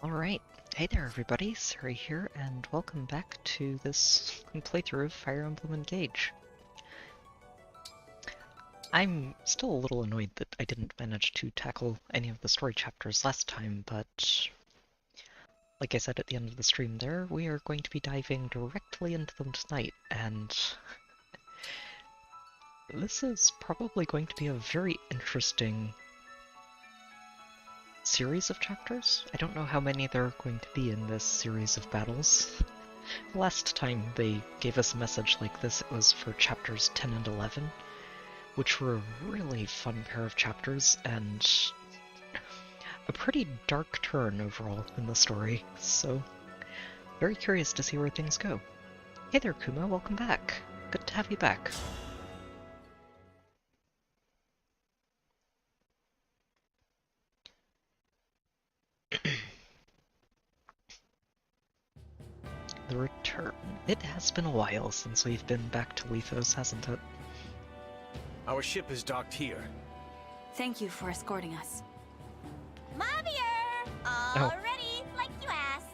Alright, hey there everybody, Suri here, and welcome back to this playthrough of Fire Emblem Engage. I'm still a little annoyed that I didn't manage to tackle any of the story chapters last time, but like I said at the end of the stream there, we are going to be diving directly into them tonight, and this is probably going to be a very interesting series of chapters. I don't know how many there are going to be in this series of battles. Last time they gave us a message like this, it was for chapters 10 and 11, which were a really fun pair of chapters, and a pretty dark turn overall in the story, so very curious to see where things go. Hey there, Kuma, welcome back. Good to have you back. The return. It has been a while since we've been back to Lethos, hasn't it? Our ship is docked here. Thank you for escorting us. Mavier! All ready, like you asked.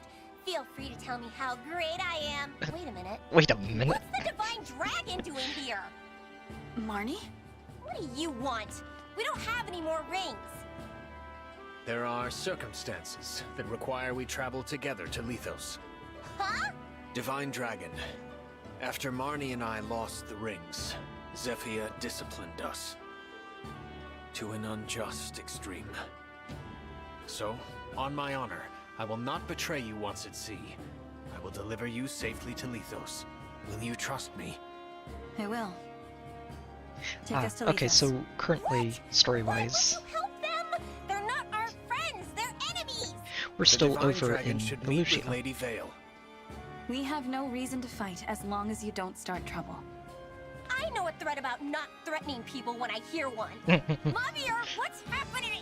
Feel free to tell me how great I am. Wait a minute. Wait a minute. What's the Divine Dragon doing here? Marnie? What do you want? We don't have any more rings. There are circumstances that require we travel together to Lethos. Huh? Divine Dragon. After Marnie and I lost the rings, Zephyr disciplined us to an unjust extreme. So, on my honor, I will not betray you once at sea. I will deliver you safely to Lethos. Will you trust me? I will. Take us to okay, Lethos. so currently, Why story-wise, would you help them? They're not our friends, they're enemies. we're The still Divine over Dragon in should meet with Lucia. Lady Vale. We have no reason to fight as long as you don't start trouble. I know a threat about not threatening people when I hear one. Mavier, what's happening?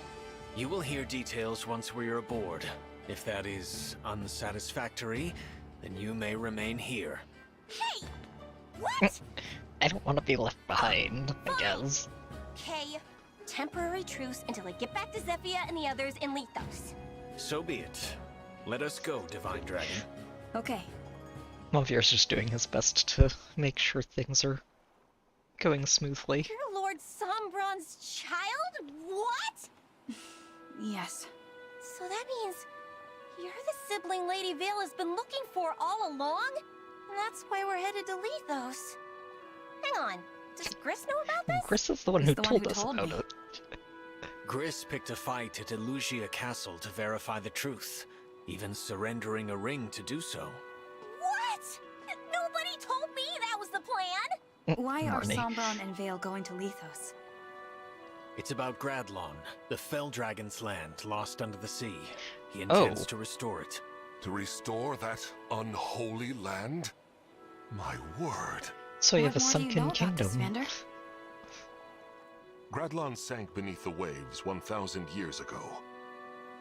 You will hear details once we're aboard. If that is unsatisfactory, then you may remain here. Hey! What? I don't want to be left behind, I guess. Okay, temporary truce until I get back to Zephyr and the others in Lethos. So be it. Let us go, Divine Dragon. Okay. Mavier's just doing his best to make sure things are going smoothly. You're Lord Sombron's child? What? Yes. So that means you're the sibling Lady Vale has been looking for all along? And that's why we're headed to Lethos. Hang on, does Gris know about this? Gris is the one He's who the one told who us told about me. it. Gris picked a fight at Elugia Castle to verify the truth, even surrendering a ring to do so. What? Nobody told me that was the plan! Why are Marnie. Sombron and Vale going to Lethos? It's about Gradlon, the Fell Dragon's land lost under the sea. He intends to restore it. To restore that unholy land? My word. So you What have a more do you sunken know about this, kingdom. Vander? Gradlon sank beneath the waves 1,000 years ago.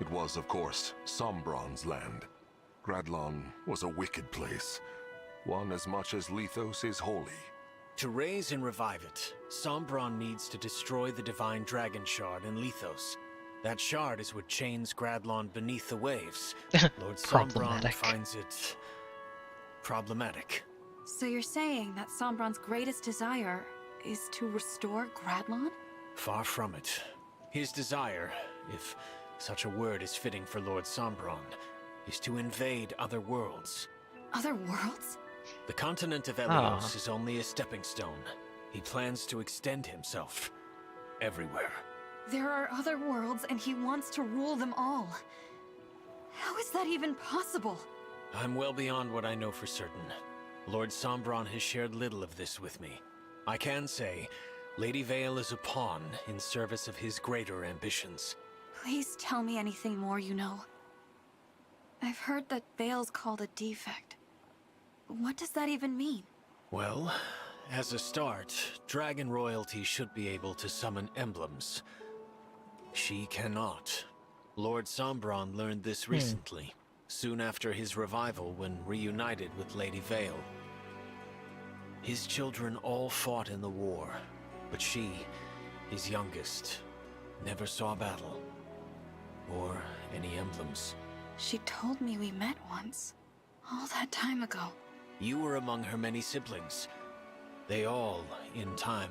It was, of course, Sombron's land. Gradlon was a wicked place, one as much as Lethos is holy. To raise and revive it, Sombron needs to destroy the Divine Dragon Shard in Lethos. That shard is what chains Gradlon beneath the waves. Lord Sombron Problematic. finds it problematic. So you're saying that Sombron's greatest desire is to restore Gradlon? Far from it. His desire, if such a word is fitting for Lord Sombron, is to invade other worlds. Other worlds? The continent of Elos is only a stepping stone. He plans to extend himself everywhere. There are other worlds and he wants to rule them all. How is that even possible? I'm well beyond what I know for certain. Lord Sombron has shared little of this with me. I can say, Lady Vale is a pawn in service of his greater ambitions. Please tell me anything more you know. I've heard that Vale's called a defect. What does that even mean? Well, as a start, Dragon Royalty should be able to summon emblems. She cannot. Lord Sombron learned this recently, soon after his revival when reunited with Lady Vale. His children all fought in the war, but she, his youngest, never saw battle. Or any emblems. She told me we met once. All that time ago. You were among her many siblings. They all, in time,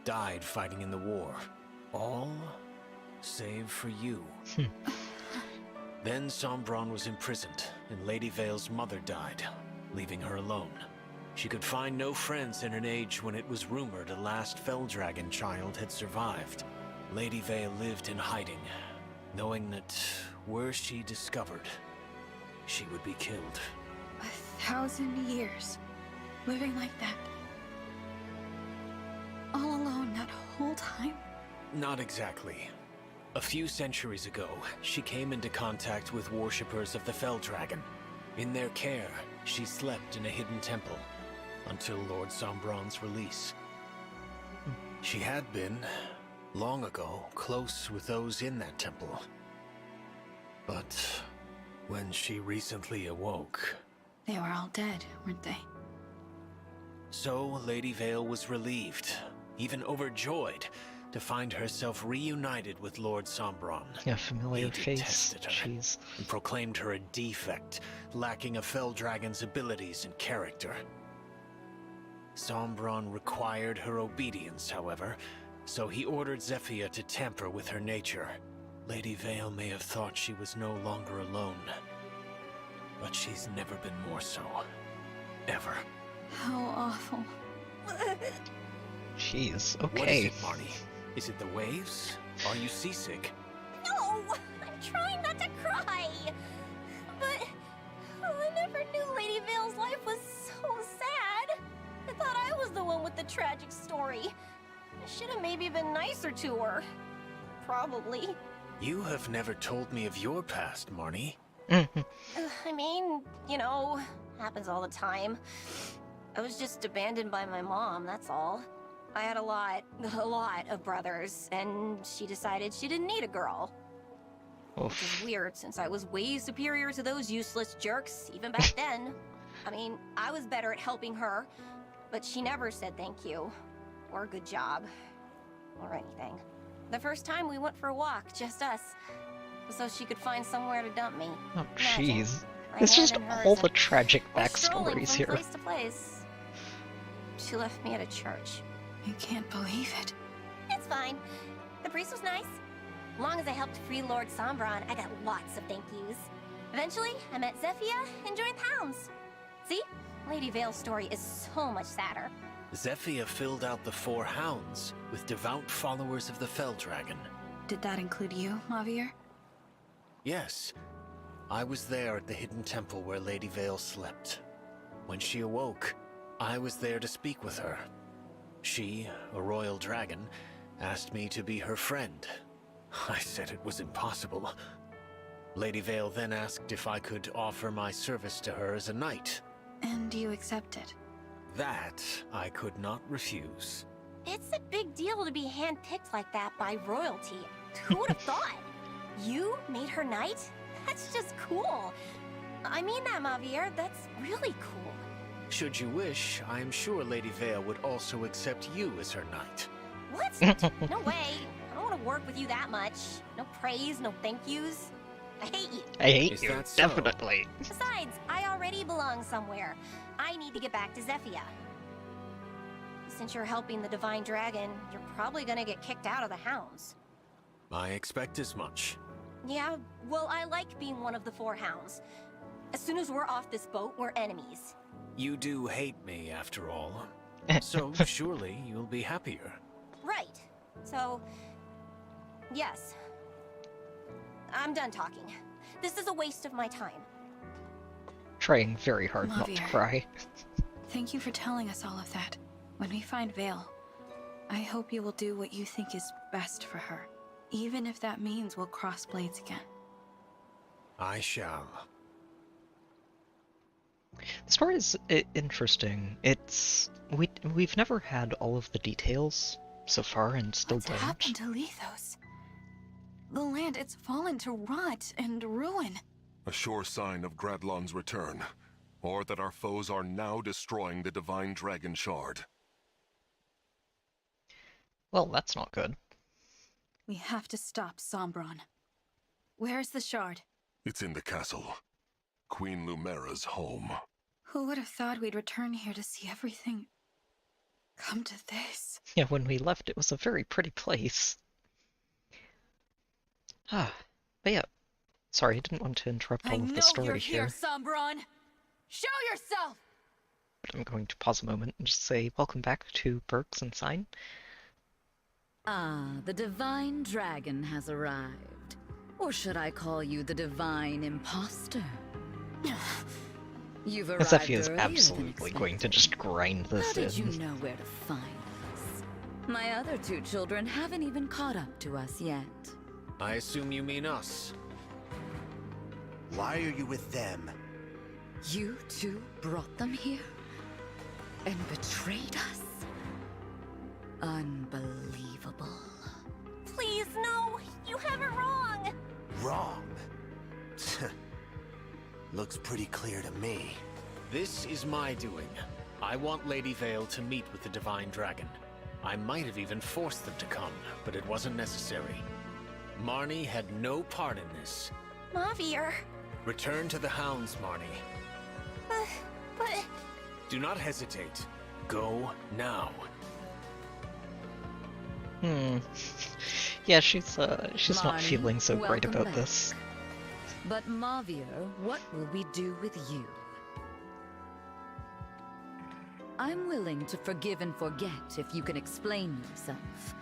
died fighting in the war. All save for you. Then Sombron was imprisoned, and Lady Vale's mother died, leaving her alone. She could find no friends in an age when it was rumored a last Felldragon child had survived. Lady Vale lived in hiding, knowing that were she discovered, she would be killed. 1,000 years. Living like that. All alone that whole time? Not exactly. A few centuries ago, she came into contact with worshippers of the Felldragon. In their care, she slept in a hidden temple until Lord Sombron's release. She had been, long ago, close with those in that temple. But when she recently awoke... They were all dead, weren't they? So Lady Vale was relieved, even overjoyed, to find herself reunited with Lord Sombron. A familiar He face. detested her Jeez. and proclaimed her a defect, lacking a Felldragon's abilities and character. Sombron required her obedience, however, so he ordered Zephyr to tamper with her nature. Lady Vale may have thought she was no longer alone, but she's never been more so. Ever. How awful. Jeez, What is okay. it, Marnie? Is it the waves? Are you seasick? No! I'm trying not to cry! But I never knew Lady Vale's life was so sad. I thought I was the one with the tragic story. I should have maybe been nicer to her. Probably. You have never told me of your past, Marnie. I mean, you know, happens all the time. I was just abandoned by my mom, that's all. I had a lot of brothers, and she decided she didn't need a girl. Which is weird, since I was way superior to those useless jerks, even back then. I mean, I was better at helping her, but she never said thank you, or good job, or anything. The first time we went for a walk, just us, so she could find somewhere to dump me. Oh, Imagine, jeez. my It's hand just in hers all the and tragic we're strolling backstories from here. place to place. She left me at a church. I can't believe it. It's fine. The priest was nice. As long as I helped free Lord Sombron, I got lots of thank yous. Eventually, I met Zephyr and joined the Hounds. See? Lady Vale's story is so much sadder. Zephyr filled out the 4 hounds with devout followers of the Felldragon. Did that include you, Javier? Yes, I was there at the hidden temple where Lady Vale slept. When she awoke, I was there to speak with her. She, a royal dragon, asked me to be her friend. I said it was impossible. Lady Vale then asked if I could offer my service to her as a knight. And you accepted? That I could not refuse. It's a big deal to be handpicked like that by royalty. Who would have thought? You made her knight? That's just cool. I mean that, Javier. That's really cool. Should you wish, I am sure Lady Vale would also accept you as her knight. What? No way. I don't want to work with you that much. No praise, no thank yous. I hate you. I hate Is you, that so? definitely. Besides, I already belong somewhere. I need to get back to Zephyr. Since you're helping the Divine Dragon, you're probably gonna get kicked out of the Hounds. I expect as much. Yeah, well, I like being one of the 4 Hounds. As soon as we're off this boat, we're enemies. You do hate me, after all. So surely you'll be happier. Right. So, yes. I'm done talking. This is a waste of my time. Trying very hard not to Javier. cry. Thank you for telling us all of that. When we find Vale, I hope you will do what you think is best for her. Even if that means we'll cross blades again. I shall. The story is interesting. We've never had all of the details so far, and still What's don't. happened to Lethos? The land, it's fallen to rot and ruin. A sure sign of Gradlon's return, or that our foes are now destroying the Divine Dragon Shard. Well, that's not good. We have to stop Sombron. Where's the shard? It's in the castle. Queen Lumera's home. Who would have thought we'd return here to see everything come to this? Yeah, when we left, it was a very pretty place. Ah, but yeah. Sorry, I didn't want to interrupt all of the story I know you're here, here. Sombron! Show yourself! But I'm going to pause a moment and just say welcome back to Bergs and Sign. Ah, the Divine Dragon has arrived. Or should I call you the Divine Imposter? You've arrived Zephyr is earlier absolutely than going to just grind How this did you in. know where to find us? My other two children haven't even caught up to us yet. I assume you mean us. Why are you with them? You two brought them here? And betrayed us? Unbelievable. Please, no! You have it wrong! Wrong. Looks pretty clear to me. This is my doing. I want Lady Vale to meet with the Divine Dragon. I might have even forced them to come, but it wasn't necessary. Marnie had no part in this. Mavier. Return to the hounds, Marnie. But... Do not hesitate. Go now. Yeah, she's not Marnie, feeling so great welcome about back. this. But Mavier, what will we do with you? I'm willing to forgive and forget if you can explain yourself.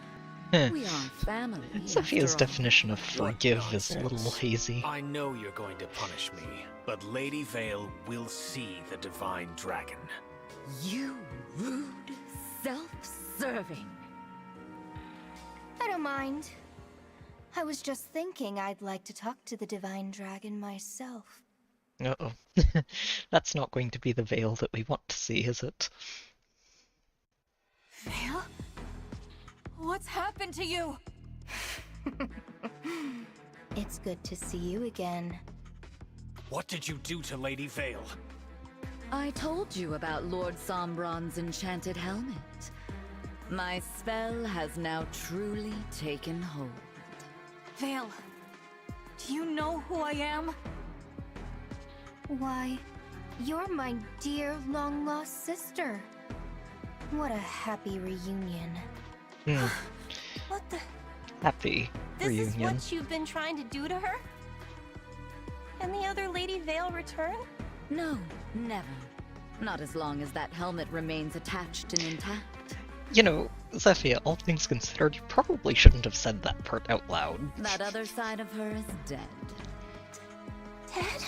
We are family. Zephy's after all. definition of forgive is a little Nonsense. hazy. I know you're going to punish me, but Lady Vale will see the Divine Dragon. You rude, self-serving. I don't mind. I was just thinking I'd like to talk to the Divine Dragon myself. Uh-oh. That's not going to be the Veil that we want to see, is it? Vale? What's happened to you? It's good to see you again. What did you do to Lady Vale? I told you about Lord Sombron's enchanted helmet. My spell has now truly taken hold. Vale, do you know who I am? Why, you're my dear long-lost sister. What a happy reunion. What the... Happy This is reunion. what you've been trying to do to her? And the other Lady Vale return? No, never. Not as long as that helmet remains attached and intact. You know, Zephyr, all things considered, you probably shouldn't have said that part out loud. That other side of her is dead. Dead?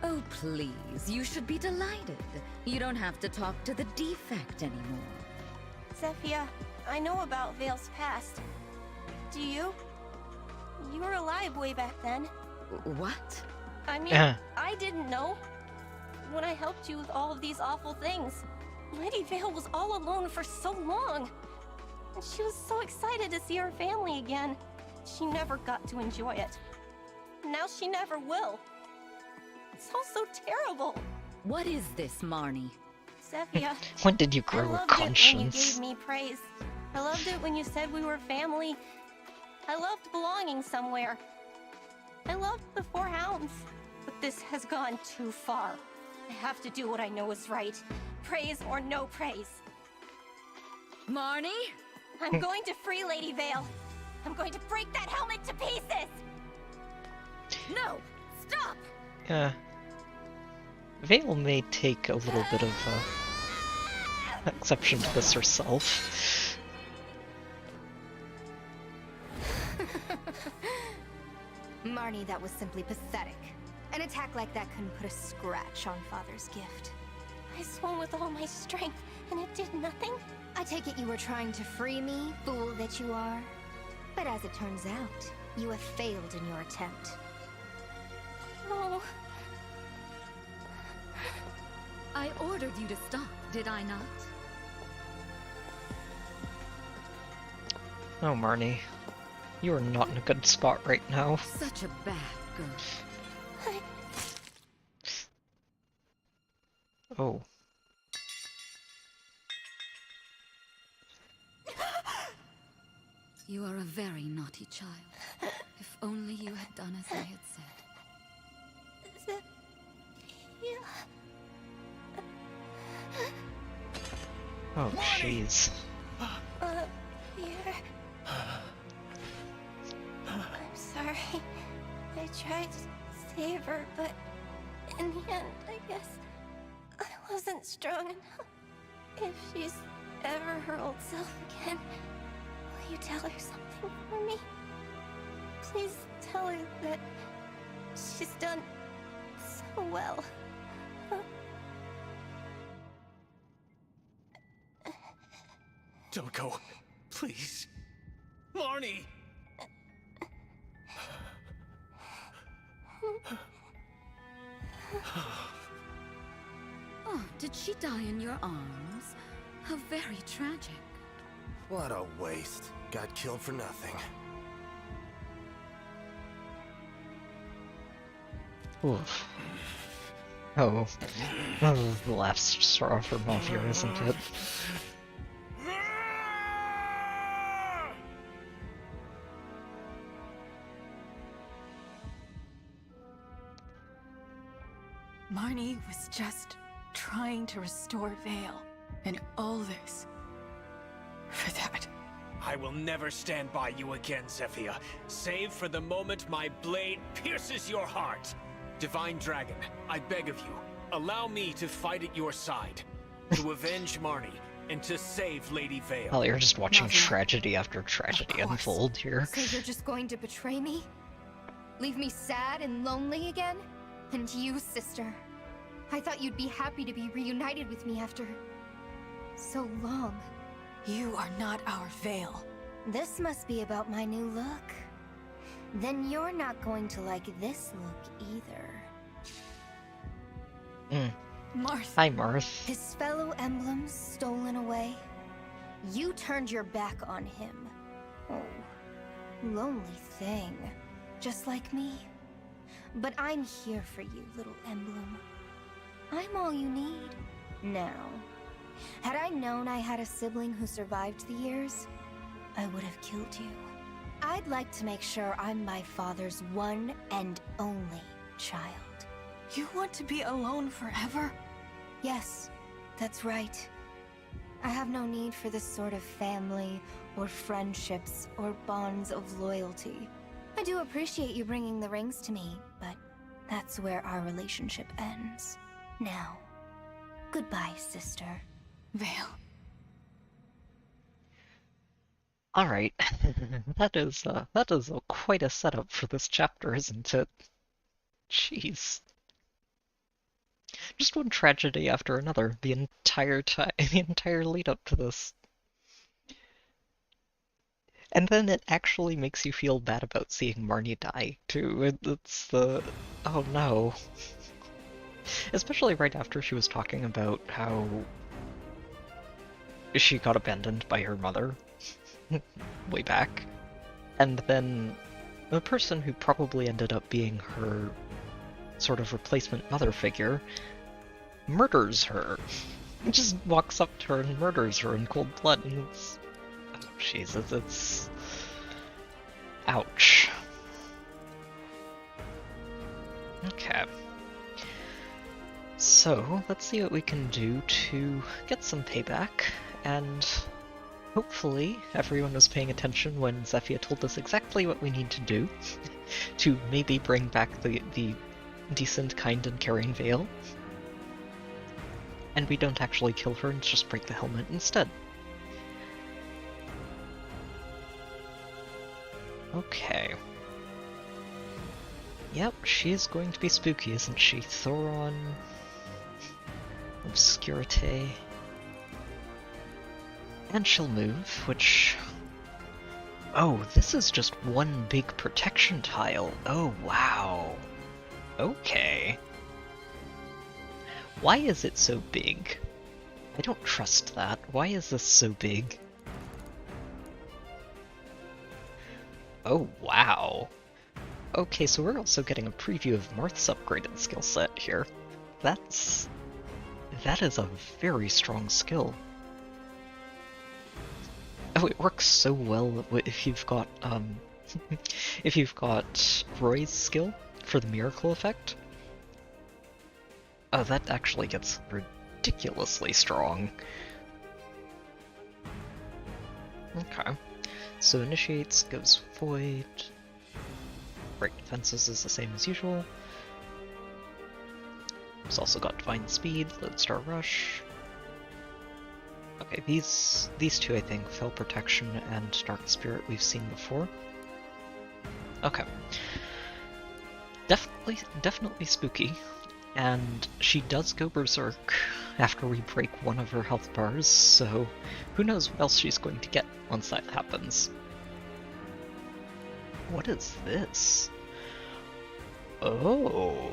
Oh, please, you should be delighted. You don't have to talk to the defect anymore. Zephyr, I know about Vale's past. Do you? You were alive way back then. What? I mean, I didn't know. When I helped you with all of these awful things, Lady Vale was all alone for so long. And she was so excited to see her family again. She never got to enjoy it. Now she never will. It's all so terrible. What is this, Marnie? Zephyr, When did you I grow a loved it when you conscience? gave me praise. I loved it when you said we were family. I loved belonging somewhere. I loved the Four Hounds. But this has gone too far. I have to do what I know is right. Praise or no praise. Marnie? I'm going to free Lady Vale. I'm going to break that helmet to pieces! No! Stop! Vale may take a little bit of exception to this herself. Marnie, that was simply pathetic. An attack like that couldn't put a scratch on Father's gift. I swung with all my strength, and it did nothing? I take it you were trying to free me, fool that you are. But as it turns out, you have failed in your attempt. No. I ordered you to stop, did I not? Oh, Marnie. You are not in a good spot right now. Such a bad girl. Oh. You are a very naughty child. If only you had done as I had said. Oh, jeez. Here. I'm sorry. I tried to save her, but in the end, I guess I wasn't strong enough. If she's ever her old self again, will you tell her something for me? Please tell her that she's done so well. Don't go. Please. Marnie! Oh, did she die in your arms? How very tragic. What a waste. Got killed for nothing. Oof. Oh. The last straw for Mafia, isn't it? Marnie was just trying to restore Vale, and all this for that. I will never stand by you again, Zephyr, save for the moment my blade pierces your heart. Divine Dragon, I beg of you, allow me to fight at your side, to avenge Marnie, and to save Lady Vale. Well, you're just watching Nothing. tragedy after tragedy Of course. unfold here. So you're just going to betray me? Leave me sad and lonely again? And you, sister. I thought you'd be happy to be reunited with me after so long. You are not our Vale. This must be about my new look. Then you're not going to like this look either. Marth. Hi, Marth. His fellow emblems stolen away. You turned your back on him. Oh, lonely thing. Just like me. But I'm here for you, little emblem. I'm all you need. Now, had I known I had a sibling who survived the years, I would have killed you. I'd like to make sure I'm my father's one and only child. You want to be alone forever? Yes, that's right. I have no need for this sort of family, or friendships, or bonds of loyalty. I do appreciate you bringing the rings to me, but that's where our relationship ends. Now, goodbye, sister. Vale. Alright. that is quite a setup for this chapter, isn't it? Jeez. Just one tragedy after another, the entire time, the entire lead up to this. And then it actually makes you feel bad about seeing Marnie die, too. It's the... oh no. Especially right after she was talking about how she got abandoned by her mother way back. And then the person who probably ended up being her sort of replacement mother figure murders her. Just walks up to her and murders her in cold blood, and it's... oh, Jesus, it's... ouch. Okay. So, let's see what we can do to get some payback, and hopefully everyone was paying attention when Zephyr told us exactly what we need to do to maybe bring back the decent, kind, and caring Vale. And we don't actually kill her and just break the helmet instead. Okay. Yep, she is going to be spooky, isn't she? Thoron... Obscurite... And she'll move, which... oh, this is just one big protection tile. Oh, wow. Okay. Why is it so big? I don't trust that. Why is this so big? Oh, wow. Okay, so we're also getting a preview of Marth's upgraded skill set here. That is a very strong skill. Oh, it works so well if you've got, if you've got Roy's skill for the miracle effect. Oh, that actually gets ridiculously strong. Okay. So initiates, goes void. Break defenses is the same as usual. It's also got Divine Speed, Lodestar Rush. Okay, these two I think, Fell Protection and Dark Spirit we've seen before. Okay. Definitely spooky. And she does go berserk after we break one of her health bars, so who knows what else she's going to get once that happens. What is this? Oh,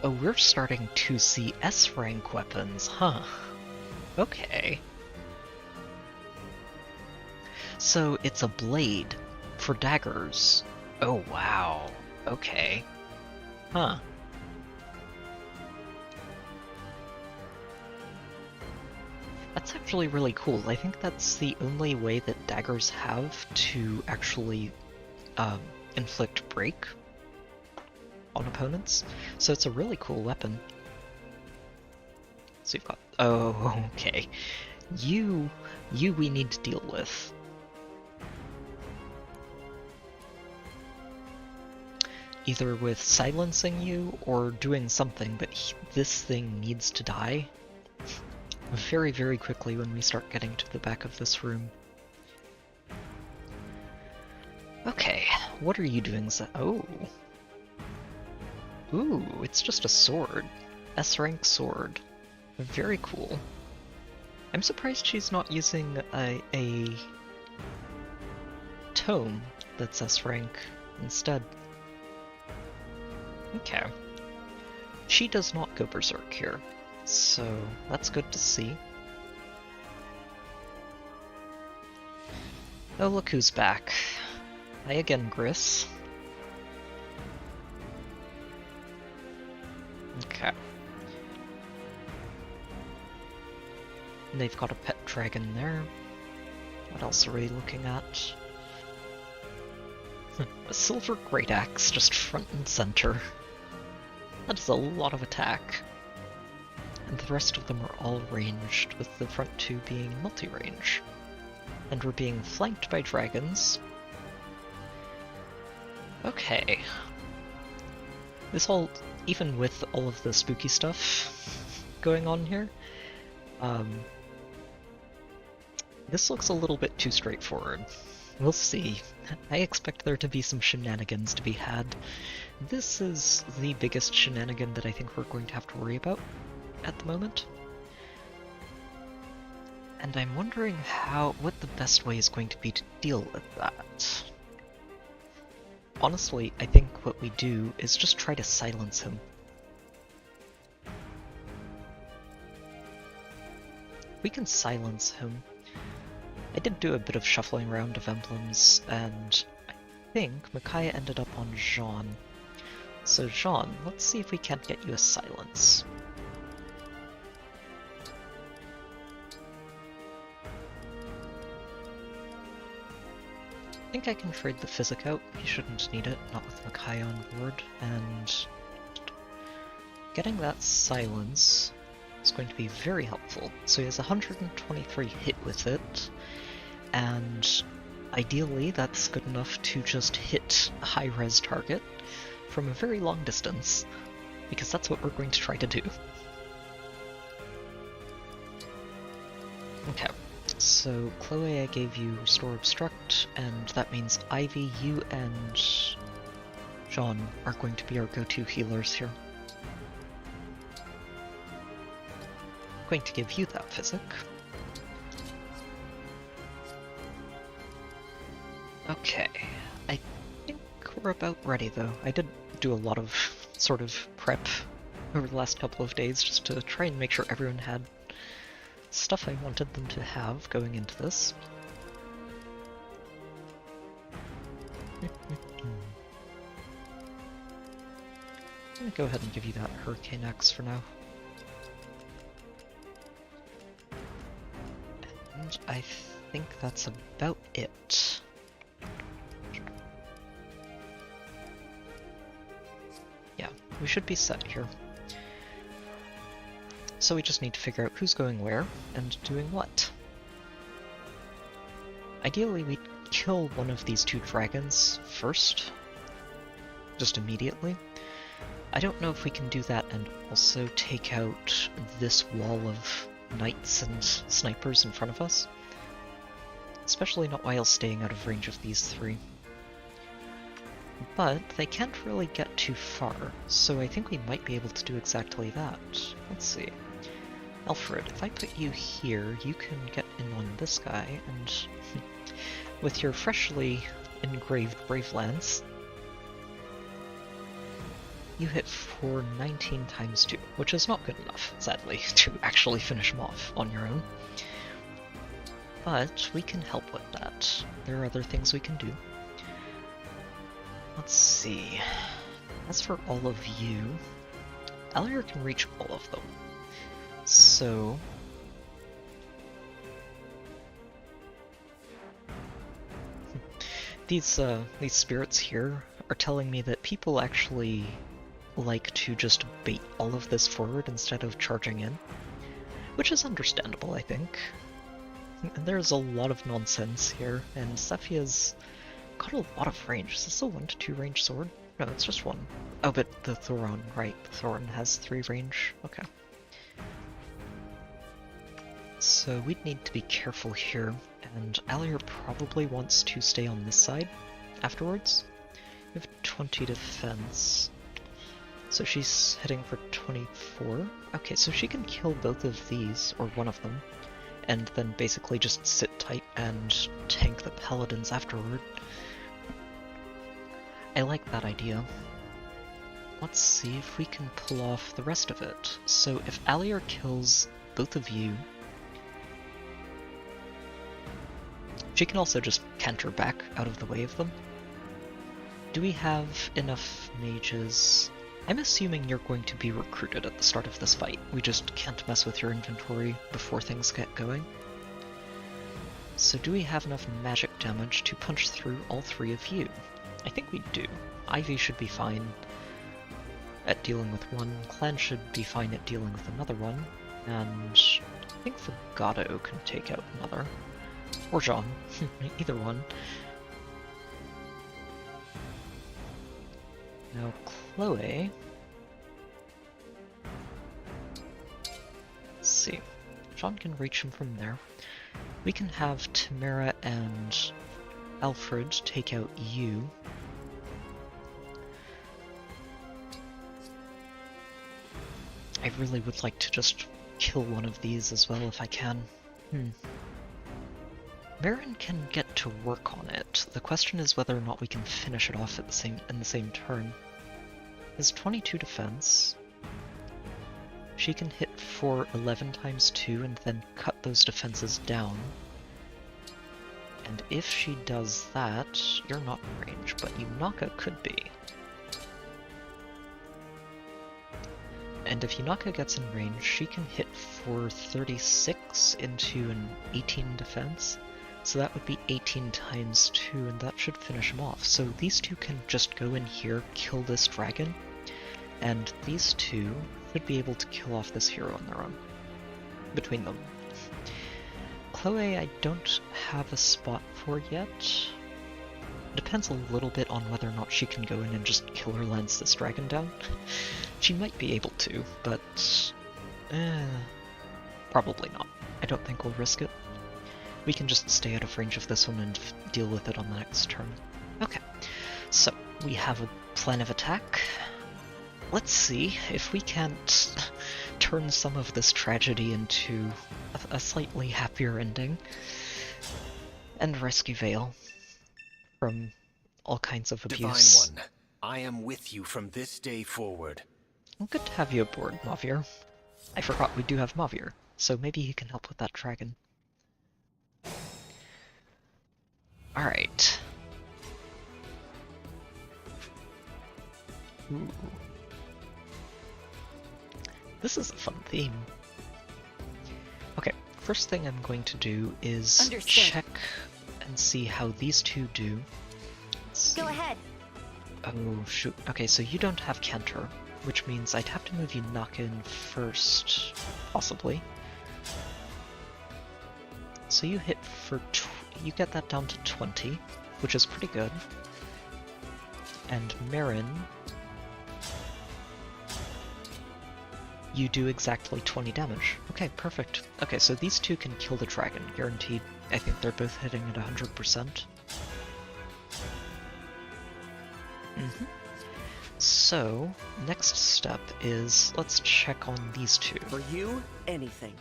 we're starting to see S-rank weapons, huh? Okay. So it's a blade for daggers. Oh, wow. Okay. Huh. That's actually really cool. I think that's the only way that daggers have to actually inflict break on opponents. So it's a really cool weapon. So you've got... Oh, okay. You we need to deal with. Either with silencing you or doing something, but this thing needs to die very, very quickly when we start getting to the back of this room. Okay, what are you doing? Oh. Ooh, it's just a sword. S-rank sword. Very cool. I'm surprised she's not using a tome that's S-rank instead. Okay. She does not go berserk here, so that's good to see. Oh, look who's back. Hi again, Gris. Okay. And they've got a pet dragon there. What else are we looking at? A silver great axe just front and center. That is a lot of attack. And the rest of them are all ranged, with the front two being multi-range. And we're being flanked by dragons. Okay. This whole, even with all of the spooky stuff going on here, this looks a little bit too straightforward. We'll see. I expect there to be some shenanigans to be had. This is the biggest shenanigan that I think we're going to have to worry about at the moment. And I'm wondering what the best way is going to be to deal with that. Honestly, I think what we do is just try to silence him. We can silence him. I did do a bit of shuffling around of emblems, and I think Micaiah ended up on Jean. So Jean, let's see if we can't get you a silence. I think I can trade the physic out. He shouldn't need it, not with Micaiah on board, and getting that silence is going to be very helpful. So he has 123 hit with it, and ideally that's good enough to just hit a high-res target from a very long distance, because that's what we're going to try to do. Okay, so Chloe, I gave you Restore Obstruct, and that means Ivy, you and Jean are going to be our go-to healers here. I'm going to give you that physic. Okay, I think we're about ready though. I did do a lot of sort of prep over the last couple of days just to try and make sure everyone had stuff I wanted them to have going into this. I'm gonna go ahead and give you that Hurricane Axe for now. And I think that's about it. Yeah, we should be set here. So we just need to figure out who's going where and doing what. Ideally, we'd kill one of these two dragons first, just immediately. I don't know if we can do that and also take out this wall of knights and snipers in front of us. Especially not while staying out of range of these three. But they can't really get too far, so I think we might be able to do exactly that. Let's see. Alfred, if I put you here, you can get in on this guy, and with your freshly engraved Brave Lance, you hit for 19 times 2, which is not good enough, sadly, to actually finish him off on your own. But we can help with that. There are other things we can do. Let's see. As for all of you, Alier can reach all of them. So these spirits here are telling me that people actually like to just bait all of this forward instead of charging in, which is understandable, I think. And there's a lot of nonsense here, and Sephia's got a lot of range. Is this a 1 to 2 range sword? No, it's just 1. Oh, but the Thoron, right. The Thoron has 3 range. Okay. So we'd need to be careful here, and Alier probably wants to stay on this side afterwards. We have 20 defense, so she's heading for 24. Okay, so she can kill both of these, or one of them, and then basically just sit tight and tank the paladins afterward. I like that idea. Let's see if we can pull off the rest of it. So if Alier kills both of you, she can also just canter back out of the way of them. Do we have enough mages? I'm assuming you're going to be recruited at the start of this fight. We just can't mess with your inventory before things get going. So do we have enough magic damage to punch through all 3 of you? I think we do. Ivy should be fine at dealing with one, Clan should be fine at dealing with another one, and I think Fogado can take out another. Or Jean, either one. Now Chloe... Let's see. Jean can reach him from there. We can have Tamara and Alfred take out you. I really would like to just kill one of these as well if I can. Marin can get to work on it. The question is whether or not we can finish it off at in the same turn. Has 22 defense. She can hit for 11 times 2 and then cut those defenses down. And if she does that, you're not in range, but Yunaka could be. And if Yunaka gets in range, she can hit for 36 into an 18 defense. So that would be 18 times 2, and that should finish him off. So these two can just go in here, kill this dragon, and these two should be able to kill off this hero on their own. Between them. Chloe, I don't have a spot for yet. Depends a little bit on whether or not she can go in and just kill or lance this dragon down. She might be able to, but... probably not. I don't think we'll risk it. We can just stay out of range of this one and deal with it on the next turn. Okay, so we have a plan of attack. Let's see if we can't turn some of this tragedy into a slightly happier ending and rescue Vale from all kinds of abuse. Divine One, I am with you from this day forward. Well, good to have you aboard, Mavir. I forgot we do have Mavir, so maybe he can help with that dragon. Alright. Ooh. This is a fun theme. Okay, first thing I'm going to do is check and see how these two do. Go ahead. Oh, shoot. Okay, so you don't have Cantor. which means I'd have to move you Naka in first, possibly. So you hit for you get that down to 20, which is pretty good. And Marin, you do exactly 20 damage. Okay, perfect. Okay, so these two can kill the dragon, guaranteed. I think they're both hitting at 100%. So, next step is, let's check on these two. For you, anything.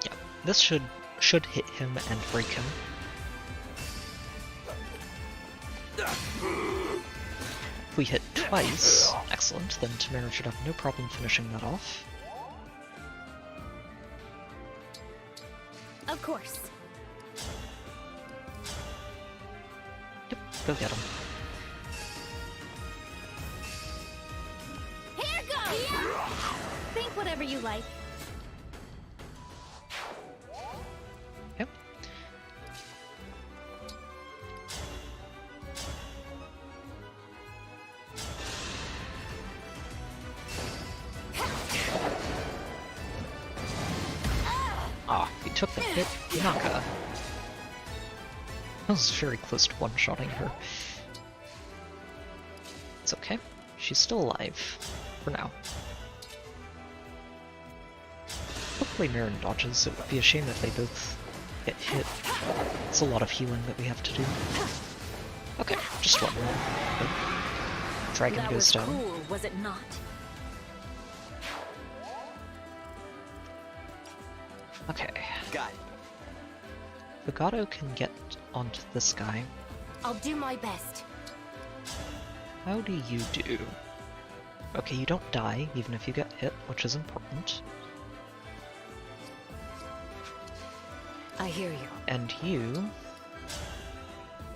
Yeah, this should hit him and break him. If we hit twice, excellent, then Tamara should have no problem finishing that off. Of course. Yep, go get him. Here goes! Think whatever you like. Yep. Ah, he took the hit. Naka. I was very close to one-shotting her. It's okay. She's still alive. For now. Hopefully Marin dodges. It would be a shame if they both get hit. It's a lot of healing that we have to do. Okay, just one more. Oh. Dragon That goes was down. cool, was it not? Okay. Got it. Legato can get onto this guy. I'll do my best. How do you do? Okay, you don't die, even if you get hit, which is important. I hear you. And you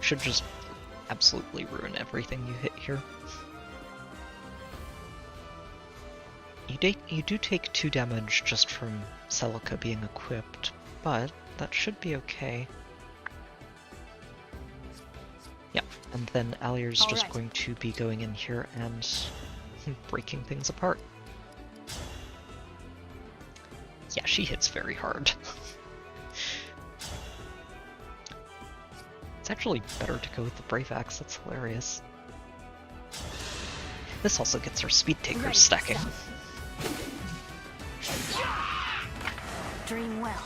should just absolutely ruin everything you hit here. You do take 2 damage just from Celica being equipped, but that should be okay. Yeah, and then Alier's just going to be going in here and breaking things apart. Yeah, she hits very hard. It's actually better to go with the Brave Axe, that's hilarious. This also gets her speed takers stacking. Dream well.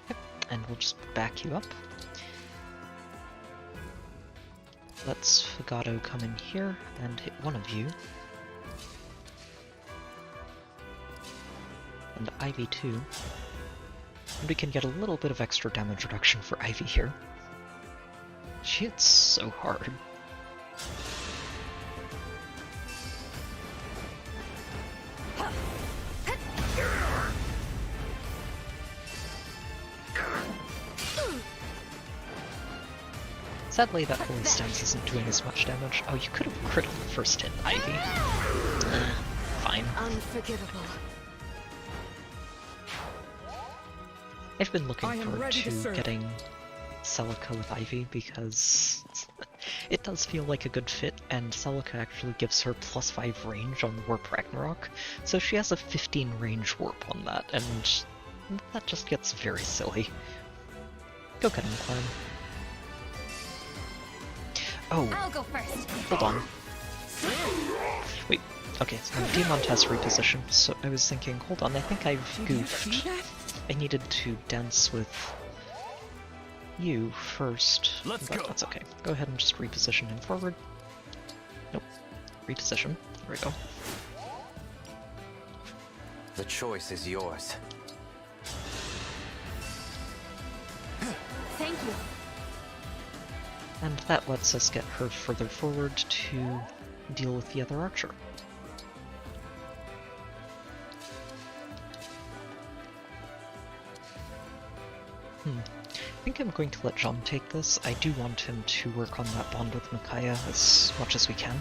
Yep, and we'll just back you up. Let's Fugato come in here and hit one of you. And Ivy too. And we can get a little bit of extra damage reduction for Ivy here. She hits so hard. Sadly, that holy stance isn't doing as much damage. Oh, you could have crit on the first hit, Ivy. Fine. Unforgivable. I've been looking forward to getting Celica with Ivy because it does feel like a good fit, and Celica actually gives her +5 range on Warp Ragnarok, so she has a 15 range warp on that, and that just gets very silly. Go get him, Clem. Oh, I'll go first. hold on. Wait, okay, so Demon has repositioned, so I was thinking, hold on, I think I've goofed. I needed to dance with you first, Let's but go. that's okay. Go ahead and just reposition him forward. Nope. Reposition. There we go. The choice is yours. Thank you. And that lets us get her further forward to deal with the other archer. I think I'm going to let John take this. I do want him to work on that bond with Micaiah as much as we can.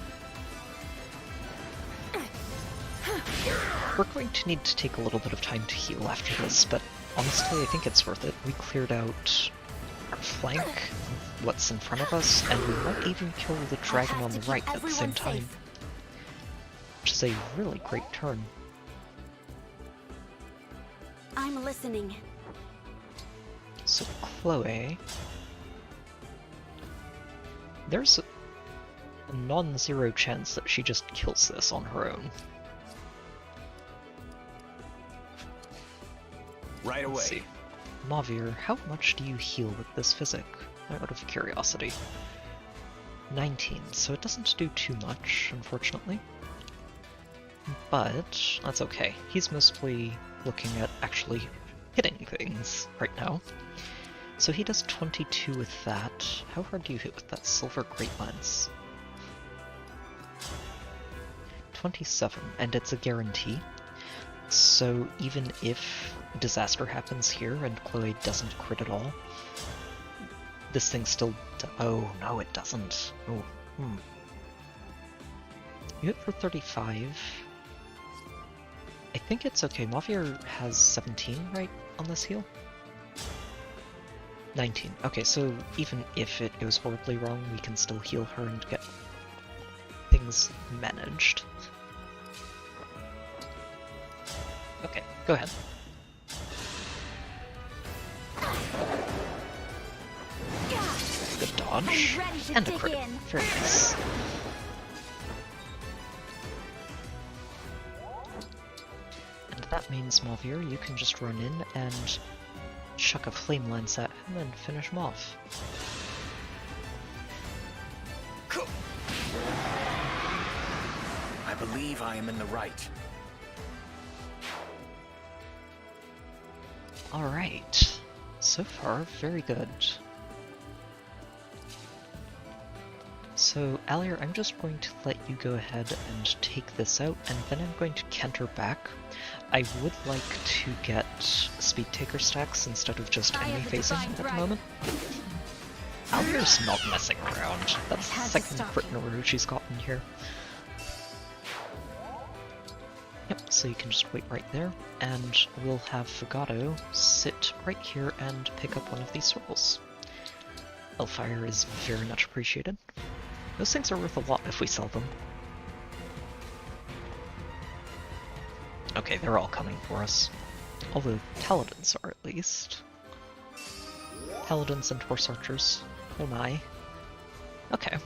We're going to need to take a little bit of time to heal after this, but honestly I think it's worth it. We cleared out our flank, what's in front of us, and we might even kill the dragon on the right at the same time. Which is a really great turn. I'm listening. So Chloe... There's a non-zero chance that she just kills this on her own. Right away. Let's see. Mavir, how much do you heal with this physic? Out of curiosity. 19, so it doesn't do too much, unfortunately. But that's okay. He's mostly looking at actually hitting things right now. So he does 22 with that. How hard do you hit with that silver great lance? 27, and it's a guarantee. So even if disaster happens here and Chloe doesn't crit at all, this thing still... Oh, no, it doesn't. Oh, You hit for 35. I think it's okay. Mavir has 17, right, on this heal? 19. Okay, so even if it goes horribly wrong, we can still heal her and get things managed. Okay, go ahead. Good dodge. And a crit. Very nice. And that means, Mavir, you can just run in and chuck a flame lance at him and finish him off. I believe I am in the right. Alright. So far, very good. So, Alir, I'm just going to let you go ahead and take this out, and then I'm going to canter back. I would like to get speed taker stacks instead of just enemy facing at the moment. Alir's not messing around. That's the second crit in a row she's gotten here. Yep, so you can just wait right there, and we'll have Fugato sit right here and pick up one of these circles. Hellfire is very much appreciated. Those things are worth a lot if we sell them. Okay, they're all coming for us. Although Paladins are, at least. Paladins and Horse Archers. Oh my. Okay.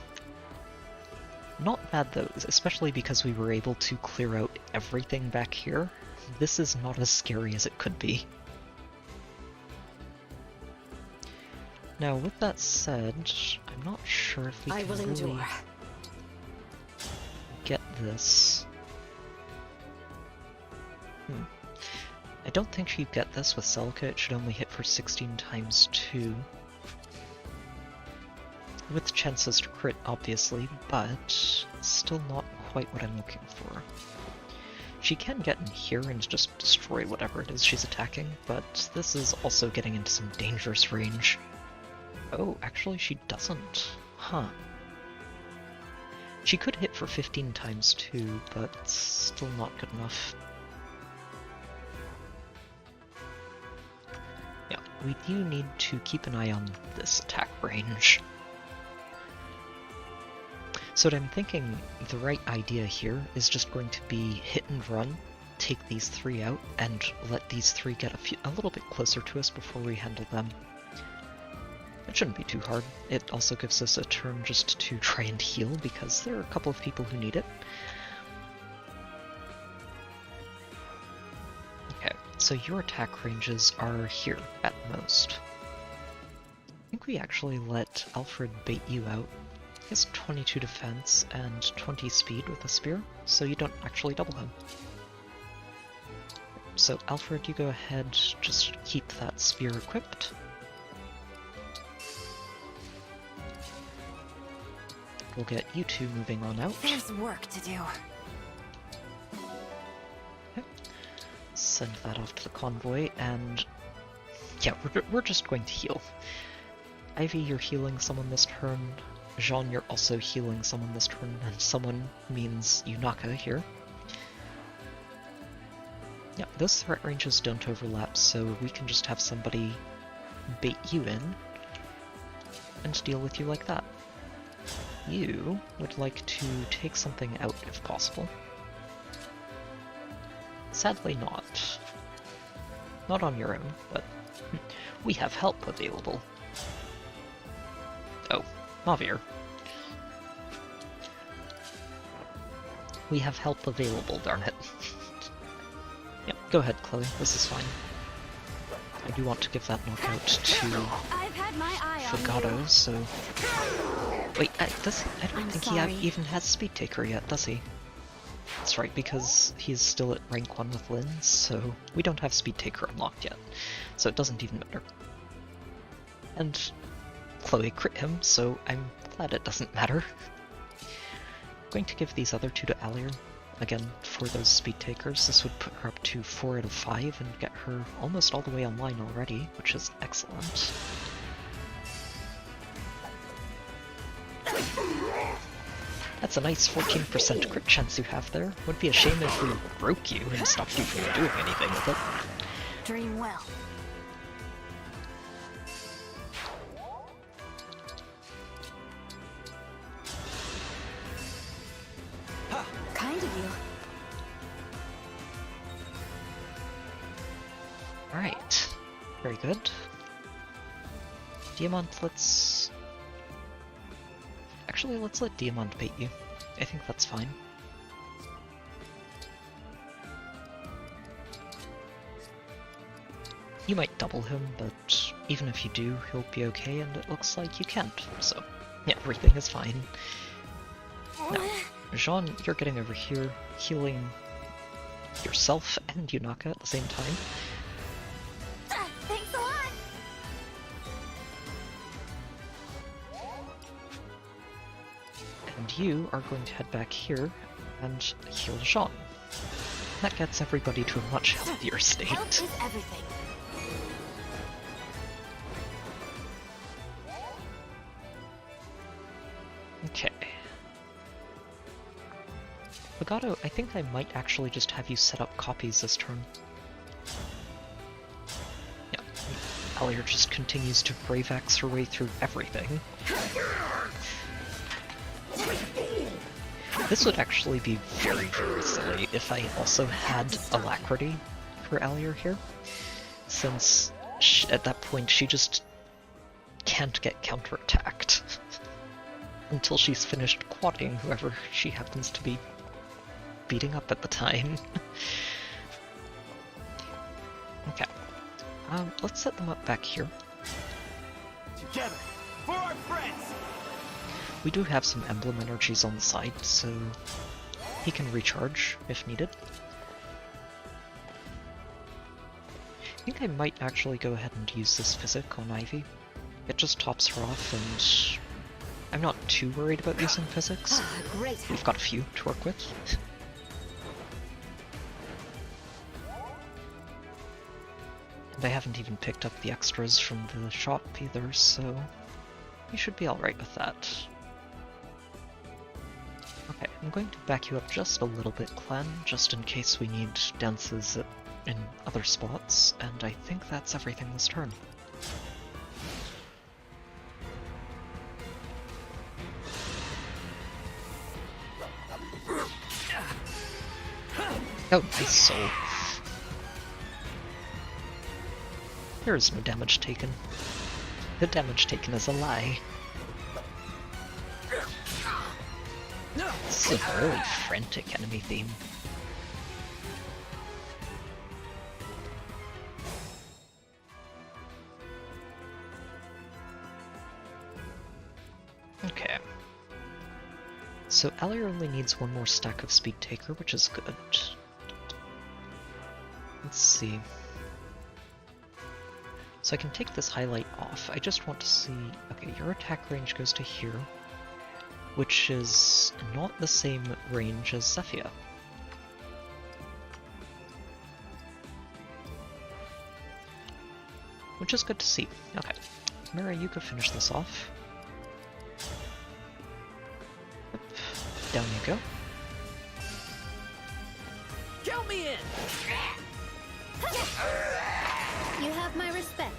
Not bad though, especially because we were able to clear out everything back here. This is not as scary as it could be. Now, with that said, I'm not sure if we can really get this. I don't think you get this with Celica. It should only hit for 16 times 2. With chances to crit, obviously, but still not quite what I'm looking for. She can get in here and just destroy whatever it is she's attacking, but this is also getting into some dangerous range. Oh, actually she doesn't. Huh. She could hit for 15 times 2, but still not good enough. Yeah, we do need to keep an eye on this attack range. So what I'm thinking the right idea here is just going to be hit and run, take these 3 out, and let these 3 get a little bit closer to us before we handle them. It shouldn't be too hard. It also gives us a turn just to try and heal, because there are a couple of people who need it. Okay, so your attack ranges are here, at most. I think we actually let Alfred bait you out. He has 22 defense and 20 speed with a spear, so you don't actually double him. So Alfred, you go ahead, just keep that spear equipped. We'll get you two moving on out. There's work to do. Okay. Send that off to the convoy, and yeah, we're just going to heal. Ivy, you're healing someone this turn. Jean, you're also healing someone this turn, and someone means Yunaka here. Yeah, those threat ranges don't overlap, so we can just have somebody bait you in, and deal with you like that. You would like to take something out if possible. Sadly not. Not on your own, but we have help available. Oh, Mavir. We have help available, darn it. Yep, go ahead, Chloe, this is fine. I do want to give that knockout to I've had my eye on Fogado, you. so... Wait, I don't think sorry. he even has Speed Taker yet, does he? That's right, because he's still at rank 1 with Lynn, so we don't have Speed Taker unlocked yet, so it doesn't even matter. And Chloe crit him, so I'm glad it doesn't matter. I'm going to give these other two to Alier. Again, for those Speed Takers, this would put her up to 4 out of 5 and get her almost all the way online already, which is excellent. That's a nice 14% crit chance you have there. Would be a shame if we broke you and stopped you from doing anything with it. Dream well. Kind of you. Alright. Very good. Diamant, let's... Actually, let's let Diamant bait you. I think that's fine. You might double him, but even if you do, he'll be okay, and it looks like you can't, so yeah, everything is fine. Now, Jean, you're getting over here, healing yourself and Yunaka at the same time. Thanks a lot. And you are going to head back here and heal Jean. That gets everybody to a much healthier state. Health is everything. Okay. Fogado, I think I might actually just have you set up copies this turn. Yeah, Alier just continues to Brave Axe her way through everything. This would actually be very, very silly if I also had Alacrity for Alier here, since at that point she just can't get counterattacked until she's finished quadding whoever she happens to be beating up at the time. Okay, let's set them up back here. Together, for our friends! We do have some Emblem energies on the side, so he can recharge if needed. I think I might actually go ahead and use this Physic on Ivy. It just tops her off, and I'm not too worried about using Physics. Great. We've got a few to work with. And I haven't even picked up the extras from the shop either, so you should be alright with that. Okay, I'm going to back you up just a little bit, Clan, just in case we need dances in other spots, and I think that's everything this turn. Oh, nice soul. There is no damage taken. The damage taken is a lie. This is a really frantic enemy theme. Okay. So Alier only needs one more stack of Speed Taker, which is good. Let's see. So I can take this highlight off. I just want to see... Okay, your attack range goes to here, which is not the same range as Zephia. Which is good to see. Okay. Mira, you could finish this off. Yep. Down you go. Count me in! You have my respect.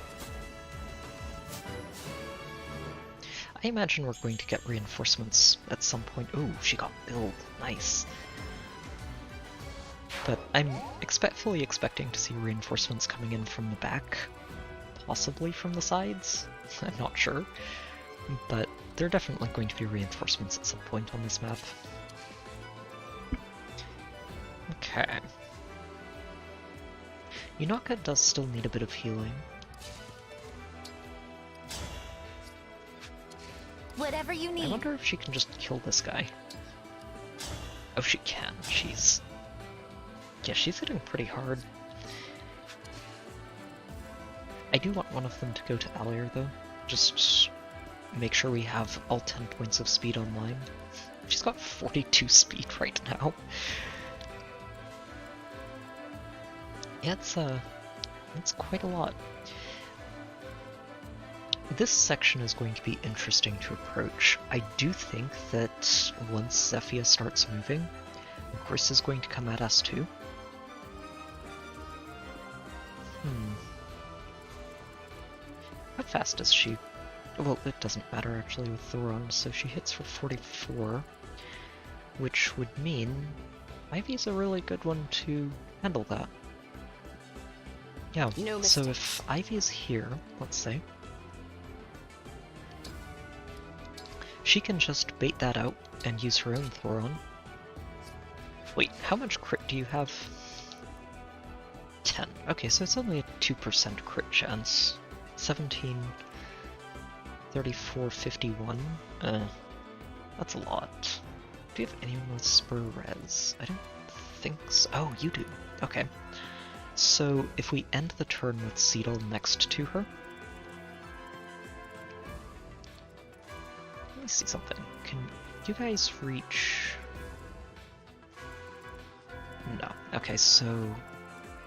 imagine we're going to get reinforcements at some point. Oh, she got billed. Nice. But I'm fully expecting to see reinforcements coming in from the back, possibly from the sides. I'm not sure, but there are definitely going to be reinforcements at some point on this map. Okay. Yunaka does still need a bit of healing. Whatever you need. I wonder if she can just kill this guy. Oh, she can. Yeah, she's hitting pretty hard. I do want one of them to go to Alier, though. Just make sure we have all 10 points of speed online. She's got 42 speed right now. Yeah, it's quite a lot. This section is going to be interesting to approach. I do think that once Zephia starts moving, Gris is going to come at us too. How fast is she? Well, it doesn't matter actually with Thoron, so she hits for 44, which would mean Ivy's a really good one to handle that. Yeah, No so mistake. if Ivy is here, let's say, she can just bait that out and use her own Thoron. Wait, how much crit do you have? 10. Okay, so it's only a 2% crit chance. 17, 34, 51. That's a lot. Do you have anyone with Spur Res? I don't think so. Oh, you do. Okay. So if we end the turn with Cedal next to her, let me see something. Can you guys reach? No. Okay, so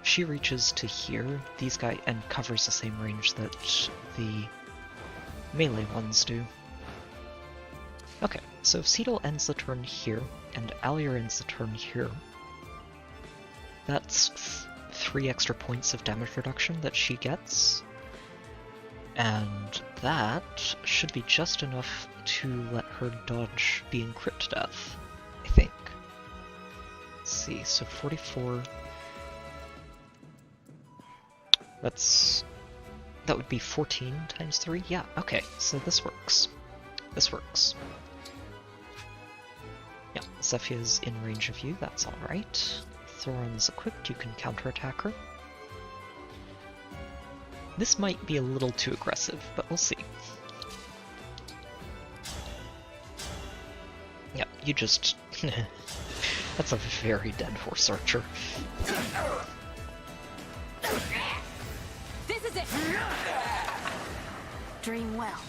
she reaches to here, these guys, and covers the same range that the melee ones do. Okay, so if Cedal ends the turn here, and Alier ends the turn here, that's 3 extra points of damage reduction that she gets, and that should be just enough to let her dodge being crit to death, I think. Let's see, so 44... that would be 14 times 3? Yeah, okay, so this works. This works. Yeah, Zephia's in range of you, that's alright. Thoron's equipped, you can counterattack her. This might be a little too aggressive, but we'll see. Yeah, you just... That's a very dead horse archer. This is it. Dream well.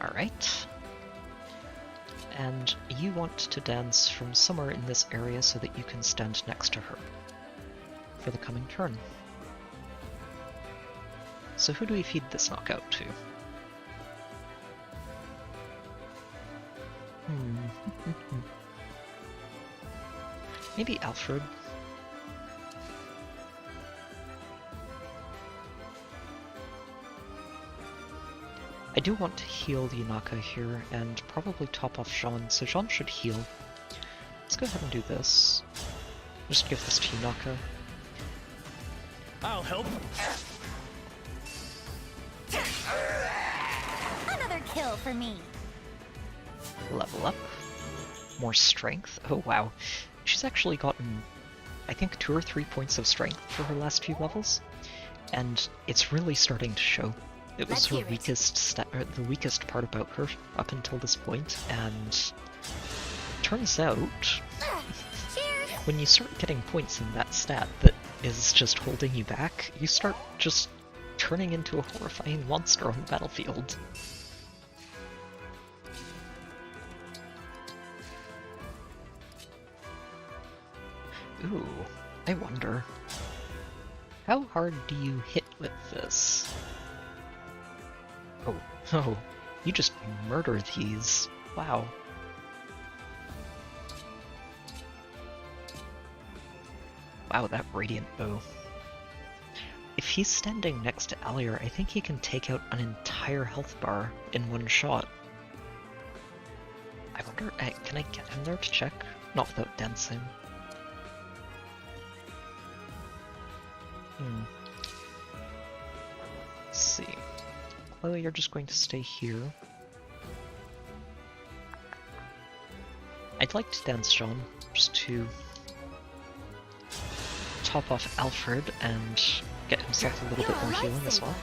Alright. And you want to dance from somewhere in this area so that you can stand next to her for the coming turn. So who do we feed this knockout to? Maybe Alfred? I do want to heal Yunaka here, and probably top off Jean, so Jean should heal. Let's go ahead and do this. Just give this to Yunaka. I'll help. Another kill for me. Level up. More strength. Oh wow. She's actually gotten, I think, 2 or 3 points of strength for her last few levels, and it's really starting to show. It was her weakest the weakest part about her up until this point, and turns out when you start getting points in that stat that is just holding you back, you start just turning into a horrifying monster on the battlefield. Ooh, I wonder, how hard do you hit with this? Oh, you just murder these. Wow. Wow, that radiant bow. if he's standing next to Alier, I think he can take out an entire health bar in one shot. I wonder, can I get him there to check? Not without dancing. Let's see. Chloe, you're just going to stay here. I'd like to dance John, just to top off Alfred and get himself a little bit more healing as well.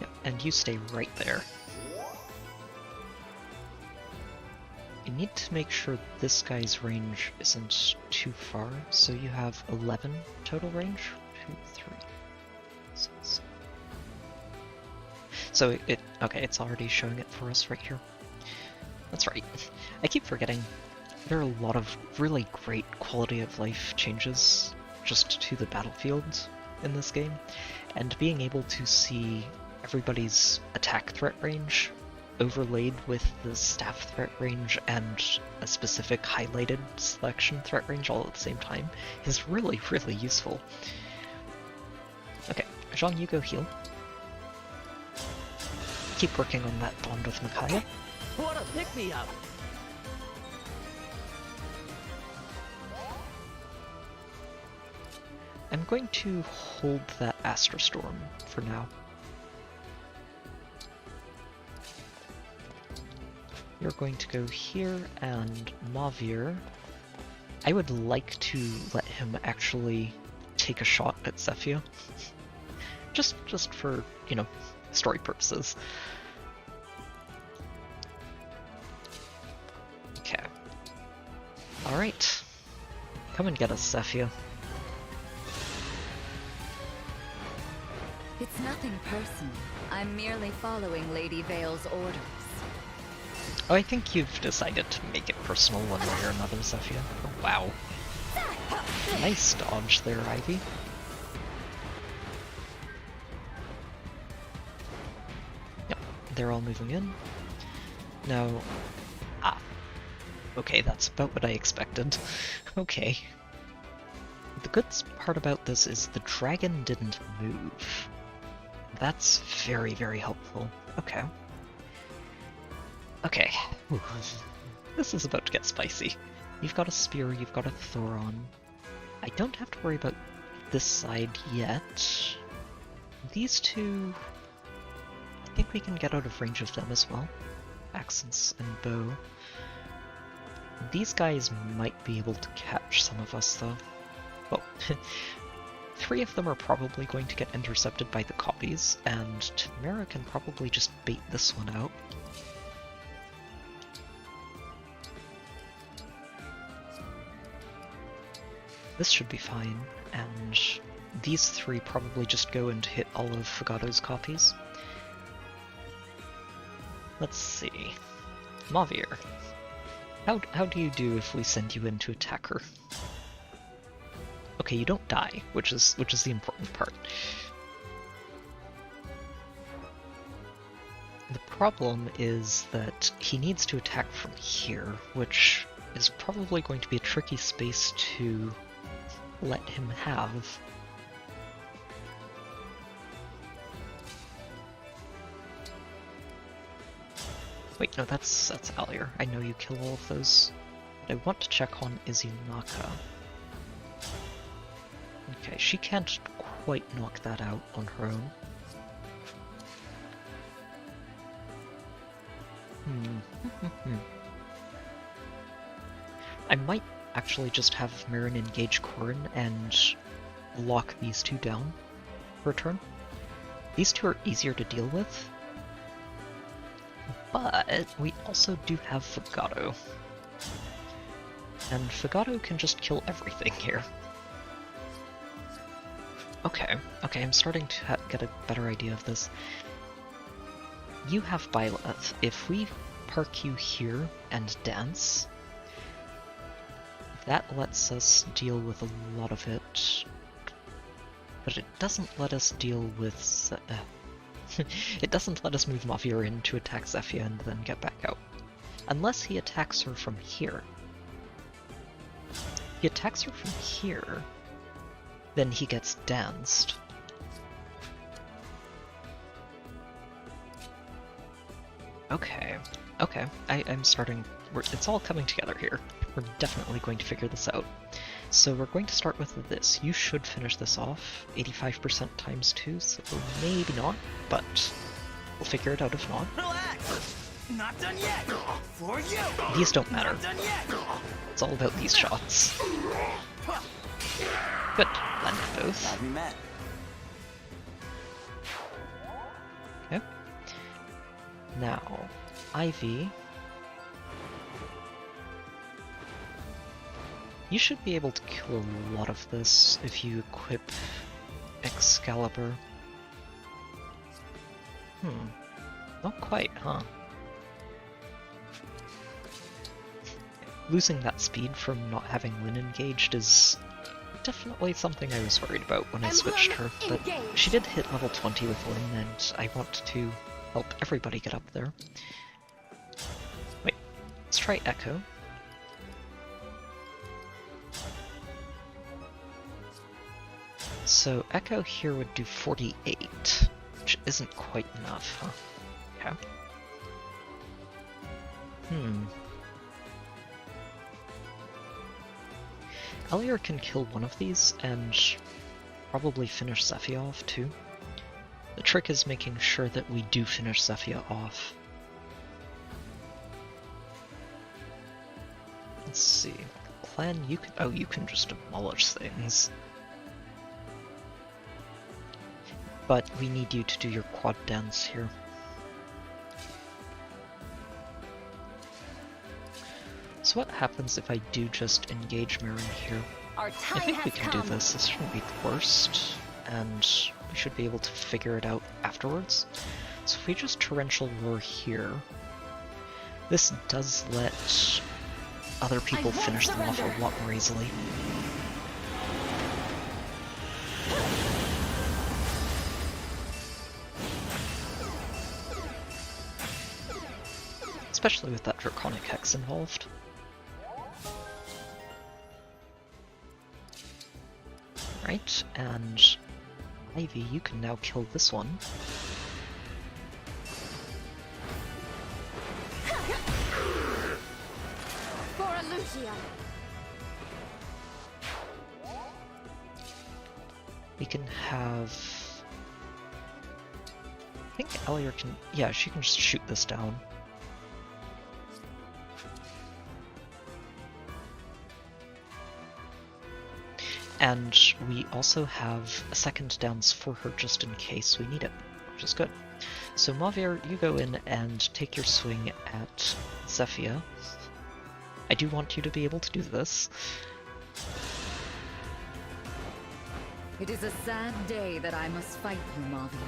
Yep, and you stay right there. You need to make sure this guy's range isn't too far, so you have 11 total range. 2, 3, 6. So okay, it's already showing it for us right here. That's right. I keep forgetting. There are a lot of really great quality of life changes just to the battlefield in this game, and being able to see everybody's attack threat range overlaid with the staff threat range and a specific highlighted selection threat range all at the same time is really, really useful. Okay, Jean, you go heal. Keep working on that bond with Micaiah. What a pick-me-up! I'm going to hold that Astra Storm for now. You're going to go here, and Mavir. I would like to let him actually take a shot at Zephyr. just for, you know, story purposes. Okay. Alright. Come and get us, Zephyr. It's nothing personal. I'm merely following Lady Vale's orders. Oh, I think you've decided to make it personal one way or another, Zephyr. Oh, wow. Nice dodge there, Ivy. Yep, they're all moving in. Now... Ah. Okay, that's about what I expected. Okay. The good part about this is the dragon didn't move. That's very, very helpful. Okay. Okay. Ooh. This is about to get spicy. You've got a spear, you've got a Thoron. I don't have to worry about this side yet. These two... I think we can get out of range of them as well. Accents and bow. These guys might be able to catch some of us though. Well, 3 of them are probably going to get intercepted by the copies, and Tamara can probably just bait this one out. This should be fine, and these 3 probably just go and hit all of Fogato's copies. Let's see. Mavir, how do you do if we send you in to attack her? Okay, you don't die, which is the important part. The problem is that he needs to attack from here, which is probably going to be a tricky space to let him have. Wait, no, that's Alier. I know you kill all of those. What I want to check on is Yunaka. Okay, she can't quite knock that out on her own. I might actually just have Marin engage Corrin and lock these 2 down for a turn. These 2 are easier to deal with, but we also do have Fogato. And Fogato can just kill everything here. Okay, I'm starting to get a better idea of this. You have Byleth. If we park you here and dance, that lets us deal with a lot of it, but it doesn't let us deal with... it doesn't let us move Mavir in to attack Zephyr and then get back out. Unless he attacks her from here. he attacks her from here, then he gets danced. Okay, okay, I'm starting, it's all coming together here. We're definitely going to figure this out. So we're going to start with this. You should finish this off, 85% times 2, so maybe not, but we'll figure it out if not. Relax! Not done yet! For you! These don't matter. Not done yet! It's all about these shots. Good, landed both. Glad we met. Okay. Now, Ivy. You should be able to kill a lot of this if you equip Excalibur. Not quite, huh? Losing that speed from not having Lynn engaged is definitely something I was worried about when I switched her, but she did hit level 20 with Lynn, and I want to help everybody get up there. Wait, let's try Echo. So Echo here would do 48, which isn't quite enough, huh? Okay. Elior can kill one of these and probably finish Zephyr off too. The trick is making sure that we do finish Zephyr off. Let's see. Clan, you can— oh, you can just demolish things. But we need you to do your quad dance here. So what happens if I do just engage Marin here? Our time I think we has can come. do this. This shouldn't be the worst, and we should be able to figure it out afterwards. So if we just Torrential Roar here, this does let other people won't finish them off surrender. a lot more easily. Especially with that Draconic Hex involved. Right, and Ivy, you can now kill this one. We can have— I think Elior can— yeah, she can just shoot this down. And we also have a second dance for her just in case we need it, which is good. So Mavir, you go in and take your swing at Zephyr. I do want you to be able to do this. It is a sad day that I must fight you, Mavia.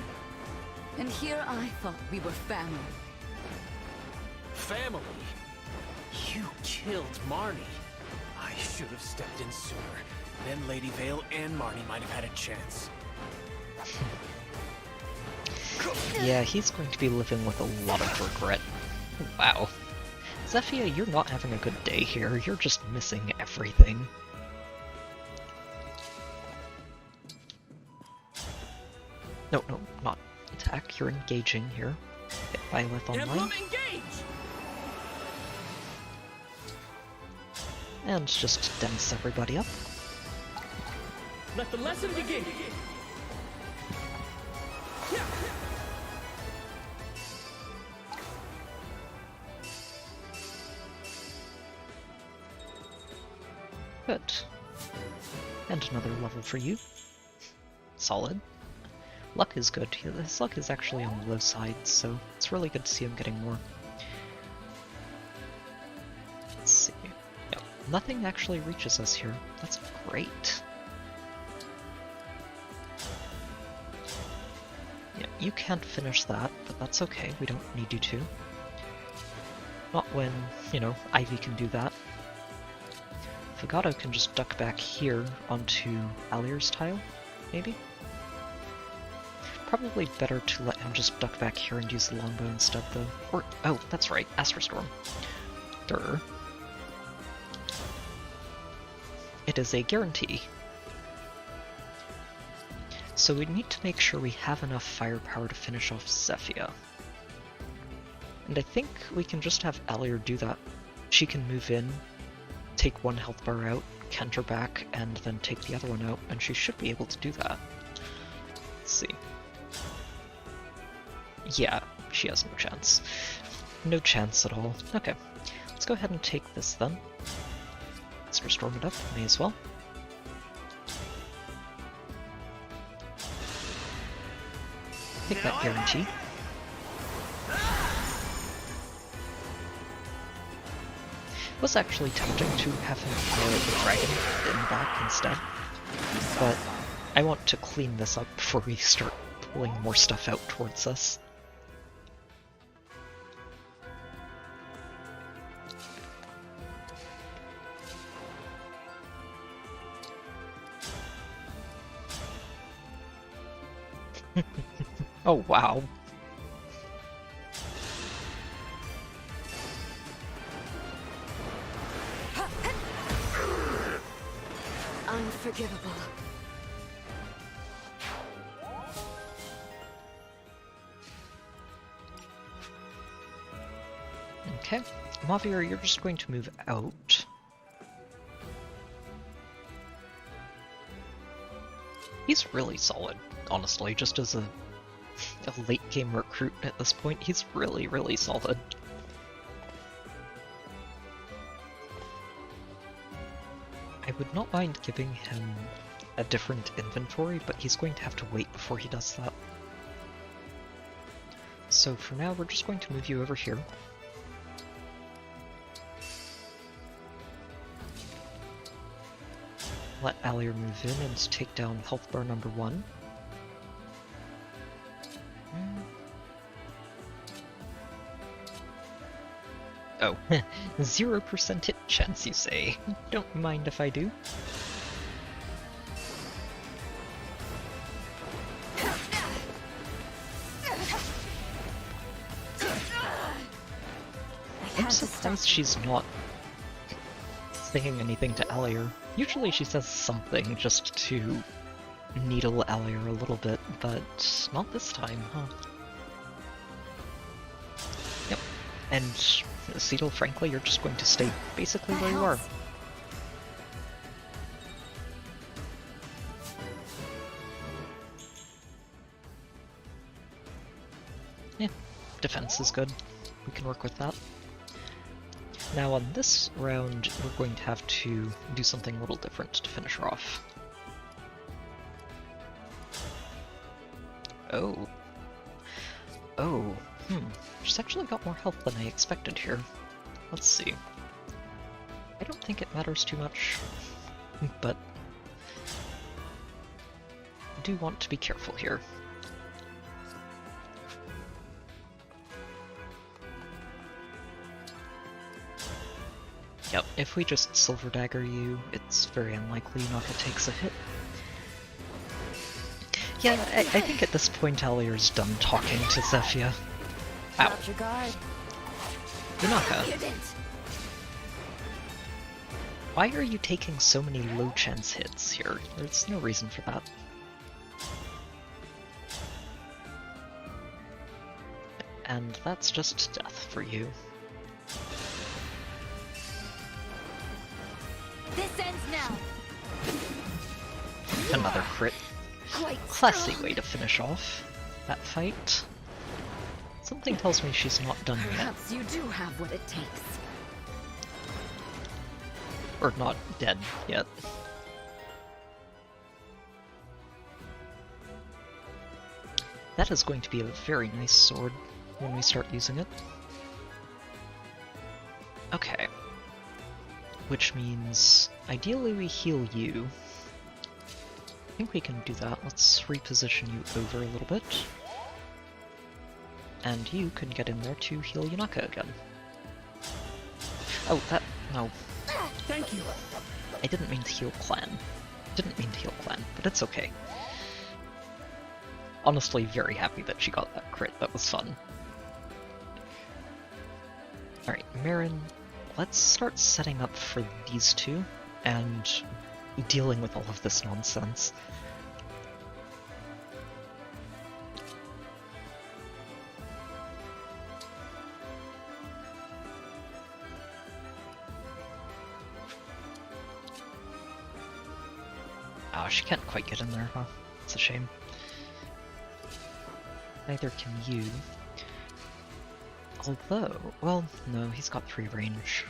And here I thought we were family. Family? You killed Marnie. I should have stepped in sooner. Then Lady Vale and Marnie might have had a chance. Yeah, he's going to be living with a lot of regret. Wow. Zephyr, you're not having a good day here. You're just missing everything. No, not attack. You're engaging here. Hit Violet online. Emblem engage! And just dance everybody up. Let the lesson begin! Good. And another level for you. Solid. Luck is good. His luck is actually on the low side, so it's really good to see him getting more. Let's see. Yep. Nothing actually reaches us here. That's great. Yeah, you can't finish that, but that's okay. We don't need you to. Not when, you know, Ivy can do that. Fagato can just duck back here onto Alior's tile, maybe? Probably better to let him just duck back here and use the longbow instead, though. Or— oh, that's right, Astrostorm. Durr. It it is a guarantee. So we need to make sure we have enough firepower to finish off Zephyr. And I think we can just have Alier do that. She can move in, take one health bar out, canter back, and then take the other one out, and she should be able to do that. Let's see. Yeah, she has no chance. No chance at all. Okay, let's go ahead and take this then. Let's restore it up, may as well. Take that guarantee. It was actually tempting to have him fire the dragon in back instead, but I want to clean this up before we start pulling more stuff out towards us. Oh wow. Unforgivable. Okay, Mavier, you're just going to move out. He's really solid, honestly, just as a late game recruit at this point. He's really, really solid. I would not mind giving him a different inventory, but he's going to have to wait before he does that. So for now, we're just going to move you over here. Let Alier move in and take down health bar number 1. Oh, 0% hit chance, you say? Don't mind if I do. I'm surprised she's not saying anything to Alier. Usually she says something just to needle Alier a little bit, but not this time, huh? Yep. And Cecil, frankly, you're just going to stay basically where you are. Yeah, defense is good. We can work with that. Now on this round, we're going to have to do something a little different to finish her off. Oh. Oh, she's actually got more health than I expected here. Let's see. I don't think it matters too much, but I do want to be careful here. Yep, if we just Silver Dagger you, it's very unlikely Yunaka takes a hit. Yeah, I think at this point Alier's done talking to Zephyr. Ow. Yunaka. Why are you taking so many low chance hits here? There's no reason for that. And that's just death for you. This ends now. Another crit. Classy way to finish off that fight. Something tells me she's not done yet. Perhaps you do have what it takes. Or not dead yet. That is going to be a very nice sword when we start using it. Okay. Which means, ideally we heal you. I think we can do that. Let's reposition you over a little bit. And you can get in there to heal Yunaka again. Oh, that... no. Thank you. I didn't mean to heal Clan. Didn't mean to heal Clan, but it's okay. Honestly, very happy that she got that crit. That was fun. Alright, Marin, let's start setting up for these two, and dealing with all of this nonsense. Oh, she can't quite get in there, huh? It's a shame. Neither can you. Although, well, no, he's got 3 range.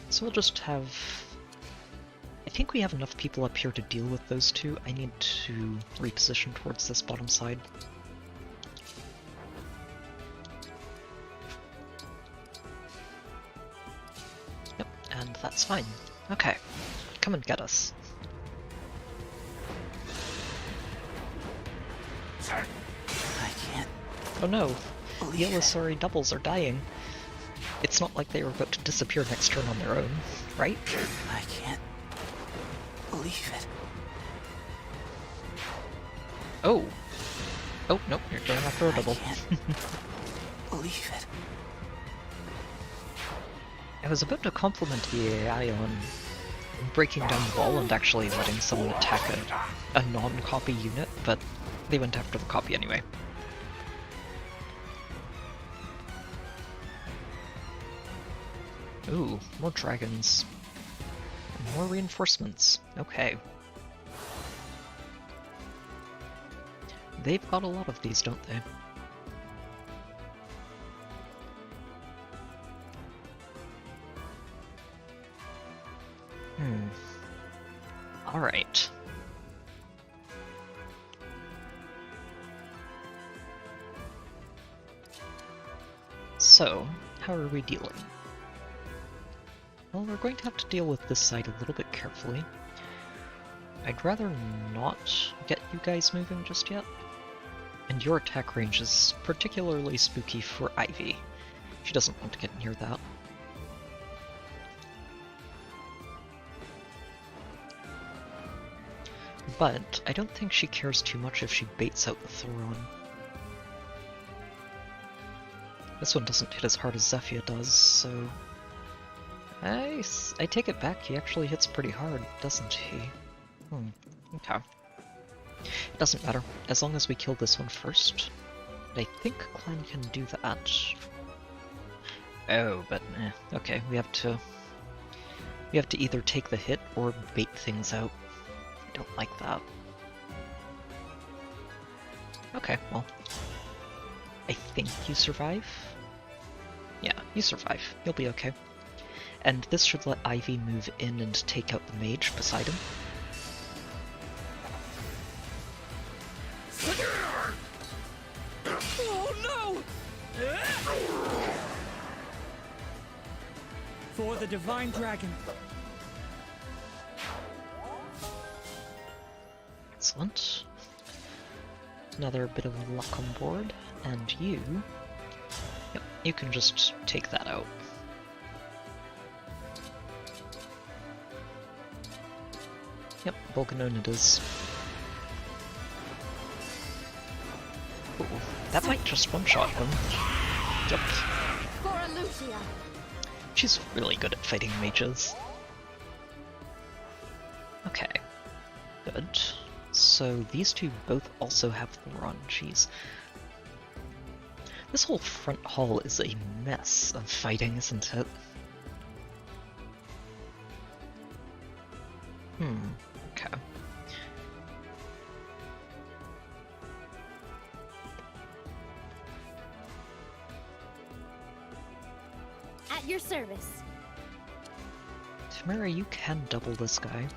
So we'll just have... I think we have enough people up here to deal with those two. I need to reposition towards this bottom side. Yep, and that's fine. Okay, come and get us. I can't. Oh no, the Illusory doubles are dying. It's not like they were about to disappear next turn on their own, right? I can't believe it. Oh! Oh, nope, you're going after a double. I can't believe it. I was about to compliment the AI on breaking down the wall and actually letting someone attack a non-copy unit, but they went after the copy anyway. Ooh, more dragons. More reinforcements. Okay. They've got a lot of these, don't they? Alright. So, how are we dealing? Well, we're going to have to deal with this side a little bit carefully. I'd rather not get you guys moving just yet. And your attack range is particularly spooky for Ivy. She doesn't want to get near that. But I don't think she cares too much if she baits out the Thoron. This one doesn't hit as hard as Zephyr does, so... I take it back, he actually hits pretty hard, doesn't he? Okay. It doesn't matter, as long as we kill this one first. I think Clan can do that. Oh, but okay, we have to either take the hit or bait things out. I don't like that. Okay, well, I think you survive. Yeah, you survive. You'll be okay. And this should let Ivy move in and take out the mage beside him. Oh no! For the Divine Dragon. Excellent. Another bit of luck on board, and you... Yep, you can just take that out. Yep, Volcanon it is. Ooh, that might just one-shot him. Yep. She's really good at fighting mages. Okay. Good. So these two both also have Thoron. Jeez. This whole front hall is a mess of fighting, isn't it? Okay. At your service. Tamara, you can double this guy.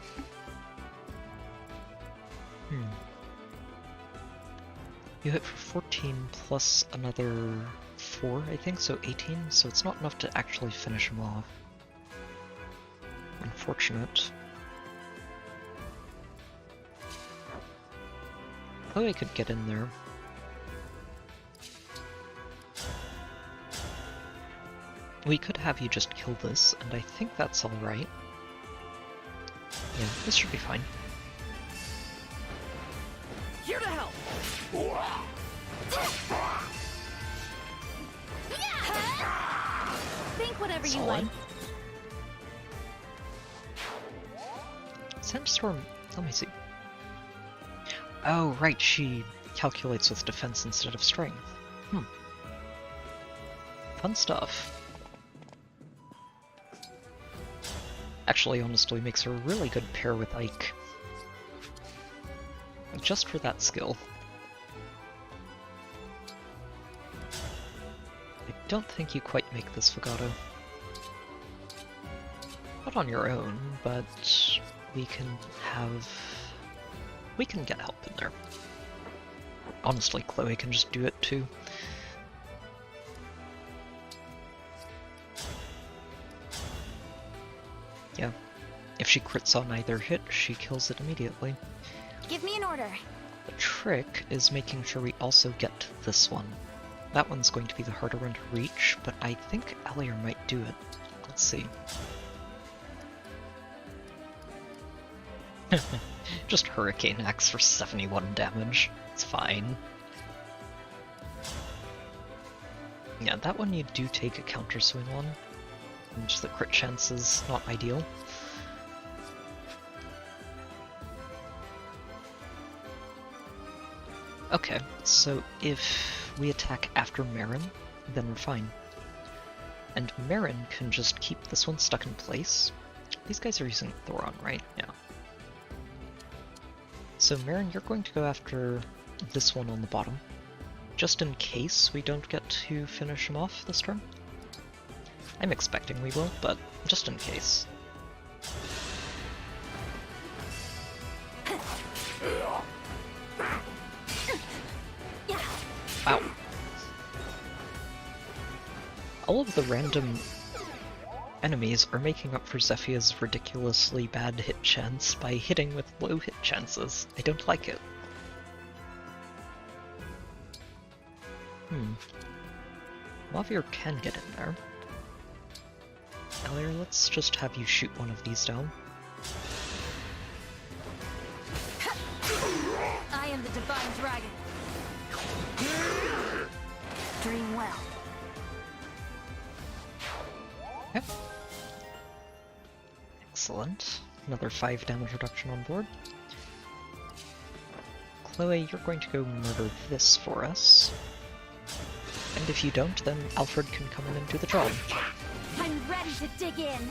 You hit for 14 plus another 4, I think, so 18, so it's not enough to actually finish him off. Unfortunate. Oh, I could get in there. We could have you just kill this, and I think that's alright. Yeah, this should be fine. Here to help! Think whatever you Solid. like. Sandstorm Let me see. Oh, right, she calculates with defense instead of strength. Fun stuff. Actually, honestly, makes her a really good pair with Ike. Just for that skill. I don't think you quite make this Fugato. Not on your own, but we can get help in there. Honestly, Chloe can just do it too. Yeah, if she crits on either hit, she kills it immediately. Give me an order. The trick is making sure we also get to this one. That one's going to be the harder one to reach, but I think Alier might do it. Let's see. Just Hurricane Axe for 71 damage. It's fine. Yeah, that one you do take a counter swing on. And the crit chance is not ideal. Okay, so if we attack after Marin, then we're fine. And Marin can just keep this one stuck in place. These guys are using Thoron, right? Yeah. So Marin, you're going to go after this one on the bottom, just in case we don't get to finish him off this turn. I'm expecting we will, but just in case. Wow. All of the random enemies are making up for Zephia's ridiculously bad hit chance by hitting with low hit chances. I don't like it. Mavier can get in there. Alier, let's just have you shoot one of these down. I am the Divine Dragon. Dream well. Yep. Excellent. Another 5 damage reduction on board. Chloe, you're going to go murder this for us. And if you don't, then Alfred can come in and do the job. I'm ready to dig in.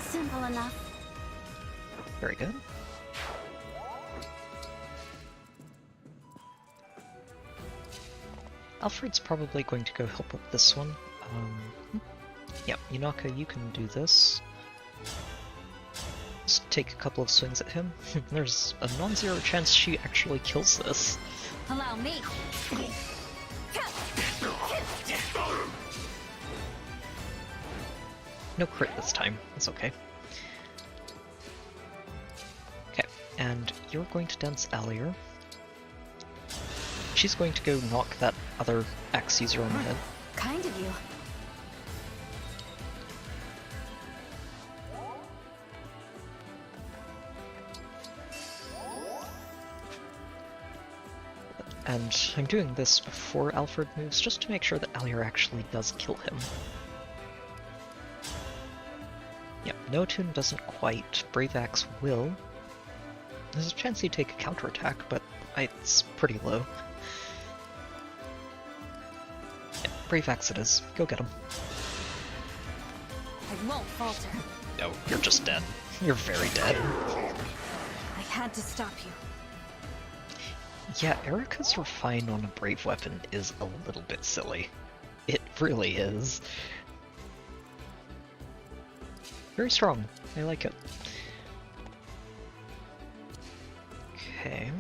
Simple enough. Very good. Alfred's probably going to go help with this one. Yeah, Yunaka, you can do this. Just take a couple of swings at him. There's a non-zero chance she actually kills this. Allow me. No crit this time, it's okay. Okay, and you're going to dance Alier. She's going to go knock that other axe user on the head. Kind of you. And I'm doing this before Alfred moves, just to make sure that Alier actually does kill him. Yep, No Tune doesn't quite. Brave Axe will. There's a chance he'd take a counterattack, but it's pretty low. Yeah, Brave Axe it is. Go get him. I won't falter. No, you're just dead. You're very dead. I had to stop you. Yeah, Erica's refine on a brave weapon is a little bit silly. It really is. Very strong. I like it. Okay,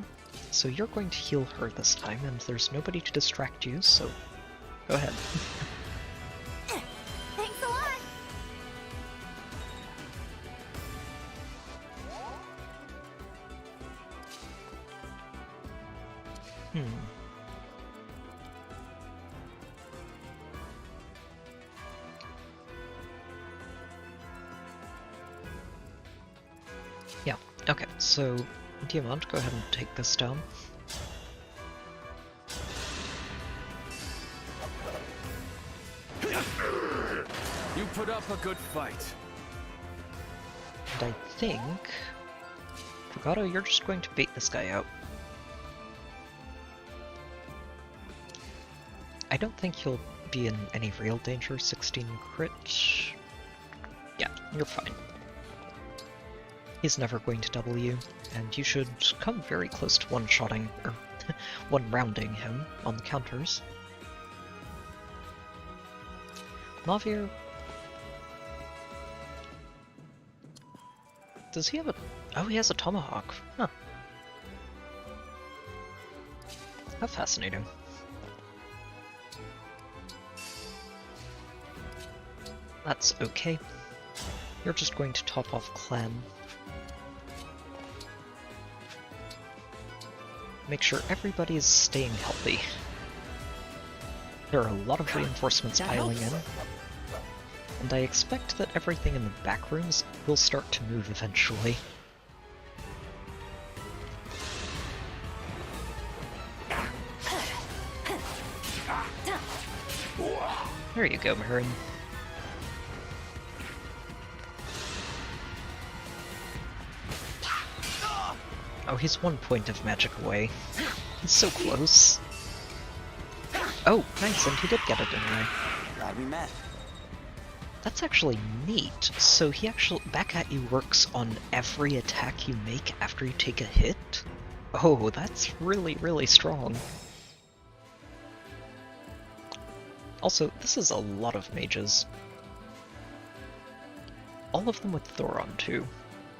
so you're going to heal her this time, and there's nobody to distract you, so go ahead. Thanks a lot. Yeah, okay, so Diamant, go ahead and take this down. You put up a good fight. And I think Gato, you're just going to bait this guy out. I don't think he'll be in any real danger. 16 crit. Yeah, you're fine. He's never going to double you, and you should come very close to one-shotting, or one-rounding him on the counters. Mavir... Does he have a... Oh, he has a tomahawk. Huh. How fascinating. That's okay. You're just going to top off Clem. Make sure everybody is staying healthy. There are a lot of reinforcements piling in, and I expect that everything in the back rooms will start to move eventually. There you go, Marin. Oh, he's 1 point of magic away. He's so close. Oh, nice, and he did get it anyway. Glad we met. That's actually neat. So he actually back at you works on every attack you make after you take a hit? Oh, that's really, really strong. Also, this is a lot of mages. All of them with Thoron, too.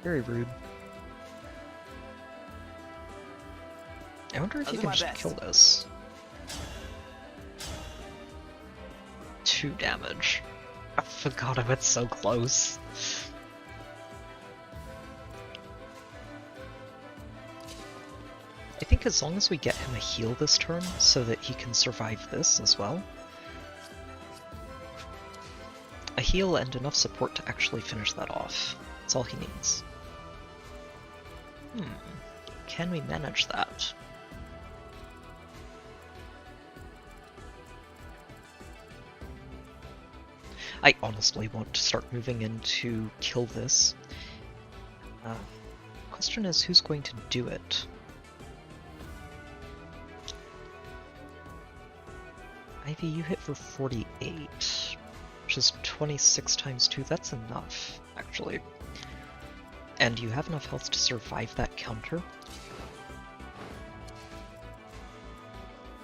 Very rude. I wonder if you can just kill this. 2 damage. I forgot I was so close. I think as long as we get him a heal this turn, so that he can survive this as well. A heal and enough support to actually finish that off. That's all he needs. Can we manage that? I honestly want to start moving in to kill this. Question is, who's going to do it? Ivy, you hit for 48, which is 26 times 2. That's enough, actually. And you have enough health to survive that counter.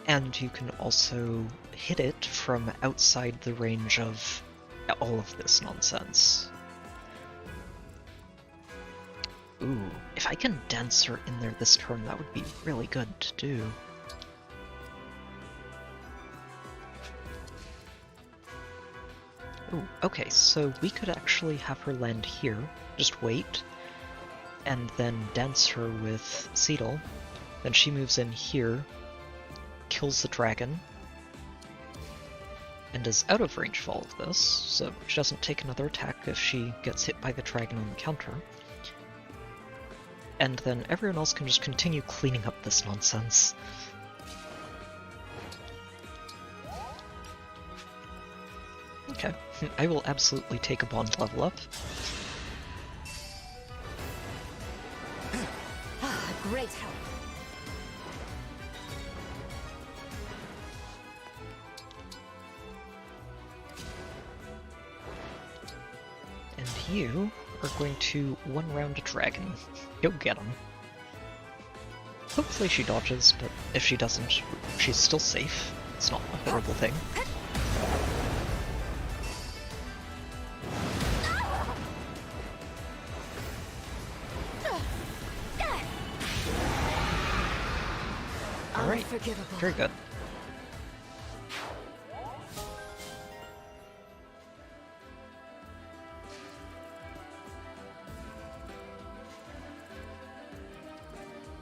And you can also hit it from outside the range of all of this nonsense. Ooh, if I can dance her in there this turn, that would be really good to do. Ooh, okay, so we could actually have her land here, just wait, and then dance her with Seedle. Then she moves in here, kills the dragon, and is out of range of all of this, so she doesn't take another attack if she gets hit by the dragon on the counter. And then everyone else can just continue cleaning up this nonsense. Okay, I will absolutely take a bond level up. Great help. And you are going to one-round a dragon. Go get him. Hopefully she dodges, but if she doesn't, she's still safe. It's not a horrible thing. Alright, very good.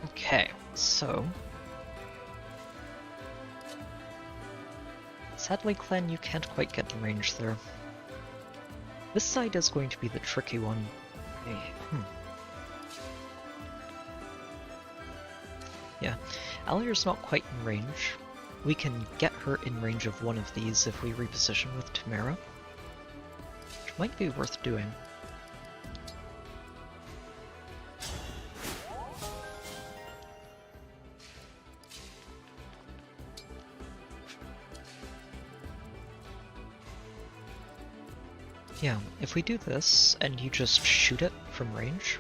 Okay, so... Sadly, Clan, you can't quite get in range there. This side is going to be the tricky one. Yeah, Alir's not quite in range. We can get her in range of one of these if we reposition with Tamara, which might be worth doing. Yeah, if we do this, and you just shoot it from range...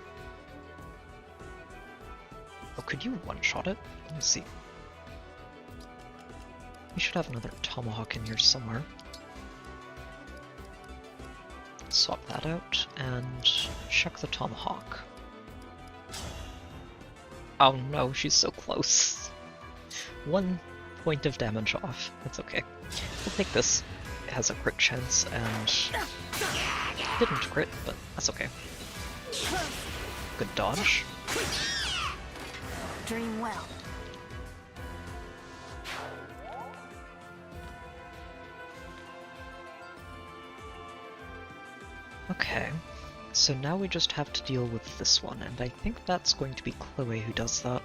Oh, could you one-shot it? Let me see. We should have another tomahawk in here somewhere. Swap that out, and check the tomahawk. Oh no, she's so close. 1 point of damage off. That's okay. We'll take this. It has a crit chance, and... didn't crit, but that's okay. Good dodge. Dream well. Okay, so now we just have to deal with this one, and I think that's going to be Chloe who does that.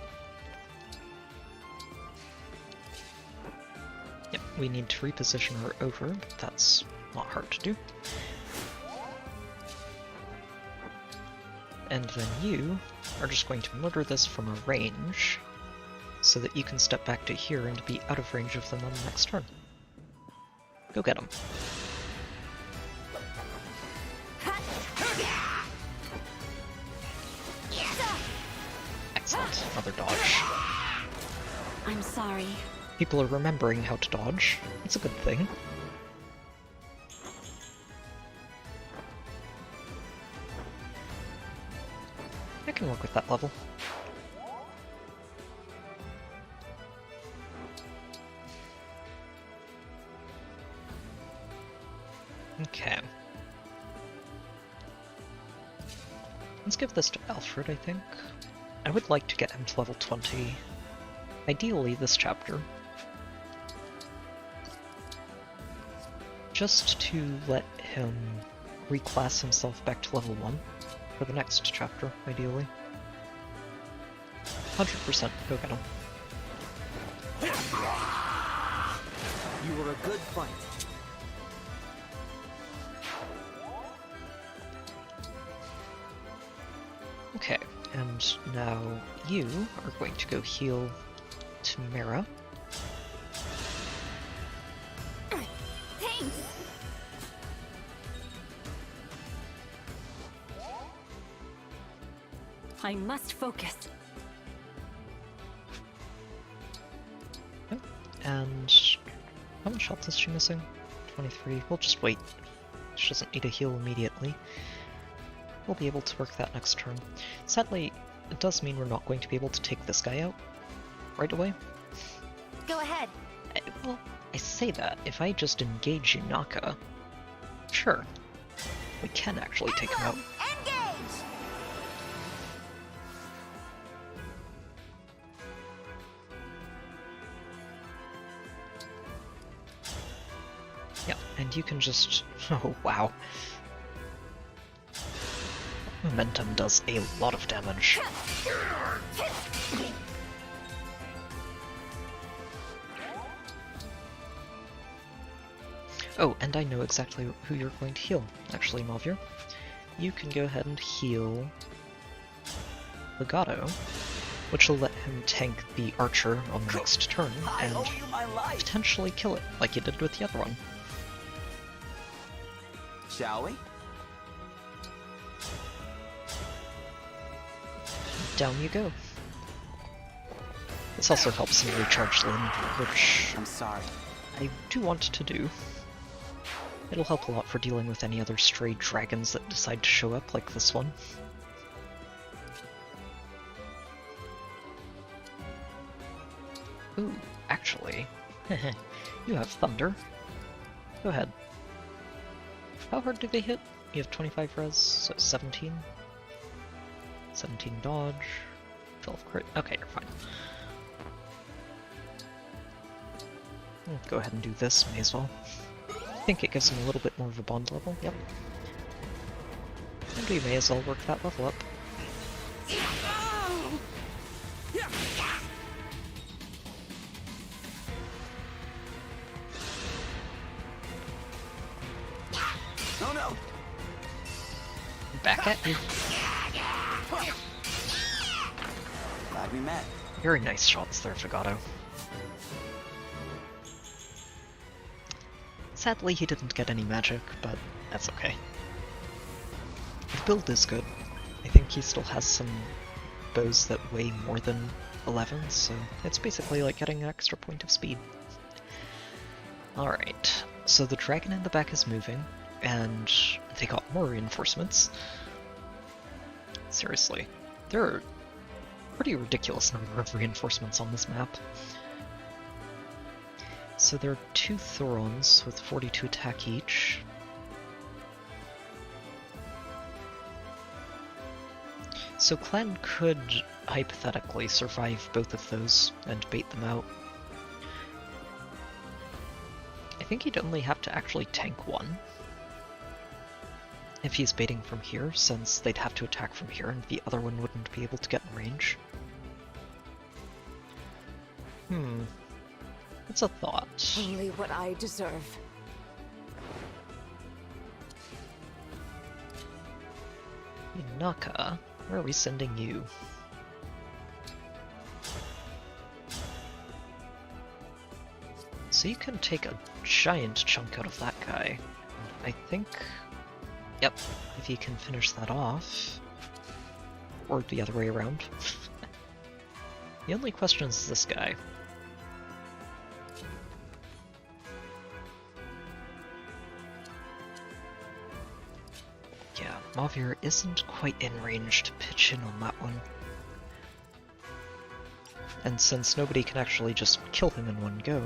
Yep, we need to reposition her over, but that's not hard to do. And then you are just going to murder this from a range, so that you can step back to here and be out of range of them on the next turn. Go get them. Excellent, another dodge. I'm sorry. People are remembering how to dodge. It's a good thing. I can work with that level. Okay. Let's give this to Alfred, I think. I would like to get him to level 20. Ideally this chapter. Just to let him reclass himself back to level 1 for the next chapter, ideally. 100% go get him. You were a good fight. Okay, and now you are going to go heal Tamara. Thanks. I must focus. Oh, and how much health is she missing? 23. We'll just wait. She doesn't need a heal immediately. We'll be able to work that next turn. Sadly, it does mean we're not going to be able to take this guy out right away. Go ahead. Well, I say that. If I just engage Yunaka, sure, we can actually take him out. Engage! Yeah, and you can just... oh, wow. Momentum does a lot of damage. Oh, and I know exactly who you're going to heal. Actually, Malvir, you can go ahead and heal Legato, which will let him tank the archer on the next turn, and potentially kill it, like you did with the other one. Shall we? Down you go. This also helps him recharge Lyn, which I'm sorry. I do want to do. It'll help a lot for dealing with any other stray dragons that decide to show up, like this one. Ooh, actually, you have thunder. Go ahead. How hard do they hit? You have 25 res, so 17? 17 dodge, 12 crit. Okay, you're fine. Go ahead and do this, may as well. I think it gives him a little bit more of a bond level, yep. And we may as well work that level up. No, no. Back at you. Glad we met. Very nice shots there, Fagato. Sadly, he didn't get any magic, but that's okay. The build is good. I think he still has some bows that weigh more than 11, so it's basically like getting an extra point of speed. Alright, so the dragon in the back is moving, and they got more reinforcements. Seriously, there are a pretty ridiculous number of reinforcements on this map. So there are 2 Thorons with 42 attack each. So Clan could hypothetically survive both of those and bait them out. I think he'd only have to actually tank one if he's baiting from here, since they'd have to attack from here and the other one wouldn't be able to get in range. It's a thought. Only what I deserve. Inaka, where are we sending you? So you can take a giant chunk out of that guy. I think... Yep, if you can finish that off. Or the other way around. The only question is this guy. Yeah, Mavir isn't quite in range to pitch in on that one. And since nobody can actually just kill him in one go...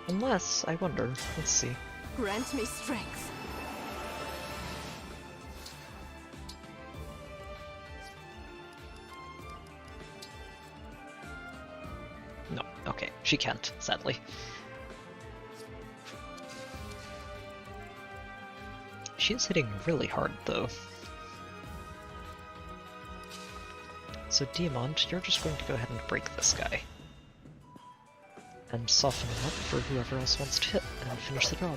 Unless, I wonder, let's see. Grant me strength. No, okay, she can't, sadly. She is hitting really hard, though. So Diamond, you're just going to go ahead and break this guy. And soften him up for whoever else wants to hit and finish the job.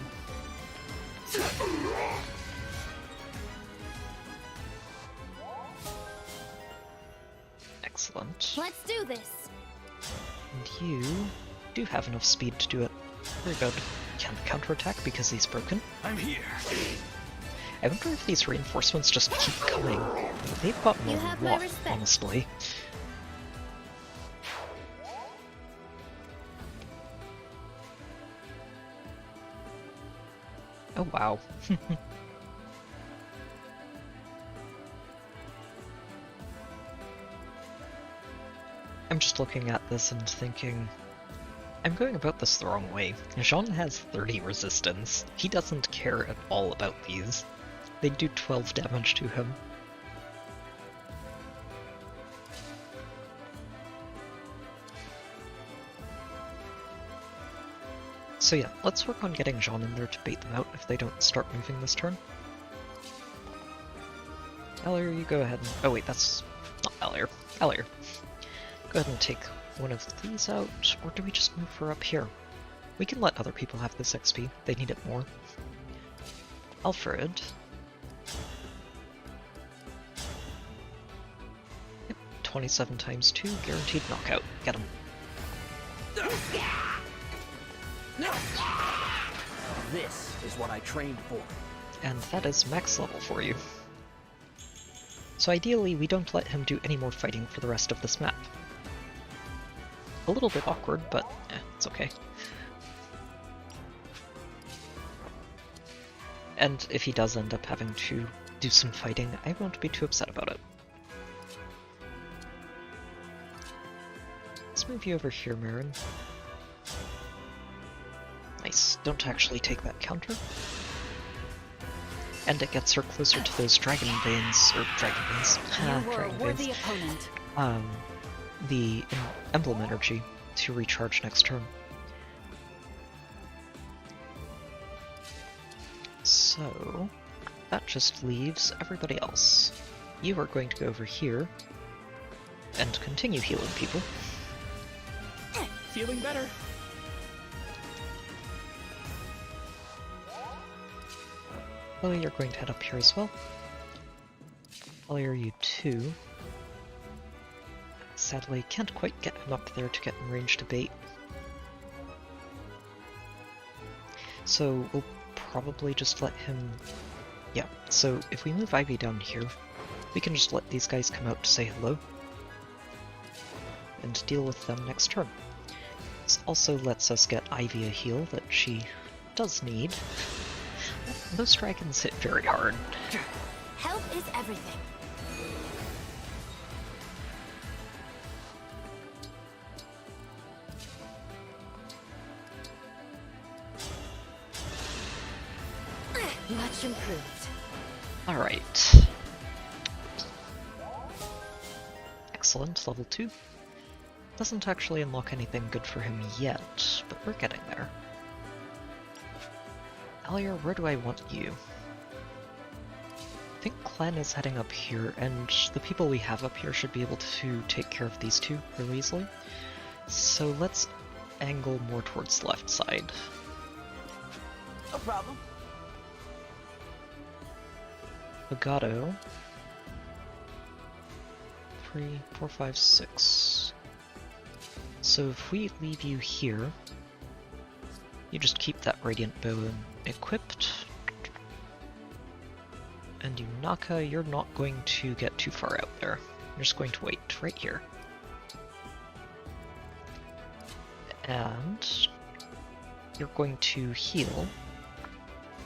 Excellent. Let's do this. And you do have enough speed to do it. Very good. Can the counterattack because he's broken? I'm here. I wonder if these reinforcements just keep coming. They've gotten You a have my lot, respect. honestly. Oh wow. I'm just looking at this and thinking, I'm going about this the wrong way. Jean has 30 resistance. He doesn't care at all about these. They do 12 damage to him. So yeah, let's work on getting Jean in there to bait them out if they don't start moving this turn. Alier, you go ahead and... Oh wait, that's not Alier. Alier. Go ahead and take one of these out, or do we just move her up here? We can let other people have this XP, they need it more. Alfred. Yep, 27 times 2, guaranteed knockout. Get him. This is what I trained for. And that is max level for you. So ideally, we don't let him do any more fighting for the rest of this map. A little bit awkward, but it's okay. And if he does end up having to do some fighting, I won't be too upset about it. Let's move you over here, Marin. Nice. Don't actually take that counter. And it gets her closer to those dragon veins, or dragon veins. You were a worthy opponent. The Emblem energy to recharge next turn. So, that just leaves everybody else. You are going to go over here and continue healing people. Feeling better. Well, you're going to head up here as well. Fire you too. Sadly, can't quite get him up there to get in range to bait. So we'll probably just let him Yeah, so if we move Ivy down here, we can just let these guys come out to say hello and deal with them next turn. This also lets us get Ivy a heal that she does need. Those dragons hit very hard. Help is everything. Much improved. Alright. Excellent, level 2. Doesn't actually unlock anything good for him yet, but we're getting there. Alier, where do I want you? I think Clan is heading up here, and the people we have up here should be able to take care of these two really easily. So let's angle more towards the left side. No problem. Legato. 3, 4, 5, 6. So if we leave you here, you just keep that Radiant Bow equipped. And Yunaka, you're not going to get too far out there. You're just going to wait right here. And you're going to heal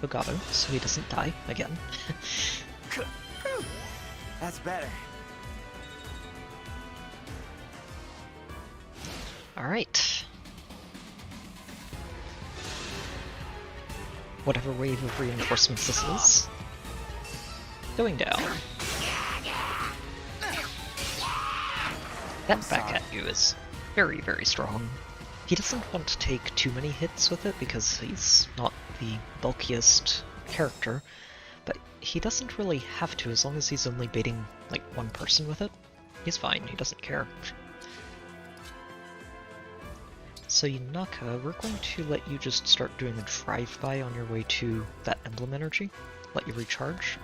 Legato so he doesn't die again. That's better. Alright. Whatever wave of reinforcements this is. Going down. That back at you is very, very strong. He doesn't want to take too many hits with it because he's not the bulkiest character, but he doesn't really have to as long as he's only baiting like one person with it. He's fine, he doesn't care. So Yunaka, we're going to let you just start doing a drive-by on your way to that Emblem energy. Let you recharge.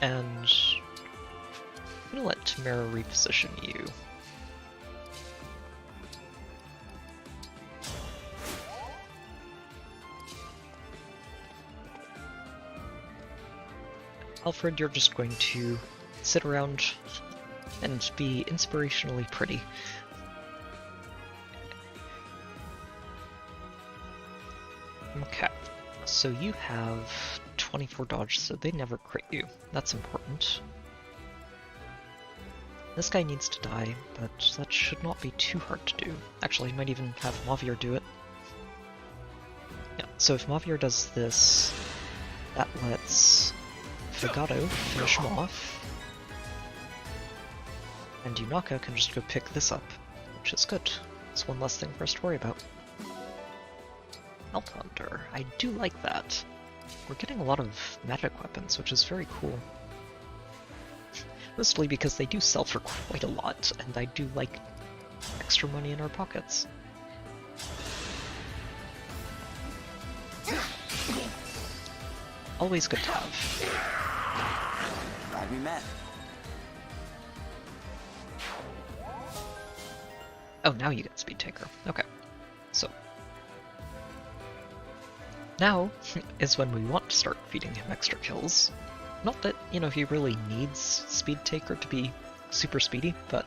And I'm gonna let Tamara reposition you. Alfred, you're just going to sit around and be inspirationally pretty. Okay, so you have 24 dodge, so they never crit you. That's important. This guy needs to die, but that should not be too hard to do. Actually, I might even have Mavier do it. Yeah, so if Mavier does this, that lets Legato finish him off. And Yunaka can just go pick this up, which is good. It's one less thing for us to worry about. Elf Hunter, I do like that. We're getting a lot of magic weapons, which is very cool. Mostly because they do sell for quite a lot, and I do like extra money in our pockets. Always good to have. Glad we met. Oh, now you get Speed Taker. Okay. So. Now is when we want to start feeding him extra kills. Not that, you know, he really needs Speed Taker to be super speedy, but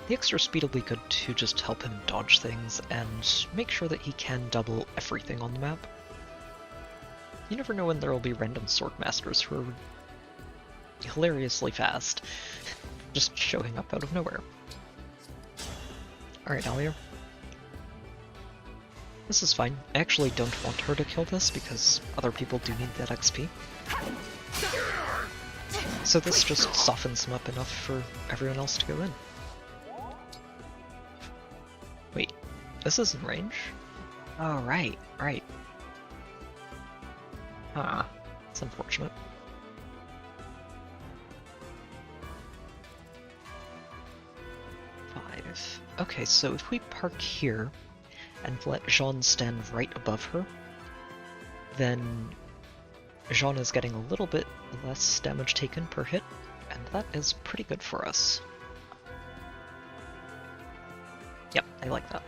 the extra speed will be good to just help him dodge things and make sure that he can double everything on the map. You never know when there will be random Swordmasters who are hilariously fast, just showing up out of nowhere. Alright, Alier. This is fine. I actually don't want her to kill this because other people do need that XP. So this just softens him up enough for everyone else to go in. Wait, this is in range? Oh, right. Ah, it's unfortunate. Okay, so if we park here and let Jean stand right above her, then Jean is getting a little bit less damage taken per hit, and that is pretty good for us. Yep, I like that.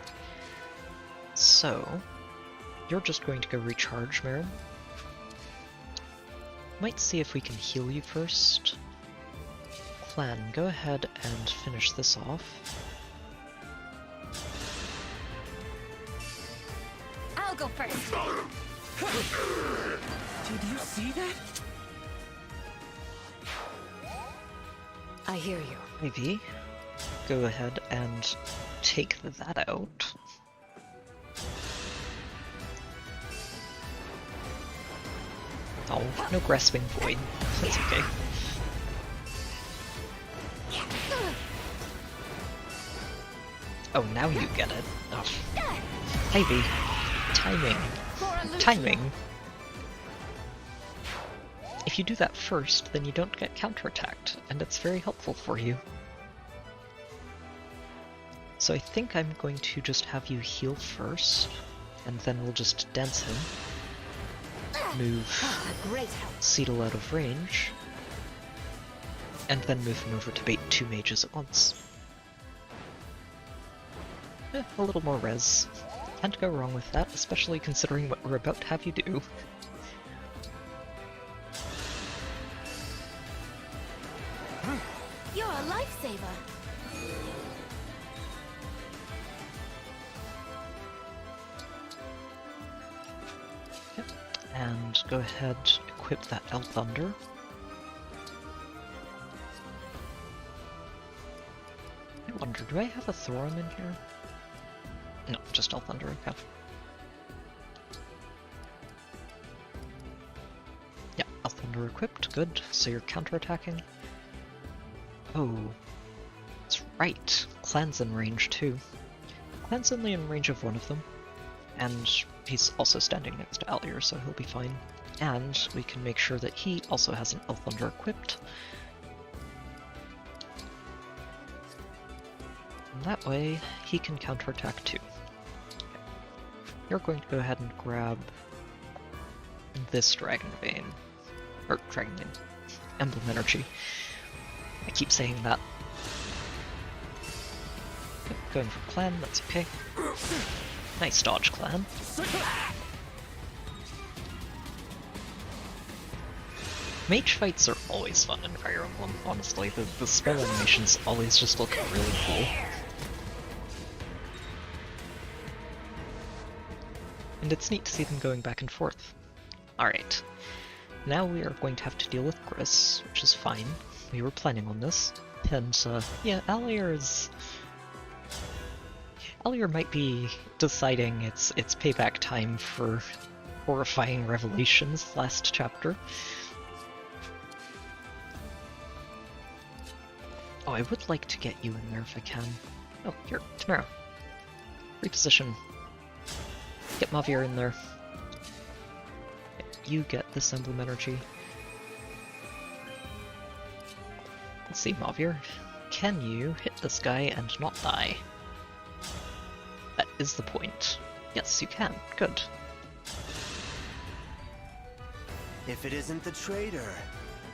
So, you're just going to go recharge, Marin. Might see if we can heal you first. Clan, go ahead and finish this off. I'll go first. Did you see that? I hear you. Maybe. Go ahead and take that out. Oh, no grasping void. That's okay. Oh, now you get it. Oh. Ivy. Timing. Timing. If you do that first, then you don't get counterattacked, and it's very helpful for you. So I think I'm going to just have you heal first, and then we'll just dance him. Move Cedal out of range, and then move him over to bait 2 mages at once. A little more res. Can't go wrong with that, especially considering what we're about to have you do. You're a lifesaver. And go ahead, equip that El Thunder. I wonder, do I have a Thorum in here? No, just El Thunder, okay. Yeah, El Thunder equipped, good. So you're counterattacking. Oh, that's right. Clan's in range too. Clan's only in range of one of them. And he's also standing next to Allier, so he'll be fine. And we can make sure that he also has an El Thunder equipped. And that way, he can counterattack too. Okay. You're going to go ahead and grab this Dragon Vein. Or Dragon Vein. Emblem Energy. I keep saying that. Yep, going for Clan, that's okay. Nice dodge, Clan. Mage fights are always fun in Fire Emblem, honestly. The spell animations always just look really cool. And it's neat to see them going back and forth. Alright. Now we are going to have to deal with Gris, which is fine. We were planning on this. And, yeah, Allier might be deciding it's payback time for horrifying revelations last chapter. Oh, I would like to get you in there if I can. Oh, here, Tamara. Reposition. Get Mavier in there. You get this Emblem Energy. Let's see, Mavier. Can you hit this guy and not die? That is the point. Yes, you can. Good. If it isn't the traitor,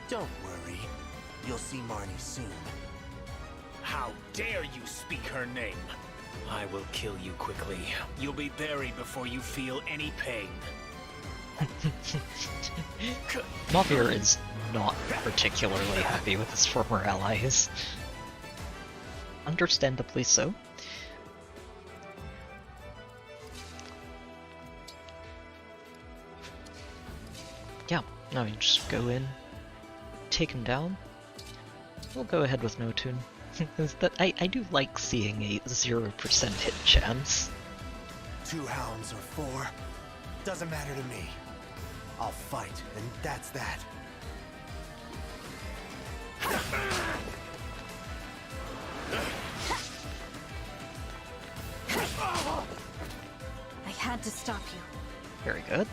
don't worry. You'll see Marnie soon. How dare you speak her name? I will kill you quickly. You'll be buried before you feel any pain. Mavier is not particularly happy with his former allies. Understandably so. Yeah, now you just go in, take him down. We'll go ahead with no tune. I do like seeing a 0% hit chance. 2 hounds or 4, doesn't matter to me. I'll fight, and that's that. I had to stop you. Very good.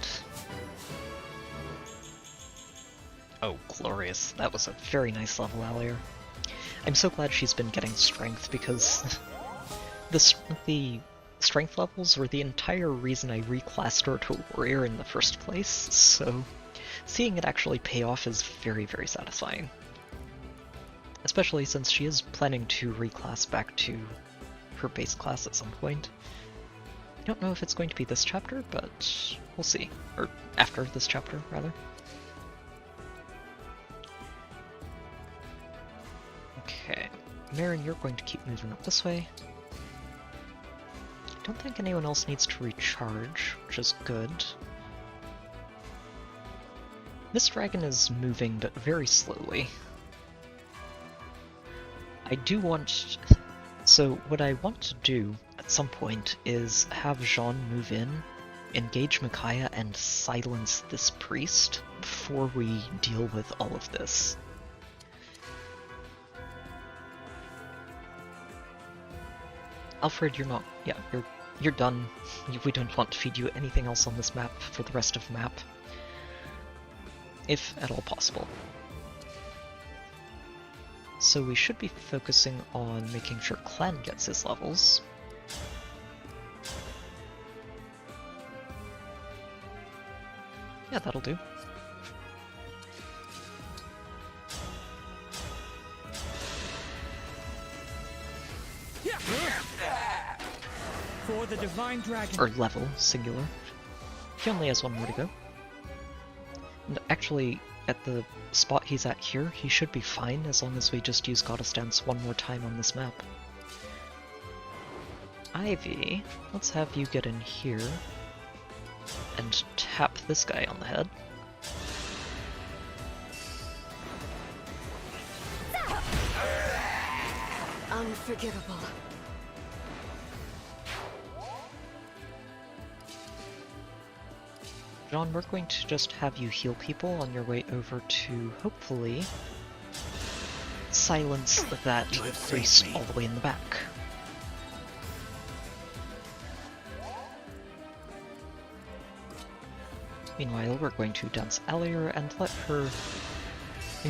Oh, glorious. That was a very nice level, Allier. I'm so glad she's been getting strength, because the strength levels were the entire reason I reclassed her to a warrior in the first place, so seeing it actually pay off is very, very satisfying. Especially since she is planning to reclass back to her base class at some point. I don't know if it's going to be this chapter, but we'll see. Or after this chapter, rather. Okay. Marin, you're going to keep moving up this way. I don't think anyone else needs to recharge, which is good. This dragon is moving, but very slowly. I do want... So what I want to do at some point is have Jean move in, engage Micaiah, and silence this priest before we deal with all of this. Alfred, you're not... Yeah, you're done. We don't want to feed you anything else on this map for the rest of the map. If at all possible. So we should be focusing on making sure Clan gets his levels. Yeah, that'll do. For the divine dragon. Or level, singular. He only has one more to go. And actually, at the spot he's at here, he should be fine as long as we just use Goddess Dance one more time on this map. Ivy, let's have you get in here and tap this guy on the head. Unforgivable. John, we're going to just have you heal people on your way over to, hopefully, silence that priest all the way in the back. Meanwhile, we're going to dance Alier and let her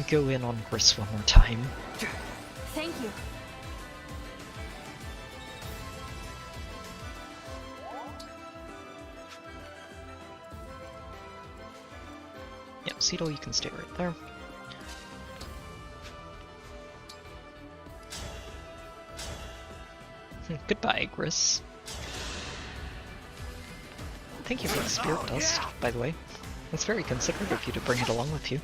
go in on Gris one more time. Thank you. Yeah, Cedal, you can stay right there. Goodbye, Gris. Thank you for the spirit dust, by the way. It's very considerate of you to bring it along with you.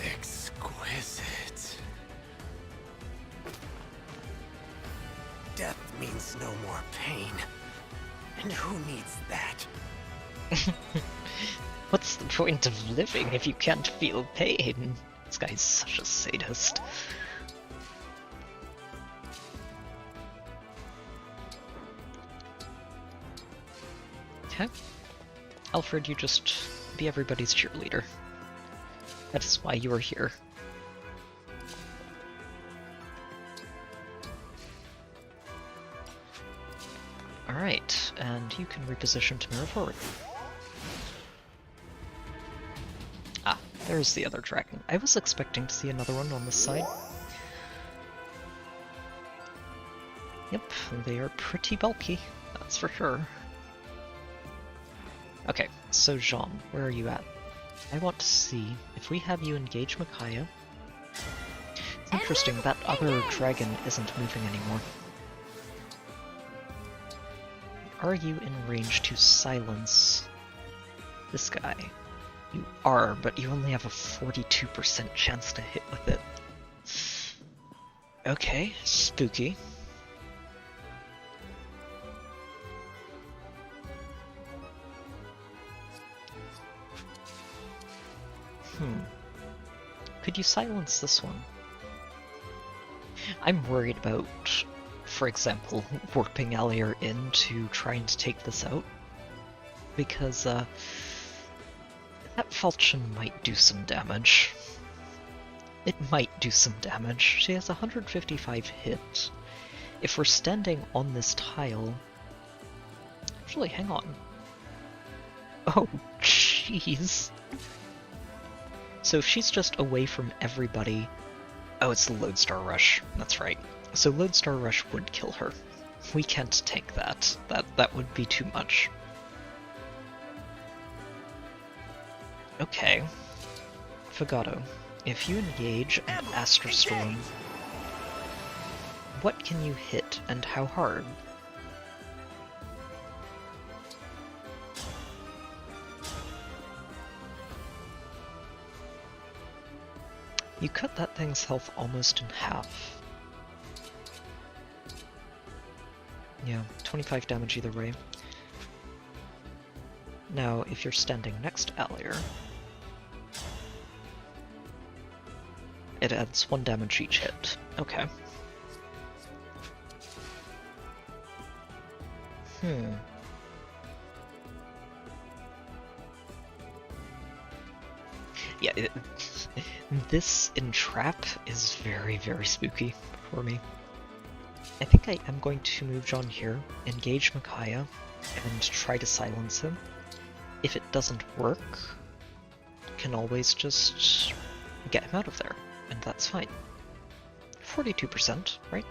Exquisite. Death means no more pain. And who needs that? What's the point of living if you can't feel pain? This guy's such a sadist. Okay. Alfred, you just be everybody's cheerleader. That is why you are here. Alright, and you can reposition to mirror forward. Ah, there's the other dragon. I was expecting to see another one on this side. Yep, they are pretty bulky, that's for sure. Okay, so Jean, where are you at? I want to see if we have you engage Micaiah. It's interesting, that other dragon isn't moving anymore. Are you in range to silence this guy? You are, but you only have a 42% chance to hit with it. Okay, spooky. Could you silence this one? I'm worried about, for example, warping Alier in to trying to take this out. Because, that falchion might do some damage. It might do some damage. She has 155 hit. If we're standing on this tile... Actually, hang on. Oh, jeez. So if she's just away from everybody... Oh, it's the Lodestar Rush. That's right. So Lodestar Rush would kill her. We can't take that. That would be too much. Okay. Fagato, if you engage an Astral Storm, what can you hit and how hard? You cut that thing's health almost in half. Yeah, 25 damage either way. Now, if you're standing next to Alier, it adds 1 damage each hit. Okay. Yeah, this entrap is very, very spooky for me. I think I am going to move John here, engage Micaiah, and try to silence him. If it doesn't work, can always just get him out of there, and that's fine. 42%, right?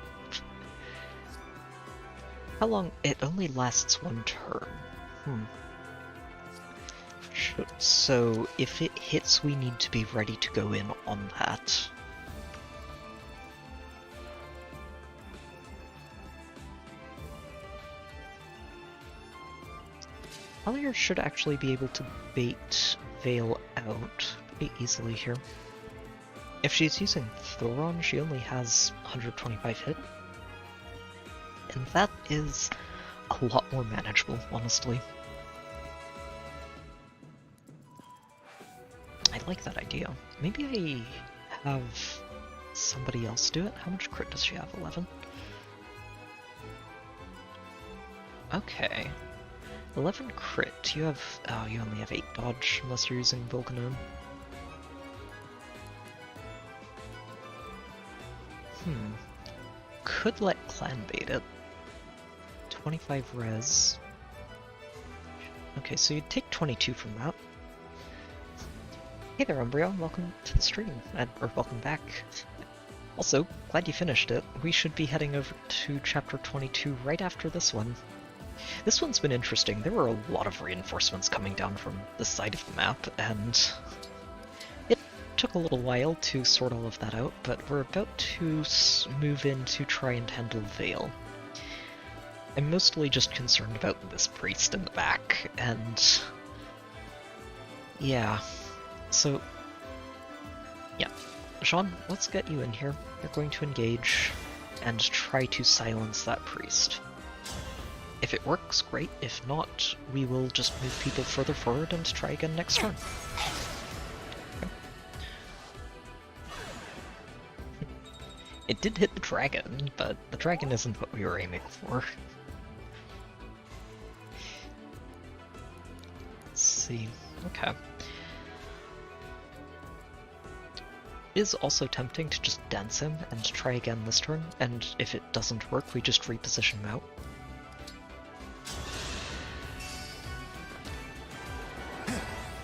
How long? It only lasts 1 turn. So if it hits, we need to be ready to go in on that. Alier should actually be able to bait Vale out pretty easily here. If she's using Thoron, she only has 125 hit. And that is a lot more manageable, honestly. I like that idea. Maybe I have somebody else do it? How much crit does she have? 11? Okay. 11 crit. You have... oh, you only have 8 dodge, unless you're using Volcanome. Could let Clan bait it. 25 res. Okay, so you'd take 22 from that. Hey there, Umbreon, welcome to the stream, or welcome back. Also, glad you finished it. We should be heading over to chapter 22 right after this one. This one's been interesting. There were a lot of reinforcements coming down from this side of the map, and it took a little while to sort all of that out, but we're about to move in to try and handle Vale. I'm mostly just concerned about this priest in the back, and yeah. So, yeah. Jean, let's get you in here. You're going to engage and try to silence that priest. If it works, great. If not, we will just move people further forward and try again next turn. Okay. It did hit the dragon, but the dragon isn't what we were aiming for. Let's see. Okay. It is also tempting to just dance him and try again this turn, and if it doesn't work, we just reposition him out.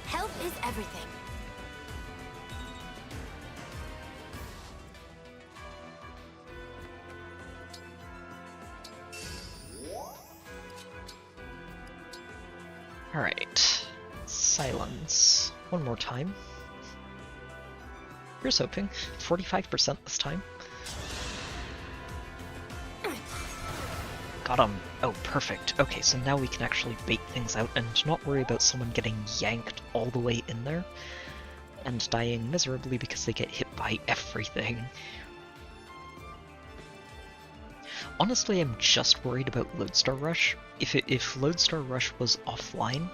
Health is everything. Alright. Silence. One more time. Here's hoping. 45% this time. Got him. Oh, perfect. Okay, so now we can actually bait things out and not worry about someone getting yanked all the way in there and dying miserably because they get hit by everything. Honestly, I'm just worried about Lodestar Rush. If Lodestar Rush was offline,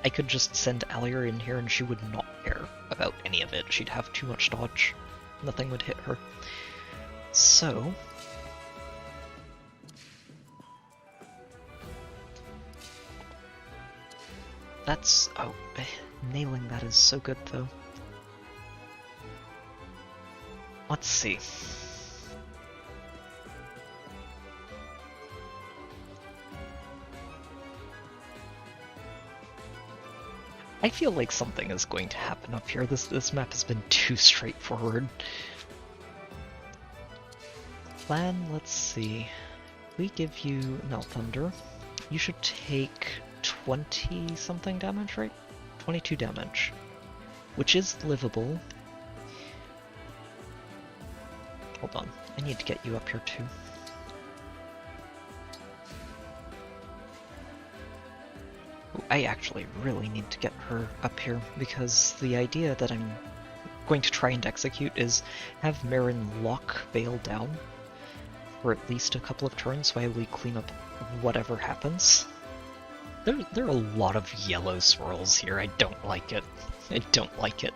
I could just send Alier in here and she would not care about any of it. She'd have too much dodge. Nothing would hit her. So... that's... oh, nailing that is so good though. Let's see. I feel like something is going to happen up here. This map has been too straightforward. Plan, let's see. We give you Thunder. You should take 20 something damage, right? 22 damage. Which is livable. Hold on, I need to get you up here too. I actually really need to get her up here, because the idea that I'm going to try and execute is have Marin lock Vale down for at least a couple of turns while we clean up whatever happens. There are a lot of yellow swirls here. I don't like it. I don't like it.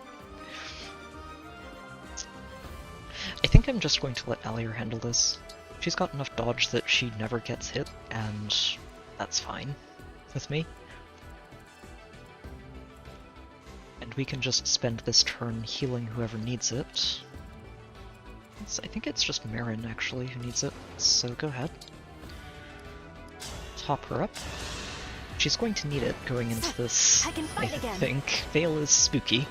I think I'm just going to let Alier handle this. She's got enough dodge that she never gets hit, and that's fine with me. And we can just spend this turn healing whoever needs it. I think it's just Marin, actually, who needs it, so go ahead. Top her up. She's going to need it going into this, I think. Vale is spooky.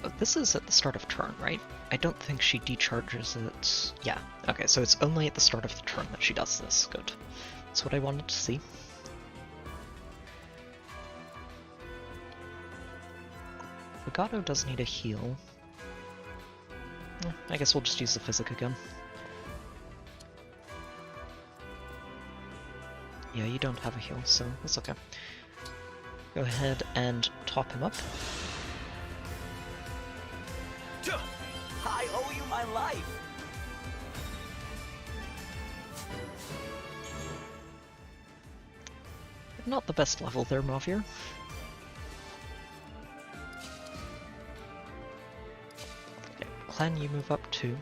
Oh, this is at the start of turn, right? I don't think she decharges it. Yeah, okay, so it's only at the start of the turn that she does this. Good. That's what I wanted to see. Legato does need a heal. I guess we'll just use the physic again. Yeah, you don't have a heal, so that's okay. Go ahead and top him up. I owe you my life! Not the best level there, Mavir. Okay, Clan, you move up too.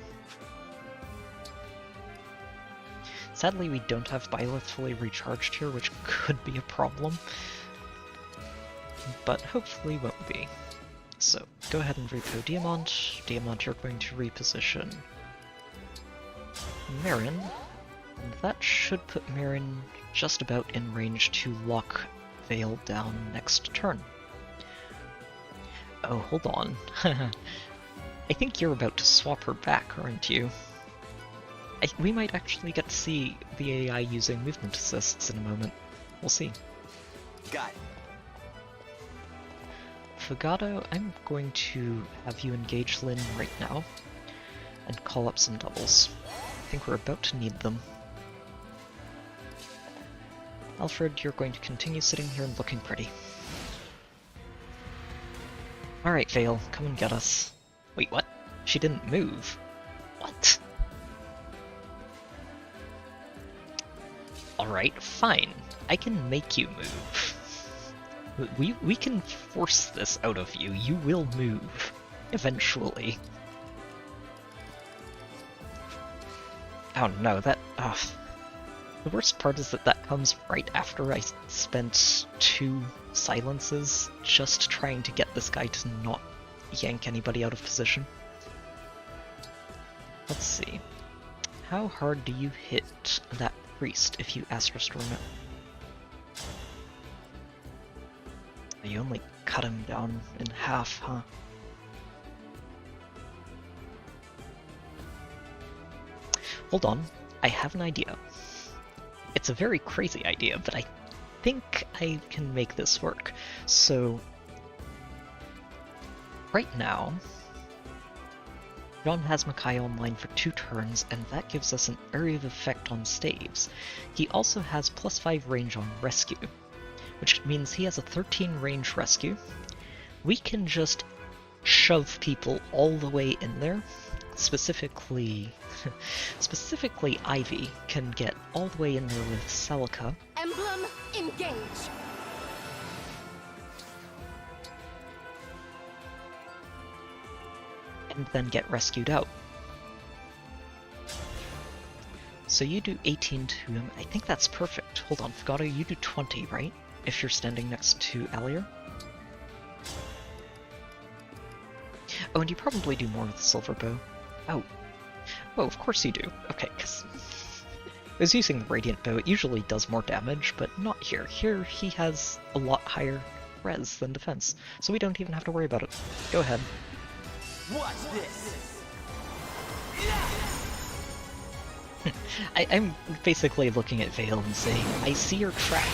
Sadly, we don't have Byleth fully recharged here, which could be a problem. But hopefully won't be. So, go ahead and repo Diamant. Diamant, you're going to reposition Marin. And that should put Marin just about in range to lock Vale down next turn. Oh, hold on. I think you're about to swap her back, aren't you? We might actually get to see the AI using movement assists in a moment. We'll see. Got it. Fugato, I'm going to have you engage Lyn right now and call up some doubles. I think we're about to need them. Alfred, you're going to continue sitting here and looking pretty. Alright, Vale, come and get us. Wait, what? She didn't move. What? Alright, fine. I can make you move. We can force this out of you. You will move. Eventually. Oh no, that... The worst part is that comes right after I spent 2 silences just trying to get this guy to not yank anybody out of position. Let's see. How hard do you hit that priest if you Astra Storm it? You only cut him down in half, huh? Hold on, I have an idea. It's a very crazy idea, but I think I can make this work. So, right now, John has Makai online for 2 turns, and that gives us an area of effect on staves. He also has +5 range on rescue, which means he has a 13 range rescue. We can just shove people all the way in there. Specifically Ivy can get all the way in there with Celica. Emblem, engage! And then get rescued out. So you do 18 to him. I think that's perfect. Hold on, Fugato, you do 20, right? If you're standing next to Alier. Oh, and you probably do more with the Silver Bow. Oh, of course you do. Okay, because I was using the Radiant Bow. It usually does more damage, but not here. Here, he has a lot higher res than defense, so we don't even have to worry about it. Go ahead. Watch this! I'm basically looking at Vale and saying, I see your trap.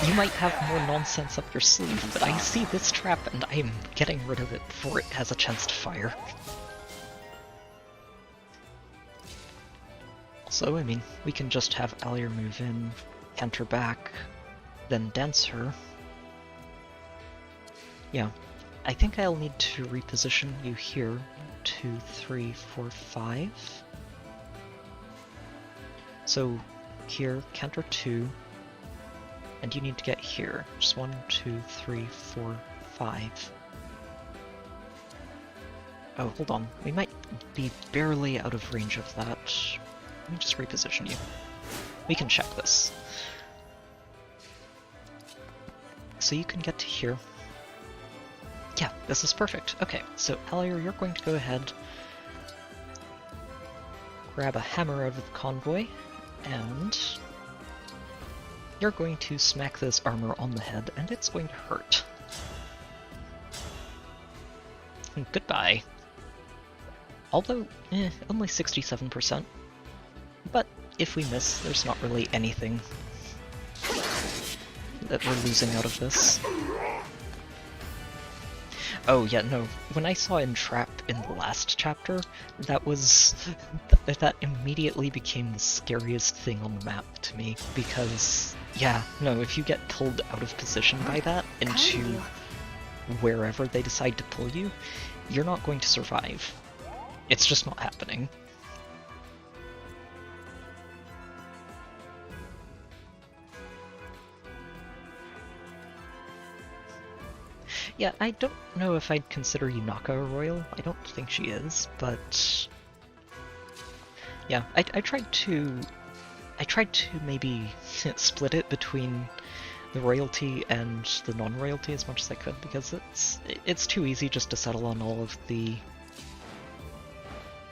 You might have more nonsense up your sleeve, but I see this trap and I'm getting rid of it before it has a chance to fire. Also, I mean, we can just have Alier move in, canter back, then dance her. Yeah, I think I'll need to reposition you here. 2, 3, 4, 5. So here, counter 2, and you need to get here. Just 1, 2, 3, 4, 5. Oh, hold on. We might be barely out of range of that. Let me just reposition you. We can check this. So you can get to here. Yeah, this is perfect. Okay, so Allier, you're going to go ahead, grab a hammer out of the convoy, and you're going to smack this armor on the head, and it's going to hurt. Goodbye. Although, only 67%. But if we miss, there's not really anything that we're losing out of this. Oh yeah, no, when I saw Entrap in the last chapter, that was... that immediately became the scariest thing on the map to me, because, yeah, no, if you get pulled out of position by that into wherever they decide to pull you, you're not going to survive. It's just not happening. Yeah, I don't know if I'd consider Yunaka a royal. I don't think she is, but yeah, I tried to maybe split it between the royalty and the non-royalty as much as I could, because it's too easy just to settle on all of the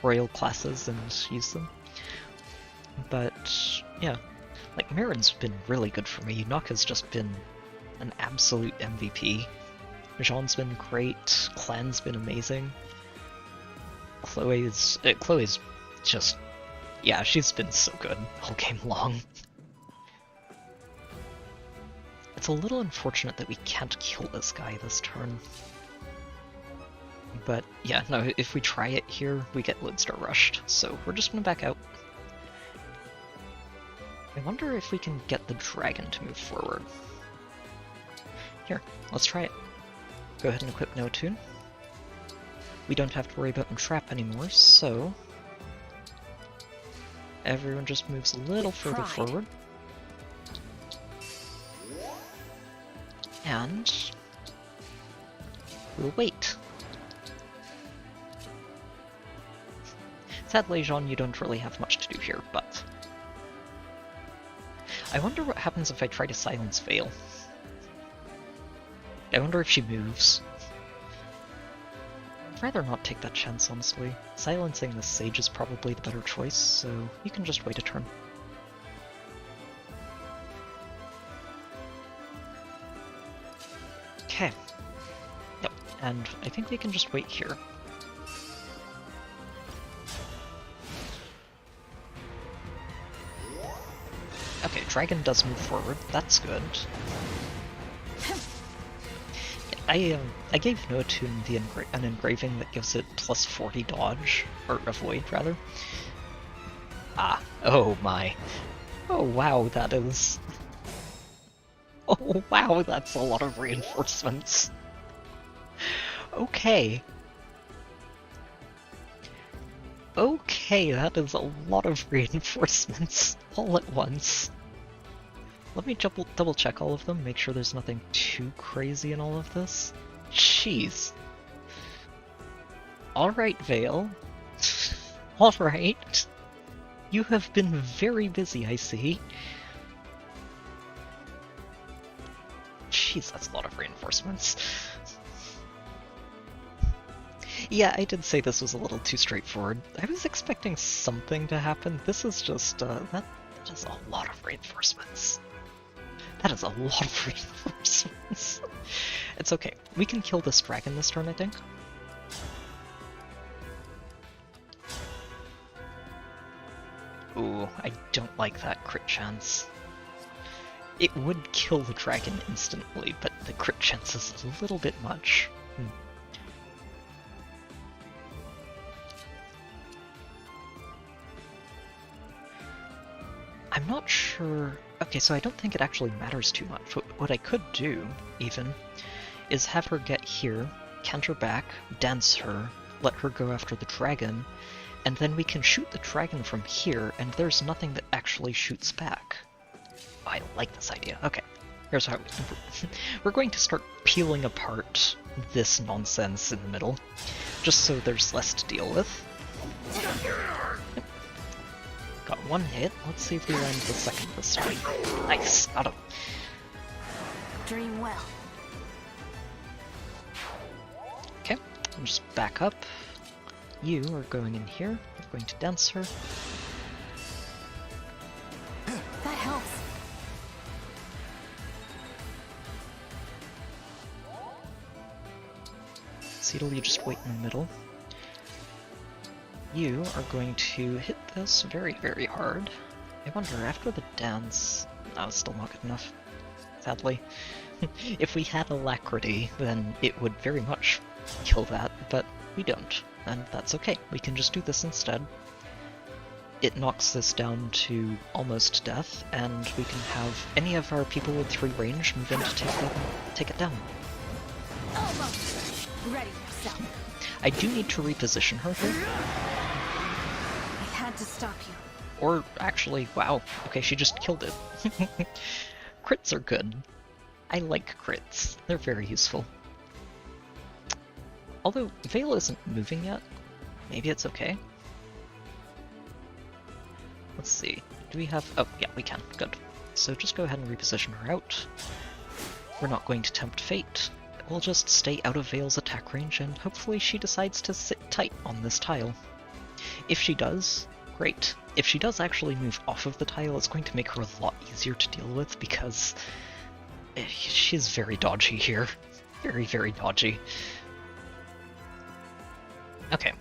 royal classes and use them. But yeah, like Marin's been really good for me. Yunaka's just been an absolute MVP. Jean's been great, Clan's been amazing. Chloe's just, yeah, she's been so good all game long. It's a little unfortunate that we can't kill this guy this turn. But yeah, no, if we try it here, we get Lodestar rushed, so we're just gonna back out. I wonder if we can get the dragon to move forward. Here, let's try it. Go ahead and equip No Attune. We don't have to worry about Entrap anymore, so everyone just moves a little further forward. And we'll wait. Sadly, Jean, you don't really have much to do here, but I wonder what happens if I try to silence Vale. I wonder if she moves. I'd rather not take that chance, honestly. Silencing the Sage is probably the better choice, so you can just wait a turn. Okay. Yep, and I think we can just wait here. Okay, Dragon does move forward, that's good. I gave No Attune an engraving that gives it plus 40 dodge, or avoid rather. Ah, oh my. Oh wow, that is... Oh wow, that's a lot of reinforcements. Okay. Okay, that is a lot of reinforcements all at once. Let me double check all of them, make sure there's nothing too crazy in all of this. Jeez. Alright, Vale. Alright. You have been very busy, I see. Jeez, that's a lot of reinforcements. Yeah, I did say this was a little too straightforward. I was expecting something to happen. This is just, that is a lot of reinforcements. That is a lot of reinforcements. It's okay. We can kill this dragon this turn, I think. Ooh, I don't like that crit chance. It would kill the dragon instantly, but the crit chance is a little bit much. I'm not sure... Okay, so I don't think it actually matters too much. What I could do, even, is have her get here, canter back, dance her, let her go after the dragon, and then we can shoot the dragon from here, and there's nothing that actually shoots back. Oh, I like this idea. Okay, here's how we're going to start peeling apart this nonsense in the middle, just so there's less to deal with. Yep. Got one hit. Let's see if we land the second this time. Nice, got him. Dream well. Okay, I'll just back up. You are going in here. We're going to dance her. That helps. Cedal, you just wait in the middle. You are going to hit this very, very hard. I wonder, after the dance... No, it's still not good enough, sadly. If we had Alacrity, then it would very much kill that, but we don't, and that's okay. We can just do this instead. It knocks this down to almost death, and we can have any of our people with 3 range move in to take it down. Almost. Ready yourself. I do need to reposition her here. I had to stop you. Or actually, wow, okay, she just killed it. Crits are good. I like crits. They're very useful. Although, Vale isn't moving yet. Maybe it's okay. Let's see. Do we have... Oh, yeah, we can. Good. So just go ahead and reposition her out. We're not going to tempt fate. We'll just stay out of Vale's attack range, and hopefully she decides to sit tight on this tile. If she does, great. If she does actually move off of the tile, it's going to make her a lot easier to deal with, because she's very dodgy here. Very, very dodgy. Okay,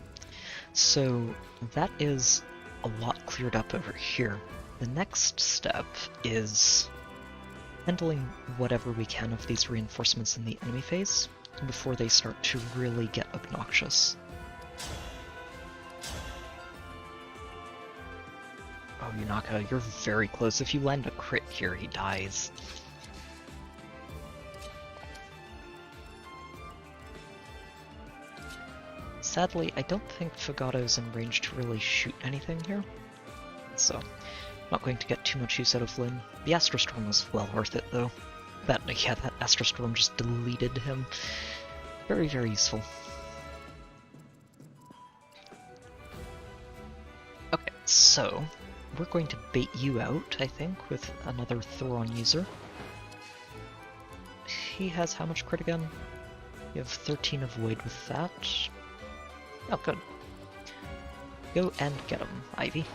so that is a lot cleared up over here. The next step is handling whatever we can of these reinforcements in the enemy phase before they start to really get obnoxious. Oh, Yunaka, you're very close. If you land a crit here, he dies. Sadly, I don't think Fogato's in range to really shoot anything here, so not going to get too much use out of Lyn. The Astrostorm was well worth it, though. That Astrostorm just deleted him. Very, very useful. Okay, so we're going to bait you out, I think, with another Thoron user. He has how much crit again? You have 13 of Void with that. Oh, good. Go and get him, Ivy.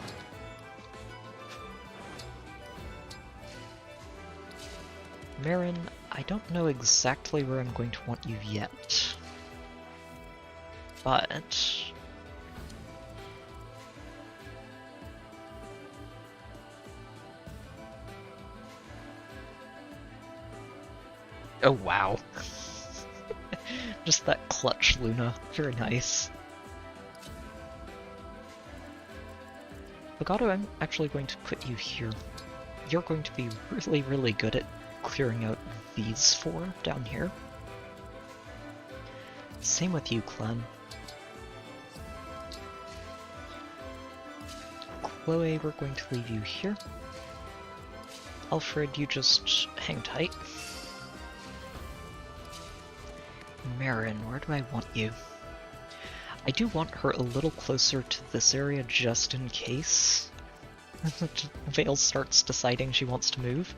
Marin, I don't know exactly where I'm going to want you yet. But... oh, wow. Just that clutch Luna. Very nice. Fogato, I'm actually going to put you here. You're going to be really, really good at clearing out these 4 down here. Same with you, Clem. Chloe, we're going to leave you here. Alfred, you just hang tight. Marin, where do I want you? I do want her a little closer to this area just in case Vale starts deciding she wants to move.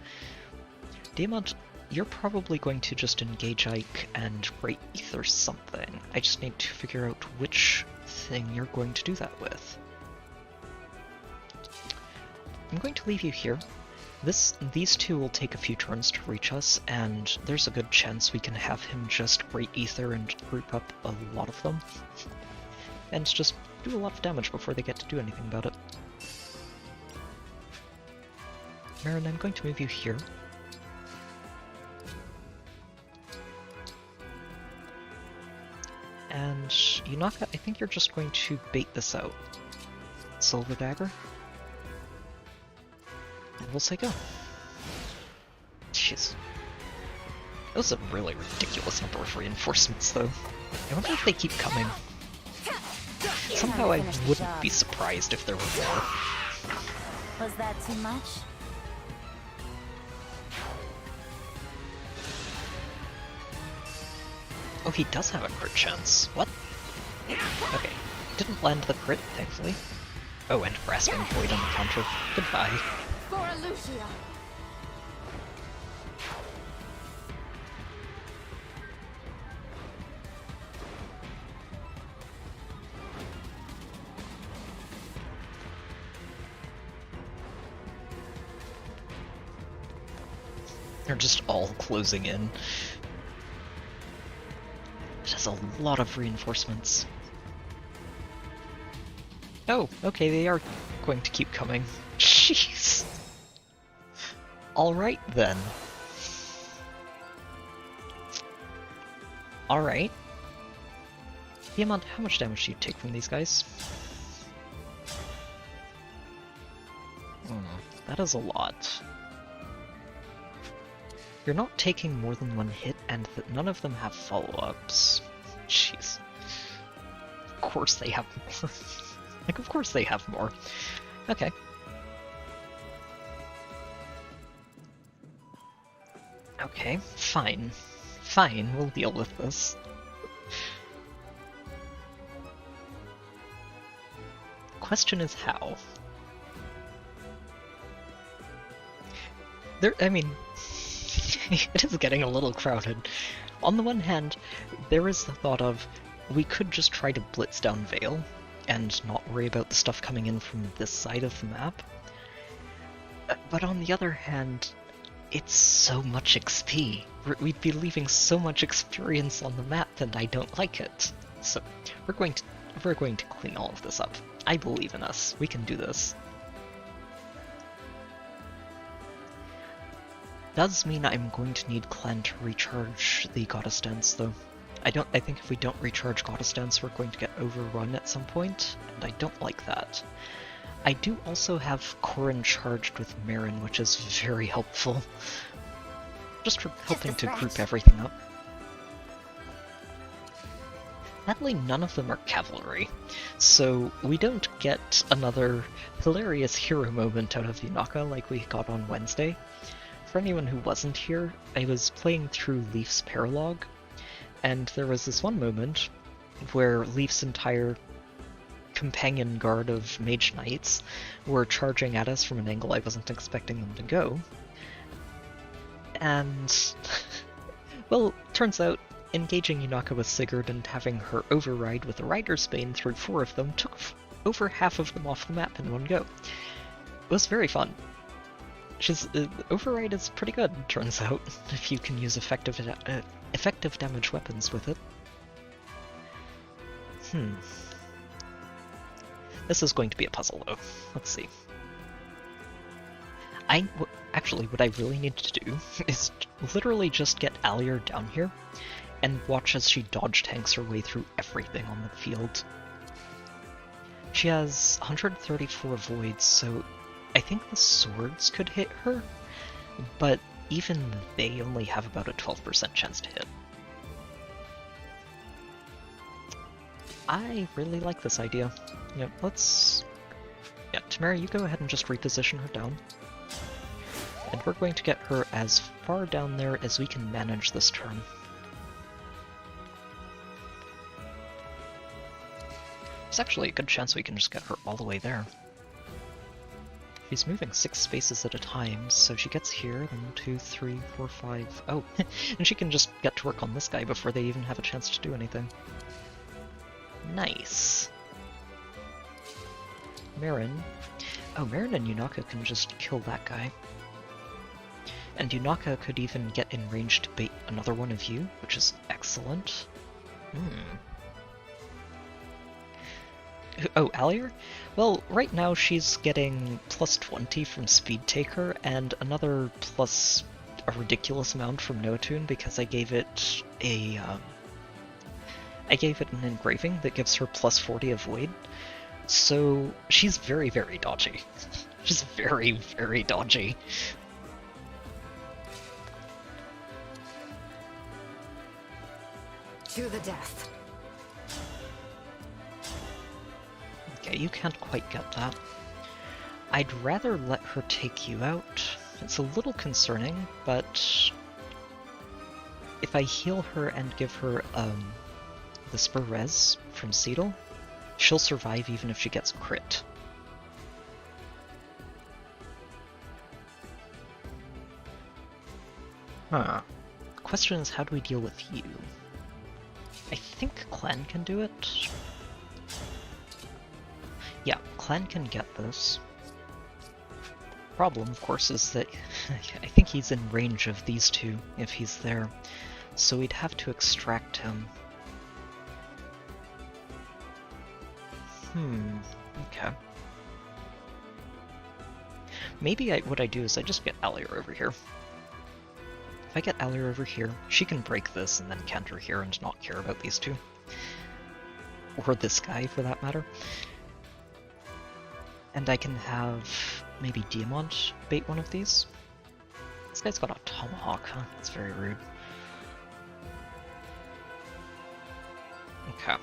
Diamond, you're probably going to just engage Ike and Great Ether something. I just need to figure out which thing you're going to do that with. I'm going to leave you here. These two will take a few turns to reach us, and there's a good chance we can have him just Great Ether and group up a lot of them. And just do a lot of damage before they get to do anything about it. Marin, I'm going to move you here. And Yunaka, I think you're just going to bait this out. Silver Dagger. And we'll say go. Jeez. That was a really ridiculous number of reinforcements, though. I wonder if they keep coming. Somehow I wouldn't be surprised if there were more. Was that too much? Oh, he does have a crit chance. What? Okay. Didn't land the crit, thankfully. Oh, and Grasping Void on the counter. Goodbye. For Lucia. They're just all closing in. It has a lot of reinforcements. Oh, okay, they are going to keep coming. Jeez. Alright then. Alright. How much damage do you take from these guys? That is a lot. You're not taking more than one hit, and none of them have follow-ups. Jeez. Of course they have more. Like, of course they have more. Okay. Okay, fine. Fine, we'll deal with this. Question is how? I mean, it is getting a little crowded. On the one hand, there is the thought of, we could just try to blitz down Vale, and not worry about the stuff coming in from this side of the map. But on the other hand, it's so much XP. We'd be leaving so much experience on the map, and I don't like it. So, we're going to clean all of this up. I believe in us. We can do this. Does mean I'm going to need Clan to recharge the Goddess Dance, though. I think if we don't recharge Goddess Dance, we're going to get overrun at some point, and I don't like that. I do also have Corrin charged with Marin, which is very helpful. Just for helping to group everything up. Sadly, none of them are cavalry, so we don't get another hilarious hero moment out of Yunaka like we got on Wednesday. For anyone who wasn't here, I was playing through Leaf's paralogue, and there was this one moment where Leaf's entire companion guard of mage knights were charging at us from an angle I wasn't expecting them to go. And, well, turns out engaging Yunaka with Sigurd and having her override with a Rider's Bane through 4 of them took over half of them off the map in one go. It was very fun. Override is pretty good, turns out, if you can use effective damage weapons with it. This is going to be a puzzle, though. Let's see. Actually, what I really need to do is literally just get Alier down here and watch as she dodge tanks her way through everything on the field. She has 134 voids, so I think the swords could hit her, but even they only have about a 12% chance to hit. I really like this idea. Yeah, Tamara, you go ahead and just reposition her down. And we're going to get her as far down there as we can manage this turn. There's actually a good chance we can just get her all the way there. She's moving 6 spaces at a time, so she gets here, then 2, 3, 4, 5... Oh, and she can just get to work on this guy before they even have a chance to do anything. Nice. Marin. Oh, Marin and Yunaka can just kill that guy. And Yunaka could even get in range to bait another one of you, which is excellent. Oh, Alier? Well, right now she's getting plus 20 from Speed Taker, and another plus a ridiculous amount from Noatune because I gave it an engraving that gives her plus 40 of Void. So she's very, very dodgy. She's very, very dodgy. To the death. Okay, you can't quite get that. I'd rather let her take you out. It's a little concerning, but if I heal her and give her the Spur Res from Cedal, she'll survive even if she gets crit. Huh. The question is, how do we deal with you? I think Clan can do it. Yeah, Clan can get this. Problem, of course, is that I think he's in range of these two if he's there, so we'd have to extract him. Okay. Maybe what I do is I just get Alir over here. If I get Alir over here, she can break this and then counter here and not care about these two. Or this guy, for that matter. And I can have maybe Diamant bait one of these. This guy's got a tomahawk, huh? That's very rude. Okay.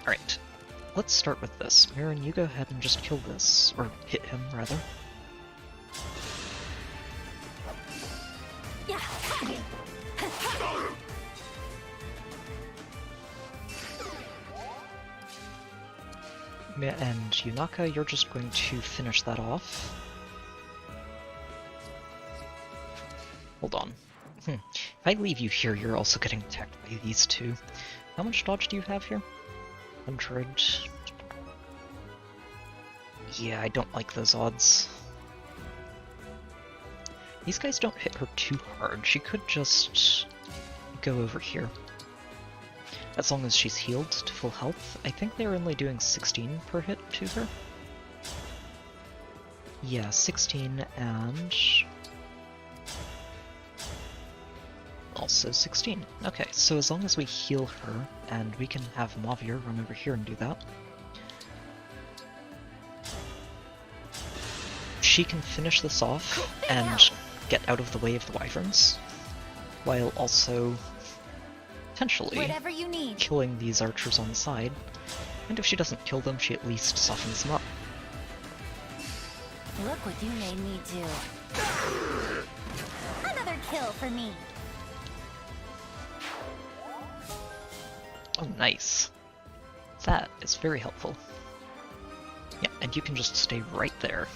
Alright, let's start with this. Mirren, you go ahead and just kill this, or hit him, rather. And Yunaka, you're just going to finish that off. Hold on. If I leave you here, you're also getting attacked by these two. How much dodge do you have here? 100. Yeah, I don't like those odds. These guys don't hit her too hard. She could just go over here. As long as she's healed to full health. I think they're only doing 16 per hit to her. Yeah, 16 and... also 16. Okay, so as long as we heal her, and we can have Mavir run over here and do that. She can finish this off and get out of the way of the wyverns, while also potentially killing these archers on the side. And if she doesn't kill them, she at least softens them up. Look what you made me do. Another kill for me. Oh, nice. That is very helpful. Yeah, and you can just stay right there.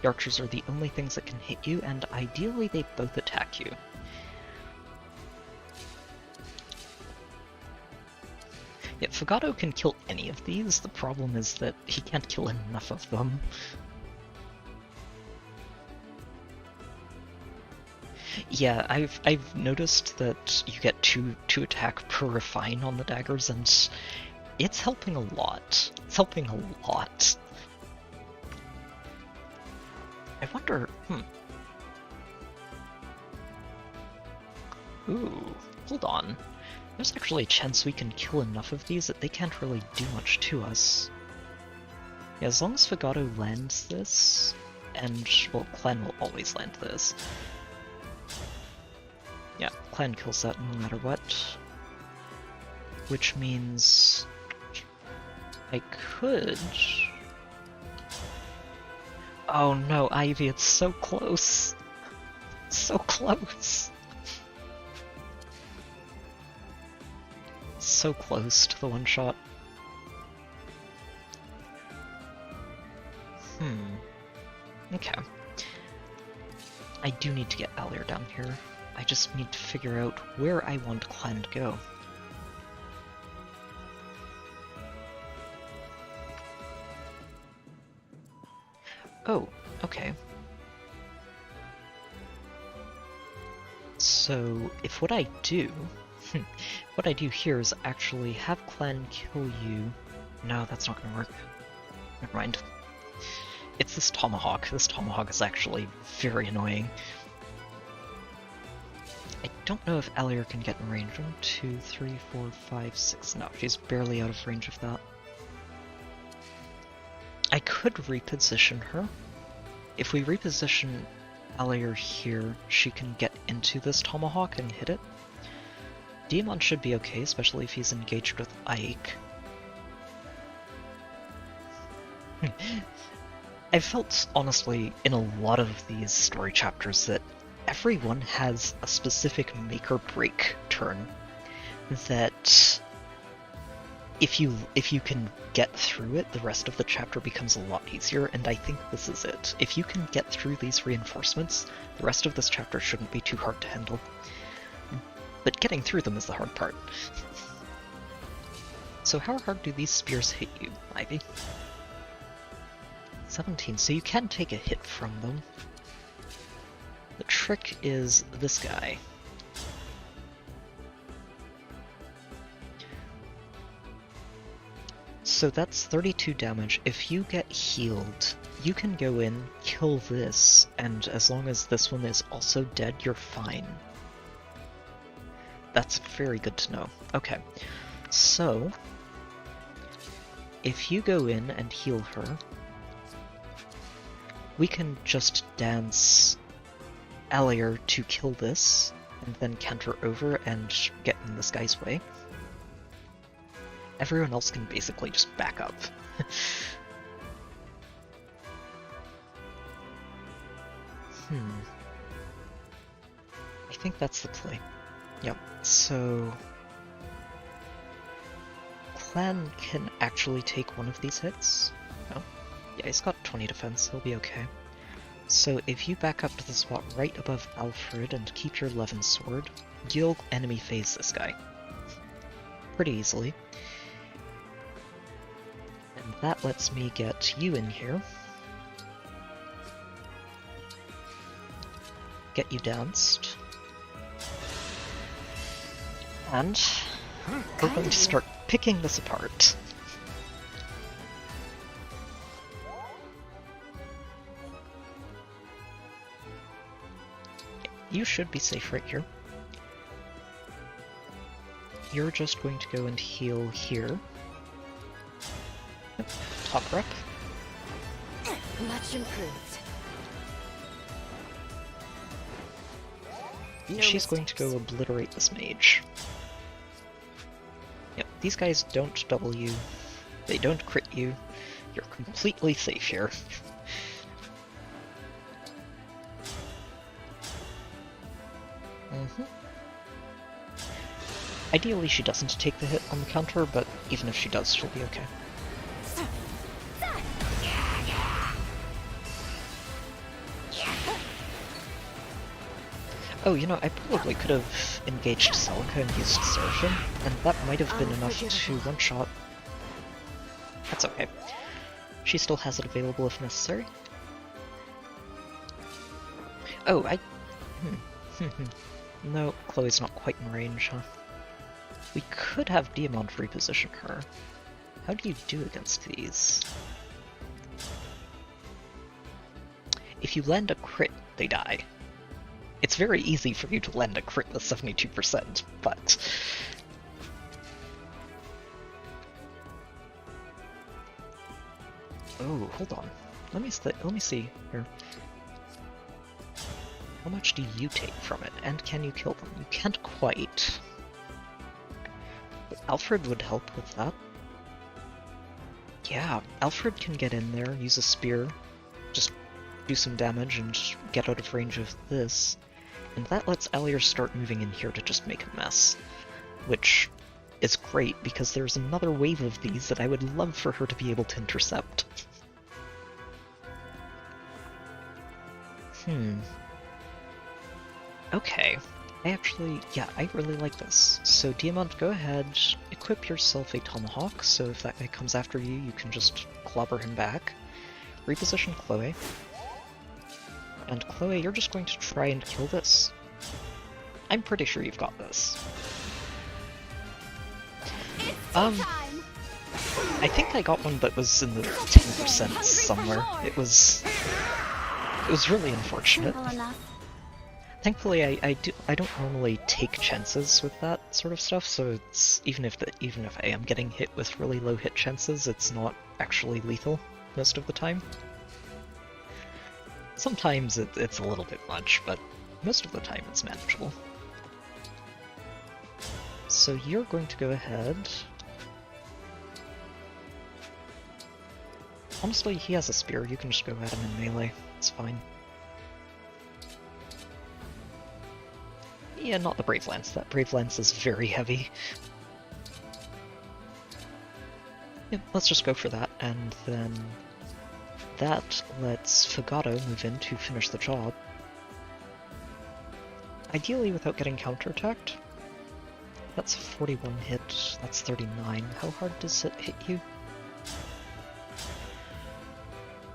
The archers are the only things that can hit you, and ideally they both attack you. Yeah, Fogado can kill any of these. The problem is that he can't kill enough of them. Yeah, I've noticed that you get two attack per refine on the daggers, and it's helping a lot. It's helping a lot. I wonder, Ooh, hold on. There's actually a chance we can kill enough of these that they can't really do much to us. Yeah, as long as Fogado lands this, and, well, Clan will always land this. Yeah, Clan kills that no matter what. Which means... I could... Oh no, Ivy, it's so close! So close! So close to the one-shot. Okay. I do need to get Alir down here. I just need to figure out where I want Clan to go. Oh, okay. So, if what I do... what I do here is actually have Clan kill you... No, that's not gonna work. Never mind. It's this Tomahawk. This Tomahawk is actually very annoying. I don't know if Alir can get in range. 1, 2, 3, 4, 5, 6... No, she's barely out of range of that. I could reposition her. If we reposition Allier here, she can get into this tomahawk and hit it. Diamond should be okay, especially if he's engaged with Ike. I felt, honestly, in a lot of these story chapters that everyone has a specific make or break turn that if you can get through it, the rest of the chapter becomes a lot easier, and I think this is it. If you can get through these reinforcements, the rest of this chapter shouldn't be too hard to handle. But getting through them is the hard part. So how hard do these spears hit you, Ivy? 17, so you can take a hit from them. The trick is this guy. So that's 32 damage. If you get healed, you can go in, kill this, and as long as this one is also dead, you're fine. That's very good to know. Okay, so if you go in and heal her, we can just dance Allier to kill this, and then canter over and get in this guy's way. Everyone else can basically just back up. I think that's the play. Yep, so Clan can actually take one of these hits. No? Yeah, he's got 20 defense, he'll be okay. So if you back up to the spot right above Alfred and keep your Levin sword, you'll enemy phase this guy. Pretty easily. And that lets me get you in here. Get you danced. And we're going to start picking this apart. You should be safe right here. You're just going to go and heal here. Yep. Top rep. Much improved. She's going to go obliterate this mage. Yep, these guys don't double you. They don't crit you. You're completely safe here. Ideally she doesn't take the hit on the counter, but even if she does, she'll be okay. Oh, you know, I probably could have engaged Celica and used Seraphim, and that might have been enough to one-shot. That's okay. She still has it available if necessary. Oh, No, Chloe's not quite in range, huh? We could have Diamond reposition her. How do you do against these? If you land a crit, they die. It's very easy for you to land a crit with 72%, but... Oh, hold on. Let me see here. How much do you take from it, and can you kill them? You can't quite. But Alfred would help with that. Yeah, Alfred can get in there, use a spear, just do some damage and get out of range of this. And that lets Allier start moving in here to just make a mess. Which is great, because there's another wave of these that I would love for her to be able to intercept. Okay. Yeah, I really like this. So Diamond, go ahead, equip yourself a Tomahawk, so if that guy comes after you, you can just clobber him back. Reposition Chloe. And Chloe, you're just going to try and kill this. I'm pretty sure you've got this. I think I got one that was in the 10% somewhere. It was really unfortunate. Thankfully, I don't normally take chances with that sort of stuff, so it's even if I am getting hit with really low hit chances, it's not actually lethal most of the time. Sometimes it's a little bit much, but most of the time it's manageable. So you're going to go ahead. Honestly, he has a spear, you can just go at him in melee, it's fine. Yeah, not the Brave Lance, that Brave Lance is very heavy. Yeah, let's just go for that, and then that lets Fugato move in to finish the job. Ideally without getting counterattacked. That's 41 hit, that's 39. How hard does it hit you?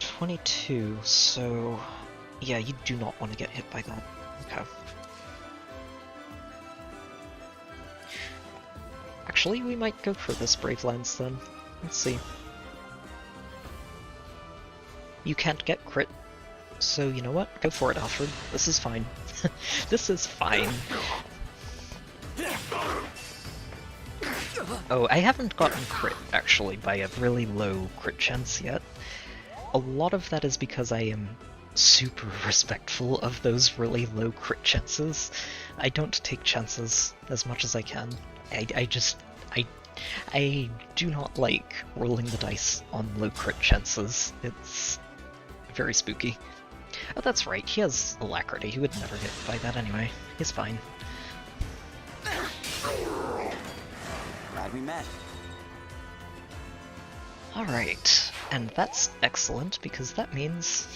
22, so yeah, you do not want to get hit by that. Okay. Actually, we might go for this Brave Lance then. Let's see. You can't get crit, so you know what? Go for it, Alfred. This is fine. This is fine. Oh, I haven't gotten crit, actually, by a really low crit chance yet. A lot of that is because I am super respectful of those really low crit chances. I don't take chances as much as I can. I do not like rolling the dice on low crit chances. It's very spooky. Oh, that's right, he has Alacrity. He would never get hit by that anyway. He's fine. Glad we met. Alright, and that's excellent because that means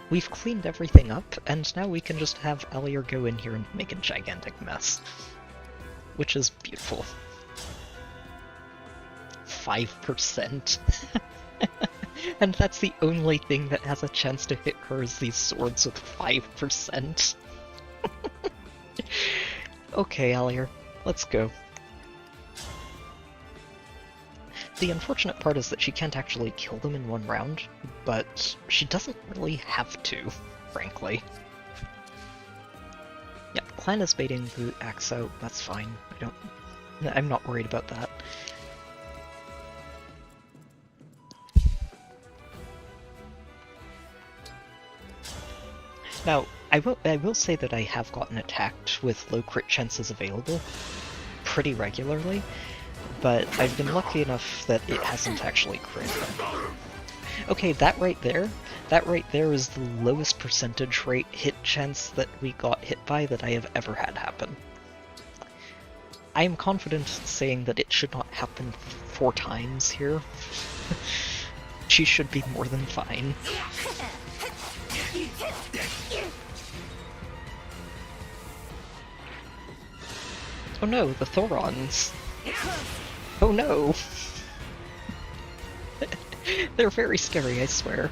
we've cleaned everything up, and now we can just have Alier go in here and make a gigantic mess. Which is beautiful. 5%. And that's the only thing that has a chance to hit her is these swords with 5%. Okay, Alier, let's go. The unfortunate part is that she can't actually kill them in one round, but she doesn't really have to, frankly. Yeah, Clan is baiting the axe out, that's fine. I'm not worried about that. Now, I will say that I have gotten attacked with low crit chances available pretty regularly, but I've been lucky enough that it hasn't actually crit. Okay, that right there is the lowest percentage rate hit chance that we got hit by that I have ever had happen. I am confident saying that it should not happen 4 times here. She should be more than fine. Oh no, the Thorons! Oh no! They're very scary, I swear.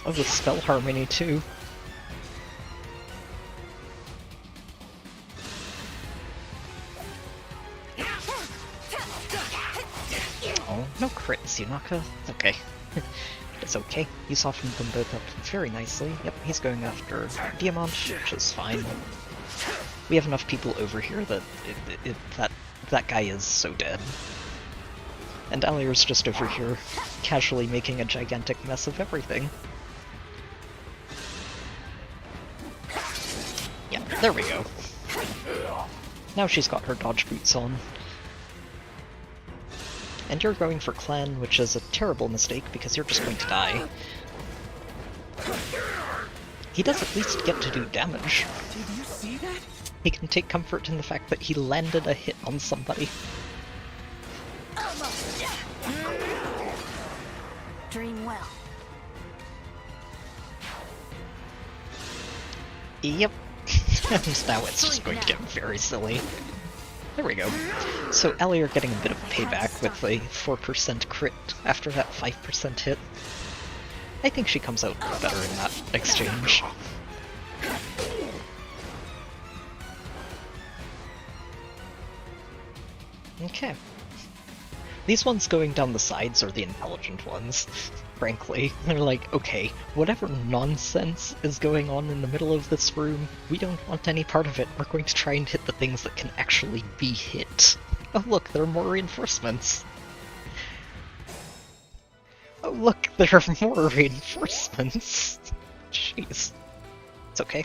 Oh, the spell harmony too. Oh, no crits, Yunaka. Okay. It's okay. You softened them both up very nicely. Yep, he's going after Diamant, which is fine. We have enough people over here that that guy is so dead. And Alier's just over here, casually making a gigantic mess of everything. Yeah, there we go. Now she's got her dodge boots on. And you're going for Clan, which is a terrible mistake because you're just going to die. He does at least get to do damage. Did you see that? He can take comfort in the fact that he landed a hit on somebody. Dream well. Yep. And now it's just going to get very silly. There we go. So Alier getting a bit of payback with a 4% crit after that 5% hit. I think she comes out better in that exchange. Okay. These ones going down the sides are the intelligent ones, frankly. They're like, okay, whatever nonsense is going on in the middle of this room, we don't want any part of it. We're going to try and hit the things that can actually be hit. Oh look, there are more reinforcements. Oh look, there are more reinforcements. Jeez. It's okay.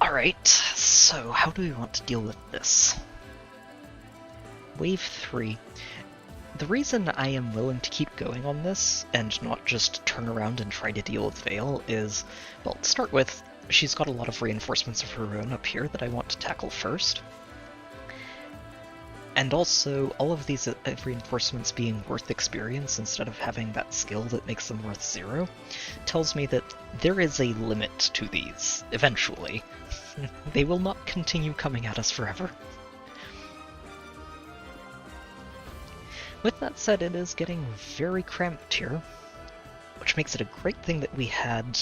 Alright, so how do we want to deal with this? Wave 3. The reason I am willing to keep going on this, and not just turn around and try to deal with Vale, is, well, to start with, she's got a lot of reinforcements of her own up here that I want to tackle first. And also, all of these reinforcements being worth experience instead of having that skill that makes them worth 0, tells me that there is a limit to these, eventually. They will not continue coming at us forever. With that said, it is getting very cramped here, which makes it a great thing that we had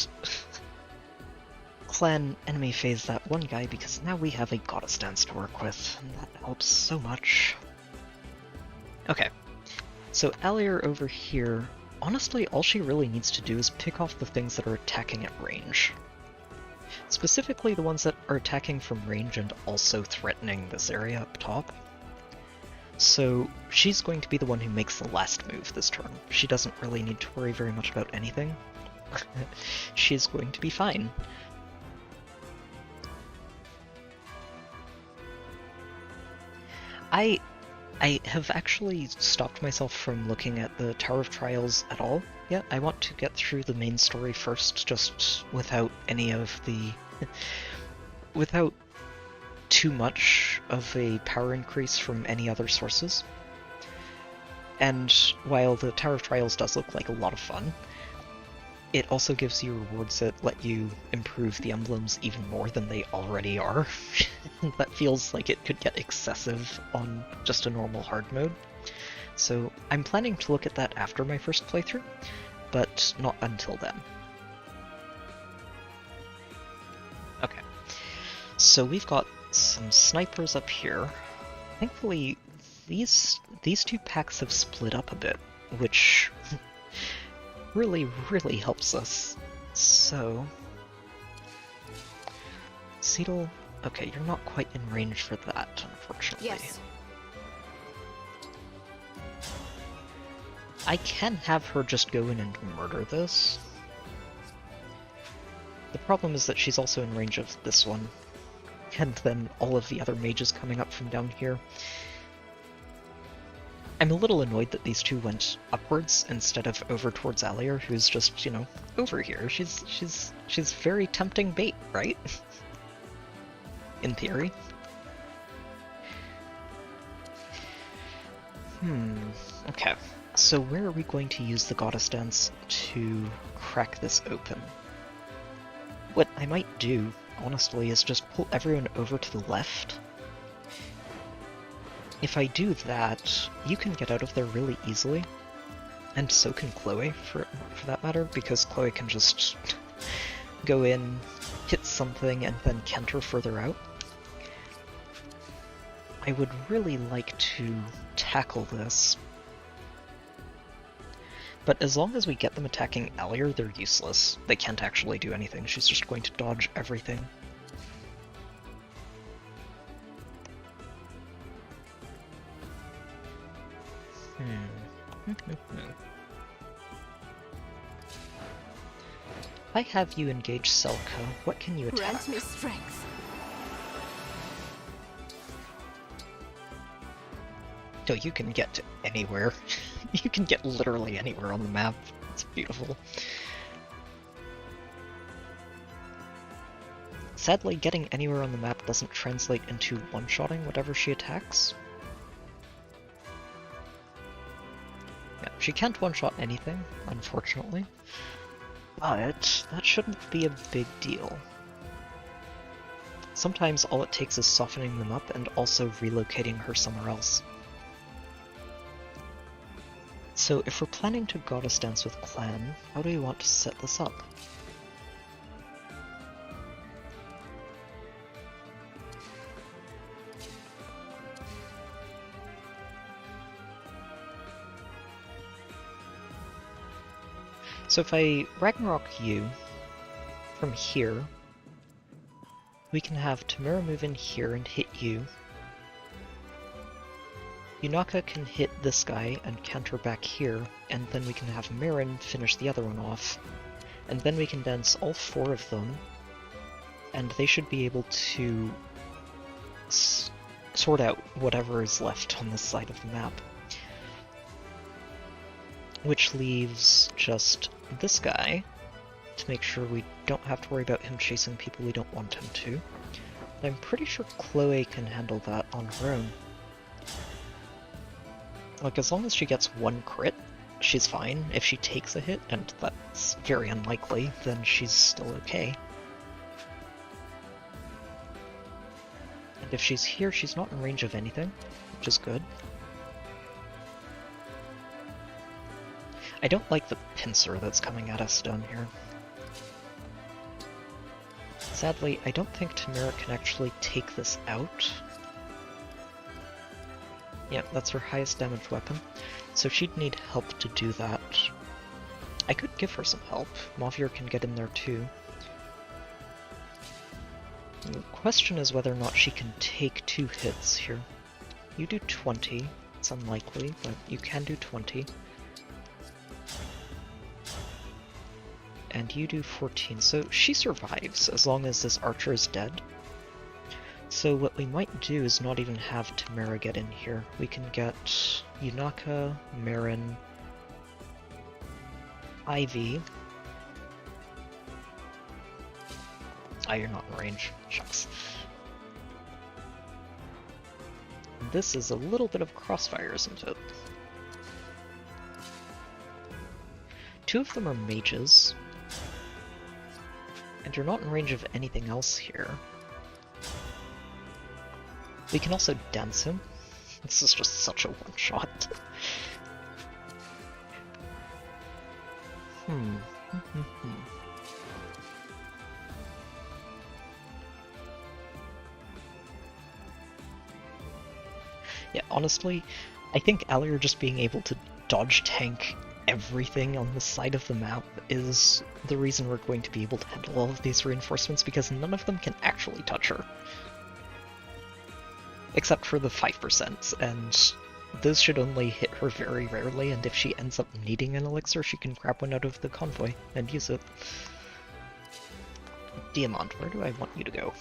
clan enemy phase that one guy, because now we have a goddess dance to work with, and that helps so much. Okay, so Alier over here, honestly all she really needs to do is pick off the things that are attacking at range. Specifically the ones that are attacking from range and also threatening this area up top. So she's going to be the one who makes the last move this turn. She doesn't really need to worry very much about anything. She's going to be fine. I have actually stopped myself from looking at the Tower of Trials at all yet. I want to get through the main story first, just without any of the... without too much of a power increase from any other sources. And while the Tower of Trials does look like a lot of fun, it also gives you rewards that let you improve the emblems even more than they already are. That feels like it could get excessive on just a normal hard mode. So I'm planning to look at that after my first playthrough, but not until then. Okay, so we've got some snipers up here. Thankfully, these two packs have split up a bit, which really helps us. So, Seedle, okay, you're not quite in range for that, unfortunately. Yes. I can have her just go in and murder this. The problem is that she's also in range of this one, and then all of the other mages coming up from down here. I'm a little annoyed that these two went upwards instead of over towards Alier, who's just, you know, over here. She's very tempting bait, right? In theory. Okay. So where are we going to use the Goddess Dance to crack this open? What I might do, honestly, is just pull everyone over to the left. If I do that, you can get out of there really easily, and so can Chloe, for that matter, because Chloe can just go in, hit something, and then canter further out. I would really like to tackle this, but as long as we get them attacking Alier, they're useless. They can't actually do anything. She's just going to dodge everything. If I have you engage Selka, what can you attack? Grant me strength. Oh, you can get to anywhere. You can get literally anywhere on the map. It's beautiful. Sadly, getting anywhere on the map doesn't translate into one-shotting whatever she attacks. Yeah, she can't one-shot anything, unfortunately. But that shouldn't be a big deal. Sometimes all it takes is softening them up and also relocating her somewhere else. So if we're planning to Goddess Dance with Clan, how do we want to set this up? So if I Ragnarok you from here, we can have Tamura move in here and hit you. Yunaka can hit this guy and counter back here, and then we can have Marin finish the other one off. And then we can dance all 4 of them, and they should be able to sort out whatever is left on this side of the map. Which leaves just this guy, to make sure we don't have to worry about him chasing people we don't want him to. I'm pretty sure Chloe can handle that on her own. Like, as long as she gets 1 crit, she's fine. If she takes a hit, and that's very unlikely, then she's still okay. And if she's here, she's not in range of anything, which is good. I don't like the pincer that's coming at us down here. Sadly, I don't think Tamara can actually take this out. Yeah, that's her highest damage weapon, so she'd need help to do that. I could give her some help. Mavier can get in there too. The question is whether or not she can take 2 hits here. You do 20. It's unlikely, but you can do 20. And you do 14, so she survives as long as this archer is dead. So what we might do is not even have Tamara get in here. We can get Yunaka, Marin, Ivy. Ah, you're not in range. Shucks. This is a little bit of crossfire, isn't it? 2 of them are mages. And you're not in range of anything else here. We can also dance him. This is just such a one-shot. Yeah, honestly, I think Alier just being able to dodge tank everything on the side of the map is the reason we're going to be able to handle all of these reinforcements, because none of them can actually touch her. Except for the 5%, and those should only hit her very rarely, and if she ends up needing an elixir, she can grab one out of the convoy and use it. Diamond, where do I want you to go?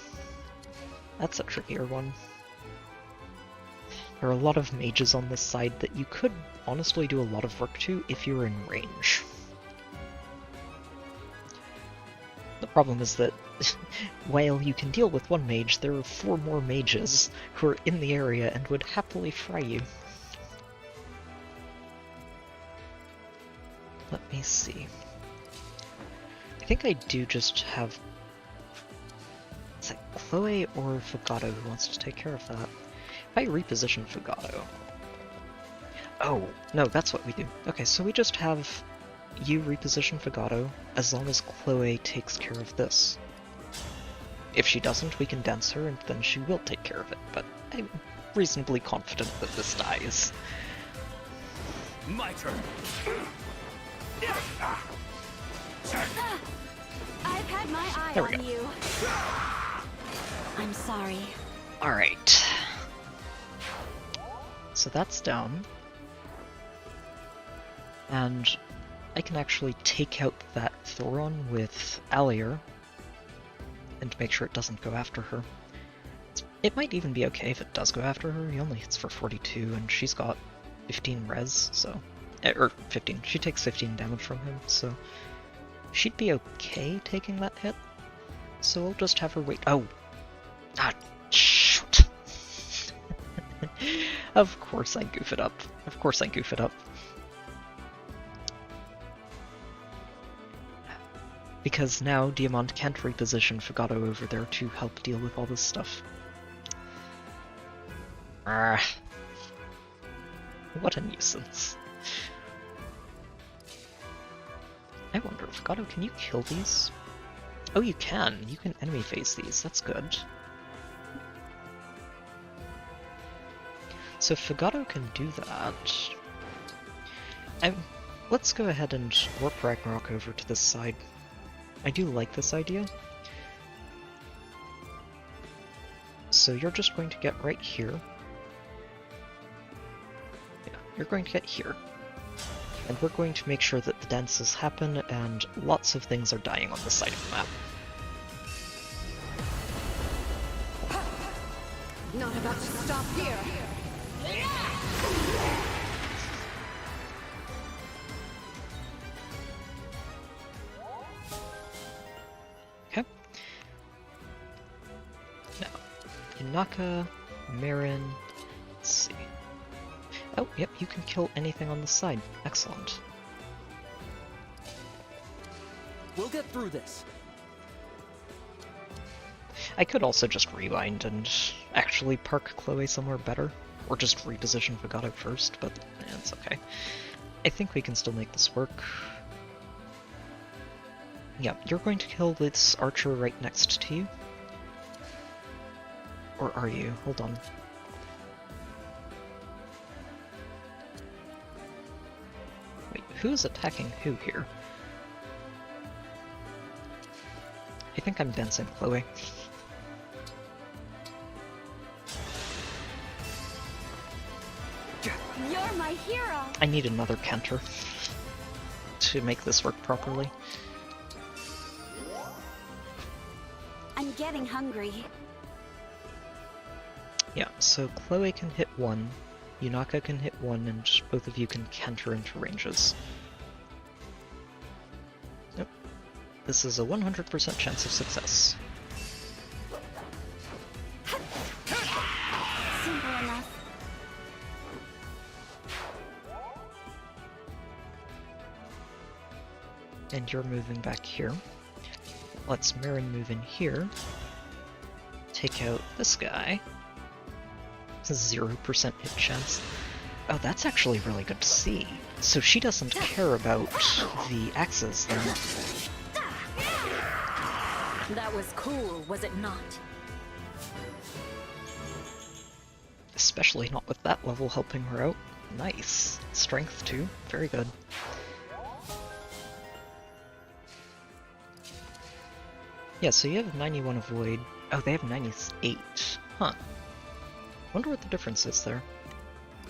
That's a trickier one. There are a lot of mages on this side that you could honestly do a lot of work to if you were in range. The problem is that while you can deal with 1 mage, there are 4 more mages who are in the area and would happily fry you. Let me see. I think I do just have... Is it Chloe or Fugado who wants to take care of that? If I reposition Fugado... Oh, no, that's what we do. Okay, so we just have you reposition Fugado as long as Chloe takes care of this. If she doesn't, we can dance her and then she will take care of it, but I'm reasonably confident that this dies. My turn! I've had my eye There we on go. you. I'm sorry. Alright. So that's down. And I can actually take out that Thoron with Alier and make sure it doesn't go after her. It might even be okay if it does go after her. He only hits for 42 and she's got 15 res, so... or 15. She takes 15 damage from him, so... she'd be okay taking that hit. So I'll just have her wait... Oh! Ah, shoot! Of course I goof it up. Of course I goof it up. Because now Diamond can't reposition Fugado over there to help deal with all this stuff. Ah. What a nuisance. I wonder, Fugado, can you kill these? Oh, you can. You can enemy phase these. That's good. So Fugado can do that. Let's go ahead and warp Ragnarok over to this side. I do like this idea. So you're just going to get right here. you're going to get here. And we're going to make sure that the dances happen and lots of things are dying on the side of the map. Not about to stop here. Okay. Now, Inaka, Marin, let's see. Oh, yep, you can kill anything on the side. Excellent. We'll get through this. I could also just rewind and actually park Chloe somewhere better, or just reposition Vigato first, but it's okay. I think we can still make this work. Yeah, you're going to kill this archer right next to you. Or are you? Hold on. Wait, who's attacking who here? I think I'm dancing Chloe. You're my hero. I need another counter to make this work properly. I'm getting hungry. Yeah, so Chloe can hit one, Yunaka can hit one, and both of you can counter into ranges. Yep. This is a 100% chance of success. Simple enough. And you're moving back here. Let's Marin move in here. Take out this guy. It's a 0% hit chance. Oh, that's actually really good to see. So she doesn't care about the axes then. That was cool, was it not? Especially not with that level helping her out. Nice. Strength too. Very good. Yeah, so you have 91 avoid. Oh, they have 98. Huh. Wonder what the difference is there.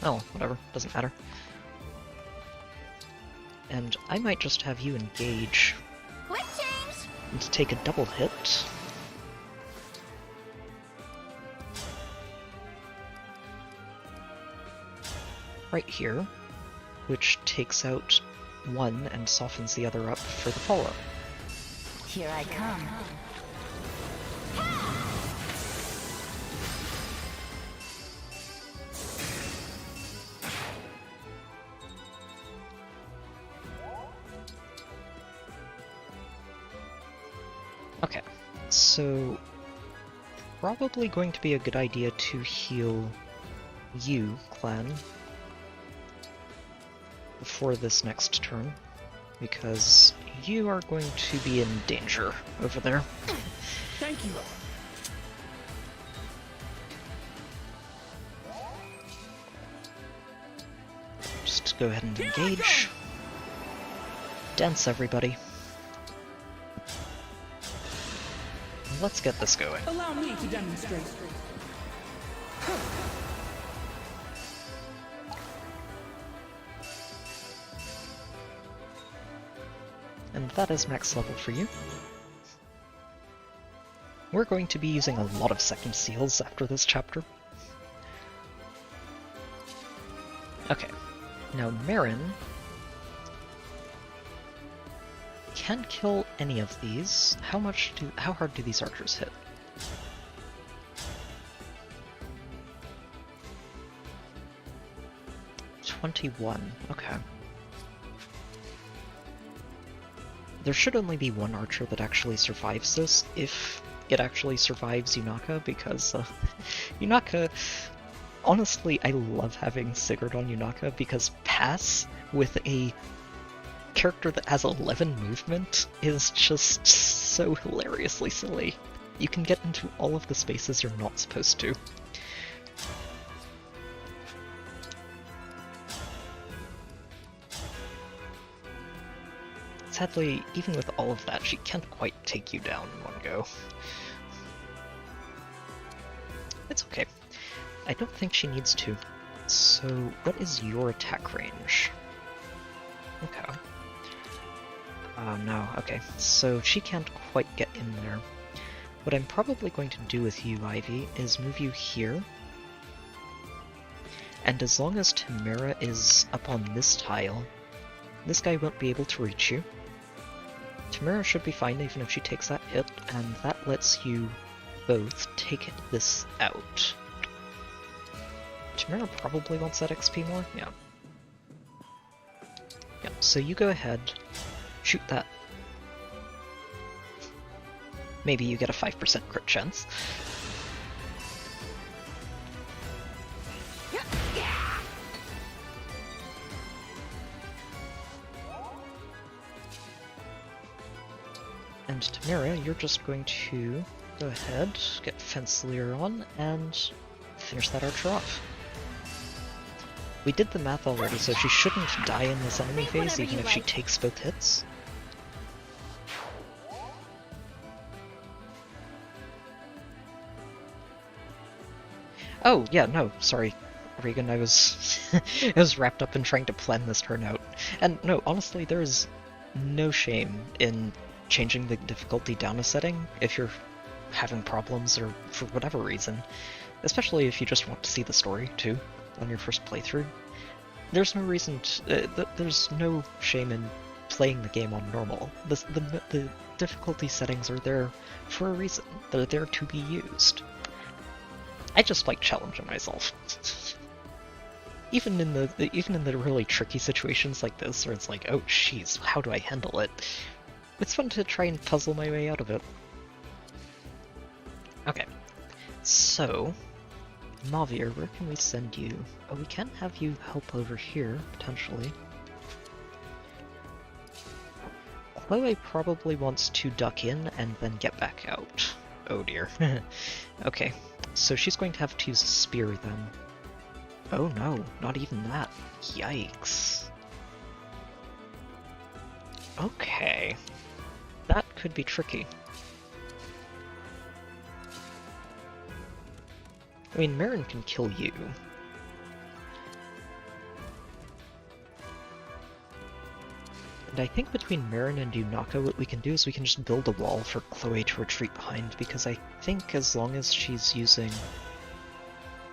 Oh, whatever. Doesn't matter. And I might just have you engage. Quick change. And take a double hit. Right here. Which takes out one and softens the other up for the follow. Here I come. Okay, so probably going to be a good idea to heal you, clan, before this next turn, because you are going to be in danger over there. Thank you. Just go ahead and engage. Dance, everybody. Let's get this going. Allow me to demonstrate. And that is max level for you. We're going to be using a lot of second seals after this chapter. Okay, now Marin can kill any of these. How hard do these archers hit? $21. Okay. There should only be one archer that actually survives this, if it actually survives Yunaka, because Yunaka... Honestly, I love having Sigurd on Yunaka, because pass with a character that has 11 movement is just so hilariously silly. You can get into all of the spaces you're not supposed to. Sadly, even with all of that, she can't quite take you down in one go. It's okay. I don't think she needs to. So, what is your attack range? Okay. Oh no, okay. So she can't quite get in there. What I'm probably going to do with you, Ivy, is move you here. And as long as Tamara is up on this tile, this guy won't be able to reach you. Tamara should be fine even if she takes that hit, and that lets you both take this out. Tamara probably wants that XP more? Yeah. Yeah, so you go ahead, shoot that. Maybe you get a 5% crit chance. And Tamara, you're just going to go ahead, get Fencelir on, and finish that archer off. We did the math already, so she shouldn't die in this enemy phase, even if she takes both hits. Oh, yeah, no, sorry, Regan, I was I was wrapped up in trying to plan this turn out. And no, honestly, there is no shame in changing the difficulty down a setting if you're having problems or for whatever reason. Especially if you just want to see the story, too, on your first playthrough. There's no reason to, there's no shame in playing the game on normal. The difficulty settings are there for a reason. They're there to be used. I just like challenging myself. Even in the really tricky situations like this, where it's like, oh jeez, how do I handle it? It's fun to try and puzzle my way out of it. Okay, so Mavir, where can we send you? Oh, we can have you help over here, potentially. Chloe probably wants to duck in and then get back out. Oh dear. Okay, so she's going to have to use a spear then. Oh no, not even that. Yikes. Okay. That could be tricky. I mean, Marin can kill you. And I think between Marin and Yunaka, what we can do is we can just build a wall for Chloe to retreat behind, because I think as long as she's using...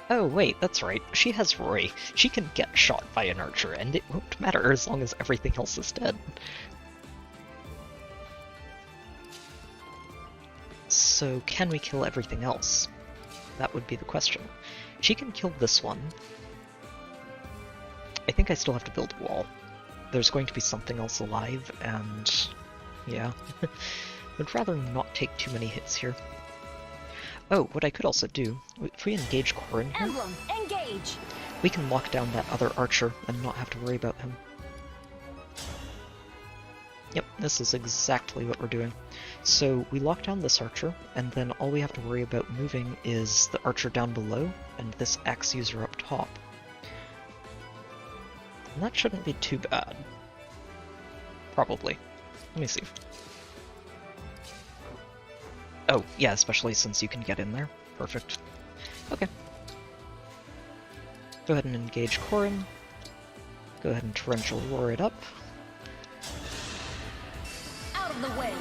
Oh wait, that's right, she has Roy. She can get shot by an archer, and it won't matter as long as everything else is dead. So can we kill everything else? That would be the question. She can kill this one. I think I still have to build a wall. There's going to be something else alive, and... yeah. Would rather not take too many hits here. Oh, what I could also do, if we engage Corin here, Emblem, engage! we can lock down that other archer and not have to worry about him. Yep, this is exactly what we're doing. So we lock down this archer, and then all we have to worry about moving is the archer down below, and this axe user up top. And that shouldn't be too bad. Probably. Let me see. Oh, yeah, especially since you can get in there. Perfect. Okay. Go ahead and engage Corin. Go ahead and torrential roar it up. Out of the way!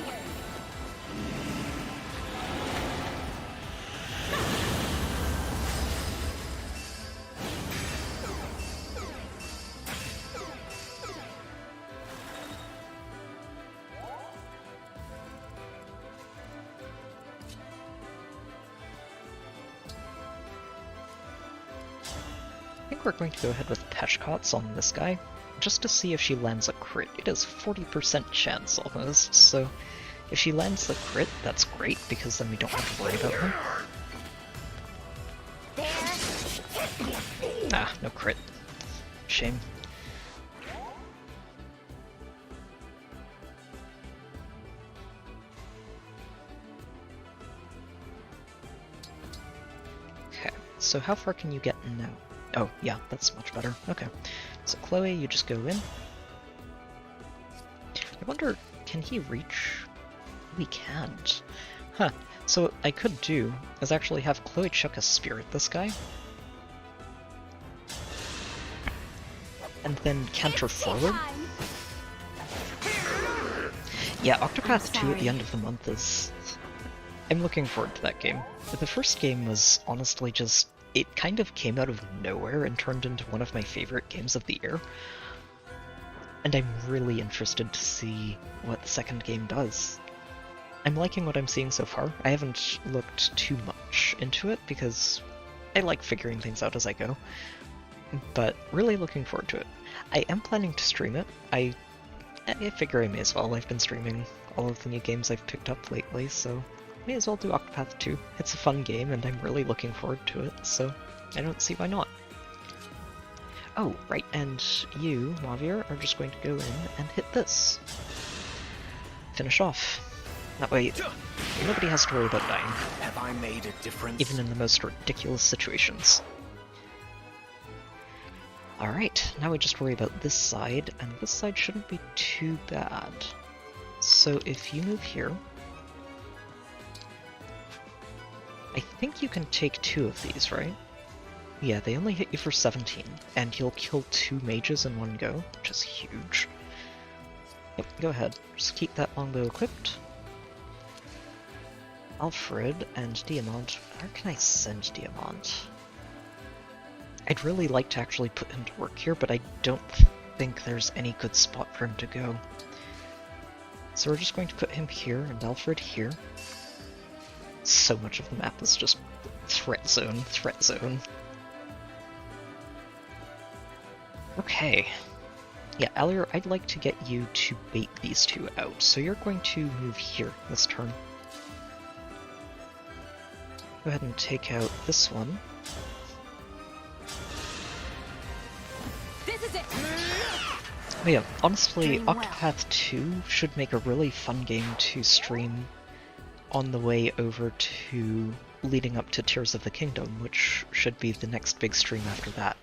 I think we're going to go ahead with Peshkots on this guy, just to see if she lands a crit. It is 40% chance almost, so if she lands the crit, that's great, because then we don't have to worry about her. Ah, no crit. Shame. Okay, so how far can you get now? Oh, yeah, that's much better. Okay. So Chloe, you just go in. I wonder, can he reach? We can't. Huh. So what I could do is actually have Chloe chuck a spear at this guy. and then canter forward. Yeah, Octopath 2 at the end of the month is... I'm looking forward to that game. But the first game was honestly just... It kind of came out of nowhere and turned into one of my favorite games of the year. And I'm really interested to see what the second game does. I'm liking what I'm seeing so far. I haven't looked too much into it because I like figuring things out as I go. But really looking forward to it. I am planning to stream it. I figure I may as well. I've been streaming all of the new games I've picked up lately, so may as well do Octopath 2. It's a fun game and I'm really looking forward to it, so I don't see why not. Oh, right, and you, Mavier, are just going to go in and hit this. Finish off. That way, nobody has to worry about dying. Have I made a difference? Even in the most ridiculous situations. Alright, now we just worry about this side, and this side shouldn't be too bad. So if you move here... I think you can take 2 of these, right? Yeah, they only hit you for 17, and you'll kill 2 mages in one go, which is huge. Yep, go ahead. Just keep that longbow equipped. Alfred and Diamond. Where can I send Diamond? I'd really like to actually put him to work here, but I don't think there's any good spot for him to go. So we're just going to put him here and Alfred here. So much of the map is just threat zone, threat zone. Okay. Yeah, Alier, I'd like to get you to bait these 2 out, so you're going to move here this turn. Go ahead and take out this one. This is it. But yeah, honestly, Octopath 2 should make a really fun game to stream on the way over to leading up to Tears of the Kingdom, which should be the next big stream after that.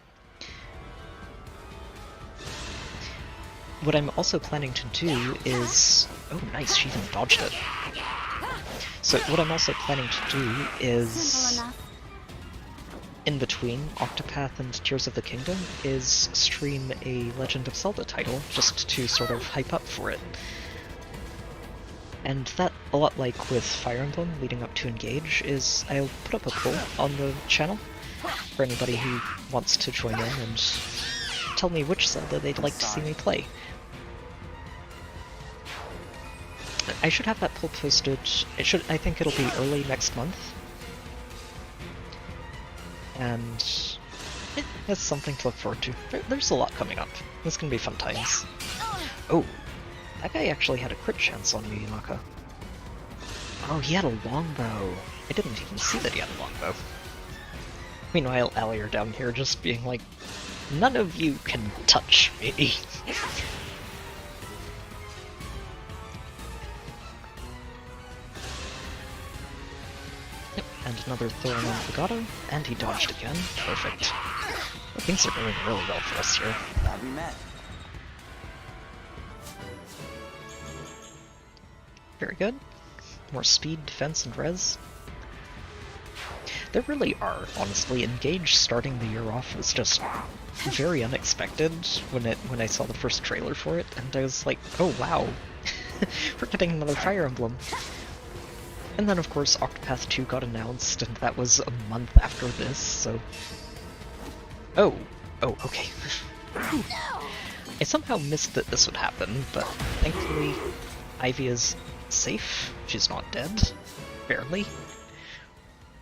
What I'm also planning to do is... Oh nice, she even dodged it. So what I'm also planning to do is... in between Octopath and Tears of the Kingdom, is stream a Legend of Zelda title, just to sort of hype up for it. And that, a lot like with Fire Emblem leading up to Engage, is I'll put up a poll on the channel for anybody who wants to join in and tell me which Zelda they'd like to see me play. I should have that poll posted, I think it'll be early next month. And it's something to look forward to. There's a lot coming up. It's gonna be fun times. Oh, that guy actually had a crit chance on you, Yamaka. Oh, he had a longbow. I didn't even see that he had a longbow. Meanwhile, Alier down here just being like, none of you can touch me. Yep, and another Thorn on Legato, and he dodged again. Perfect. Well, things are going really well for us here. Glad we met. Very good. More speed, defense, and res. There really are, honestly. Engage starting the year off was just very unexpected when I saw the first trailer for it, and I was like, oh wow, we're getting another Fire Emblem. And then of course Octopath 2 got announced, and that was a month after this, so... Oh, okay. I somehow missed that this would happen, but thankfully Ivy is safe. She's not dead. Barely.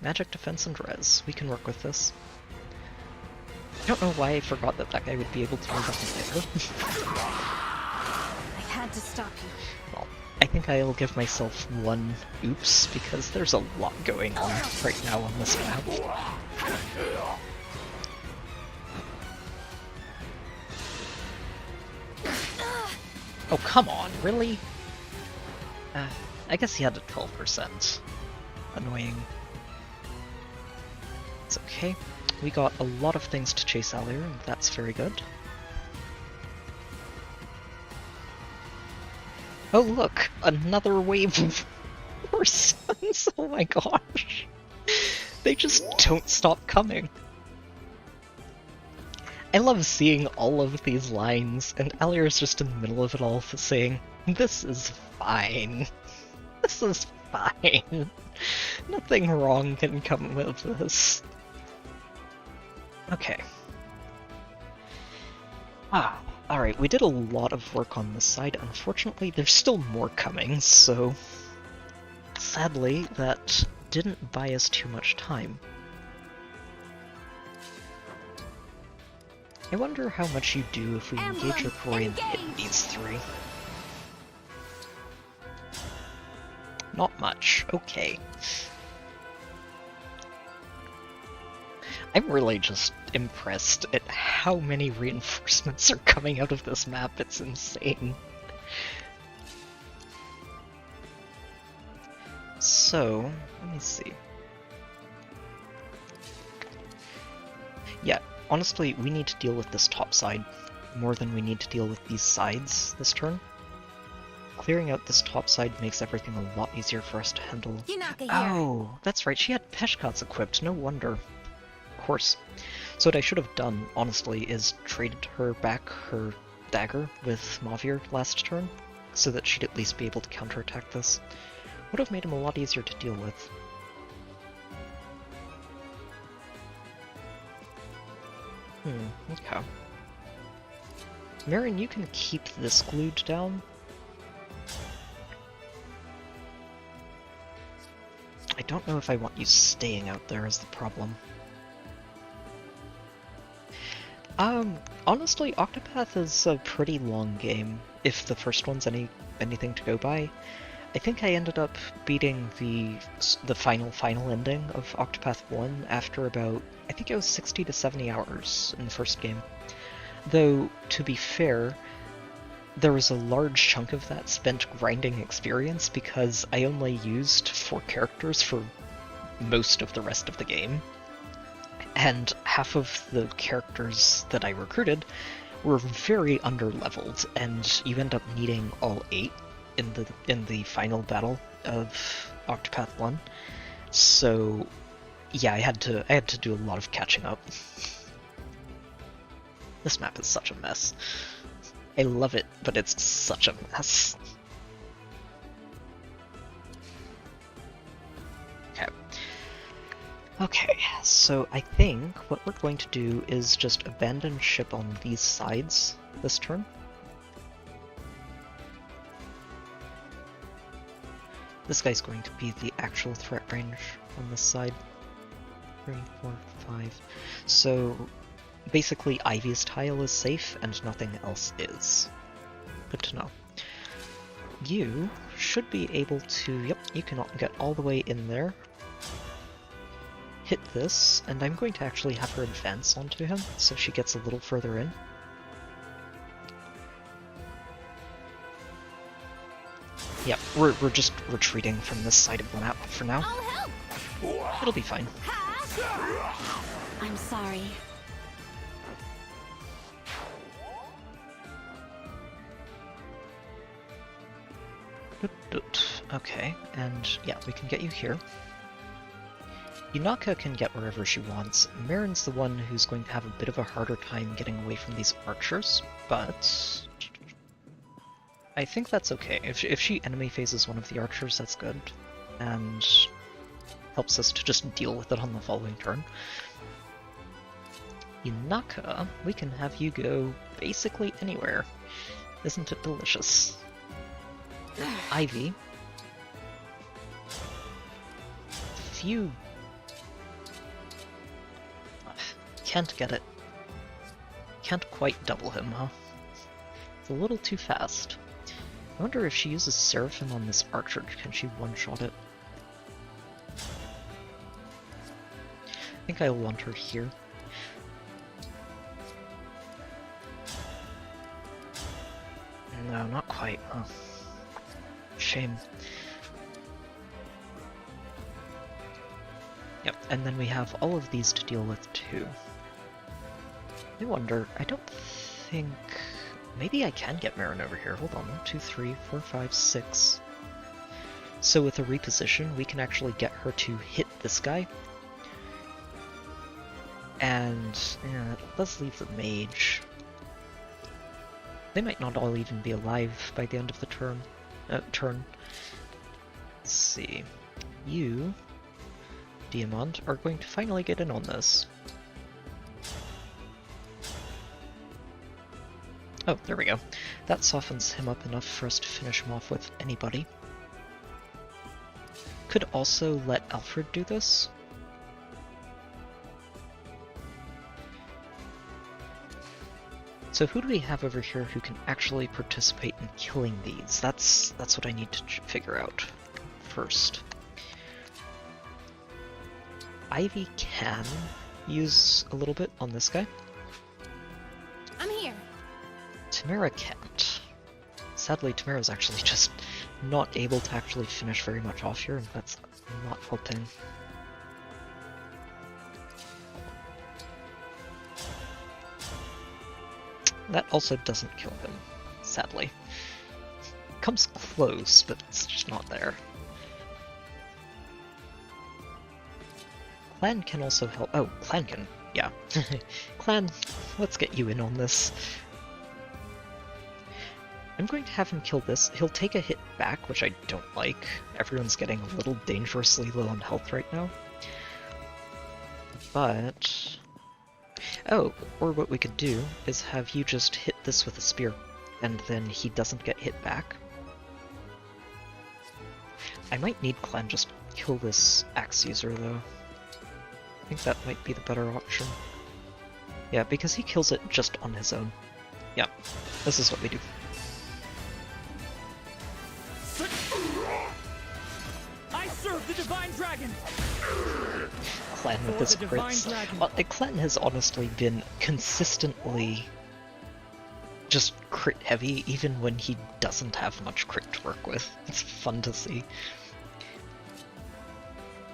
Magic, defense, and res. We can work with this. I don't know why I forgot that that guy would be able to move up there. I had to stop you. Well, I think I'll give myself one oops, because there's a lot going on right now on this map. Oh, come on, really? I guess he had a 12%. Annoying. It's okay. We got a lot of things to chase Alier, and that's very good. Oh look! Another wave of more suns! Oh my gosh! They just don't stop coming. I love seeing all of these lines, and Alier's just in the middle of it all saying, "This is fine. This is fine. Nothing wrong can come of this." Okay. Alright, we did a lot of work on this side. Unfortunately, there's still more coming, so sadly, that didn't buy us too much time. I wonder how much you do if we engage our quarry and hit these three. Not much. Okay. I'm really just impressed at how many reinforcements are coming out of this map. It's insane. So, let me see. Yeah, honestly, we need to deal with this top side more than we need to deal with these sides this turn. Clearing out this top side makes everything a lot easier for us to handle. Oh, that's right, she had Peshkots equipped, no wonder. Of course. So what I should have done, honestly, is traded her back her dagger with Mavir last turn, so that she'd at least be able to counterattack this. Would have made him a lot easier to deal with. Okay. Marin, you can keep this glued down. I don't know if I want you staying out there is the problem. Honestly, Octopath is a pretty long game, if the first one's anything to go by. I think I ended up beating the final ending of Octopath 1 after about, I think it was 60 to 70 hours in the first game. Though, to be fair, there was a large chunk of that spent grinding experience because I only used 4 characters for most of the rest of the game. And half of the characters that I recruited were very underleveled, and you end up needing all 8 in the final battle of Octopath 1. So yeah, I had to do a lot of catching up. This map is such a mess. I love it, but it's such a mess. Okay, so I think what we're going to do is just abandon ship on these sides this turn. This guy's going to be the actual threat range on this side. 3, 4, 5. So basically Ivy's tile is safe and nothing else is. Good to know. You should be able to, yep, you can get all the way in there. Hit this, and I'm going to actually have her advance onto him, so she gets a little further in. Yep, we're just retreating from this side of the map for now. It'll be fine. I'm sorry. Okay, and yeah, we can get you here. Yunaka can get wherever she wants. Marin's the one who's going to have a bit of a harder time getting away from these archers, but I think that's okay. If she enemy phases one of the archers, that's good, and helps us to just deal with it on the following turn. Yunaka, we can have you go basically anywhere. Isn't it delicious? Ivy. If you can't get it. Can't quite double him, huh? It's a little too fast. I wonder if she uses Seraphim on this archer, can she one-shot it? I think I want her here. No, not quite. Oh. Shame. Yep, and then we have all of these to deal with too. I wonder, I don't think... Maybe I can get Marin over here. Hold on, 1, 2, 3, 4, 5, 6. So with a reposition, we can actually get her to hit this guy. And yeah, let's leave the mage. They might not all even be alive by the end of the turn. Let's see. You, Diamond, are going to finally get in on this. Oh, there we go. That softens him up enough for us to finish him off with anybody. Could also let Alfred do this. So who do we have over here who can actually participate in killing these? That's what I need to figure out first. Ivy can use a little bit on this guy. I'm here. Tamara can't. Sadly, Tamara's actually just not able to actually finish very much off here, and that's not helping. That also doesn't kill him, sadly. Comes close, but it's just not there. Clan can also help. Oh, Clan can, yeah. Clan, let's get you in on this. I'm going to have him kill this. He'll take a hit back, which I don't like. Everyone's getting a little dangerously low on health right now. But... oh, or what we could do is have you just hit this with a spear, and then he doesn't get hit back. I might need Clan just kill this axe user, though. I think that might be the better option. Yeah, because he kills it just on his own. Yeah, this is what we do. I serve the Divine Dragon! Clan with his crits. Well, Clan has honestly been consistently just crit heavy, even when he doesn't have much crit to work with. It's fun to see.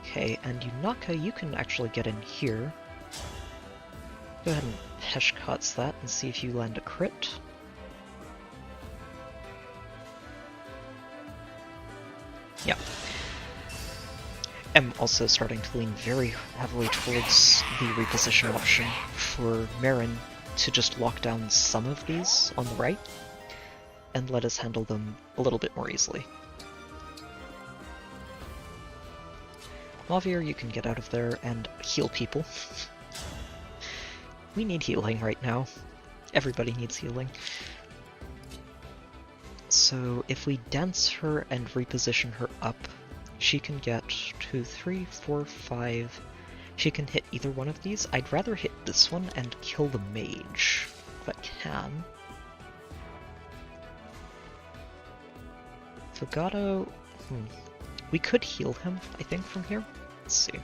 Okay, and Yunaka, you can actually get in here. Go ahead and Peshkatz that and see if you land a crit. Yeah. I'm also starting to lean very heavily towards the reposition option for Marin to just lock down some of these on the right and let us handle them a little bit more easily. Mavier, you can get out of there and heal people. We need healing right now. Everybody needs healing. So if we dance her and reposition her up, she can get 2, 3, 4, 5. She can hit either one of these. I'd rather hit this one and kill the mage, if I can. Fogado... we could heal him, I think, from here. Let's see.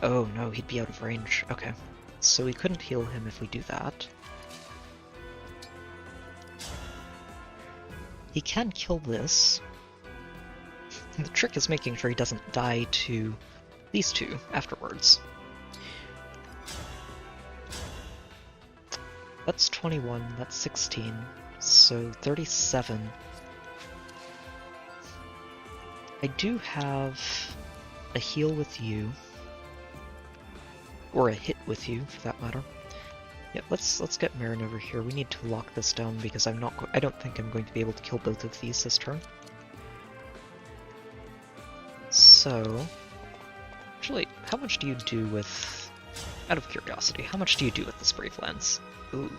Oh no, he'd be out of range. Okay. So we couldn't heal him if we do that. He can kill this. And the trick is making sure he doesn't die to these two afterwards. That's 21, that's 16, so 37. I do have a heal with you, or a hit with you for that matter. Yeah, let's get Marin over here. We need to lock this down because I don't think I'm going to be able to kill both of these this turn. So, actually, how much do you do with, out of curiosity, how much do you do with this Brave Lance? Ooh,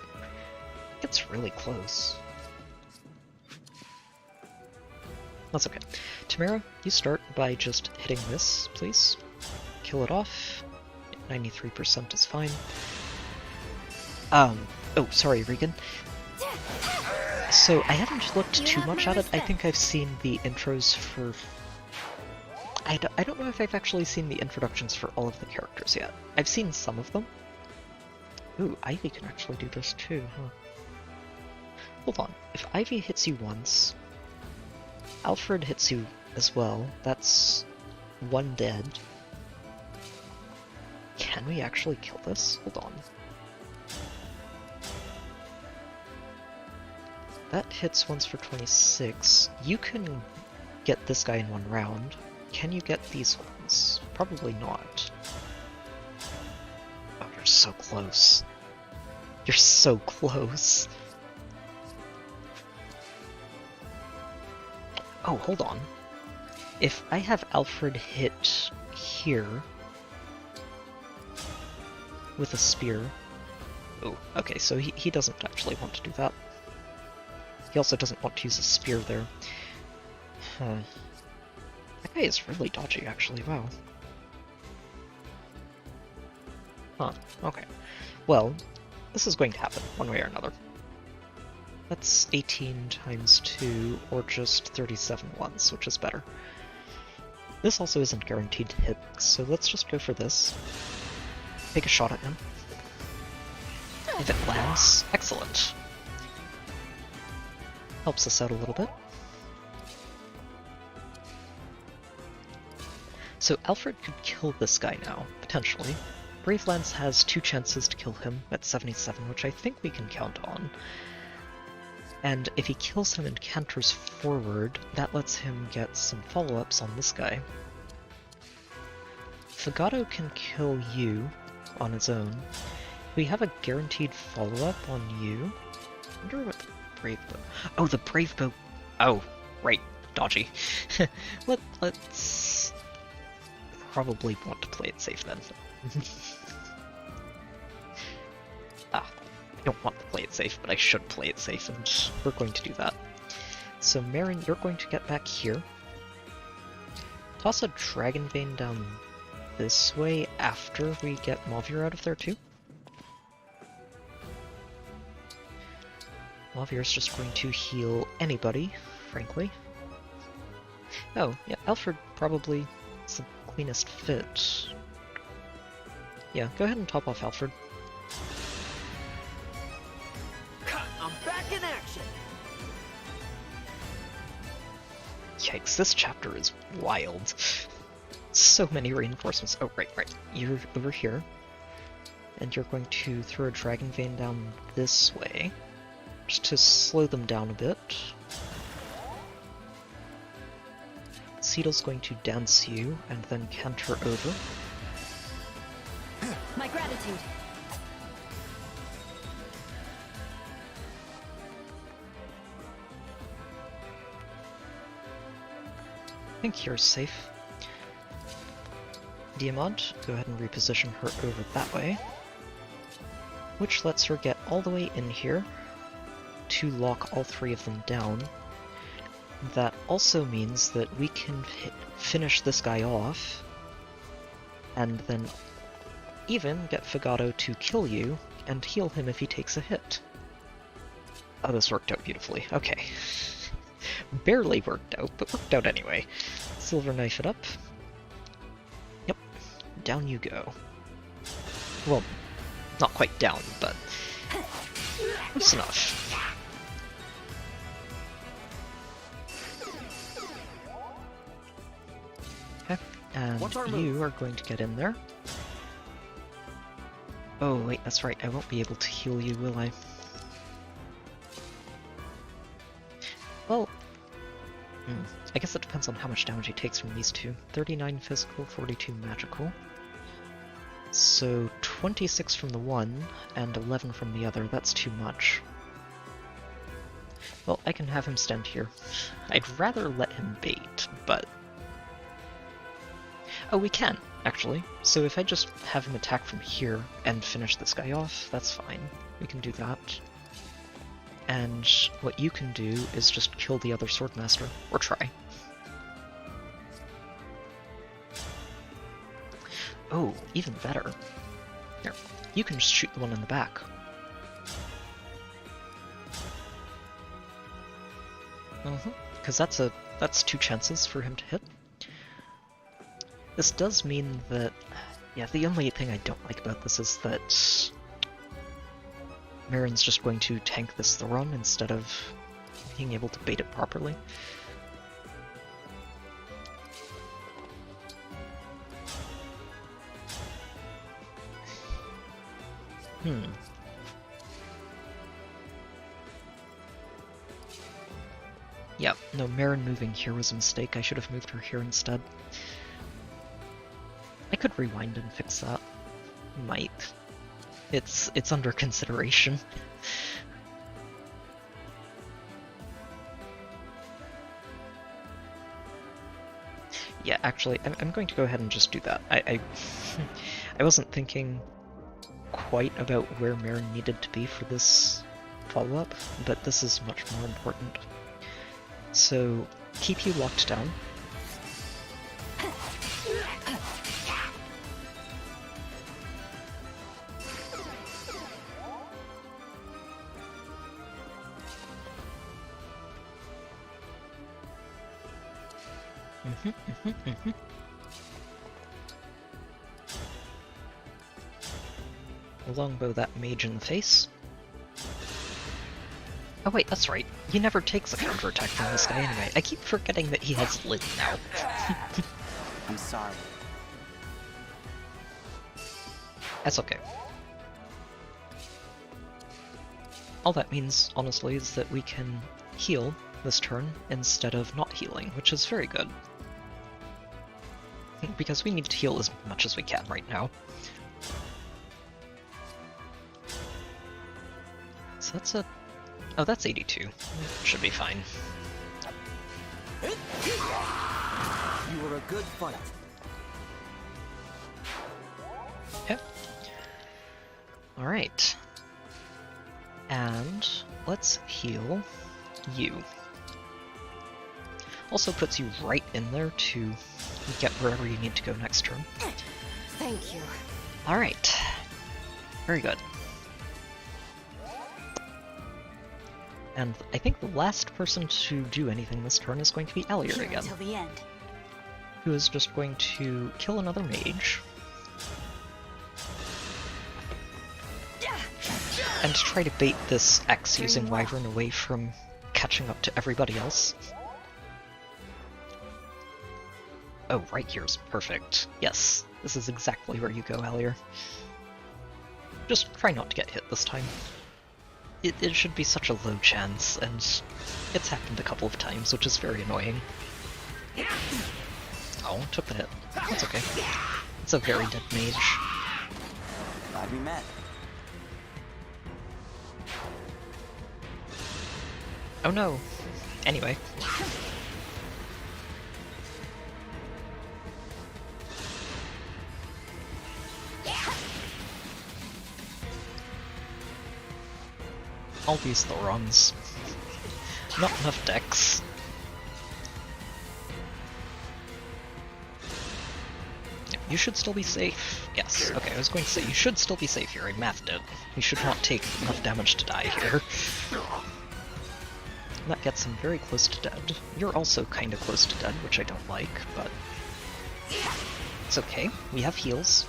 it's really close. That's okay. Tamara, you start by just hitting this, please. Kill it off. 93% is fine. Oh, sorry, Regan. So, I haven't looked too much at it. I think I've seen the intros for... I don't know if I've actually seen the introductions for all of the characters yet. I've seen some of them. Ooh, Ivy can actually do this too, huh? Hold on. If Ivy hits you once, Alfred hits you as well. That's one dead. Can we actually kill this? Hold on. That hits once for 26. You can get this guy in one round. can you get these ones? Probably not. Oh, you're so close. You're so close. Oh, hold on. If I have Alfred hit here with a spear... Oh, okay, so he doesn't actually want to do that. He also doesn't want to use a spear there. Huh. That guy is really dodgy, actually, wow. Huh, okay. Well, this is going to happen, one way or another. That's 18 times 2, or just 37 once, which is better. This also isn't guaranteed to hit, so let's just go for this. Take a shot at him. If it lands, excellent. Helps us out a little bit. So Alfred could kill this guy now, potentially. Bravelance has 2 chances to kill him at 77, which I think we can count on. And if he kills him and canters forward, that lets him get some follow-ups on this guy. Fagato can kill you on his own. We have a guaranteed follow-up on you. I wonder what the Brave Bow... Oh, the Brave Bow... Oh, right. Dodgy. Let's... probably want to play it safe then. I don't want to play it safe, but I should play it safe, and we're going to do that. So Marin, you're going to get back here. Toss a Dragon Vein down this way after we get Mauvier out of there too. Mauvier's just going to heal anybody, frankly. Oh, yeah, Alfred probably is the cleanest fit. Yeah, go ahead and top off Alfred. I'm back in action. Yikes, this chapter is wild. So many reinforcements. Oh, right. You're over here. And you're going to throw a Dragon Vein down this way. Just to slow them down a bit. Seedle's going to dance you, and then canter over. My gratitude. I think you're safe. Diamond, go ahead and reposition her over that way. Which lets her get all the way in here to lock all 3 of them down. That also means that we can finish this guy off, and then even get Fagato to kill you, and heal him if he takes a hit. Oh, this worked out beautifully. Okay. Barely worked out, but worked out anyway. Silver knife it up. Yep. Down you go. Well, not quite down, but close enough. Okay, and you are going to get in there. Oh, wait, that's right. I won't be able to heal you, will I? Well, I guess it depends on how much damage he takes from these two. 39 physical, 42 magical. So 26 from the one, and 11 from the other. That's too much. Well, I can have him stand here. I'd rather let him bait, but... Oh, we can, actually. So if I just have him attack from here and finish this guy off, that's fine. We can do that. And what you can do is just kill the other Swordmaster, or try. Oh, even better. Here, you can just shoot the one in the back. Because that's 2 chances for him to hit. This does mean that, yeah, the only thing I don't like about this is that Marin's just going to tank this Thoron instead of being able to bait it properly. Yeah, no, Marin moving here was a mistake. I should have moved her here instead. I could rewind and fix that. Might. It's under consideration. Yeah, actually, I'm going to go ahead and just do that. I wasn't thinking quite about where Marin needed to be for this follow-up, but this is much more important. So, keep you locked down. Longbow that mage in the face. Oh wait, that's right. He never takes a counterattack from this guy anyway. I keep forgetting that he has Lid now. I'm sorry. That's okay. All that means, honestly, is that we can heal this turn instead of not healing, which is very good. Because we need to heal as much as we can right now. So that's a... Oh, that's 82. Should be fine. You were a good fight. Yep. Alright. And let's heal you. Also puts you right in there to get wherever you need to go next turn. Thank you. Alright. Very good. And I think the last person to do anything this turn is going to be Alier again. Till the end. Who is just going to kill another mage. And try to bait this X using Wyvern away from catching up to everybody else. Oh, right here's perfect. Yes, this is exactly where you go, Alier. Just try not to get hit this time. It should be such a low chance, and it's happened a couple of times, which is very annoying. Oh, took the hit. That's okay. It's a very dead mage. Glad we met. Oh no. Anyway. All these Thorons. Not enough decks. You should still be safe. Yes, okay, I was going to say, you should still be safe here. I mathed it. You should not take enough damage to die here. That gets him very close to dead. You're also kind of close to dead, which I don't like, but it's okay. We have heals.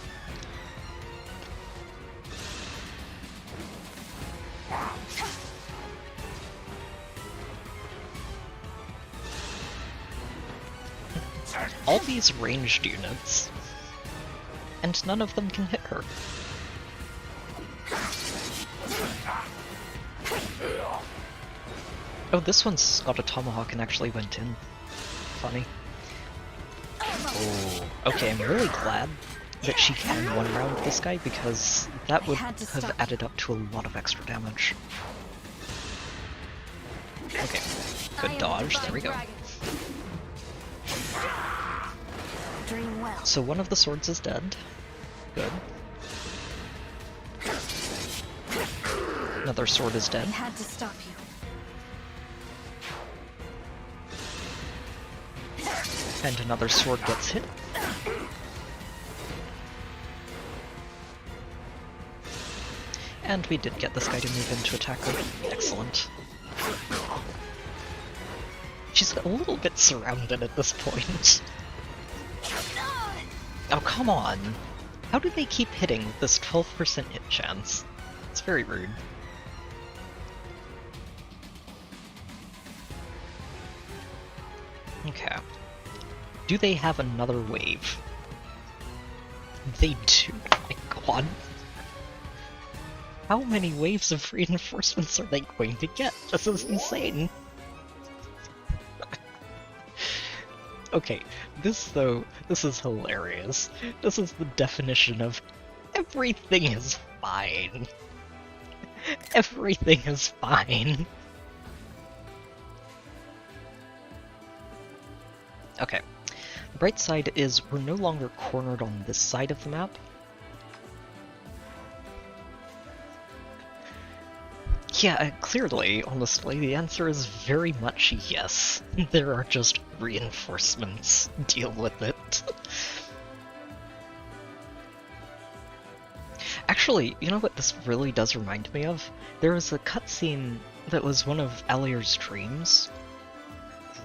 All these ranged units, and none of them can hit her. Oh, this one's got a tomahawk and actually went in. Funny. Oh, okay, I'm really glad that she can one-round this guy, because that would have added up to a lot of extra damage. Okay, good dodge, there we go. So one of the swords is dead. Good. Another sword is dead. I had to stop you. And another sword gets hit. And we did get this guy to move in to attack her. Excellent. She's a little bit surrounded at this point. Oh, come on! How do they keep hitting with this 12% hit chance? It's very rude. Okay. Do they have another wave? They do, my god. How many waves of reinforcements are they going to get? This is insane. Okay, this is hilarious. This is the definition of everything is fine. Everything is fine. Okay. The bright side is we're no longer cornered on this side of the map. Yeah, clearly, honestly, the answer is very much yes. There are just reinforcements. Deal with it. Actually, you know what this really does remind me of? There was a cutscene that was one of Alir's dreams,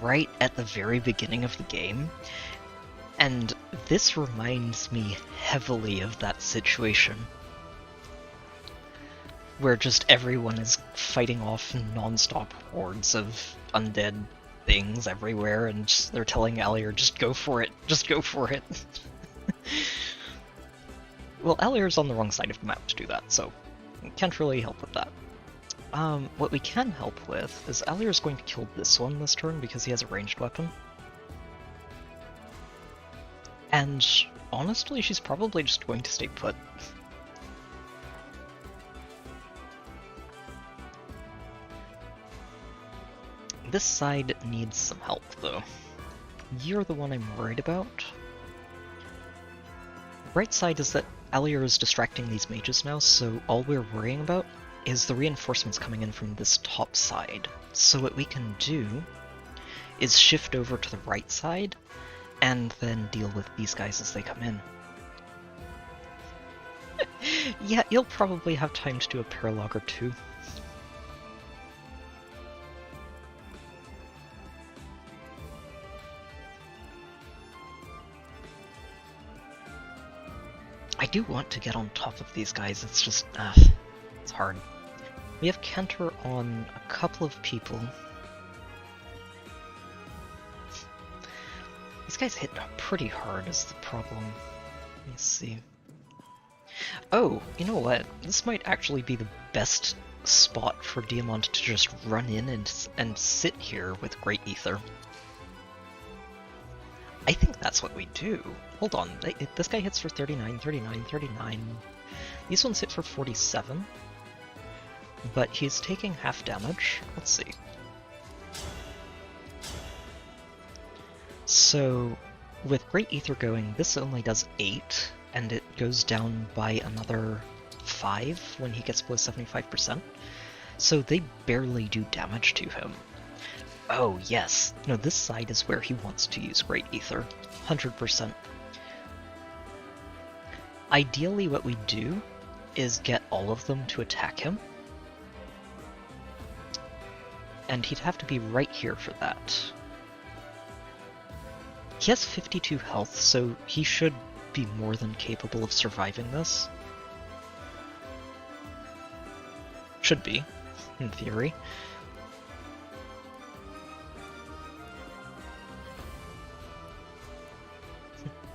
right at the very beginning of the game, and this reminds me heavily of that situation. Where just everyone is fighting off non-stop hordes of undead things everywhere, and they're telling Alir, just go for it, just go for it. Well, Alir's on the wrong side of the map to do that, so can't really help with that. What we can help with is Alir's going to kill this one this turn because he has a ranged weapon. And honestly, she's probably just going to stay put. This side needs some help, though. You're the one I'm worried about. The bright side is that Alir is distracting these mages now, so all we're worrying about is the reinforcements coming in from this top side. So what we can do is shift over to the right side, and then deal with these guys as they come in. Yeah, you'll probably have time to do a paralogue or two. I do want to get on top of these guys, it's just, it's hard. We have Kenter on a couple of people. These guys hit pretty hard is the problem. Let me see. Oh, you know what? This might actually be the best spot for Diamond to just run in and sit here with Great Ether. I think that's what we do. Hold on, this guy hits for 39, 39, 39. These ones hit for 47. But he's taking half damage. Let's see. So, with Great Ether going, this only does 8, and it goes down by another 5 when he gets below 75%. So they barely do damage to him. Oh yes, no, this side is where he wants to use Great Ether, 100%. Ideally what we do is get all of them to attack him. And he'd have to be right here for that. He has 52 health, so he should be more than capable of surviving this. Should be, in theory.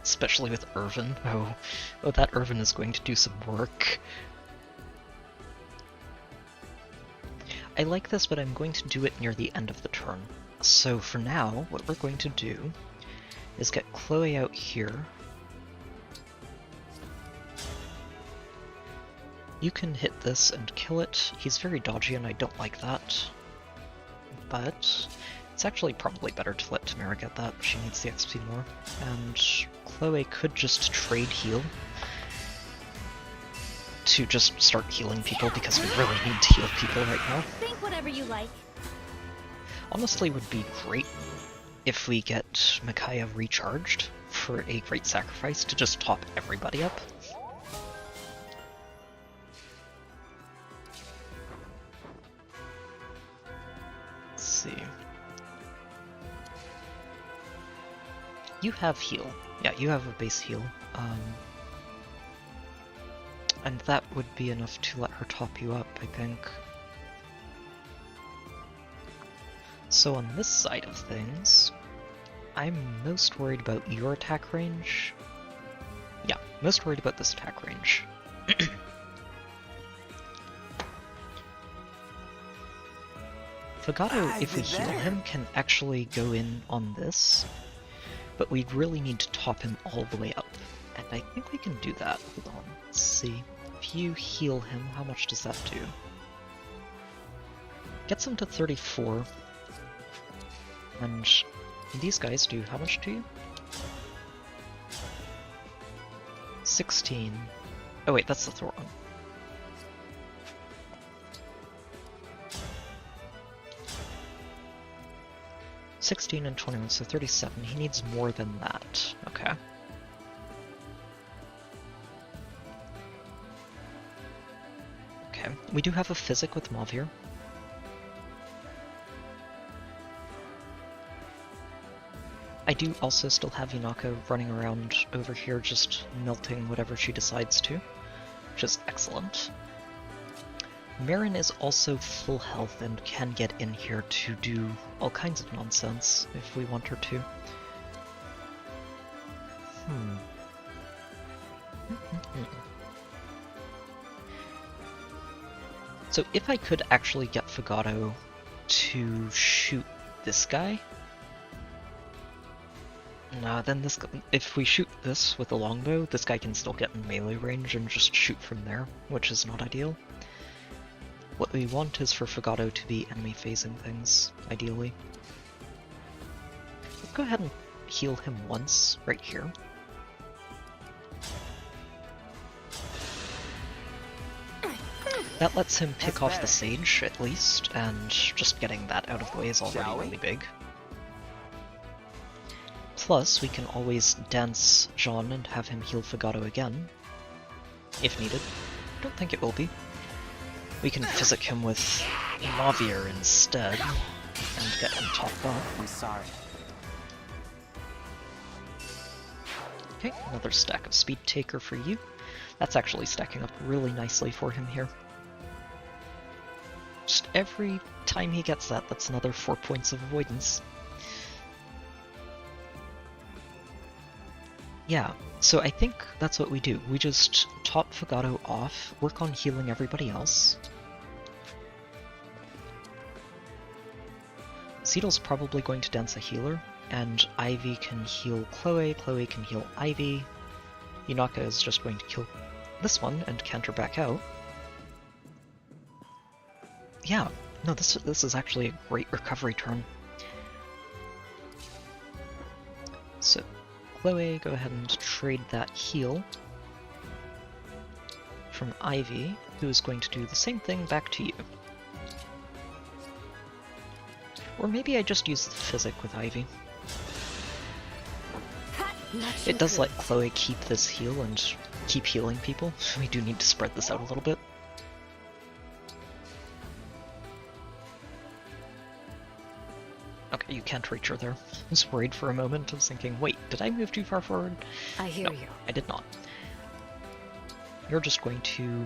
Especially with Irvin. Oh, that Irvin is going to do some work. I like this, but I'm going to do it near the end of the turn. So for now, what we're going to do is get Chloe out here. You can hit this and kill it. He's very dodgy and I don't like that. But it's actually probably better to let Tamara get that. She needs the XP more. And Chloe could just trade heal to just start healing people because we really need to heal people right now. Think whatever you like. Honestly, would be great if we get Micaiah recharged for a great sacrifice to just top everybody up. Let's see. You have heal. Yeah, you have a base heal. And that would be enough to let her top you up, I think. So on this side of things, I'm most worried about your attack range. Yeah, most worried about this attack range. Fagato, if we heal him, can actually go in on this. But we'd really need to top him all the way up. And I think we can do that. Hold on, let's see. If you heal him, how much does that do? Gets him to 34. And these guys do how much to you? 16. Oh wait, that's the Thor one. $16 and 21, so 37. He needs more than that. Okay. Okay, we do have a physic with Mavir. I do also still have Yunaka running around over here just melting whatever she decides to, which is excellent. Marin is also full health and can get in here to do all kinds of nonsense if we want her to. So if I could actually get Fagato to shoot this guy... Nah, then this... if we shoot this with a longbow, this guy can still get in melee range and just shoot from there, which is not ideal. What we want is for Fagato to be enemy phasing things, ideally. Let's go ahead and heal him once, right here. That lets him pick off the Sage, at least, and just getting that out of the way is already really big. Plus, we can always dance Jean and have him heal Fagato again, if needed. I don't think it will be. We can physic him with Mavir instead, and get him topped off. I'm sorry. Okay, another stack of Speed Taker for you. That's actually stacking up really nicely for him here. Just every time he gets that, that's another 4 points of avoidance. Yeah, so I think that's what we do. We just top Fagato off, work on healing everybody else. Seedle's probably going to dance a healer, and Ivy can heal Chloe, Chloe can heal Ivy. Yunaka is just going to kill this one and canter back out. Yeah, no, this is actually a great recovery turn. So, Chloe, go ahead and trade that heal from Ivy, who is going to do the same thing back to you. Or maybe I just use the physic with Ivy. It does let Chloe keep this heal and keep healing people. We do need to spread this out a little bit. Okay, you can't reach her there. I was worried for a moment. I was thinking, wait, did I move too far forward? I hear you. I did not. You're just going to...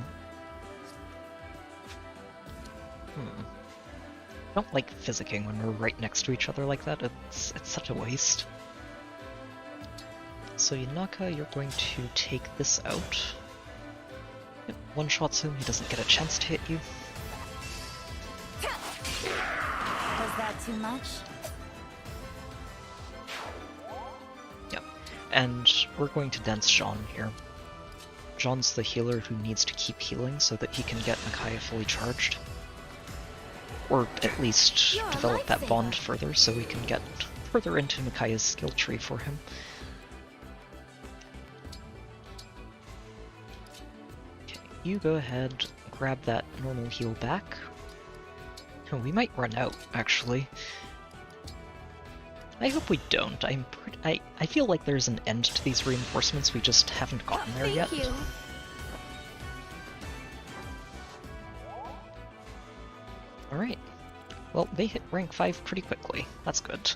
I don't like physicking when we're right next to each other like that. It's such a waste. So Yunaka, you're going to take this out. Yep, one-shots him, he doesn't get a chance to hit you. Was that too much? Yep, and we're going to dance Jean here. Jean's the healer who needs to keep healing so that he can get Micaiah fully charged. Or at least develop that bond further so we can get further into Micaiah's skill tree for him. Okay, you go ahead, grab that normal heal back. Oh, we might run out, actually. I hope we don't. I feel like there's an end to these reinforcements, we just haven't gotten there yet. Thank you. Alright. Well, they hit rank 5 pretty quickly. That's good.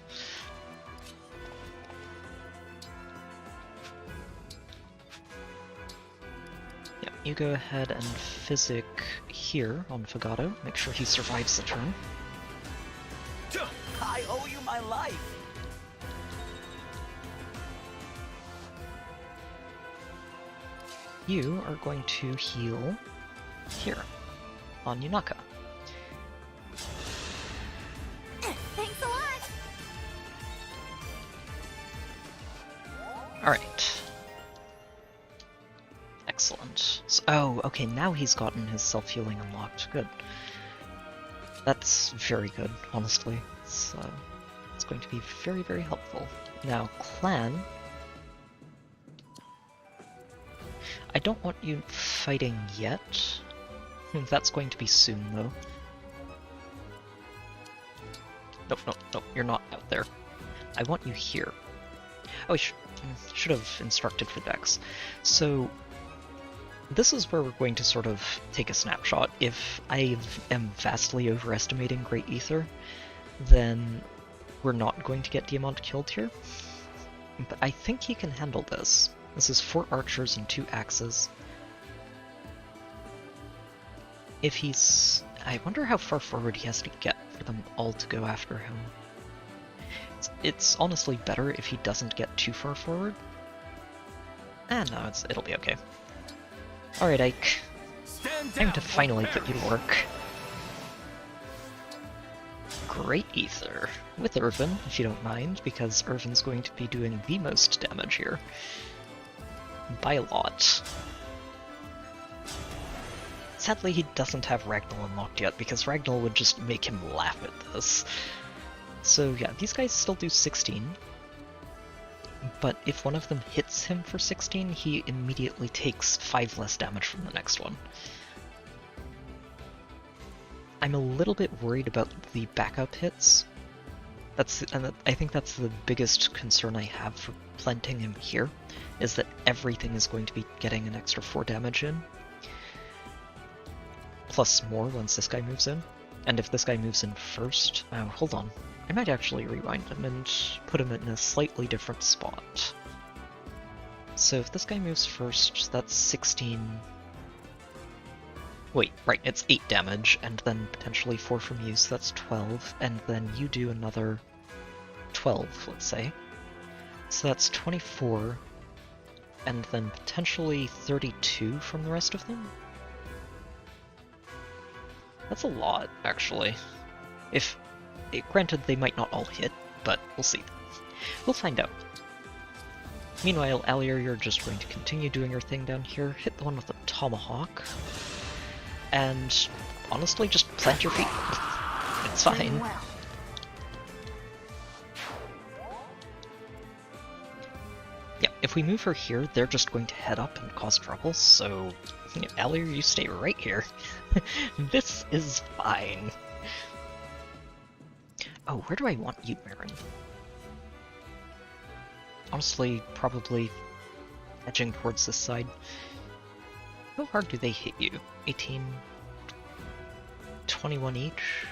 Yeah, you go ahead and physic here on Fagato. Make sure he survives the turn. I owe you my life. You are going to heal here on Yunaka. Thanks a lot. Alright. Excellent. So, oh, okay, now he's gotten his self-healing unlocked. Good. That's very good, honestly. It's going to be very, very helpful. Now, Clan. I don't want you fighting yet. That's going to be soon, though. Nope, nope, nope, you're not out there. I want you here. Oh, I should have instructed for Dex. So, this is where we're going to sort of take a snapshot. If I am vastly overestimating Great Ether, then we're not going to get Diamant killed here. But I think he can handle this. This is 4 archers and 2 axes. If he's... I wonder how far forward he has to get for them all to go after him. It's honestly better if he doesn't get too far forward. No, it'll be okay. Alright, Ike. Time to finally put you to work. Great Ether. With Irvin, if you don't mind, because Irvin's going to be doing the most damage here. By a lot. Sadly, he doesn't have Ragnall unlocked yet, because Ragnall would just make him laugh at this. So yeah, these guys still do 16. But if one of them hits him for 16, he immediately takes 5 less damage from the next one. I'm a little bit worried about the backup hits. I think that's the biggest concern I have for planting him here, is that everything is going to be getting an extra 4 damage in. Plus more once this guy moves in. And if this guy moves in first... Oh, hold on. I might actually rewind him and put him in a slightly different spot. So if this guy moves first, that's 16... Wait, right, it's 8 damage, and then potentially 4 from you, so that's 12, and then you do another 12, let's say. So that's 24, and then potentially 32 from the rest of them? That's a lot, actually. Granted, they might not all hit, but we'll see. We'll find out. Meanwhile, Alier, you're just going to continue doing your thing down here. Hit the one with the tomahawk. And honestly, just plant your feet. It's fine. Yeah, if we move her here, they're just going to head up and cause trouble, so... Alier, you stay right here. This is fine. Oh, where do I want you, Marin? Honestly, probably edging towards this side. How hard do they hit you? 18... 21 each?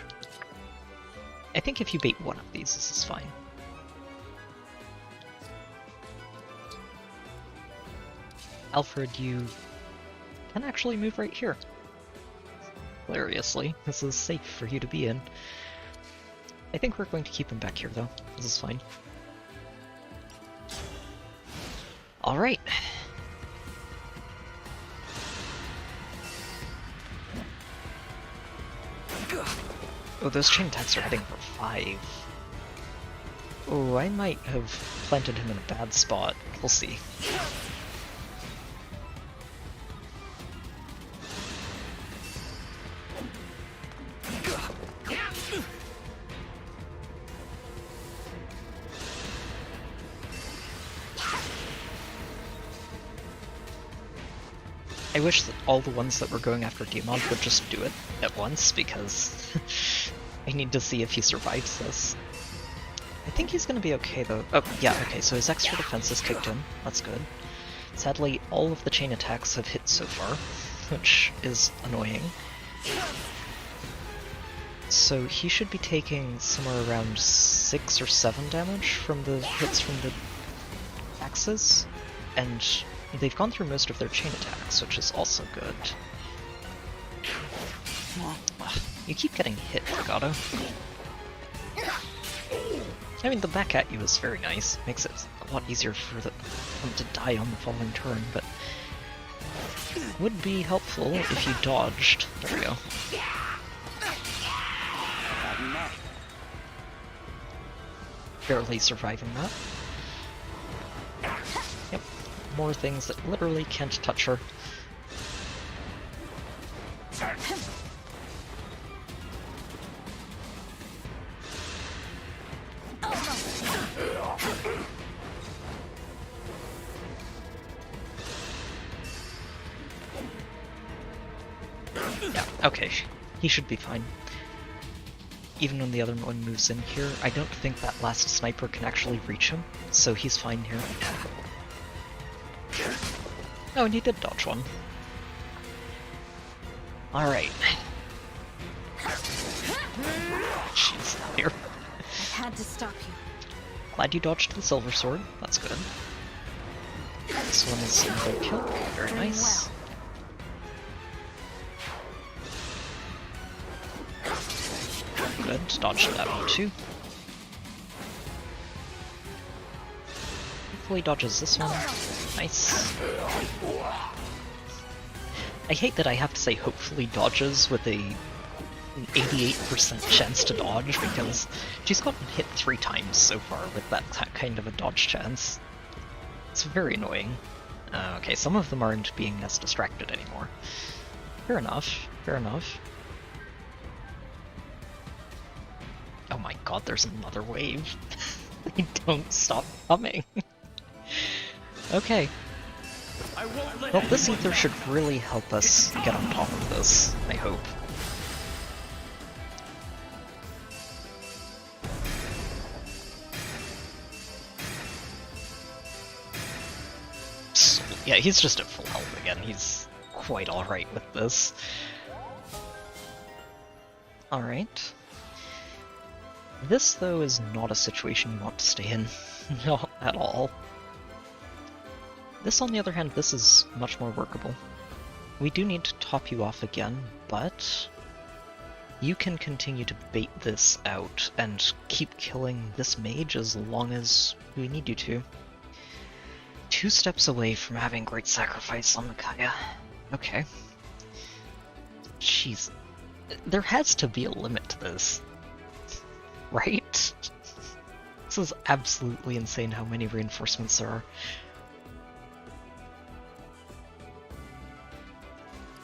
I think if you bait one of these, this is fine. Alfred, you can actually move right here. Hilariously, this is safe for you to be in. I think we're going to keep him back here, though. This is fine. Alright. Oh, those chain attacks are heading for 5. Oh, I might have planted him in a bad spot. We'll see. I wish that all the ones that were going after Diamant would just do it at once, because I need to see if he survives this. I think he's gonna be okay though. Oh, yeah, okay, so his extra defense is kicked in. That's good. Sadly, all of the chain attacks have hit so far, which is annoying. So he should be taking somewhere around 6 or 7 damage from the hits from the axes, and they've gone through most of their chain attacks, which is also good. You keep getting hit, Legato. I mean, the back at you is very nice. Makes it a lot easier for them to die on the following turn, but would be helpful if you dodged. There we go. Barely surviving that. more things that literally can't touch her. Yeah, okay. He should be fine. Even when the other one moves in here, I don't think that last sniper can actually reach him, so he's fine here. Oh, and he did dodge one. Alright. She's here. I had to stop you. Glad you dodged the silver sword. That's good. This one is a good kill. Very nice. Good. Dodged that one too. Hopefully dodges this one. Nice. I hate that I have to say hopefully dodges with an 88% chance to dodge, because she's gotten hit 3 times so far with that kind of a dodge chance. It's very annoying. Okay, some of them aren't being as distracted anymore. Fair enough, fair enough. Oh my god, there's another wave. They don't stop coming. Okay. Well, this ether should really help us get on top of this, I hope. Yeah, he's just at full health again. He's quite alright with this. Alright. This, though, is not a situation you want to stay in. Not at all. This, on the other hand, this is much more workable. We do need to top you off again, but you can continue to bait this out and keep killing this mage as long as we need you to. 2 steps away from having great sacrifice on Micaiah. Okay. Jeez. There has to be a limit to this. Right? This is absolutely insane how many reinforcements there are.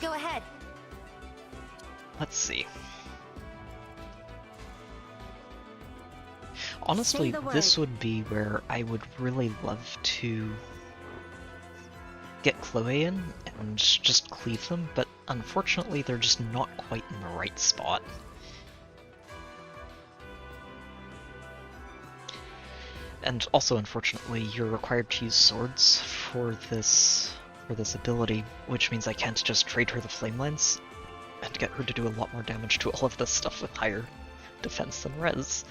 Go ahead. Let's see. Honestly, this would be where I would really love to get Chloe in and just cleave them, but unfortunately they're just not quite in the right spot. And also, unfortunately, you're required to use swords for this ability, which means I can't just trade her the flame lines and get her to do a lot more damage to all of this stuff with higher defense than res.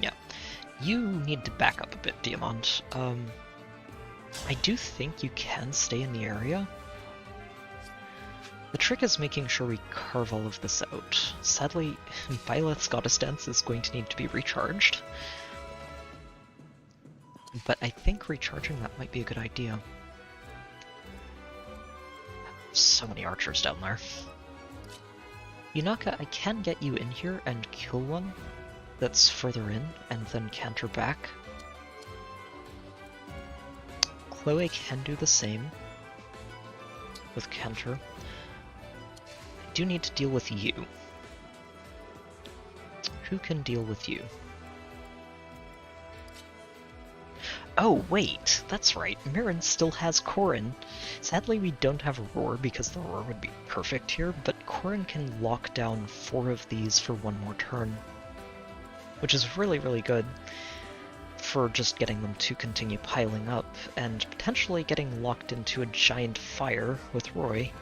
Yeah, you need to back up a bit, Diamond. I do think you can stay in the area. The trick is making sure we carve all of this out. Sadly, Violet's Goddess Dance is going to need to be recharged. But I think recharging that might be a good idea. So many archers down there. Yunaka, I can get you in here and kill one that's further in, and then canter back. Chloe can do the same with canter. I do need to deal with you. Who can deal with you? Oh, wait, that's right. Mirren still has Corrin. Sadly, we don't have a Roar because the Roar would be perfect here, but Corrin can lock down 4 of these for 1 more turn, which is really, really good for just getting them to continue piling up and potentially getting locked into a giant fire with Roy.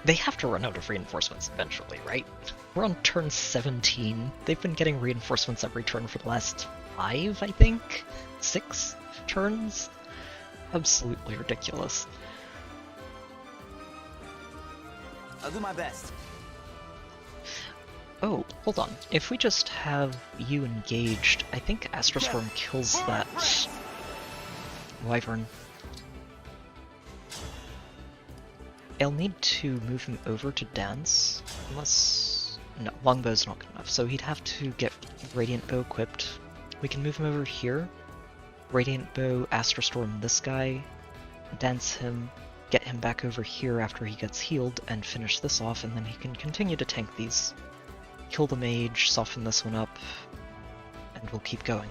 They have to run out of reinforcements eventually, right? We're on turn 17. They've been getting reinforcements every turn for the last 5, I think? 6 turns? Absolutely ridiculous. I'll do my best. Oh, hold on. If we just have you engaged, I think Astrostorm kills that wyvern. I'll need to move him over to dance, unless... No, longbow's not good enough, so he'd have to get Radiant Bow equipped. We can move him over here. Radiant Bow, Astral Storm this guy, dance him, get him back over here after he gets healed, and finish this off, and then he can continue to tank these. Kill the mage, soften this one up, and we'll keep going.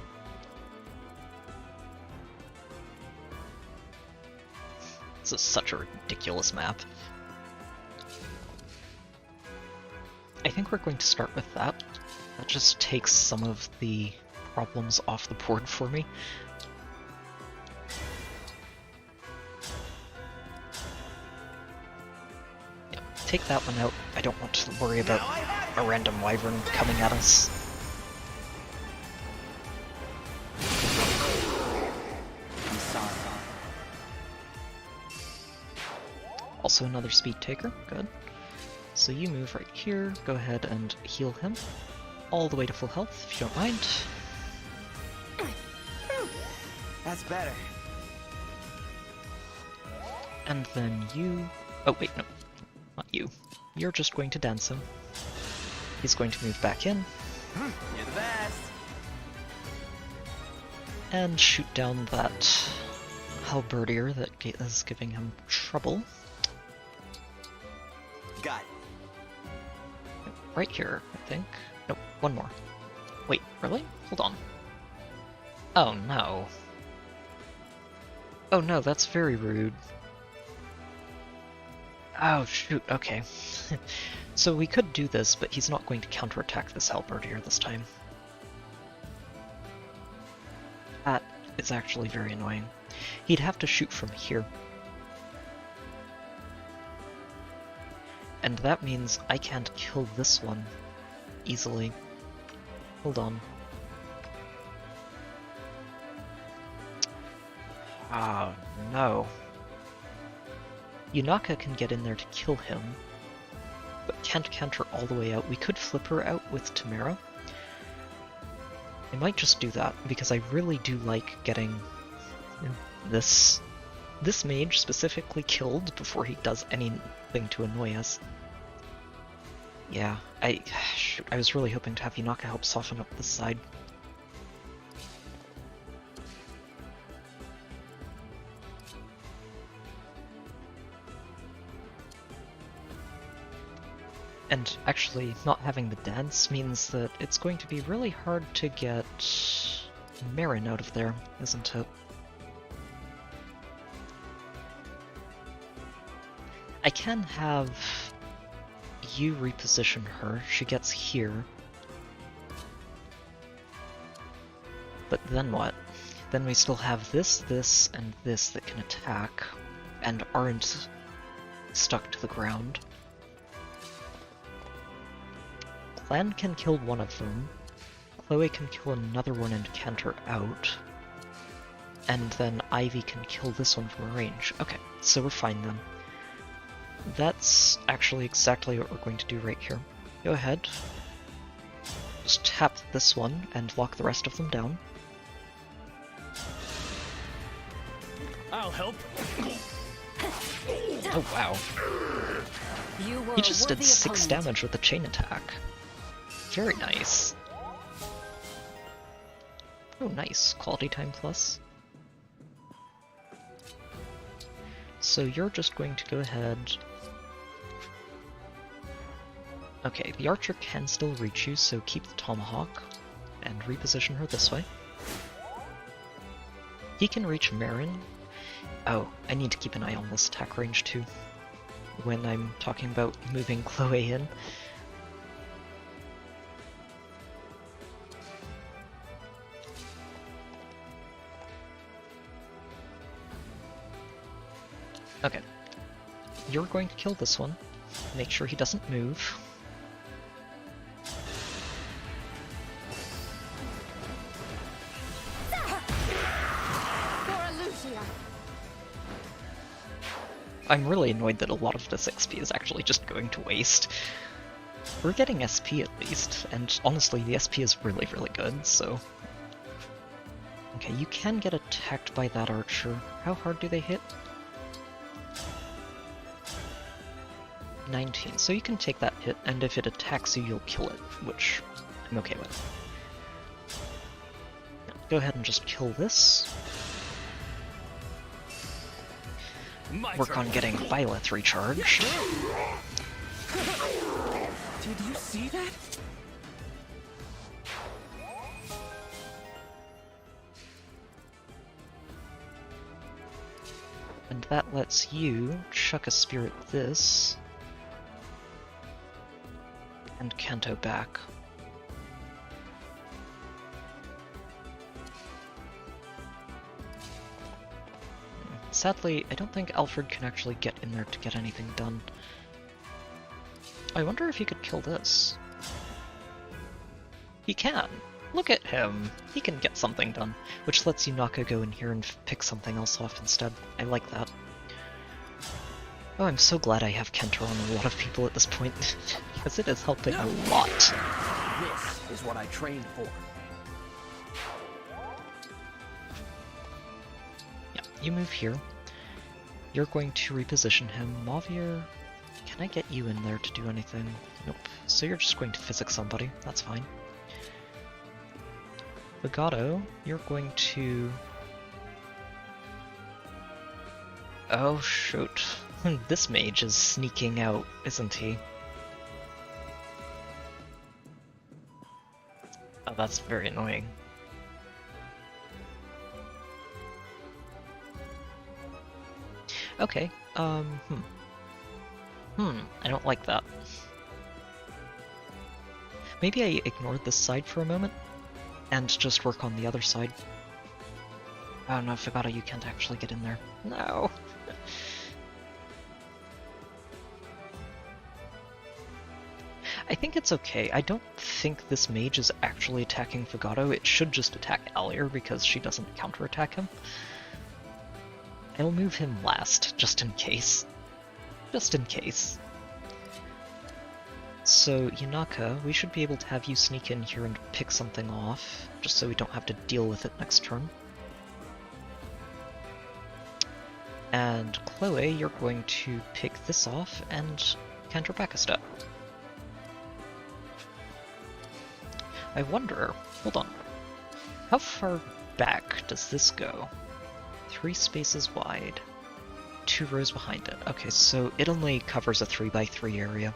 This is such a ridiculous map. I think we're going to start with that. That just takes some of the problems off the board for me. Yeah, take that one out. I don't want to worry about a random wyvern coming at us. I'm sorry. Also another speed taker, good. So you move right here, go ahead and heal him. All the way to full health, if you don't mind. That's better. And then you... Oh wait, no. Not you. You're just going to dance him. He's going to move back in. You're the best. And shoot down that halberdier that is giving him trouble. Got it. Right here, I think. Nope, one more. Wait, really? Hold on. Oh no. Oh no, that's very rude. Oh shoot, okay. So we could do this, but he's not going to counterattack this halberdier this time. That is actually very annoying. He'd have to shoot from here. And that means I can't kill this one easily. Hold on. Oh no. Yunaka can get in there to kill him, but can't counter all the way out. We could flip her out with Tamara. I might just do that, because I really do like getting this mage specifically killed before he does anything to annoy us. Yeah, I was really hoping to have Yunaka help soften up this side. And actually, not having the dance means that it's going to be really hard to get Marin out of there, isn't it? I can have you reposition her. She gets here. But then what? Then we still have this, and this that can attack, and aren't stuck to the ground. Clan can kill one of them. Chloe can kill another one and counter out. And then Ivy can kill this one from range. Okay, so we're fine then. That's actually exactly what we're going to do right here. Go ahead. Just tap this one and lock the rest of them down. I'll help. Oh wow. He just did 6 damage with the chain attack. Very nice. Oh nice, quality time plus. So you're just going to go ahead... Okay, the archer can still reach you, so keep the tomahawk and reposition her this way. He can reach Marin. Oh, I need to keep an eye on this attack range too, when I'm talking about moving Chloe in. Okay. You're going to kill this one. Make sure he doesn't move. I'm really annoyed that a lot of this XP is actually just going to waste. We're getting SP at least, and honestly the SP is really, really good, so... Okay, you can get attacked by that archer. How hard do they hit? 19, so you can take that hit, and if it attacks you, you'll kill it, which I'm okay with. Go ahead and just kill this. Work on getting Violet recharged. Did you see that? And that lets you chuck a spirit this. And Kanto back. Sadly, I don't think Alfred can actually get in there to get anything done. I wonder if he could kill this. He can! Look at him! He can get something done, which lets Yunaka go in here and pick something else off instead. I like that. Oh, I'm so glad I have Kenter on a lot of people at this point, because it is helping a lot. This is what I trained for. Yeah, you move here. You're going to reposition him. Mavier, can I get you in there to do anything? Nope. So you're just going to physics somebody. That's fine. Legato, you're going to... Oh, shoot. This mage is sneaking out, isn't he? Oh, that's very annoying. Okay, I don't like that. Maybe I ignored this side for a moment, and just work on the other side. Oh no, Fugata, you can't actually get in there. No! I think it's okay. I don't think this mage is actually attacking Fugata. It should just attack Alir because she doesn't counterattack him. I'll move him last, just in case. Just in case. So, Yunaka, we should be able to have you sneak in here and pick something off, just so we don't have to deal with it next turn. And Chloe, you're going to pick this off and counter back a step. I wonder, hold on, how far back does this go? 3 spaces wide, 2 rows behind it. Okay, so it only covers a 3x3 area,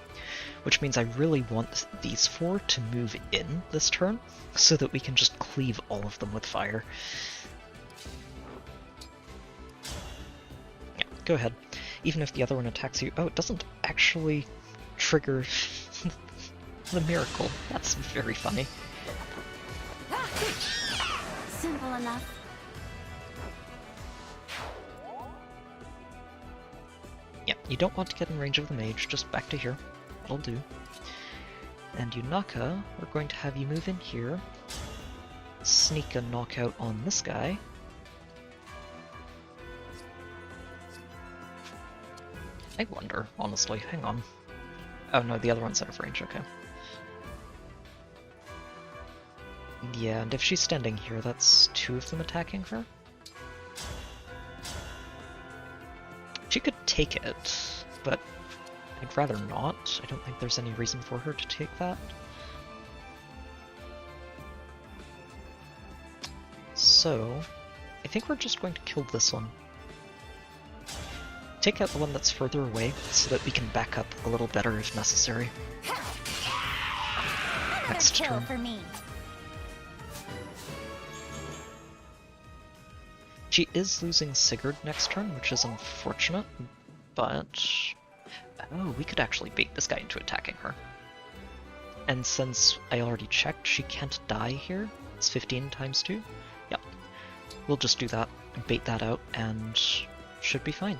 which means I really want these 4 to move in this turn, so that we can just cleave all of them with fire. Yeah, go ahead. Even if the other one attacks you... Oh, it doesn't actually trigger the miracle. That's very funny. Simple enough. Yeah, you don't want to get in range of the mage, just back to here. That'll do. And Yunaka, we're going to have you move in here, sneak a knockout on this guy. I wonder, honestly, hang on. Oh no, the other one's out of range, okay. Yeah, and if she's standing here, that's 2 of them attacking her. She could take it, but I'd rather not. I don't think there's any reason for her to take that. So, I think we're just going to kill this one. Take out the one that's further away, so that we can back up a little better if necessary. Next turn. For me. She is losing Sigurd next turn, which is unfortunate, but... Oh, we could actually bait this guy into attacking her. And since I already checked, she can't die here. It's 15 times 2. Yep. We'll just do that, bait that out, and should be fine.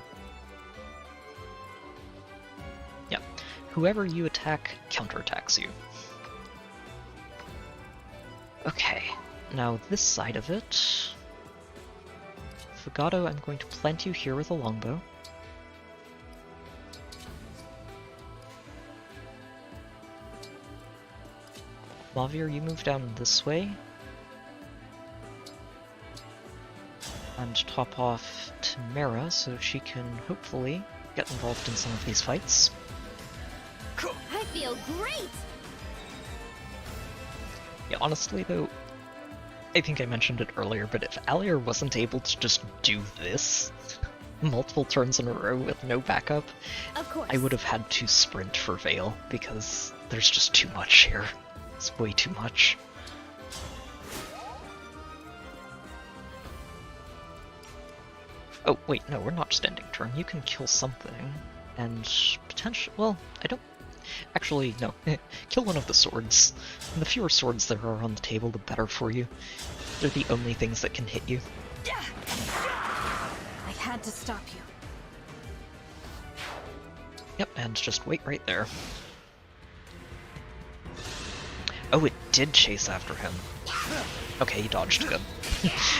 Yep. Whoever you attack counterattacks you. Okay, now this side of it... Fugado, I'm going to plant you here with a longbow. Mavier, you move down this way. And top off Tamara so she can hopefully get involved in some of these fights. feel great! Yeah, honestly though, I think I mentioned it earlier, but if Alier wasn't able to just do this multiple turns in a row with no backup, Of course. I would have had to sprint for Veil, because there's just too much here. It's way too much. Oh, wait, no, we're not just ending turn. You can kill something, and potentially, well, I don't... Actually, no. Kill one of the swords. And the fewer swords there are on the table, the better for you. They're the only things that can hit you. I had to stop you. Yep, and just wait right there. Oh, it did chase after him. Okay, he dodged. Good.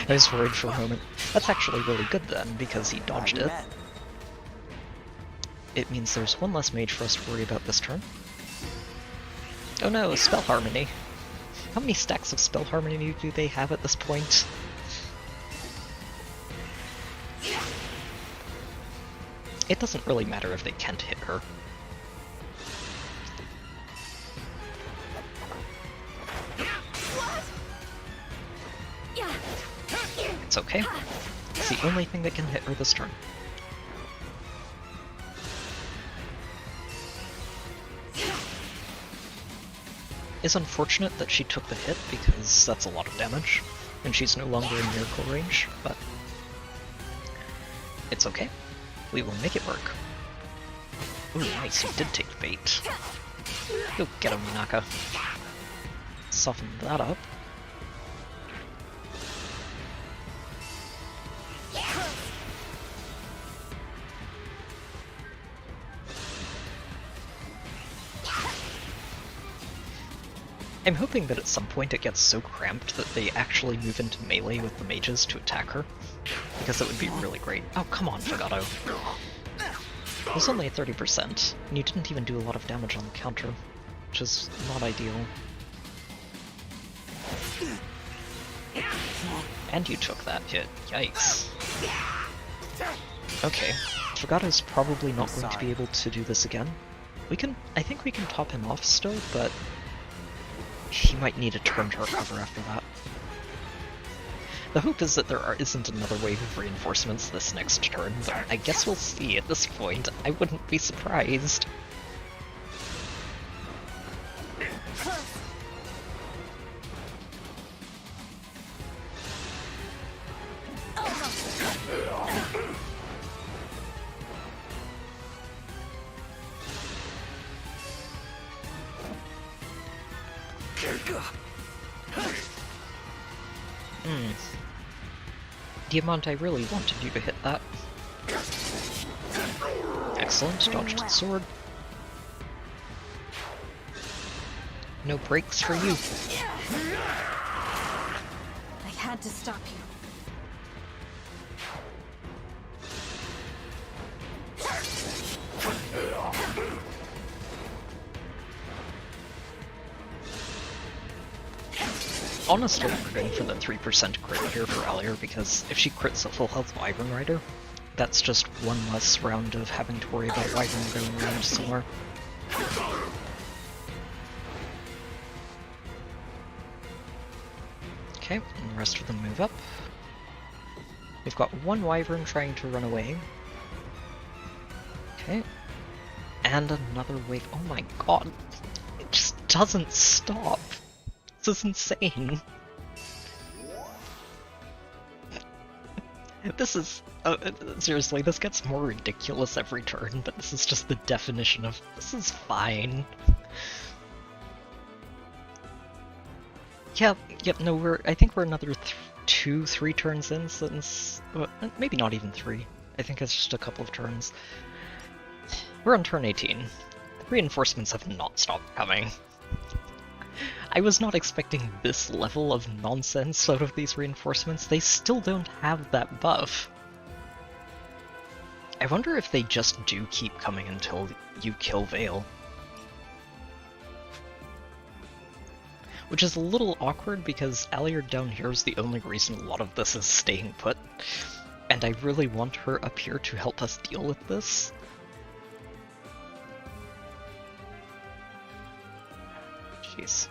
I was worried for a moment. That's actually really good then, because he dodged it. It means there's one less mage for us to worry about this turn. Oh no, Spell Harmony. How many stacks of Spell Harmony do they have at this point? It doesn't really matter if they can't hit her. It's okay. It's the only thing that can hit her this turn. It's unfortunate that she took the hit, because that's a lot of damage, and she's no longer in miracle range, but it's okay. We will make it work. Ooh, nice, you did take the bait. Go get him, Naka. Soften that up. I'm hoping that at some point it gets so cramped that they actually move into melee with the mages to attack her, because that would be really great. Oh, come on, Fagato. It was only 30%, and you didn't even do a lot of damage on the counter, which is not ideal. And you took that hit. Yikes. Okay, Fagato's probably not going to be able to do this again. I think we can top him off still, but he might need a turn to recover after that. The hope is that there isn't another wave of reinforcements this next turn, but I guess we'll see at this point. I wouldn't be surprised. Diamant, I really wanted you to hit that. Excellent, dodged the sword. No breaks for you. I had to stop you. Honestly, we're going for the 3% crit here for Alier, because if she crits a full health Wyvern Rider, that's just one less round of having to worry about Wyvern going around somewhere. Okay, and the rest of them move up. We've got one Wyvern trying to run away. Okay. And another wave. Oh my god. It just doesn't stop. This is insane. This is... seriously, this gets more ridiculous every turn, but this is just the definition of this is fine. Yep, no, I think we're another 2-3 turns in since... maybe not even 3. I think it's just a couple of turns. We're on turn 18. The reinforcements have not stopped coming. I was not expecting this level of nonsense out of these reinforcements. They still don't have that buff. I wonder if they just do keep coming until you kill Veil. Which is a little awkward because Alier down here is the only reason a lot of this is staying put. And I really want her up here to help us deal with this. Jeez.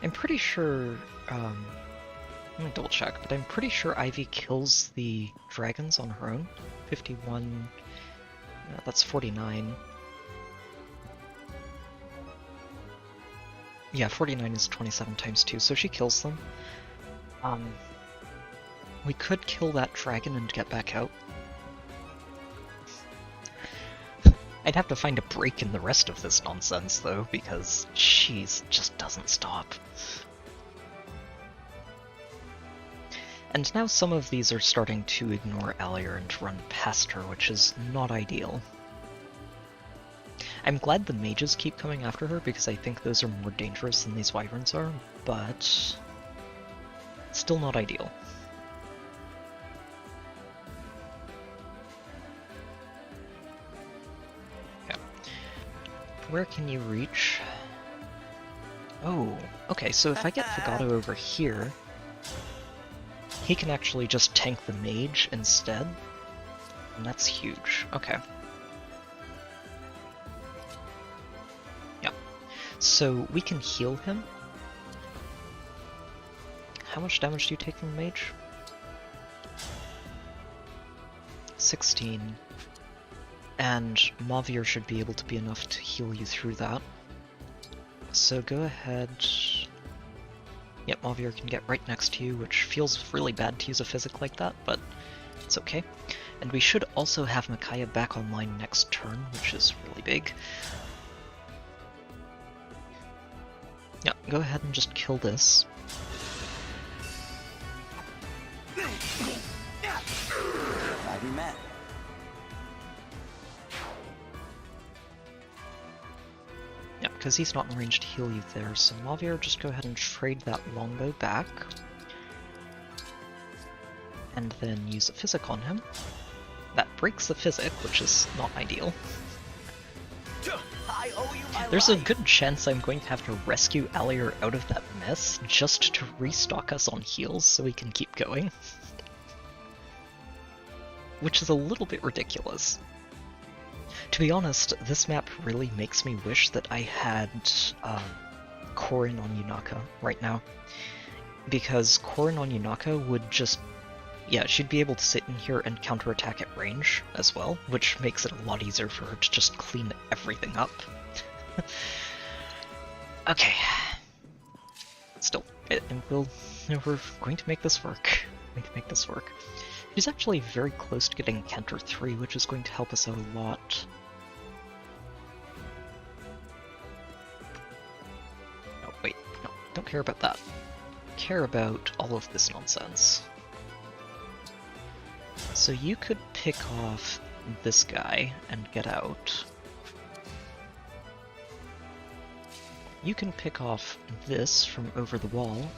I'm pretty sure, let me double check, but I'm pretty sure Ivy kills the dragons on her own. 51, that's 49. Yeah, 49 is 27 times 2, so she kills them. We could kill that dragon and get back out. I'd have to find a break in the rest of this nonsense, though, because she's just doesn't stop. And now some of these are starting to ignore Alier and run past her, which is not ideal. I'm glad the mages keep coming after her, because I think those are more dangerous than these wyverns are, but still not ideal. Yeah. Where can you reach? Oh, okay, so if I get Fagato over here, he can actually just tank the mage instead, and that's huge. Okay. Yeah. So we can heal him. How much damage do you take from the mage? 16. And Mavier should be able to be enough to heal you through that. So go ahead. Yep, Mavier can get right next to you, which feels really bad to use a physic like that, but it's okay. And we should also have Micaiah back online next turn, which is really big. Yeah, go ahead and just kill this. Glad we met. Yeah, because he's not in range to heal you there, so Mavier, just go ahead and trade that longbow back. And then use a physic on him. That breaks the physic, which is not ideal. I owe you my There's a life. good chance I'm going to have to rescue Alier out of that mess just to restock us on heals so we can keep going. Which is a little bit ridiculous. To be honest, this map really makes me wish that I had Korin on Yunaka right now. Because Korin on Yunaka would just... yeah, she'd be able to sit in here and counterattack at range as well, which makes it a lot easier for her to just clean everything up. Okay. Still, we're going to make this work. We can make this work. She's actually very close to getting Cantor 3, which is going to help us out a lot. No, wait, no, don't care about that. Care about all of this nonsense. So you could pick off this guy and get out. You can pick off this from over the wall.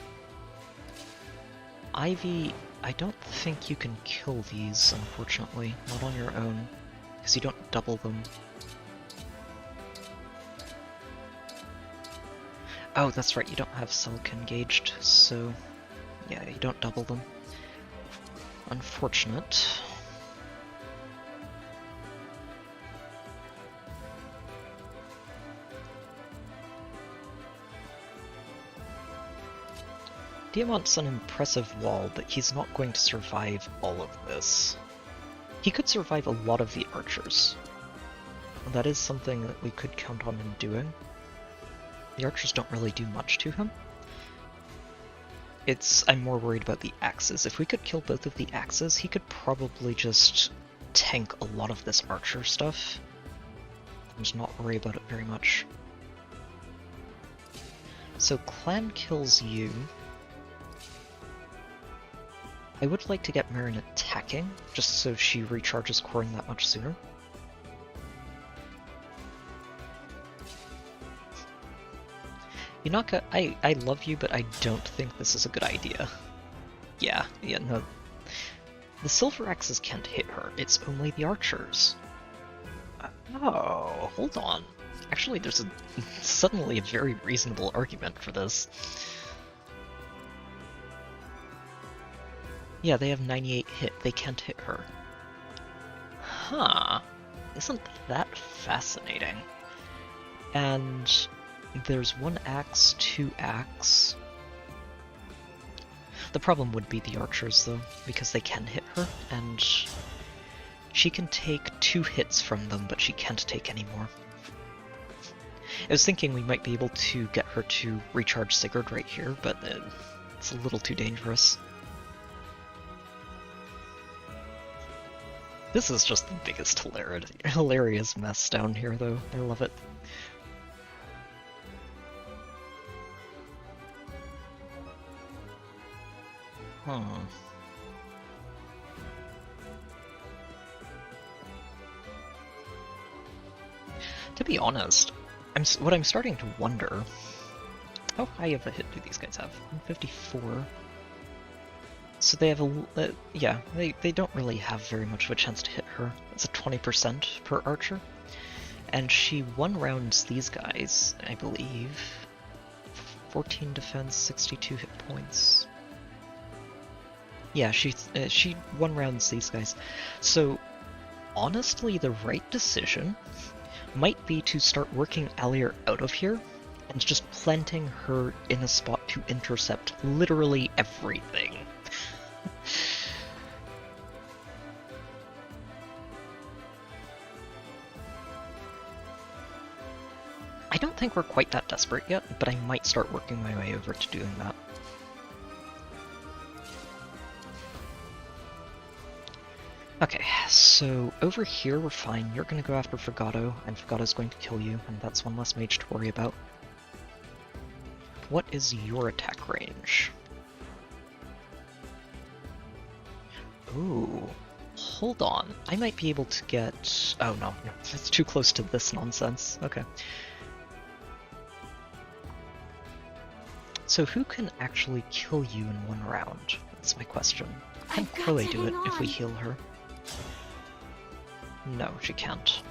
Ivy, I don't think you can kill these, unfortunately. Not on your own, because you don't double them. Oh, that's right, you don't have Selk engaged, so yeah, you don't double them. Unfortunate. Diamant's an impressive wall, but he's not going to survive all of this. He could survive a lot of the archers. That is something that we could count on him doing. The archers don't really do much to him. I'm more worried about the axes. If we could kill both of the axes, he could probably just tank a lot of this archer stuff and just not worry about it very much. So Clan kills you. I would like to get Marin attacking, just so she recharges Korin that much sooner. Yunaka, I love you, but I don't think this is a good idea. Yeah, no. The silver axes can't hit her, it's only the archers. Oh, hold on. Actually, there's suddenly a very reasonable argument for this. Yeah, they have 98 hit, they can't hit her. Huh. Isn't that fascinating? And there's 1 axe, 2 axe. The problem would be the archers, though, because they can hit her, and she can take 2 hits from them, but she can't take any more. I was thinking we might be able to get her to recharge Sigurd right here, but it's a little too dangerous. This is just the biggest hilarious mess down here, though. I love it. To be honest, what I'm starting to wonder... How high of a hit do these guys have? 54. So they have yeah, they don't really have very much of a chance to hit her. It's a 20% per archer. And she 1-rounds these guys, I believe. 14 defense, 62 hit points. Yeah, she 1-rounds these guys. So, honestly, the right decision might be to start working Alier out of here and just planting her in a spot to intercept literally everything. I don't think we're quite that desperate yet, but I might start working my way over to doing that. Okay, so over here we're fine. You're gonna go after Fragato, and Fragato's going to kill you, and that's 1 less mage to worry about. What is your attack range? Ooh, hold on. I might be able to get... Oh no, it's too close to this nonsense. Okay. So who can actually kill you in 1 round? That's my question. Can Chloe do it if we heal her? No, she can't.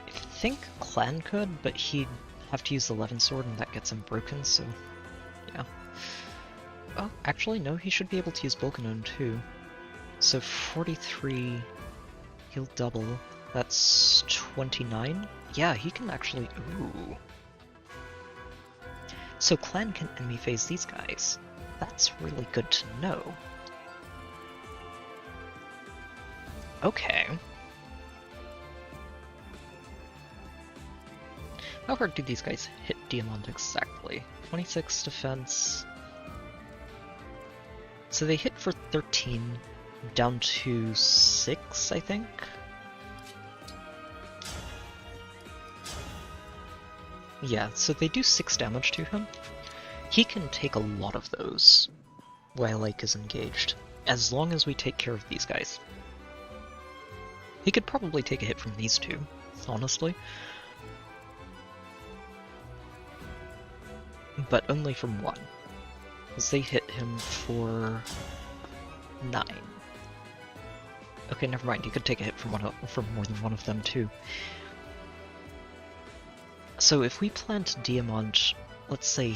I think Clan could, but he'd have to use the Levin sword and that gets him broken, so yeah. Oh, actually no, he should be able to use Bolganone too. So 43, he'll double. That's 29? Yeah, he can actually... Ooh. So Clan can enemy phase these guys. That's really good to know. Okay. How hard do these guys hit Diamond exactly? 26 defense. So they hit for 13, down to 6, I think? Yeah, so they do 6 damage to him. He can take a lot of those while Ike is engaged, as long as we take care of these guys. He could probably take a hit from these 2, honestly. But only from 1, because they hit him for 9. Okay, never mind, he could take a hit from more than 1 of them too. So if we plant Diamond, let's say,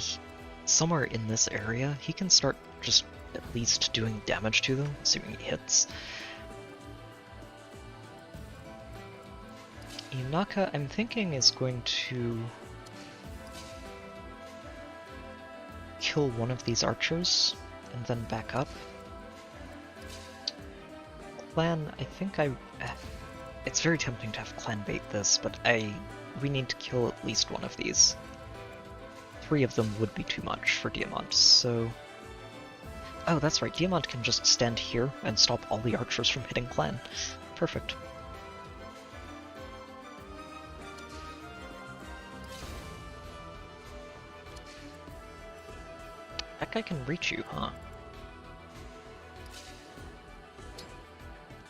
somewhere in this area, he can start just at least doing damage to them, assuming he hits. Yunaka, I'm thinking, is going to kill one of these archers and then back up. Clan, I think it's very tempting to have Clan bait this, but we need to kill at least one of these. 3 of them would be too much for Diamond, so... Oh, that's right, Diamond can just stand here and stop all the archers from hitting Clan. Perfect. That guy can reach you, huh?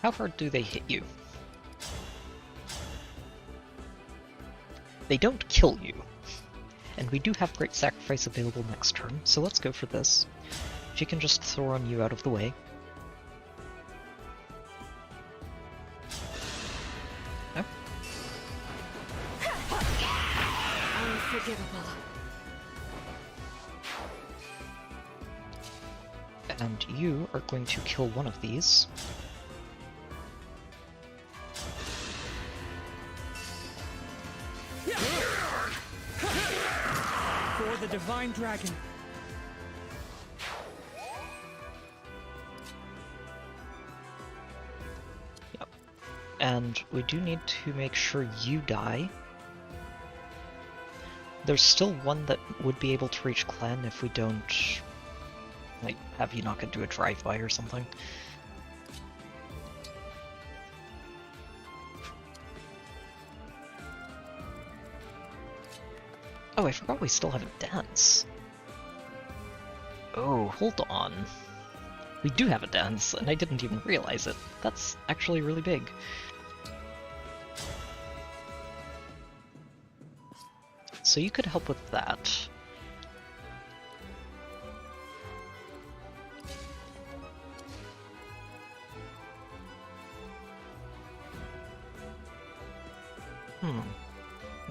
How hard do they hit you? They don't kill you. And we do have Great Sacrifice available next turn, so let's go for this. She can just throw on you out of the way. Oh. Unforgivable. And you are going to kill one of these. divine dragon. Yep. And we do need to make sure you die. There's still one that would be able to reach Clan if we don't, like, have Yunaka do a drive-by or something. Oh, I forgot we still have a dance. Oh, hold on. We do have a dance, and I didn't even realize it. That's actually really big. So you could help with that.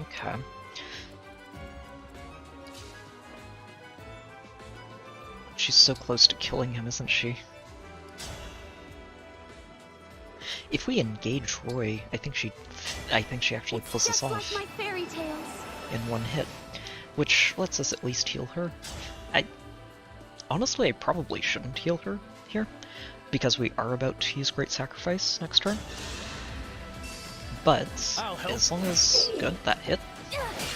Okay. She's so close to killing him, isn't she? If we engage Roy, I think she actually pulls us off like my fairy tales. in one hit, which lets us at least heal her. Honestly, I probably shouldn't heal her here, because we are about to use Great Sacrifice next turn. But as long as that hit,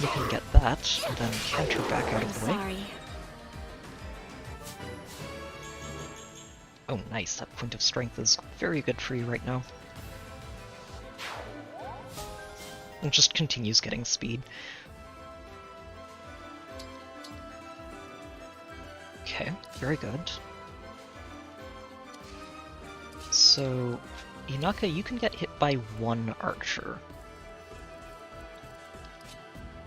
you can get that, and then counter back out of the way. Sorry. Oh nice, that point of strength is very good for you right now. And just continues getting speed. Okay, very good. So, Yunaka, you can get hit by one archer.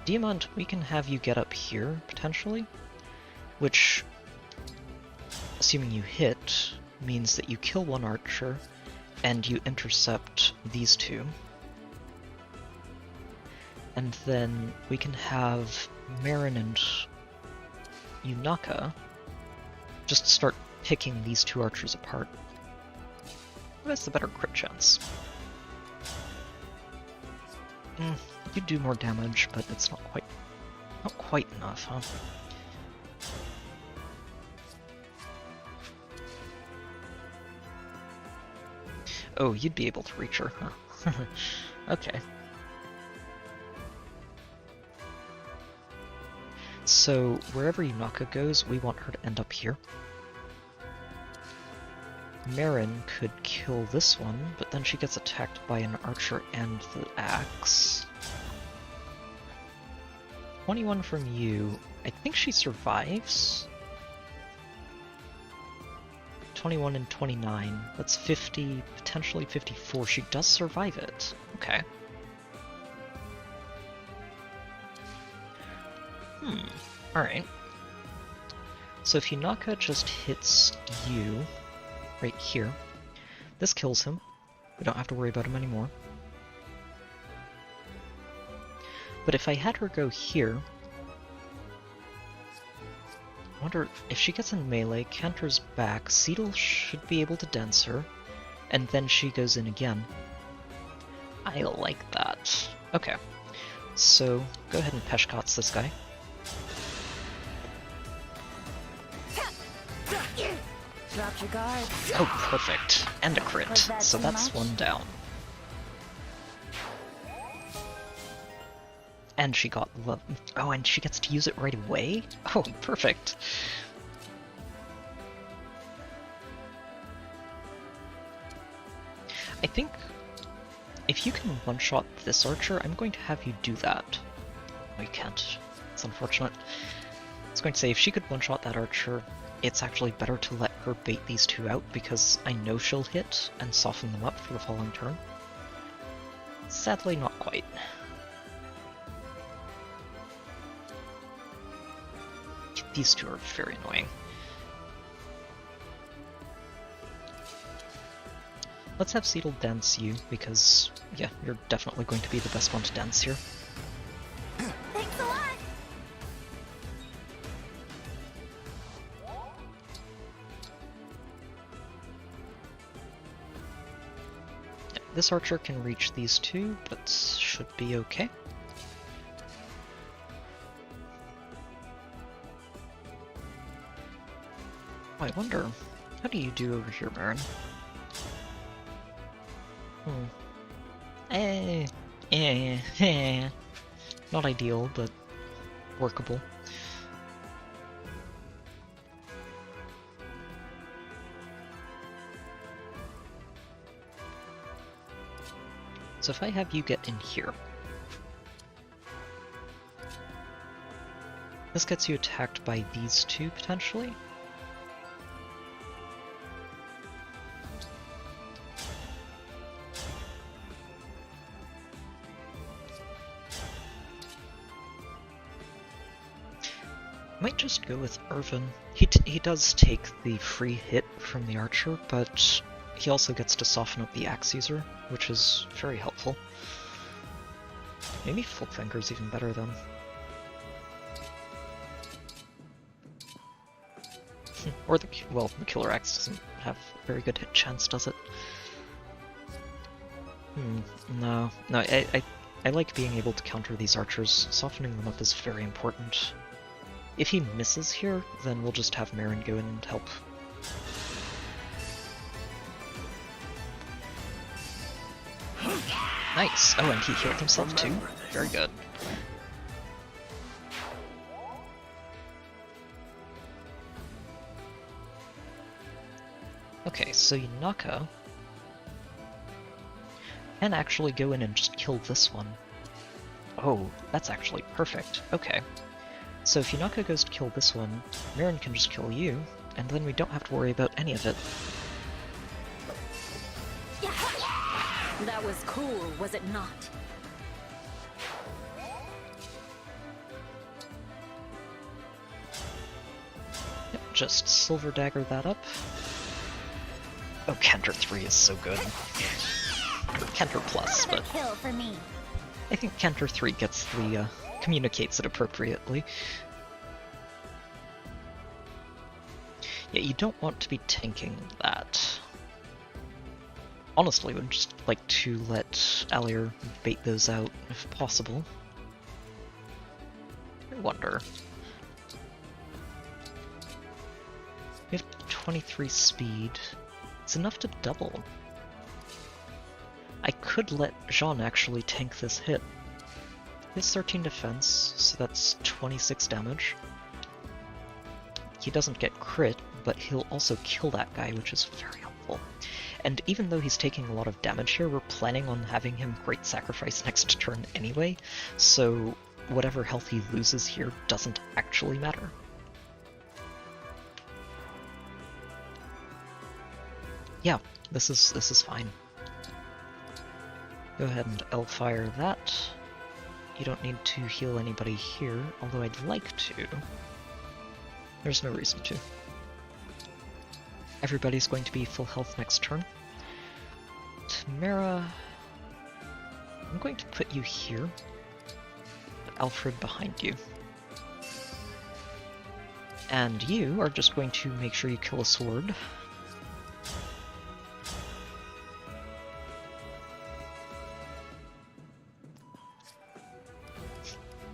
Diamond, we can have you get up here, potentially, which, assuming you hit, means that you kill one archer, and you intercept these two. And then we can have Marin and Yunaka just start picking these two archers apart. Who has the better crit chance? You do more damage, but it's not quite enough, huh? Oh, you'd be able to reach her, huh? Okay. So, wherever Yunaka goes, we want her to end up here. Marin could kill this one, but then she gets attacked by an archer and the axe. 21 from you. I think she survives. 21 and 29. That's 50, potentially 54. She does survive it. Okay. Alright. So if Yunaka just hits you right here, this kills him. We don't have to worry about him anymore. But if I had her go here, I wonder if she gets in melee, canters back, Seedle should be able to dance her, and then she goes in again. I like that. Okay, so go ahead and Peshkots this guy. Dropped your guard. Oh, perfect. And a crit, so that's one down. And she got the... Oh, and she gets to use it right away? Oh, perfect. I think if you can one-shot this archer, I'm going to have you do that. No, you can't. It's unfortunate. I was going to say, if she could one-shot that archer, it's actually better to let her bait these two out, because I know she'll hit and soften them up for the following turn. Sadly, not quite. These two are very annoying. Let's have Seedle dance you, because, yeah, you're definitely going to be the best one to dance here. Thanks a lot. This archer can reach these two, but should be okay. I wonder, how do you do over here, Baron? Not ideal, but workable. So if I have you get in here, this gets you attacked by these two, potentially? Might just go with Irvin. He does take the free hit from the archer, but he also gets to soften up the axe user, which is very helpful. Maybe Full Finger's even better then. Or the killer axe doesn't have a very good hit chance, does it? No, I like being able to counter these archers. Softening them up is very important. If he misses here, then we'll just have Marin go in and help. Nice! Oh, and he healed himself too? Very good. Okay, so Yunaka can actually go in and just kill this one. Oh, that's actually perfect. Okay. So if Yunaka goes to kill this one, Marin can just kill you, and then we don't have to worry about any of it. That was cool, was it not? Yep, just Silver Dagger that up. Oh, Cantor 3 is so good. Cantor Plus, but kill for me. I think Cantor 3 gets the, communicates it appropriately. Yeah, you don't want to be tanking that. Honestly, I would just like to let Alier bait those out, if possible. I wonder. We have 23 speed. It's enough to double. I could let Jean actually tank this hit. He has 13 defense, so that's 26 damage. He doesn't get crit, but he'll also kill that guy, which is very helpful. And even though he's taking a lot of damage here, we're planning on having him Great Sacrifice next turn anyway, so whatever health he loses here doesn't actually matter. Yeah, this is fine. Go ahead and L-fire that. You don't need to heal anybody here, although I'd like to. There's no reason to. Everybody's going to be full health next turn. Tamara, I'm going to put you here. Alfred behind you. And you are just going to make sure you kill a sword.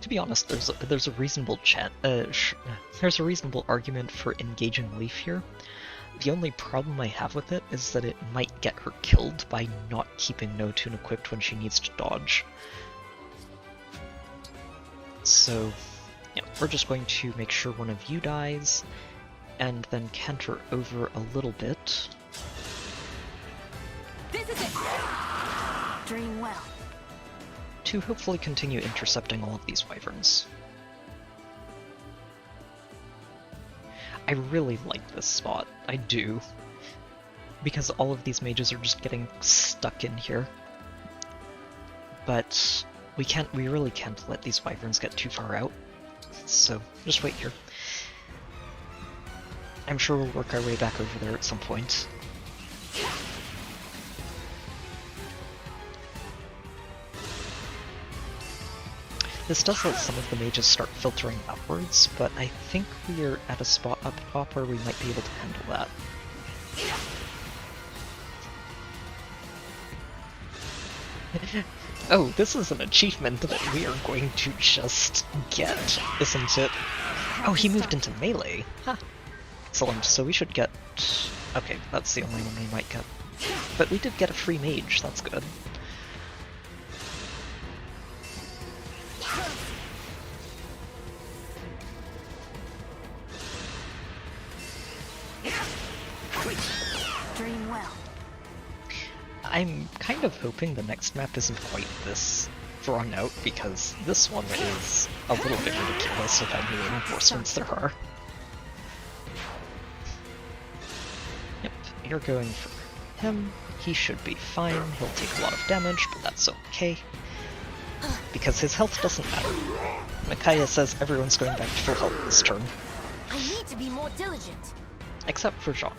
To be honest, there's a reasonable there's a reasonable argument for engaging Leaf here. The only problem I have with it is that it might get her killed by not keeping No Tune equipped when she needs to dodge. So, yeah, we're just going to make sure one of you dies, and then canter over a little bit. This is it! Dream well. To hopefully continue intercepting all of these wyverns. I really like this spot, I do, because all of these mages are just getting stuck in here. But we really can't let these wyverns get too far out, so just wait here. I'm sure we'll work our way back over there at some point. This does let some of the mages start filtering upwards, but I think we're at a spot up top where we might be able to handle that. Oh, this is an achievement that we are going to just get, isn't it? Oh, he moved into melee. Huh. Excellent, so we should get... Okay, that's the only one we might get. But we did get a free mage, that's good. Dream well. I'm kind of hoping the next map isn't quite this drawn out, because this one is a little bit ridiculous with how many reinforcements there are. Yep, you're going for him. He should be fine. He'll take a lot of damage, but that's okay. Because his health doesn't matter. Micaiah says everyone's going back to full health this turn. I need to be more diligent. Except for Jean.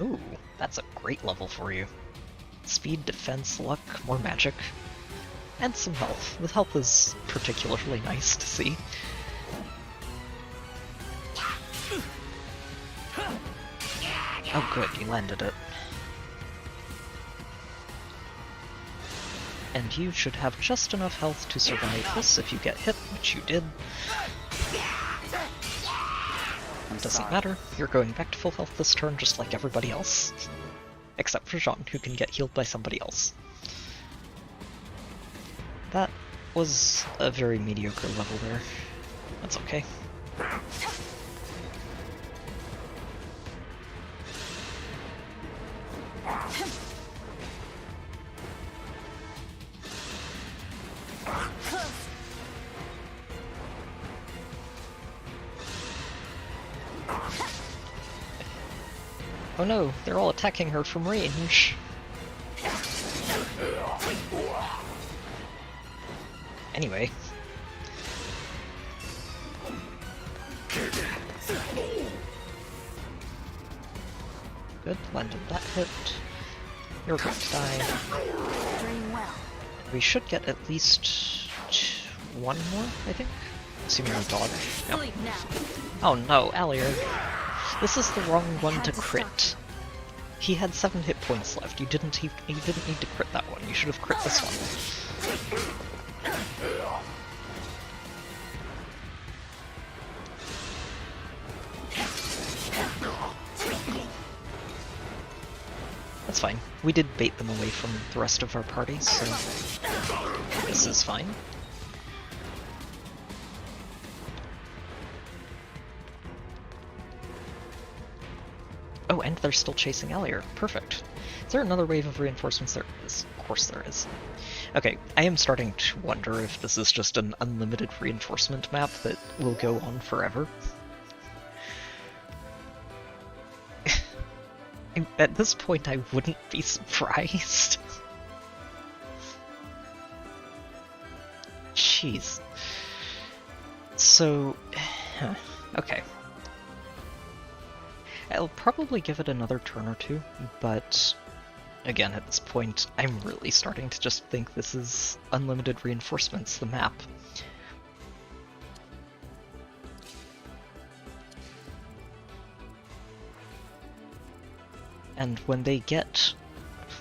Ooh, that's a great level for you. Speed, defense, luck, more magic. And some health. The health is particularly nice to see. Oh good, you landed it. And you should have just enough health to survive this if you get hit, which you did. Doesn't matter, you're going back to full health this turn just like everybody else. Except for Jean, who can get healed by somebody else. That was a very mediocre level there. That's okay. Oh no, they're all attacking her from range. Anyway. Good, landed that hit. You're going to die. We should get at least one more, I think? Assuming we dodge. No. Oh no, Alier. This is the wrong one to crit. He had 7 hit points left. You didn't need to crit that one. You should have crit this one. That's fine. We did bait them away from the rest of our party, so this is fine. Oh, and they're still chasing Alier. Perfect. Is there another wave of reinforcements? There is. Of course there is. Okay, I am starting to wonder if this is just an unlimited reinforcement map that will go on forever. At this point, I wouldn't be surprised. Jeez. So, okay. I'll probably give it another turn or two, but again, at this point, I'm really starting to just think this is unlimited reinforcements, the map. And when they get,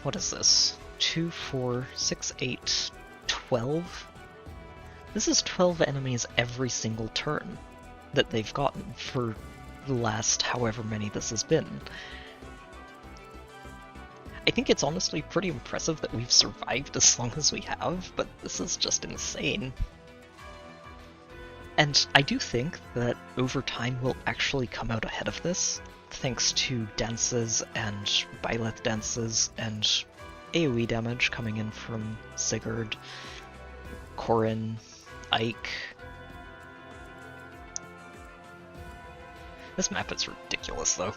what is this? 2, 4, 6, 8, 12? This is 12 enemies every single turn that they've gotten for the last however many this has been. I think it's honestly pretty impressive that we've survived as long as we have, but this is just insane. And I do think that over time we'll actually come out ahead of this, thanks to dances and Byleth dances and AoE damage coming in from Sigurd, Corrin, Ike. This map is ridiculous, though.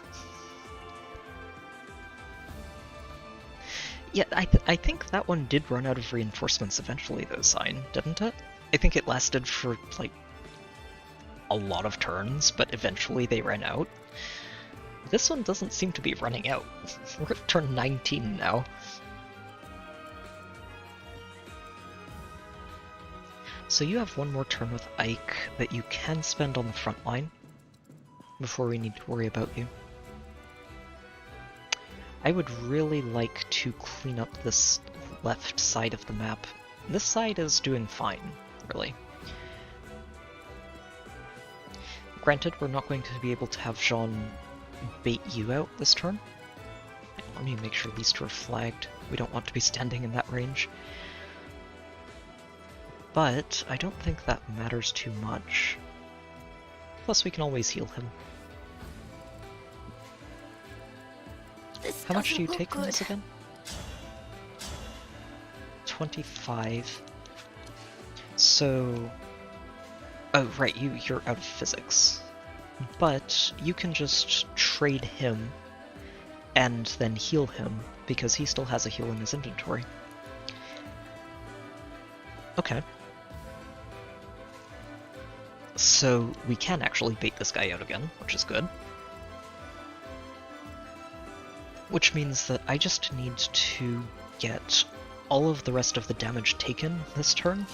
Yeah, I think that one did run out of reinforcements eventually, though, Sign, didn't it? I think it lasted for, like, a lot of turns, but eventually they ran out. This one doesn't seem to be running out. We're at turn 19 now. So you have one more turn with Ike that you can spend on the front line before we need to worry about you. I would really like to clean up this left side of the map. This side is doing fine, really. Granted, we're not going to be able to have Jean bait you out this turn. Let me make sure these two are flagged. We don't want to be standing in that range. But I don't think that matters too much. Plus, we can always heal him. How much do you take on this again? 25. So... Oh, right, you're out of physics. But you can just trade him and then heal him, because he still has a heal in his inventory. Okay. So we can actually bait this guy out again, which is good. Which means that I just need to get all of the rest of the damage taken this turn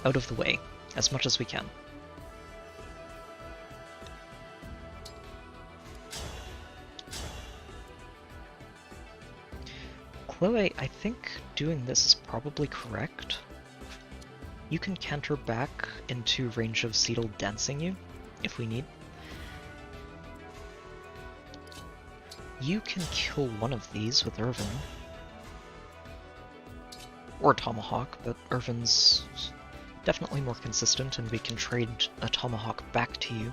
out of the way, as much as we can. Chloe, I think doing this is probably correct. You can canter back into range of Seedle dancing you, if we need. You can kill one of these with Irvin. Or Tomahawk, but Irvin's definitely more consistent and we can trade a Tomahawk back to you.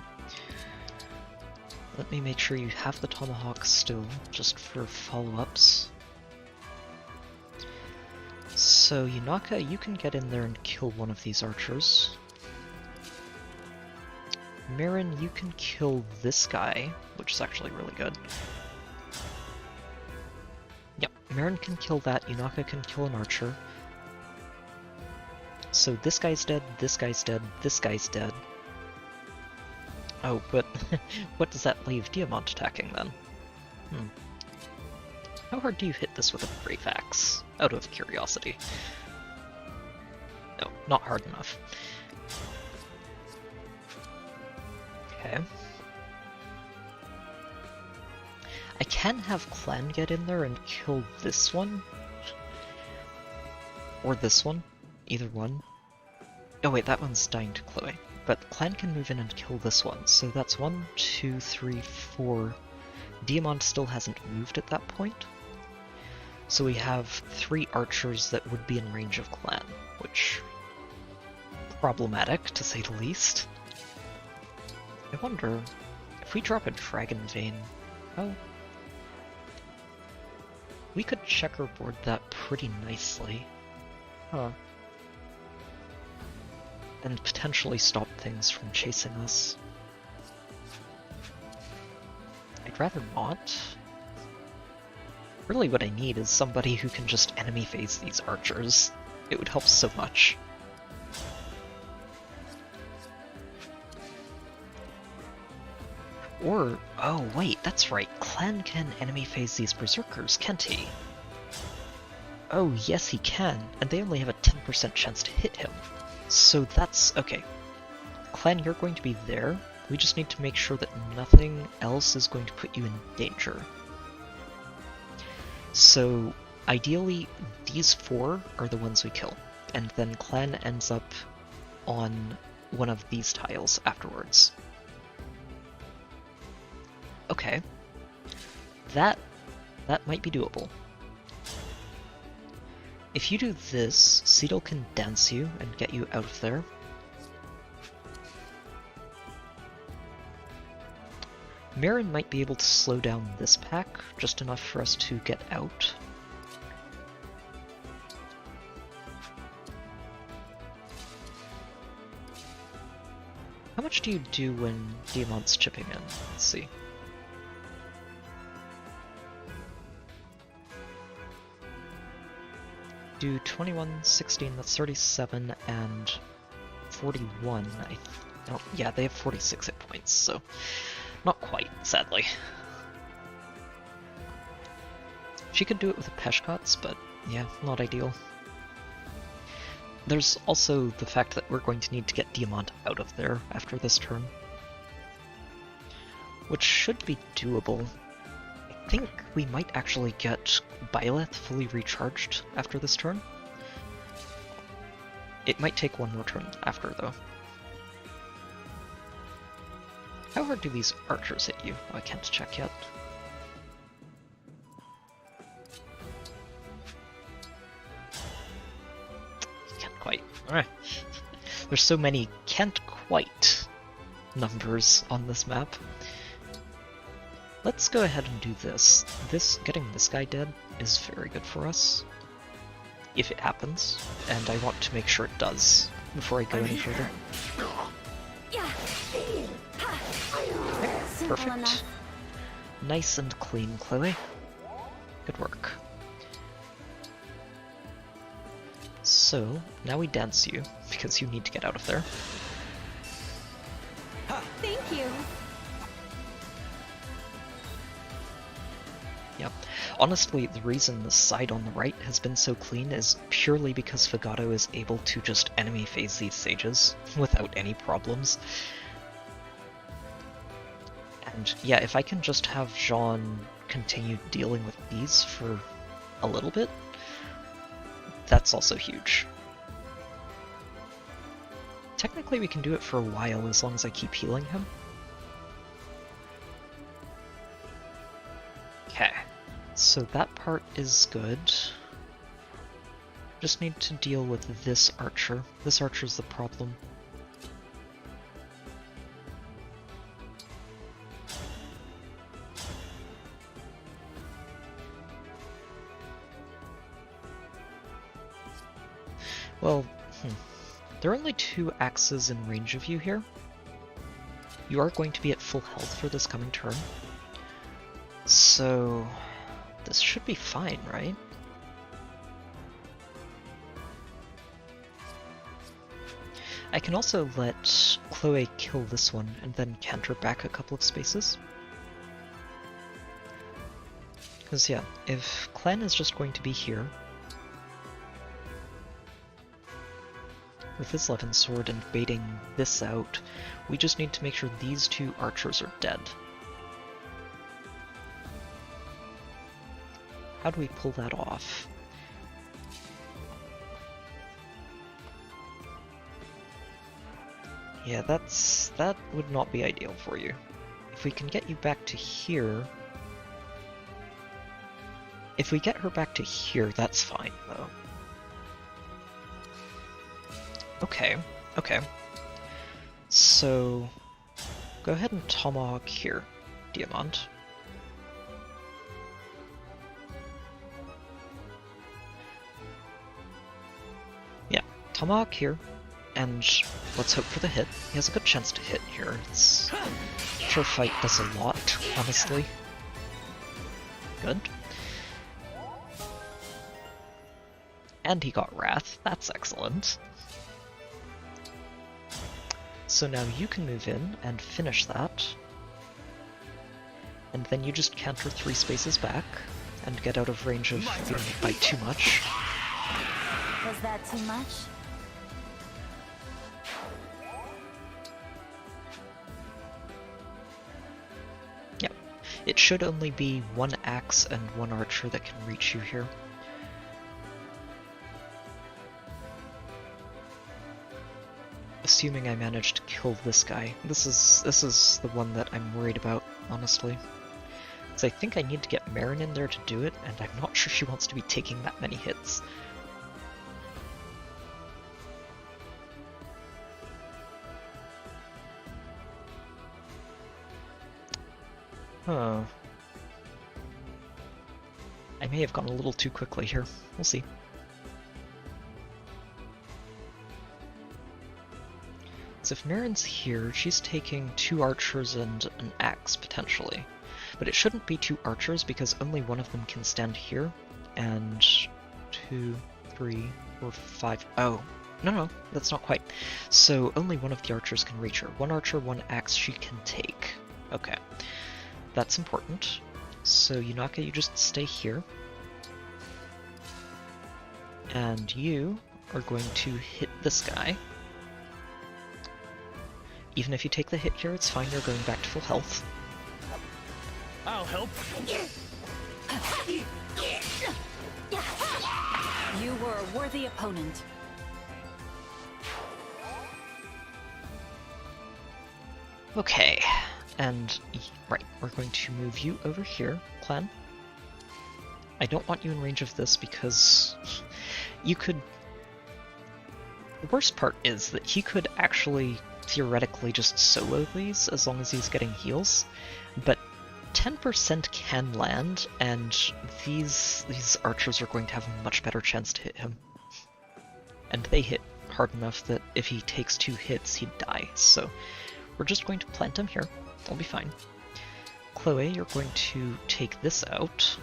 Let me make sure you have the Tomahawk still, just for follow-ups. So, Yunaka, you can get in there and kill one of these archers. Marin, you can kill this guy, which is actually really good. Yep, Marin can kill that, Yunaka can kill an archer. So this guy's dead, this guy's dead, this guy's dead. Oh, but what does that leave Diamant attacking then? How hard do you hit this with a Brave Axe? Out of curiosity. No, not hard enough. Okay. I can have Clan get in there and kill this one. Or this one. Either one. Oh wait, that one's dying to Chloe. But Clan can move in and kill this one. So that's 1, 2, 3, 4. Diamant still hasn't moved at that point. So we have 3 archers that would be in range of Clan, which... problematic, to say the least. I wonder, if we drop a Dragon Vein... Oh... we could checkerboard that pretty nicely. Huh. And potentially stop things from chasing us. I'd rather not. Really what I need is somebody who can just enemy phase these archers. It would help so much. Or, oh wait, that's right, Clan can enemy phase these berserkers, can't he? Oh yes he can, and they only have a 10% chance to hit him. So that's, okay. Clan, you're going to be there. We just need to make sure that nothing else is going to put you in danger. So, ideally, these 4 are the ones we kill, and then Clan ends up on one of these tiles afterwards. Okay. That might be doable. If you do this, Seedle can dance you and get you out of there. Marin might be able to slow down this pack, just enough for us to get out. How much do you do when Diamant's chipping in? Let's see. Do 21, 16, that's 37, and 41. Oh, yeah, they have 46 hit points, so not quite, sadly. She could do it with a Peshkots, but yeah, not ideal. There's also the fact that we're going to need to get Diamant out of there after this turn, which should be doable. I think we might actually get Byleth fully recharged after this turn. It might take one more turn after, though. How hard do these archers hit you? Oh, I can't check yet. Can't quite. Alright. There's so many can't quite numbers on this map. Let's go ahead and do this. Getting this guy dead is very good for us. If it happens, and I want to make sure it does before I go any further. Okay, perfect. Nice and clean, Chloe. Good work. So, now we dance you, because you need to get out of there. Thank you. Yep. Honestly, the reason the side on the right has been so clean is purely because Fagato is able to just enemy phase these sages without any problems. And yeah, if I can just have Jean continue dealing with these for a little bit, that's also huge. Technically we can do it for a while as long as I keep healing him. Okay, so that part is good. Just need to deal with this archer. This archer's the problem. Well, there are only 2 axes in range of you here. You are going to be at full health for this coming turn. So, this should be fine, right? I can also let Chloe kill this one and then canter back a couple of spaces. Because yeah, if Clan is just going to be here, with his Levin sword and baiting this out, we just need to make sure these 2 archers are dead. How do we pull that off? Yeah, that would not be ideal for you. If we can get you back to here... If we get her back to here, that's fine, though. Okay, okay. So, go ahead and tomahawk here, Diamant. Yeah, tomahawk here, and let's hope for the hit. He has a good chance to hit here. Sure fight does a lot, honestly. Good. And he got Wrath, that's excellent. So now you can move in and finish that. And then you just canter 3 spaces back and get out of range of being hit by too much. Was that too much? Yep. It should only be 1 axe and 1 archer that can reach you here. Assuming I managed to kill this guy. This is the one that I'm worried about, honestly. Because I think I need to get Marin in there to do it, and I'm not sure she wants to be taking that many hits. Huh. I may have gone a little too quickly here. We'll see. So if Marin's here, she's taking 2 archers and an axe, potentially. But it shouldn't be 2 archers, because only one of them can stand here. And 2, 3, 4, 5... Oh, no, that's not quite. So only one of the archers can reach her. 1 archer, 1 axe she can take. Okay. That's important. So Yunaka, you just stay here. And you are going to hit this guy. Even if you take the hit here, it's fine, you're going back to full health. I'll help. You were a worthy opponent. Okay, And, right, we're going to move you over here, Clan. I don't want you in range of this because you could... The worst part is that he could actually theoretically just solo these as long as he's getting heals, but 10% can land, and these archers are going to have a much better chance to hit him. And they hit hard enough that if he takes 2 hits, he'd die, so we're just going to plant him here. It'll be fine. Chloe, you're going to take this out.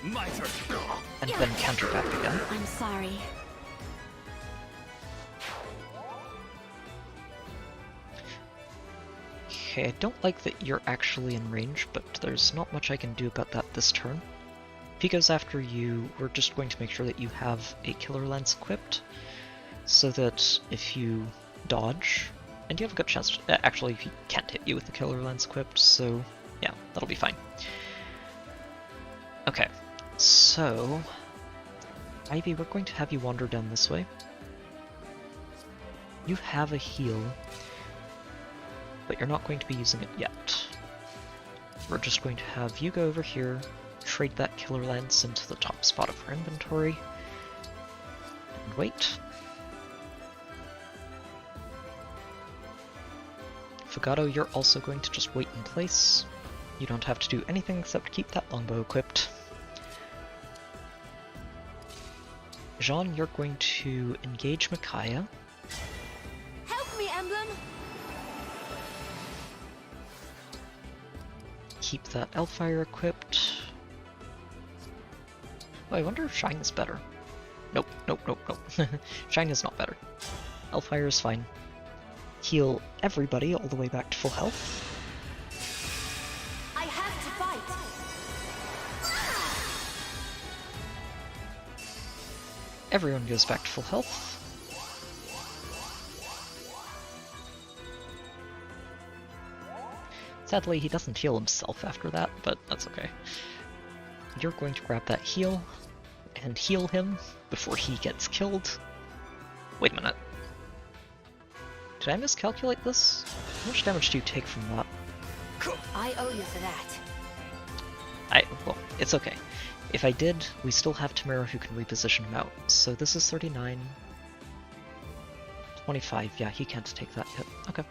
My turn. And then counter back again. I'm sorry. Okay, I don't like that you're actually in range, but there's not much I can do about that this turn. If he goes after you, we're just going to make sure that you have a killer lance equipped, so that if you dodge, and you have a good chance to, actually he can't hit you with the killer lance equipped, so yeah, that'll be fine. Okay, so Ivy, we're going to have you wander down this way. You have a heal, but you're not going to be using it yet. We're just going to have you go over here, trade that killer lance into the top spot of our inventory, and wait. Fugato, you're also going to just wait in place. You don't have to do anything except keep that longbow equipped. Jean, you're going to engage Micaiah. Help me, Emblem! Keep that Elfire equipped. Oh, I wonder if Shine is better. Nope, nope, nope, nope. Shine is not better. Elfire is fine. Heal everybody all the way back to full health. I have to fight! Everyone goes back to full health. Sadly, he doesn't heal himself after that, but that's okay. You're going to grab that heal and heal him before he gets killed. Wait a minute. Did I miscalculate this? How much damage do you take from that? I owe you for that. Well, it's okay. If I did, we still have Tamara who can reposition him out. So this is 39. 25, yeah, he can't take that hit. Okay.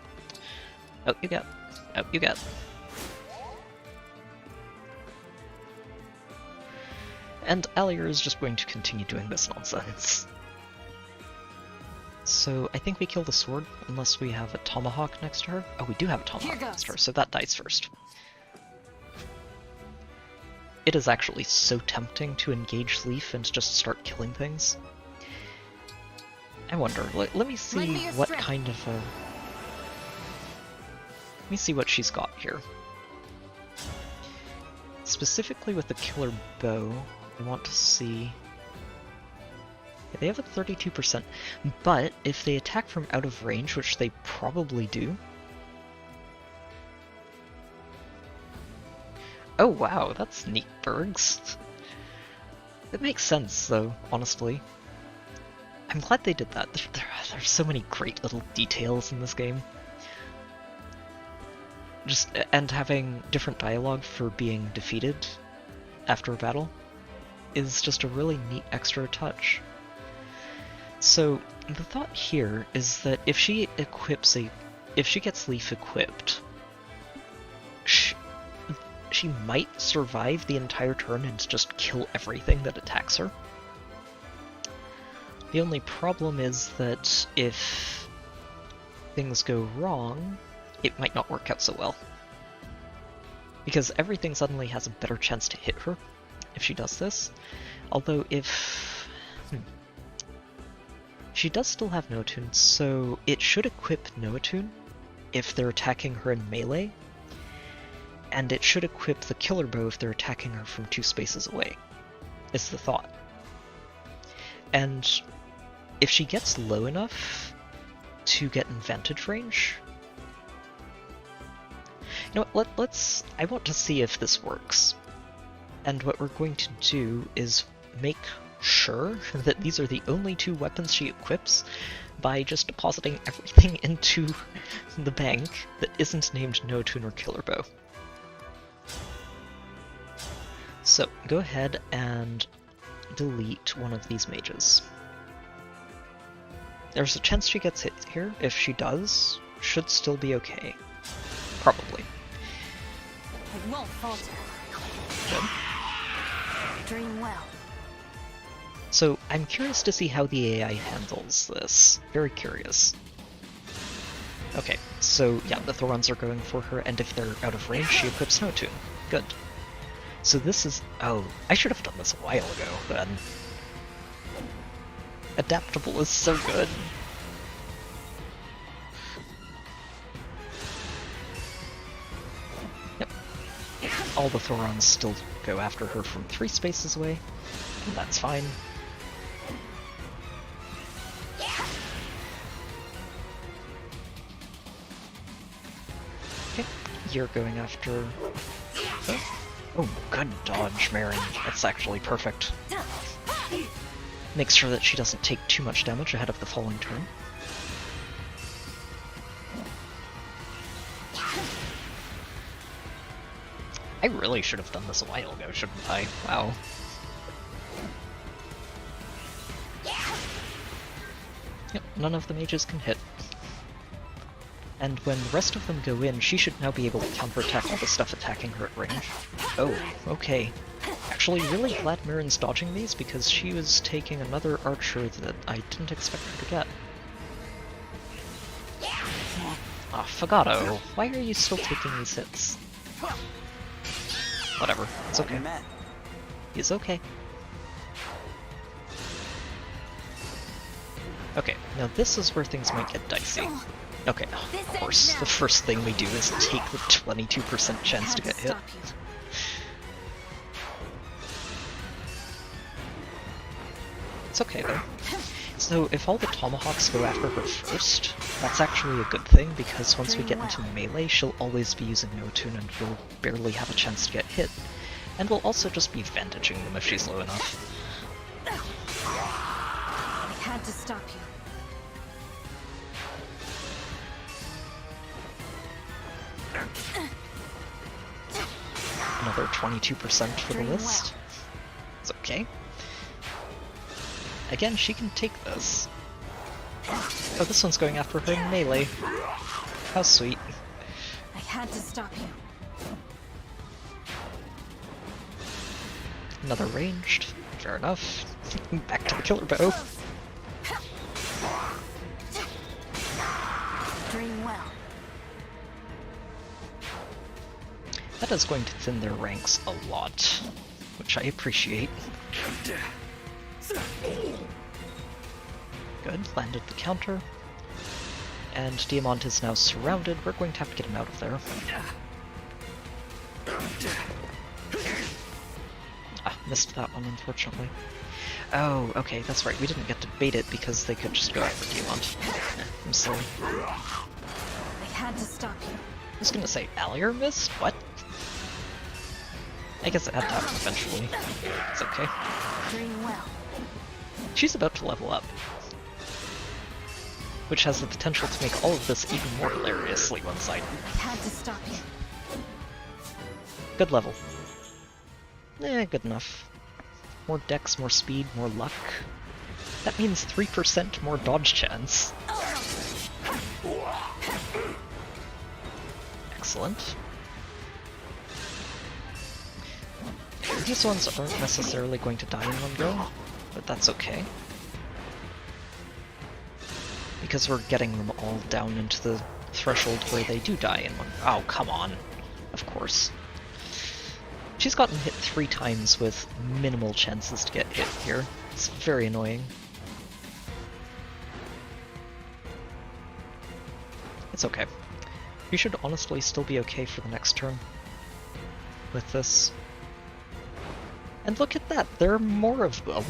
Out you get. Out you get. And Alier is just going to continue doing this nonsense. So I think we kill the sword, unless we have a tomahawk next to her. Oh, we do have a tomahawk next to her, so that dies first. It is actually so tempting to engage Leaf and just start killing things. I wonder, let me see what kind of a... Let me see what she's got here. Specifically with the killer bow, I want to see... They have a 32%, but if they attack from out of range, which they probably do... Oh wow, that's neat, Bergs. It makes sense, though, honestly. I'm glad they did that. There's so many great little details in this game. And having different dialogue for being defeated after a battle is just a really neat extra touch. So the thought here is that if she gets Leaf equipped, she might survive the entire turn and just kill everything that attacks her. The only problem is that if things go wrong, it might not work out so well. Because everything suddenly has a better chance to hit her if she does this. Although if... She does still have no attune, so it should equip no attune if they're attacking her in melee. And it should equip the killer bow if they're attacking her from 2 spaces away, is the thought. And if she gets low enough to get in vantage range... You know what, I want to see if this works. And what we're going to do is make sure that these are the only 2 weapons she equips by just depositing everything into the bank that isn't named No Tune or Killer Bow. So go ahead and delete one of these mages. There's a chance she gets hit here. If she does, should still be okay. Probably. I won't falter. Good. Dream well. So I'm curious to see how the AI handles this. Very curious. Okay, so yeah, the Thorons are going for her, and if they're out of range, she equips No Tune. Good. So this is... oh, I should have done this a while ago, then. Adaptable is so good. Yep. All the Thorons still go after her from 3 spaces away, and that's fine. Okay, you're going after... oh, good dodge, Marin. That's actually perfect. Makes sure that she doesn't take too much damage ahead of the following turn. I really should have done this a while ago, shouldn't I? Wow. Yep, none of the mages can hit. And when the rest of them go in, she should now be able to counterattack all the stuff attacking her at range. Oh, okay. Actually, really glad Mirren's dodging these, because she was taking another archer that I didn't expect her to get. Ah, Fagato, why are you still taking these hits? Whatever, it's okay. He's okay. Okay, now this is where things might get dicey. Okay, of course, the first thing we do is take the 22% chance to get hit. It's okay though. So if all the tomahawks go after her first, that's actually a good thing, because once we get into melee, she'll always be using No Tune and we'll barely have a chance to get hit. And we'll also just be vantaging them if she's low enough. I had to stop you. Another 22% for the list. It's okay. Again, she can take this. Oh, this one's going after her in melee. How sweet. I had to stop you. Another ranged. Fair enough. Back to the killer bow. Dream well. That is going to thin their ranks a lot, which I appreciate. Good, landed the counter. And Diamant is now surrounded. We're going to have to get him out of there. Ah, missed that one, unfortunately. Oh, okay, that's right. We didn't get to bait it because they could just go after Diamant. I'm silly. I had to stop you. I was gonna say, Allier missed? What? I guess it had to happen eventually. It's okay. Dream well. She's about to level up, which has the potential to make all of this even more hilariously one-sided. I had to stop you. Good level. Good enough. More dex, more speed, more luck. That means 3% more dodge chance. Excellent. These ones aren't necessarily going to die in one go, but that's okay. Because we're getting them all down into the threshold where they do die in one. Oh, come on. Of course. She's gotten hit 3 times with minimal chances to get hit here. It's very annoying. It's okay. You should honestly still be okay for the next turn with this. And look at that, there are more of them.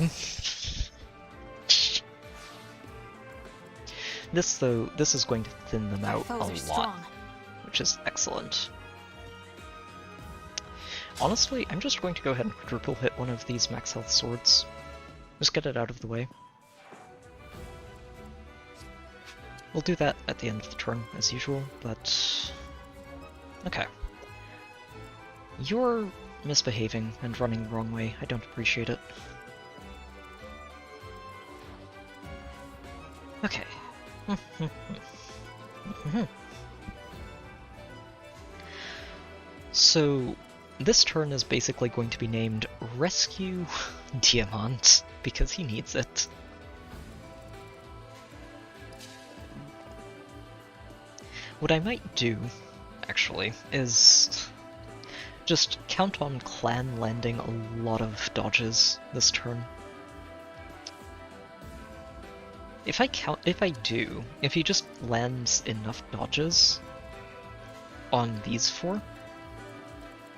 This, though, this is going to thin them out a lot, which is excellent. Honestly, I'm just going to go ahead and quadruple hit one of these max health swords. Just get it out of the way. We'll do that at the end of the turn, as usual, but... Okay. You're misbehaving and running the wrong way. I don't appreciate it. Okay. So, this turn is basically going to be named Rescue Diamant, because he needs it. What I might do, actually, is just count on Clan landing a lot of dodges this turn. If he just lands enough dodges on these 4,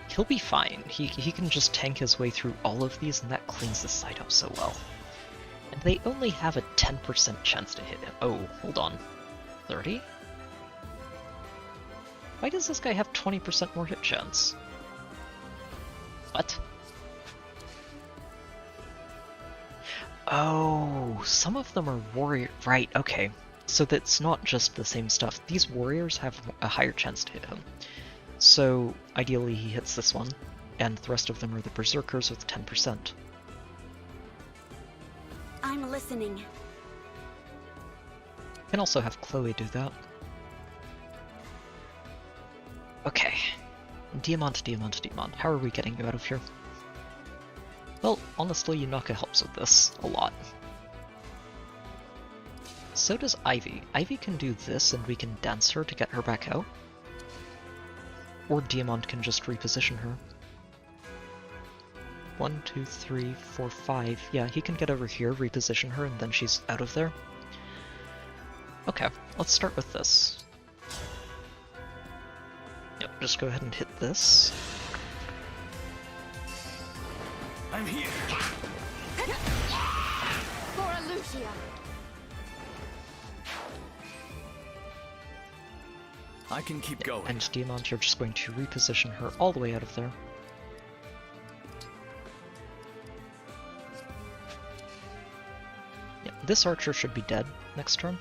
he'll be fine. He can just tank his way through all of these, and that cleans the side up so well. And they only have a 10% chance to hit him. Oh, hold on. 30? Why does this guy have 20% more hit chance? What? Oh, some of them are warrior. Right, okay. So that's not just the same stuff. These warriors have a higher chance to hit him. So ideally he hits this one, and the rest of them are the berserkers with 10%. I'm listening. Can also have Chloe do that. Okay. Diamant. How are we getting you out of here? Well, honestly, Yunaka helps with this a lot. So does Ivy. Ivy can do this and we can dance her to get her back out. Or Diamant can just reposition her. 1, 2, 3, 4, 5. Yeah, he can get over here, reposition her, and then she's out of there. Okay, let's start with this. Yep, just go ahead and hit this. I'm here. For Lucia. I can keep going. And Diamant, you're just going to reposition her all the way out of there. Yeah, this archer should be dead next turn.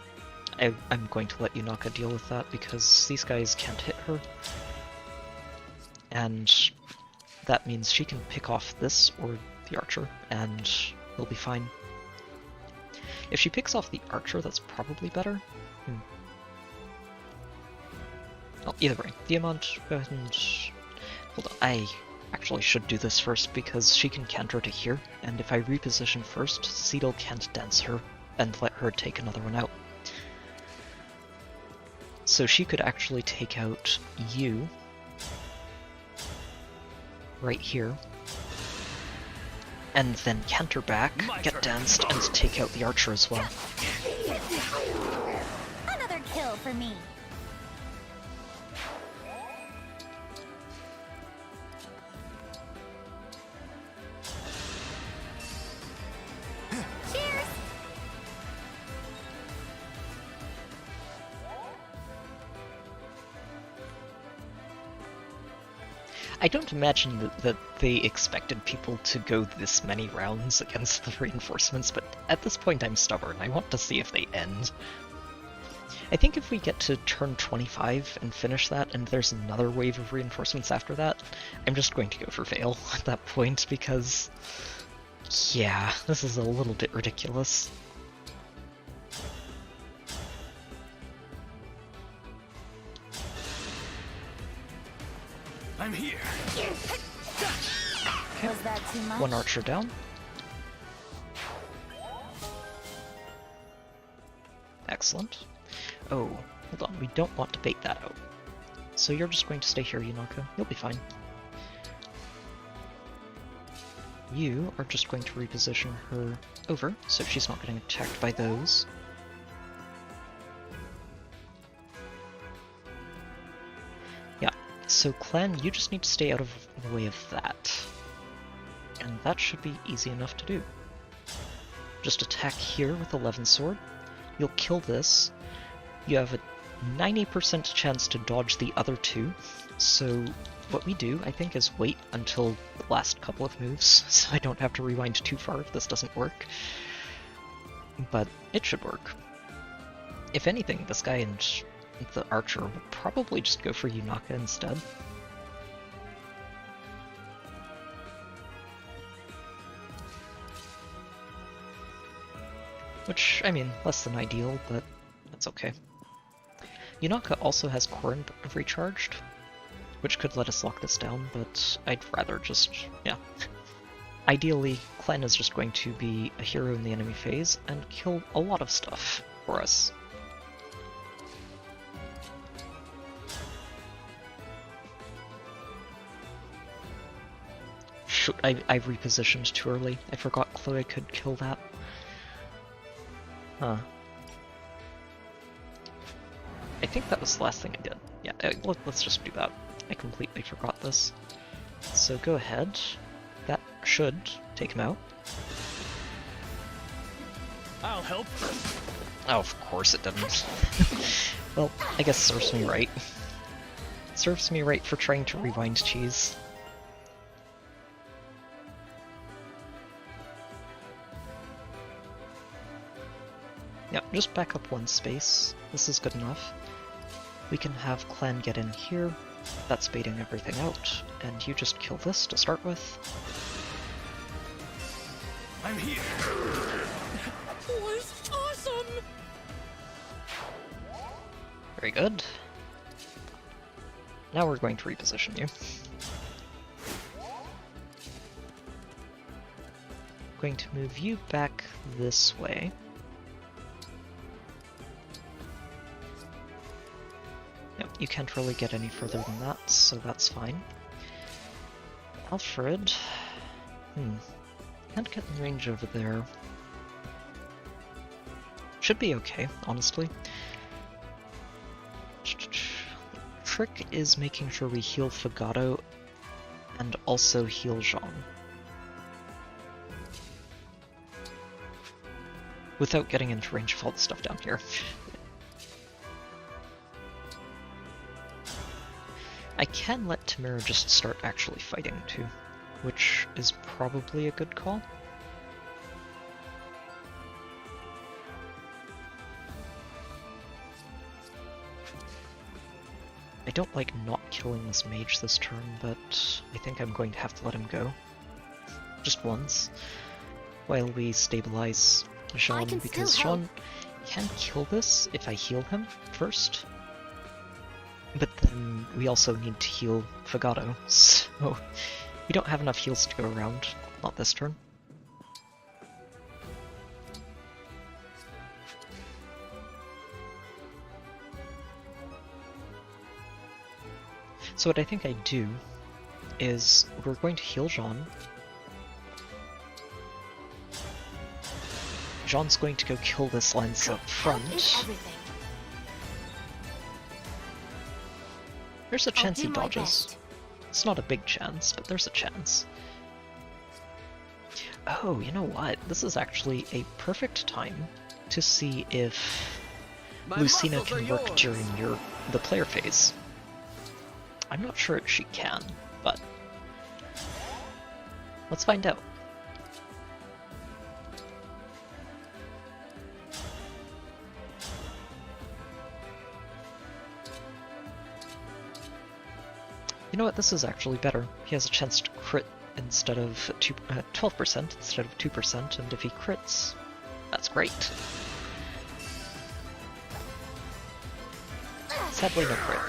I'm going to let Yunaka deal with that because these guys can't hit her. And that means she can pick off this or the archer, and we'll be fine. If she picks off the archer, that's probably better. Well, either way, Diamant, go ahead and... Hold on, I actually should do this first because she can counter to here, and if I reposition first, Cedal can't dance her and let her take another one out. So she could actually take out you right here, and then counter back, get danced, and take out the archer as well. Another kill for me. Cheers. I don't imagine that they expected people to go this many rounds against the reinforcements, but at this point I'm stubborn. I want to see if they end. I think if we get to turn 25 and finish that, and there's another wave of reinforcements after that, I'm just going to go for Veil at that point, because... yeah, this is a little bit ridiculous. I'm here. Okay. Was that too much? One archer down. Excellent. Oh, hold on, we don't want to bait that out. So you're just going to stay here, Yunaka. You'll be fine. You are just going to reposition her over, so she's not getting attacked by those. Yeah, so Clan, you just need to stay out of the way of that. And that should be easy enough to do. Just attack here with 11 sword. You'll kill this. You have a 90% chance to dodge the other two, so what we do, I think, is wait until the last couple of moves, so I don't have to rewind too far if this doesn't work. But it should work. If anything, this guy and the archer will probably just go for Yunaka instead. Which, I mean, less than ideal, but that's okay. Yunaka also has Corrin recharged, which could let us lock this down, but I'd rather just, yeah. Ideally, Clan is just going to be a hero in the enemy phase and kill a lot of stuff for us. Shoot, I repositioned too early. I forgot Chloe could kill that. Huh. I think that was the last thing I did. Yeah, let's just do that. I completely forgot this. So go ahead. That should take him out. I'll help. Oh, of course it didn't. Well, I guess serves me right. Serves me right for trying to rewind cheese. Yeah, just back up one space. This is good enough. We can have Clan get in here. That's baiting everything out. And you just kill this to start with. I'm here. That was awesome! Very good. Now we're going to reposition you. Going to move you back this way. Yep, you can't really get any further than that, so that's fine. Alfred... Can't get in range over there. Should be okay, honestly. Trick is making sure we heal Fagato and also heal Jean. Without getting into range of all the stuff down here. I can let Tamara just start actually fighting too, which is probably a good call. I don't like not killing this mage this turn, but I think I'm going to have to let him go. Just once, while we stabilize Jean, because Jean can kill this if I heal him first. But then we also need to heal Fagato, so we don't have enough heals to go around. Not this turn. So what I think I do is we're going to heal Jean. Jean's going to go kill this lance up front. There's a chance he dodges. It's not a big chance, but there's a chance. Oh, you know what? This is actually a perfect time to see if Lucina can work during the player phase. I'm not sure she can, but let's find out. You know what, this is actually better. He has a chance to crit instead of 12% instead of 2%, and if he crits, that's great. Sadly, no crit.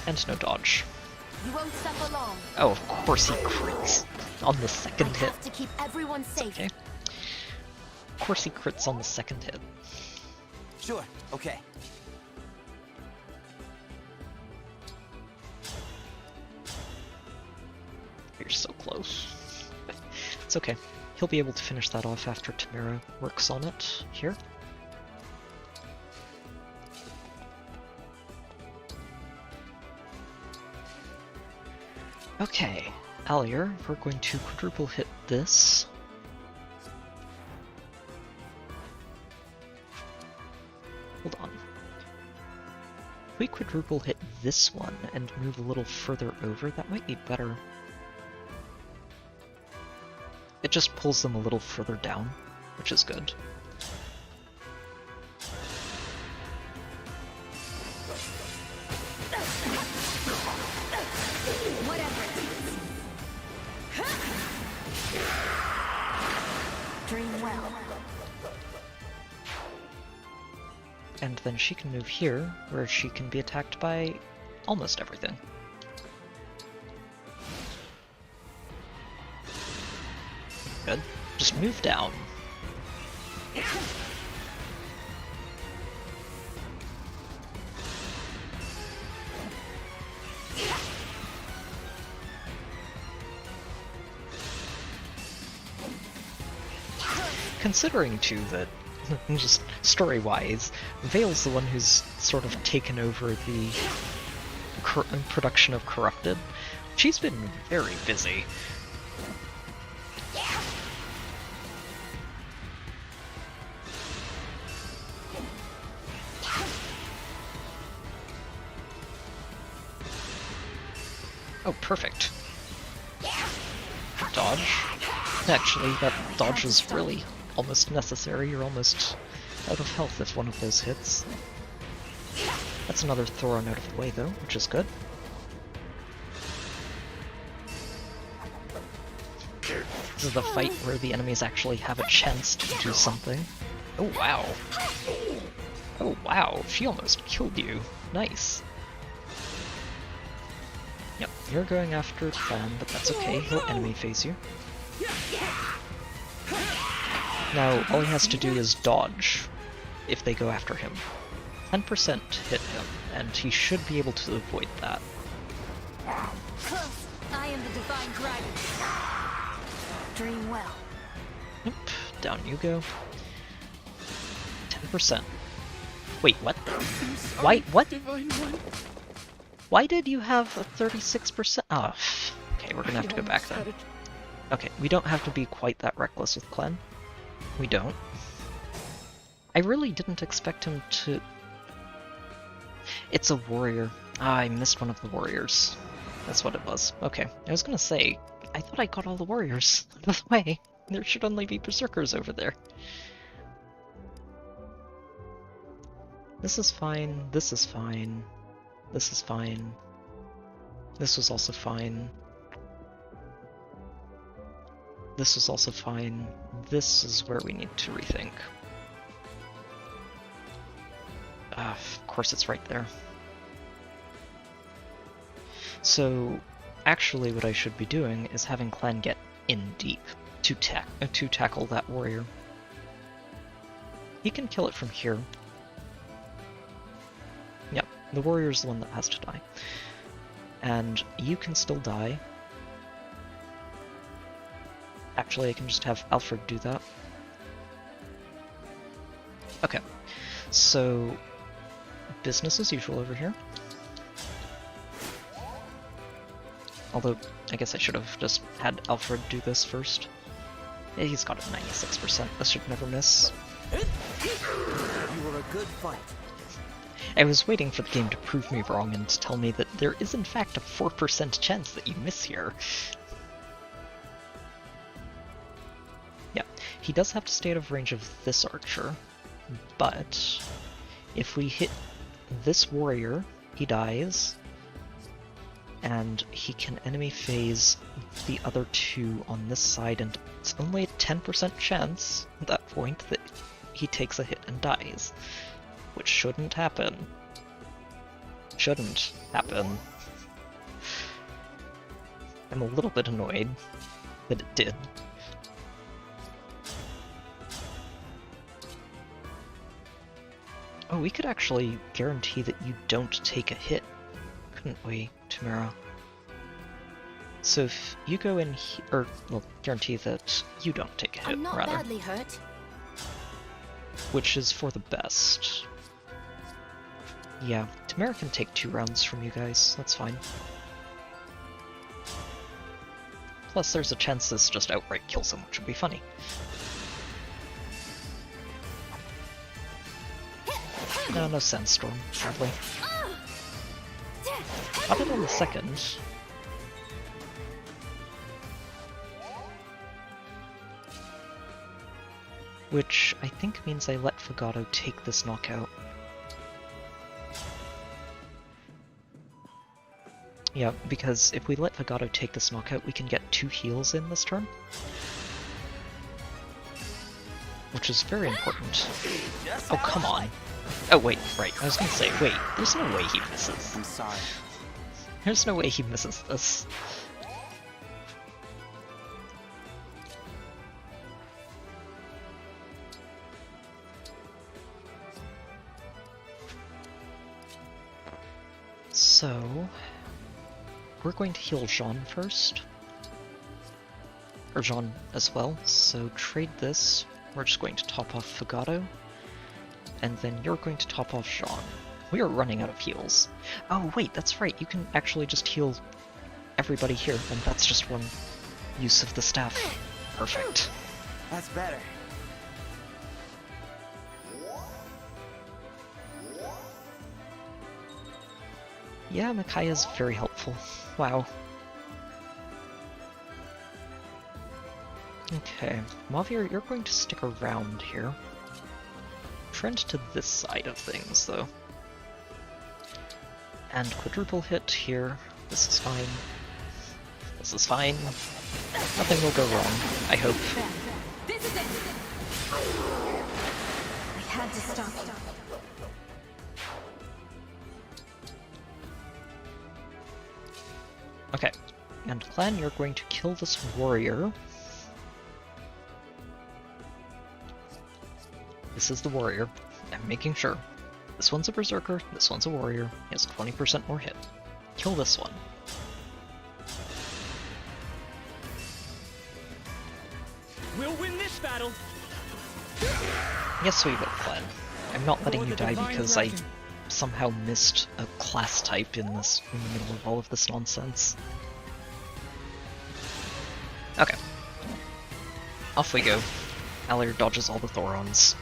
And no dodge. You won't suffer long. Oh, of course he crits on the second hit. To keep everyone safe. Okay. Of course he crits on the second hit. Sure, okay. You're so close. It's okay. He'll be able to finish that off after Tamara works on it here. Okay, Alier, we're going to quadruple hit this. If we quadruple hit this one and move a little further over, that might be better. It just pulls them a little further down, which is good. Whatever it is. Dream well. And then she can move here, where she can be attacked by almost everything. Good. Just move down. Considering, too, that just story-wise, Vale's the one who's sort of taken over the production of Corrupted. She's been very busy. Oh, perfect. Dodge. Actually, that dodge was really almost necessary. You're almost out of health if one of those hits. That's another Thoron out of the way, though, which is good. This is the fight where the enemies actually have a chance to do something. Oh, wow. Oh, wow. She almost killed you. Nice. Yep, you're going after Clan, but that's okay. He'll enemy phase you. Now, all he has to do is dodge if they go after him. 10% hit him, and he should be able to avoid that. I am the divine dragon. Dream well. Nope, down you go. 10%. Wait, what? Why, what? Why did you have a 36%? Oh, okay, we're gonna have to go back then. Okay, we don't have to be quite that reckless with Clan. We don't. I really didn't expect him to... It's a warrior. Ah, I missed one of the warriors. That's what it was. Okay, I was gonna say, I thought I got all the warriors out of the way. There should only be berserkers over there. This is fine, this is fine, this is fine. This was also fine. This is also fine. This is where we need to rethink. Of course it's right there. So, actually what I should be doing is having Clan get in deep to tackle that warrior. He can kill it from here. Yep, the warrior's the one that has to die. And you can still die. Actually, I can just have Alfred do that. Okay, so business as usual over here. Although, I guess I should have just had Alfred do this first. Yeah, he's got a 96%. This should never miss. You were a good fight. I was waiting for the game to prove me wrong and to tell me that there is in fact a 4% chance that you miss here. Yeah, he does have to stay out of range of this archer, but if we hit this warrior, he dies, and he can enemy phase the other two on this side, and it's only a 10% chance at that point that he takes a hit and dies, which shouldn't happen. Shouldn't happen. I'm a little bit annoyed that it did. Oh, we could actually guarantee that you don't take a hit, couldn't we, Tamara? So if you go in here, or, well, guarantee that you don't take a hit, I'm not rather. badly hurt. Which is for the best. Yeah, Tamara can take 2 rounds from you guys, that's fine. Plus there's a chance this just outright kills him, which would be funny. No, no Sandstorm, sadly. Got it on the second. Which I think means I let Fagato take this knockout. Yeah, because if we let Fagato take this knockout, we can get 2 heals in this turn. Which is very important. Oh, come on. Oh, wait, right. I was gonna say, wait, there's no way he misses. I'm sorry. There's no way he misses this. So, we're going to heal Jean first. Or Jean as well, so trade this. We're just going to top off Fagato. And then you're going to top off Jean. We are running out of heals. Oh wait, that's right, you can actually just heal everybody here, and that's just one use of the staff. Perfect. That's better. Yeah, Micaiah's very helpful. Wow. Okay, Mavir, you're going to stick around here. Trend to this side of things, though. And quadruple hit here. This is fine. This is fine. Nothing will go wrong, I hope. This is it. I had to stop you. Okay, and Clan, you're going to kill this warrior. This is the warrior. I'm making sure. This one's a berserker, this one's a warrior. He has 20% more hit. Kill this one. We'll win this battle. Yes, we will, Clan. I'm not letting you die because I somehow missed a class type in the middle of all of this nonsense. Okay. Off we go. Alir dodges all the Thorons.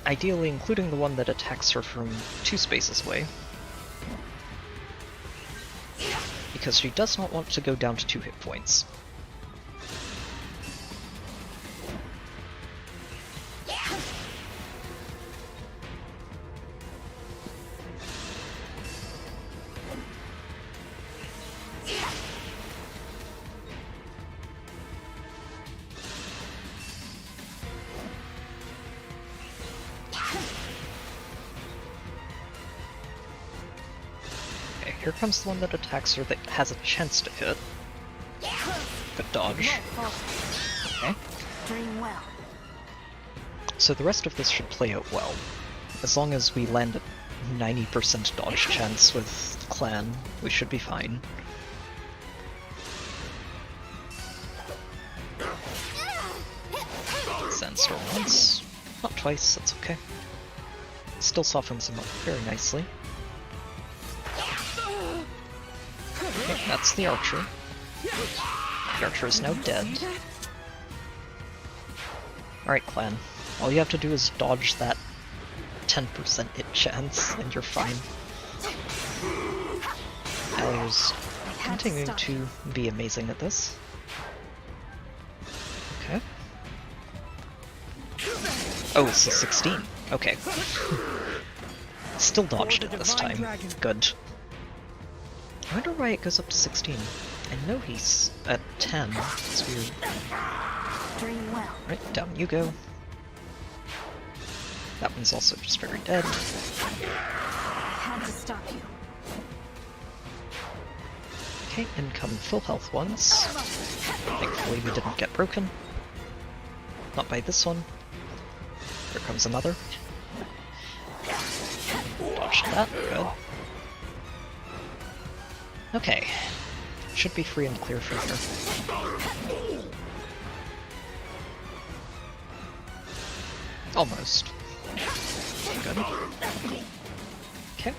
Ideally including the one that attacks her from 2 spaces away. Because she does not want to go down to 2 hit points. Here comes the one that attacks her that has a chance to hit. Good dodge. Okay. So the rest of this should play out well. As long as we land a 90% dodge chance with Clan, we should be fine. Sandstorm once, not twice, that's okay. Still softens him up very nicely. Okay, that's the archer. The archer is now dead. Alright, Clan. All you have to do is dodge that 10% hit chance, and you're fine. Alir's continuing to be amazing at this. Okay. Oh, it's a 16. Okay. Still dodged it this time. Good. I wonder why it goes up to 16. I know he's at 10. It's weird. Right, down you go. That one's also just very dead. Had to stop you. Okay, in come full health ones. Thankfully we didn't get broken. Not by this one. Here comes another. Dodged that, good. Okay. Should be free and clear from here. Almost. Good. Okay.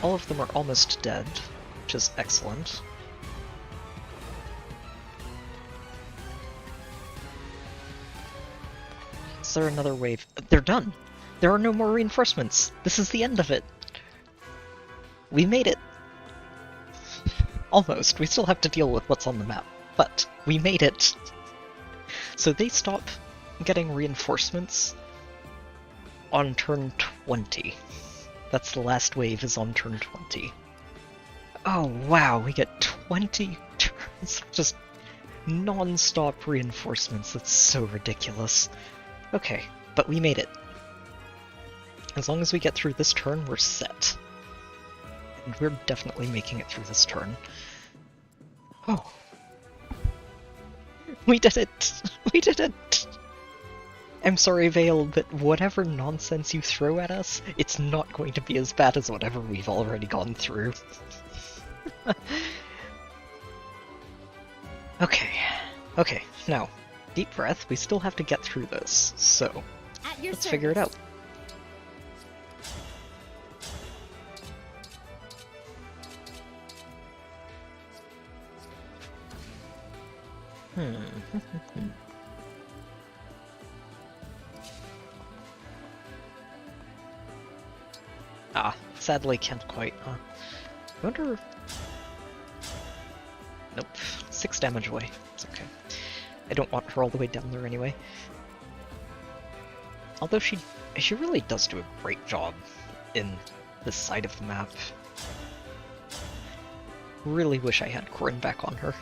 All of them are almost dead, which is excellent. Is there another wave? They're done! There are no more reinforcements. This is the end of it. We made it. Almost. We still have to deal with what's on the map, but we made it. So they stop getting reinforcements on turn 20. That's the last wave is on turn 20. Oh wow, we get 20 turns of just non-stop reinforcements. That's so ridiculous. Okay, but we made it. As long as we get through this turn, we're set. And we're definitely making it through this turn. Oh. We did it! We did it! I'm sorry, Vale, but whatever nonsense you throw at us, it's not going to be as bad as whatever we've already gone through. Okay, now, deep breath, we still have to get through this, so let's figure it out. Sadly can't quite, I wonder... Nope, 6 damage away, it's okay. I don't want her all the way down there anyway. Although she really does do a great job in this side of the map. Really wish I had Corin back on her.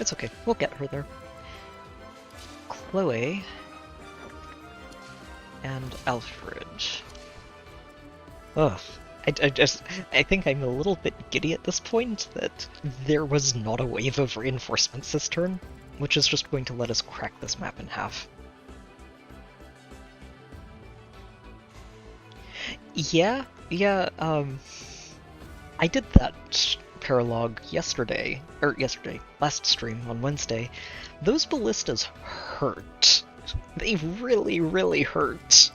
It's okay, we'll get her there. Chloe and Alfred. Ugh. I think I'm a little bit giddy at this point that there was not a wave of reinforcements this turn, which is just going to let us crack this map in half. Yeah, I did that paralogue last stream on Wednesday. Those ballistas hurt. They really, really hurt.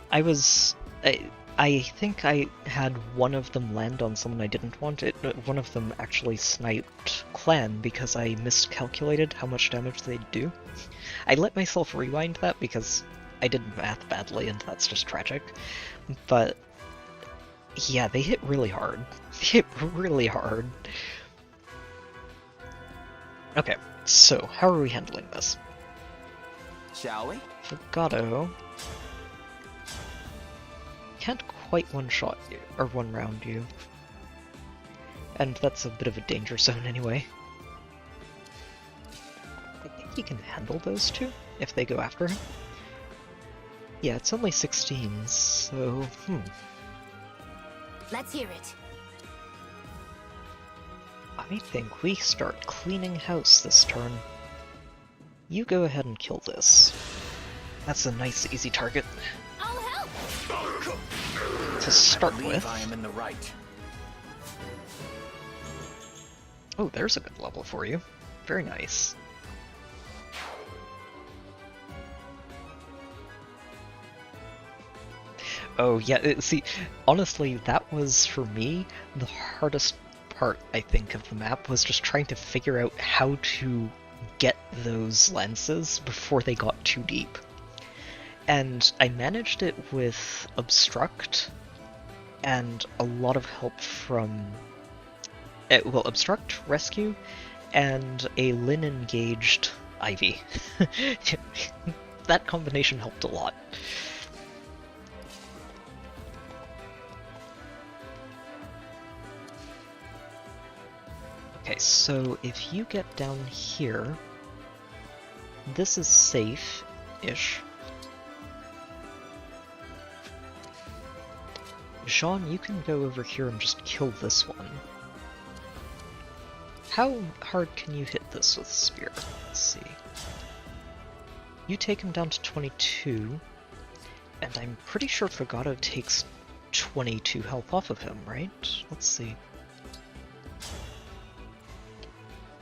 I think I had one of them land on someone I didn't want. One of them actually sniped Clan because I miscalculated how much damage they'd do. I let myself rewind that because I did math badly and that's just tragic. But yeah, they hit really hard. They hit really hard. Okay, so how are we handling this? Shall we? Legato can't quite one-shot you, or one-round you. And that's a bit of a danger zone anyway. I think he can handle those two, if they go after him. Yeah, it's only 16, so... Let's hear it. I think we start cleaning house this turn. You go ahead and kill this. That's a nice, easy target. I'll help! To start with. I am in the right. Oh, there's a good level for you. Very nice. Oh yeah, see, honestly, that was, for me, the hardest part, I think, of the map, was just trying to figure out how to get those lances before they got too deep. And I managed it with Obstruct, and a lot of help from... well, Obstruct, Rescue, and a Lin-engaged Ivy. That combination helped a lot. Okay, so if you get down here, this is safe-ish. Jean, you can go over here and just kill this one. How hard can you hit this with a spear? Let's see. You take him down to 22, and I'm pretty sure Legato takes 22 health off of him, right? Let's see.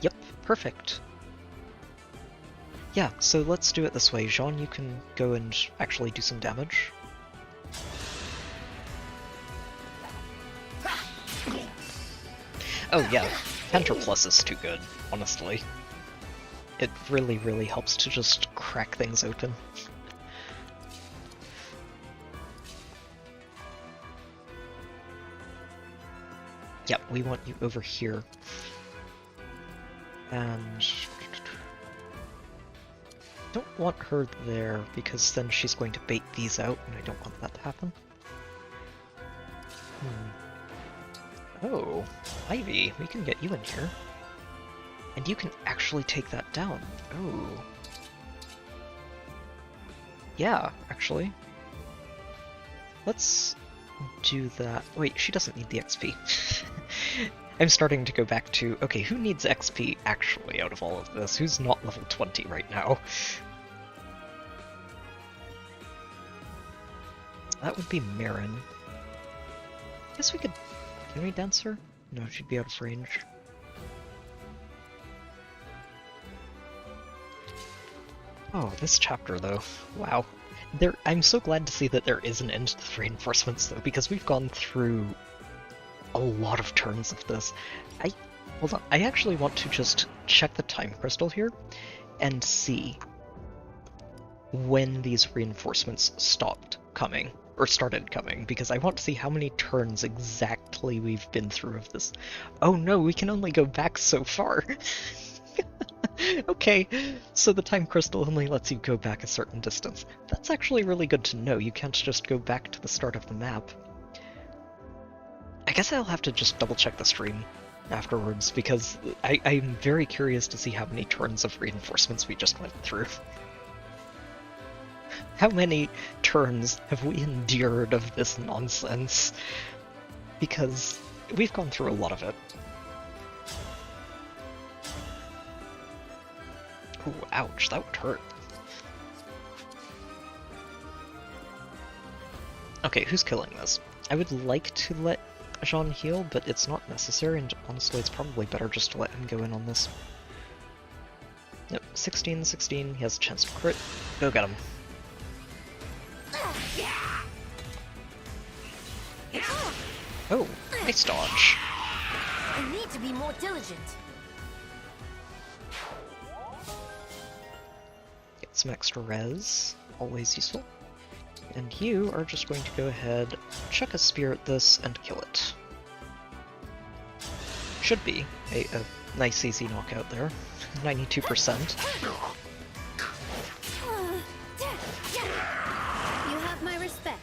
Yep, perfect. Yeah, so let's do it this way. Jean, you can go and actually do some damage. Oh yeah, Penter Plus is too good, honestly. It really, really helps to just crack things open. Yep, we want you over here. And don't want her there because then she's going to bait these out and I don't want that to happen. Oh, Ivy, we can get you in here. And you can actually take that down. Oh. Yeah, actually. Let's do that. Wait, she doesn't need the XP. I'm starting to go back to, okay, who needs XP actually out of all of this? Who's not level 20 right now? That would be Marin. Guess we could... Can we dance her? No, she'd be out of range. Oh, this chapter though. Wow. I'm so glad to see that there is an end to the reinforcements though, because we've gone through a lot of turns of this. Hold on, I actually want to just check the time crystal here and see when these reinforcements stopped coming, or started coming, because I want to see how many turns exactly we've been through of this. Oh no, we can only go back so far! Okay, so the time crystal only lets you go back a certain distance. That's actually really good to know, you can't just go back to the start of the map. I guess I'll have to just double check the stream afterwards, because I'm very curious to see how many turns of reinforcements we just went through. How many turns have we endured of this nonsense? Because we've gone through a lot of it. Ooh, ouch, that would hurt. Okay, who's killing this? I would like to let Jean heal, but it's not necessary, and honestly it's probably better just to let him go in on this. Yep, 16, he has a chance to crit. Go get him. Oh, nice dodge. I need to be more diligent. Get some extra res, always useful. And you are just going to go ahead, chuck a spear at this, and kill it. Should be a nice easy knockout there. 92%. You have my respect.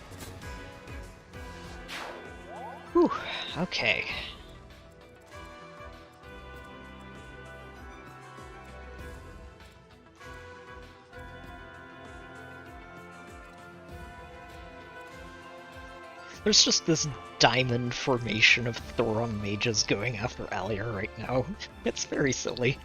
Whew, okay. There's just this diamond formation of Thoron mages going after Alia right now. It's very silly.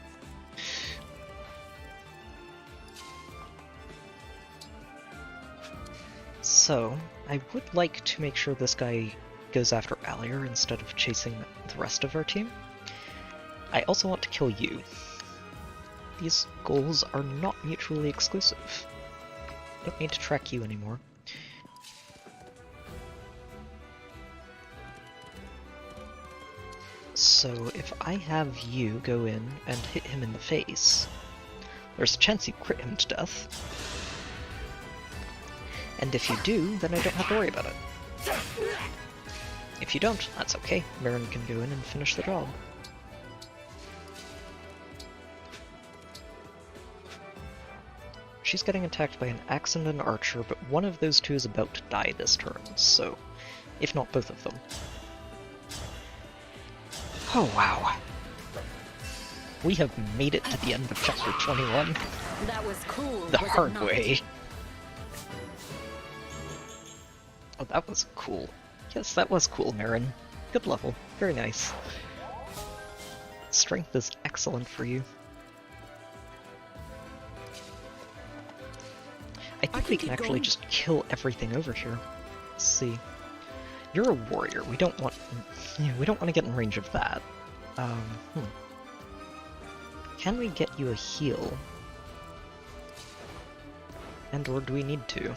So, I would like to make sure this guy goes after Alia instead of chasing the rest of our team. I also want to kill you. These goals are not mutually exclusive. I don't need to track you anymore. So if I have you go in and hit him in the face, there's a chance you crit him to death. And if you do, then I don't have to worry about it. If you don't, that's okay. Marin can go in and finish the job. She's getting attacked by an axe and an archer, but one of those two is about to die this turn, so if not both of them. Oh wow. We have made it to the end of chapter 21. That was cool. The hard way. Oh, that was cool. Yes, that was cool, Marin. Good level. Very nice. Strength is excellent for you. I think we can actually just kill everything over here. Let's see. You're a warrior. We don't want to get in range of that. Can we get you a heal? And or do we need to?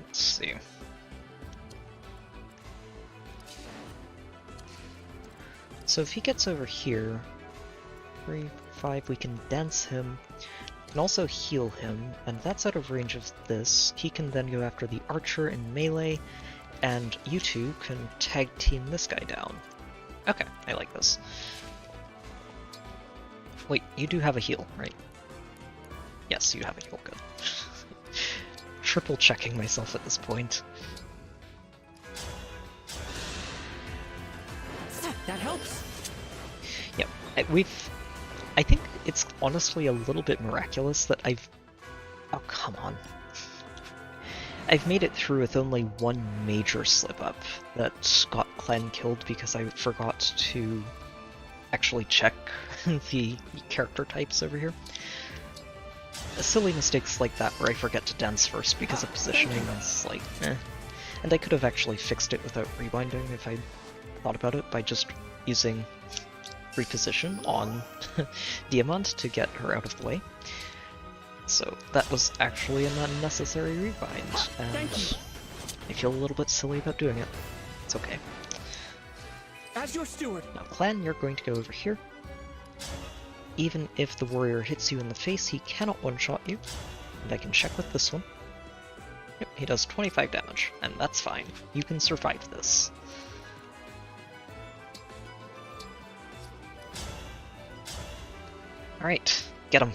Let's see. So if he gets over here, 3, 5, we can dance him, and also heal him, and that's out of range of this. He can then go after the archer in melee, and you two can tag team this guy down. Okay, I like this. Wait, you do have a heal, right? Yes, you have a heal, good. Triple checking myself at this point. That helps. Yep, I think it's honestly a little bit miraculous that oh, come on. I've made it through with only one major slip-up that got Clan killed because I forgot to actually check the character types over here. Silly mistakes like that where I forget to dance first because of positioning is like, eh. And I could have actually fixed it without rewinding if I thought about it by just using reposition on Diamond to get her out of the way. So that was actually an unnecessary rewind, and I feel a little bit silly about doing it. It's okay. As your steward. Now, Clan, you're going to go over here. Even if the warrior hits you in the face, he cannot one-shot you. And I can check with this one. Yep, he does 25 damage, and that's fine. You can survive this. Alright, get him.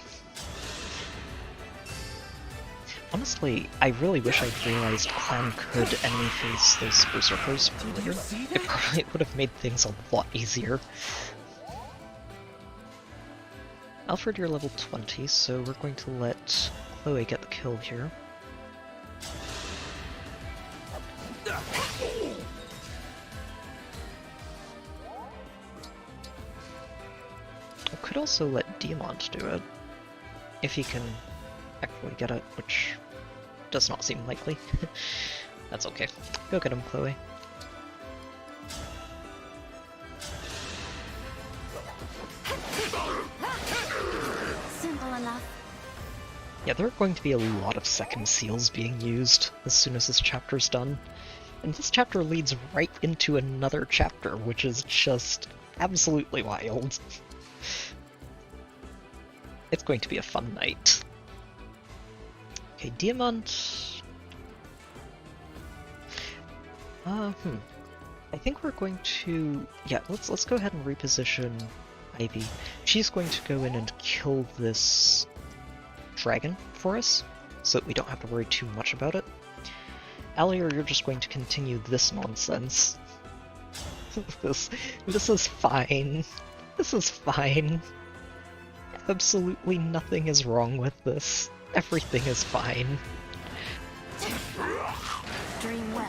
Honestly, I really wish I'd realized Clan could enemy face those berserkers earlier. It probably would have made things a lot easier. Alfred, you're level 20, so we're going to let Chloe get the kill here. I could also let Diamond do it, if he can actually get it, which does not seem likely. That's okay. Go get him, Chloe. Simple enough. Yeah, there are going to be a lot of second seals being used as soon as this chapter's done. And this chapter leads right into another chapter, which is just absolutely wild. It's going to be a fun night. Okay, Diamond. I think we're going to... Yeah, let's go ahead and reposition Ivy. She's going to go in and kill this dragon for us, so that we don't have to worry too much about it. Alier, you're just going to continue this nonsense. This is fine. This is fine. Absolutely nothing is wrong with this. Everything is fine. Dream well.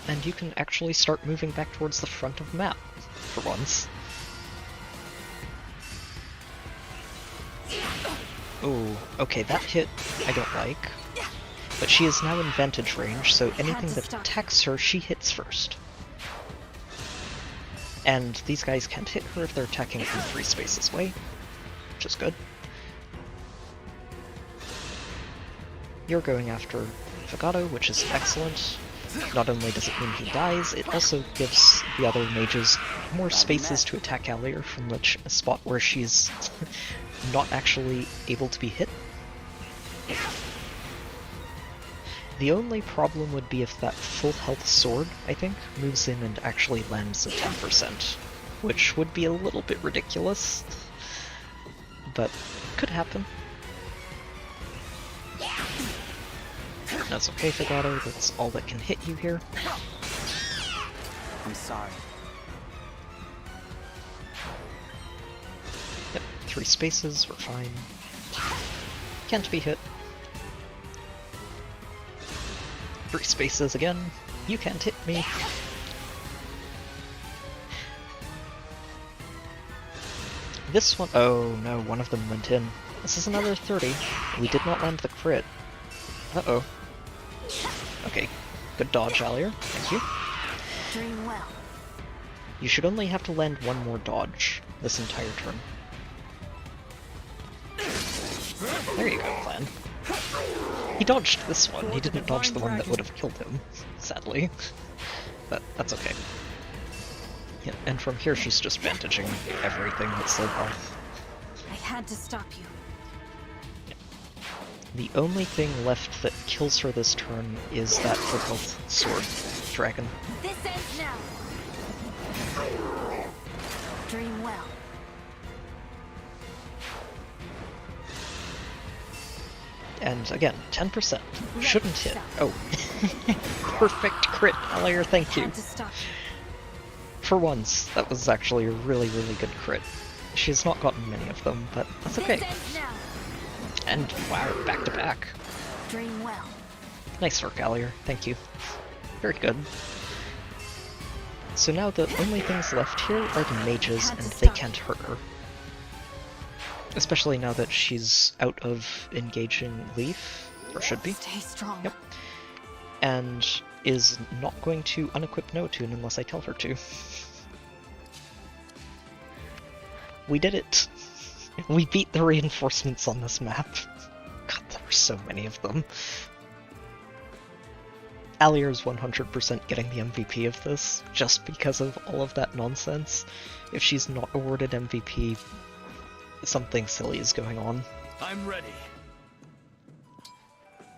And you can actually start moving back towards the front of the map, for once. Oh, okay, that hit I don't like. But she is now in vantage range, so anything that attacks her, she hits first. And these guys can't hit her if they're attacking from 3 spaces away, which is good. You're going after Fagato, which is excellent. Not only does it mean he dies, it also gives the other mages more spaces to attack Alier, from which a spot where she's not actually able to be hit. The only problem would be if that full health sword, I think, moves in and actually lands at 10%, which would be a little bit ridiculous, but could happen. That's okay, Fagato, that's all that can hit you here. I'm sorry. Yep, 3 spaces, we're fine. Can't be hit. 3 spaces again. You can't hit me. This one, oh no, one of them went in. This is another 30. We did not land the crit. Uh-oh. Okay, good dodge, Alier. Thank you. Dream well. You should only have to land one more dodge this entire turn. There you go, Clan. He dodged this one, he didn't dodge the one that would have killed him, sadly. But that's okay. Yeah, and from here she's just bandaging everything that's low health. I had to stop you. The only thing left that kills her this turn is that full health sword dragon. This ends now. Dream well. And again, 10%. Shouldn't hit. Oh. Perfect crit, Allier, thank you. Had to stop you. For once, that was actually a really, really good crit. She's not gotten many of them, but that's okay. This ends now. And wow, back to back. Dream well. Nice work, Allier, thank you. Very good. So now the only things left here are the mages, and they can't hurt her. Especially now that she's out of engaging Leaf, or should be. Stay strong. Yep. And is not going to unequip Noatune unless I tell her to. We did it! We beat the reinforcements on this map. God, there were so many of them. Allier's 100% getting the MVP of this, just because of all of that nonsense. If she's not awarded MVP, something silly is going on. I'm ready.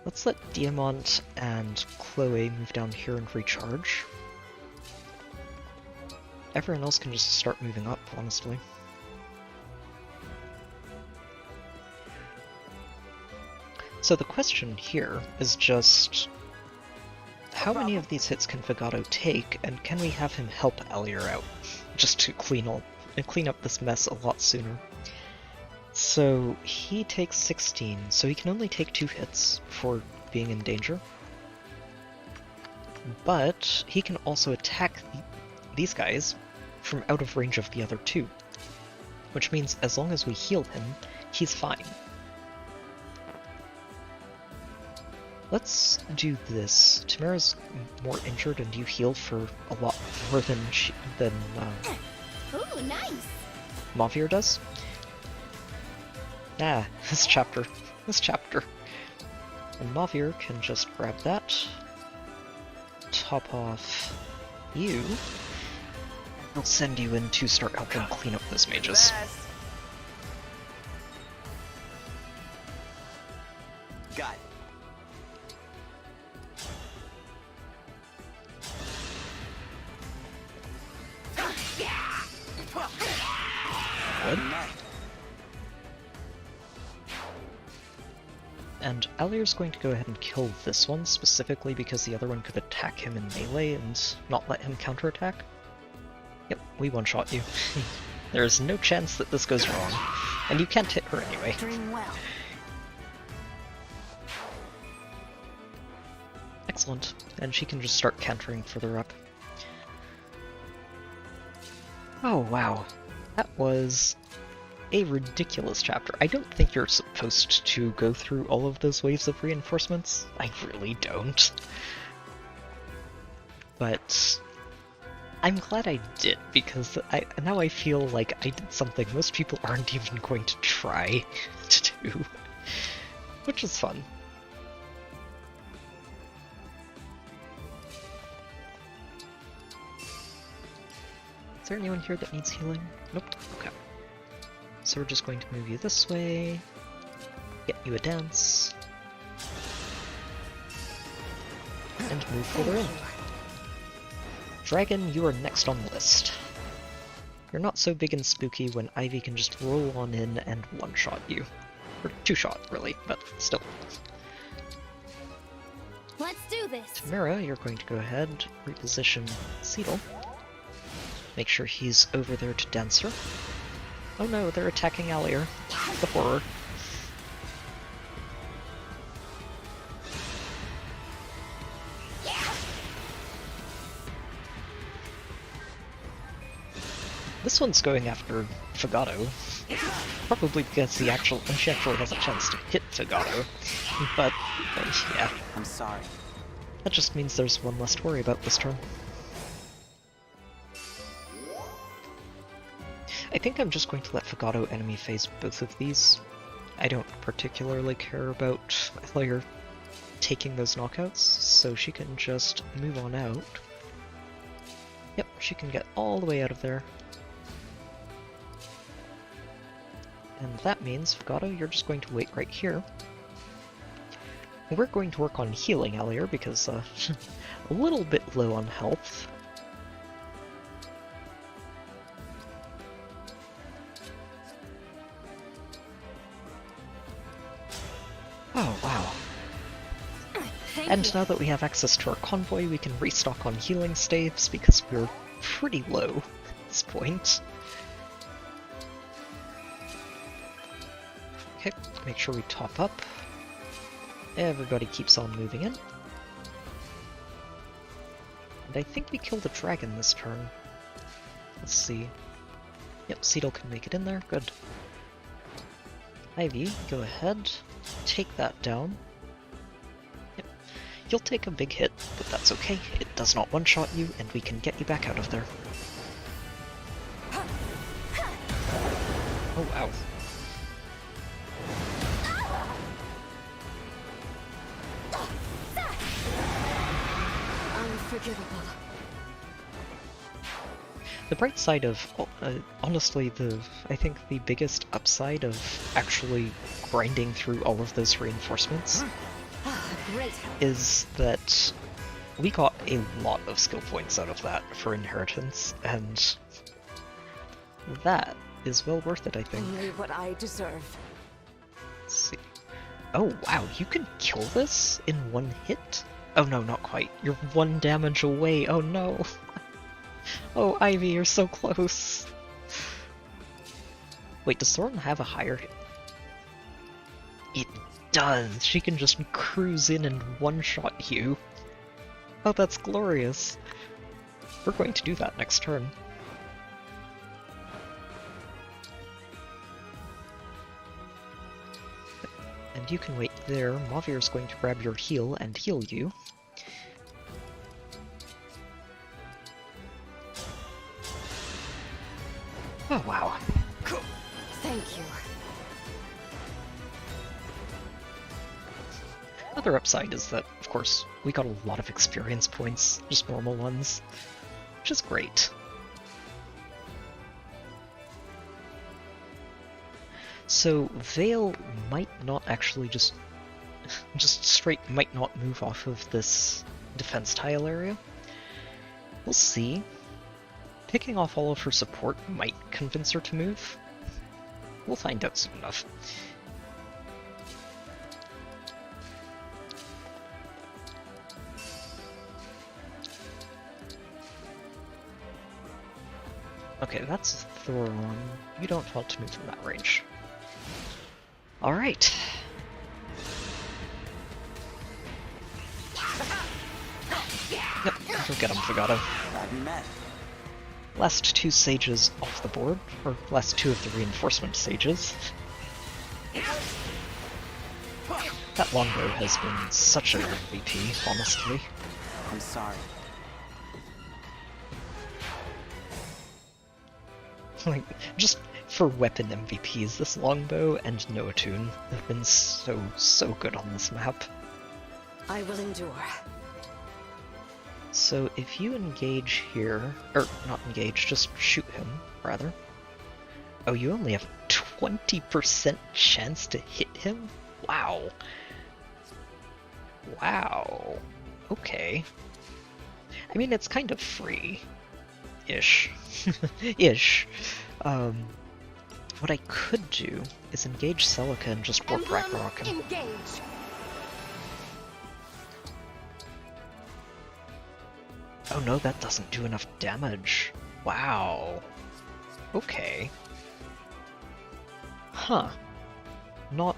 Let's let Diamant and Chloe move down here and recharge. Everyone else can just start moving up, honestly. So the question here is just, how many of these hits can Fagato take, and can we have him help Allier out? Just to clean up this mess a lot sooner. So he takes 16, so he can only take 2 hits for being in danger. But he can also attack these guys from out of range of the other 2. Which means as long as we heal him, he's fine. Let's do this. Tamara's more injured and you heal for a lot more than Ooh, nice. Mavir does. Ah, this chapter. And Mavir can just grab that, top off you. I'll send you in to start helping clean up those mages. Got it. Good. And Allier's going to go ahead and kill this one specifically because the other one could attack him in melee and not let him counterattack. Yep, we one-shot you. There is no chance that this goes wrong, and you can't hit her anyway. Dream well. Excellent, and she can just start countering further up. Oh wow, that was a ridiculous chapter. I don't think you're supposed to go through all of those waves of reinforcements. I really don't. But I'm glad I did, because now I feel like I did something most people aren't even going to try to do, which is fun. Is there anyone here that needs healing? Nope. Okay. So we're just going to move you this way, get you a dance, and move further in. Dragon, you are next on the list. You're not so big and spooky when Ivy can just roll on in and one-shot you. Or two-shot, really, but still. Let's do this. Tamara, you're going to go ahead, reposition Seedle. Make sure he's over there to Dancer. Oh no, they're attacking Allier. The horror. This one's going after Fagato. Probably because she actually has a chance to hit Fagato. But, yeah. I'm sorry. That just means there's one less to worry about this turn. I think I'm just going to let Fagato enemy phase both of these, I don't particularly care about Claire taking those knockouts, so she can just move on out. Yep, she can get all the way out of there. And that means, Fagato, you're just going to wait right here. We're going to work on healing Alier because a little bit low on health. Oh, wow. And now that we have access to our convoy, we can restock on healing staves because we're pretty low at this point. Okay, make sure we top up. Everybody keeps on moving in. And I think we killed a dragon this turn. Let's see. Yep, Cedal can make it in there. Good. Ivy, go ahead. Take that down. Yep. You'll take a big hit, but that's okay. It does not one-shot you, and we can get you back out of there. Oh, wow. Unforgivable. The bright side of, honestly, I think the biggest upside of actually grinding through all of those reinforcements is that we got a lot of skill points out of that for inheritance, and that is well worth it, I think. Only what I deserve. Let's see. Oh, wow, you can kill this in one hit? Oh no, not quite. You're 1 damage away. Oh no. Oh, Ivy, you're so close. Wait, does Thorn have a higher hit? It does. She can just cruise in and one-shot you. Oh, that's glorious. We're going to do that next turn. And you can wait there. Mavir's going to grab your heal and heal you. Oh, wow. Thank you. Another upside is that, of course, we got a lot of experience points, just normal ones, which is great. So Vale might not actually just straight might not move off of this defense tile area. We'll see. Picking off all of her support might convince her to move. We'll find out soon enough. Okay, that's Thoron. You don't want to move in that range. Alright. Yep, go get him, Fagato. Last 2 sages off the board, or last 2 of the reinforcement sages. That longbow has been such an MVP, honestly. I'm sorry. Like, just for weapon MVPs, this longbow and Noatune have been so good on this map. I will endure. So if you engage here, or not engage, just shoot him, rather. Oh, you only have a 20% chance to hit him? Wow. Wow. Okay. I mean, it's kind of free. Ish. Ish. What I could do is engage Celica and just warp Ragnarok him. Engage. Oh no, that doesn't do enough damage. Wow. Okay. Huh. Not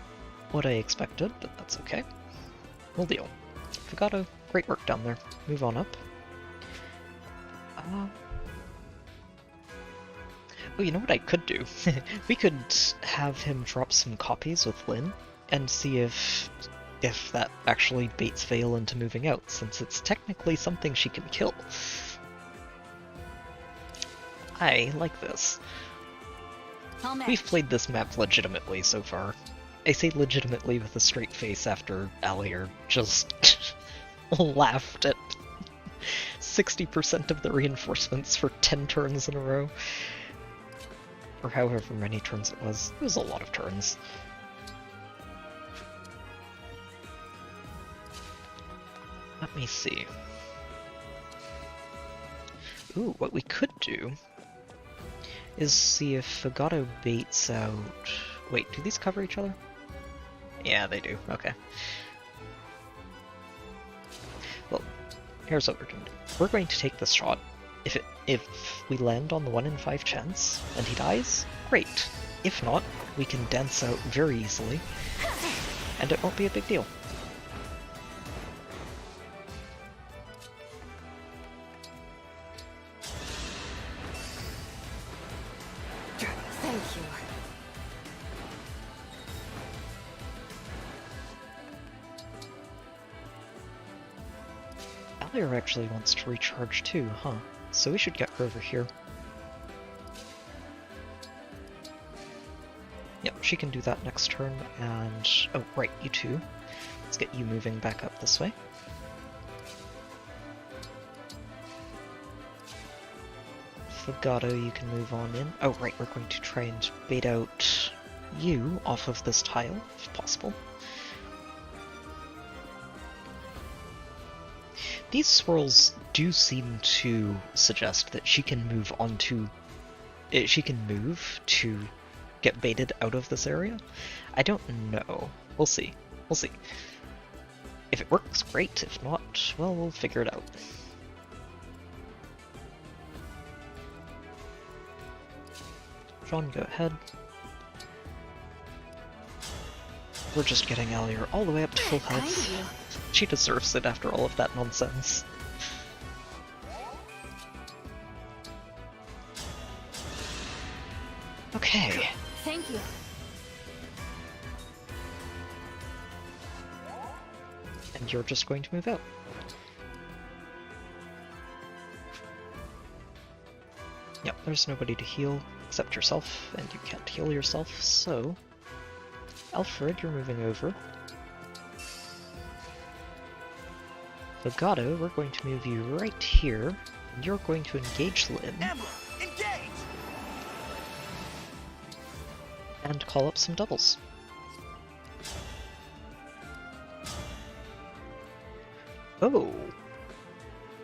what I expected, but that's okay. We'll deal. Fagato, great work down there. Move on up. Oh, you know what I could do? We could have him drop some copies with Lyn and see if that actually baits Vale into moving out, since it's technically something she can kill. I like this. We've played this map legitimately so far. I say legitimately with a straight face after Alier just laughed at 60% of the reinforcements for 10 turns in a row. Or however many turns it was. It was a lot of turns. Let me see. Ooh, what we could do is see if Fagato baits out... Wait, do these cover each other? Yeah, they do. Okay. Well, here's what we're going to do. We're going to take this shot. If we land on the 1 in 5 chance and he dies, great. If not, we can dance out very easily, and it won't be a big deal. Thank you. Alier actually wants to recharge too, huh? So we should get her over here. Yep, she can do that next turn, and... oh, right, you two. Let's get you moving back up this way. Fagato, you can move on in. Oh, right, we're going to try and bait out you off of this tile, if possible. These swirls do seem to suggest that she can move onto... she can move to get baited out of this area. I don't know. We'll see. We'll see. If it works, great. If not, well, we'll figure it out. John, go ahead. We're just getting Alier all the way up to full health. She deserves it after all of that nonsense. Okay. Thank you. And you're just going to move out. Yep, there's nobody to heal except yourself, and you can't heal yourself, so... Alfred, you're moving over. Fagato, we're going to move you right here, and you're going to engage Lynn. Emblem, engage! And call up some doubles. Oh!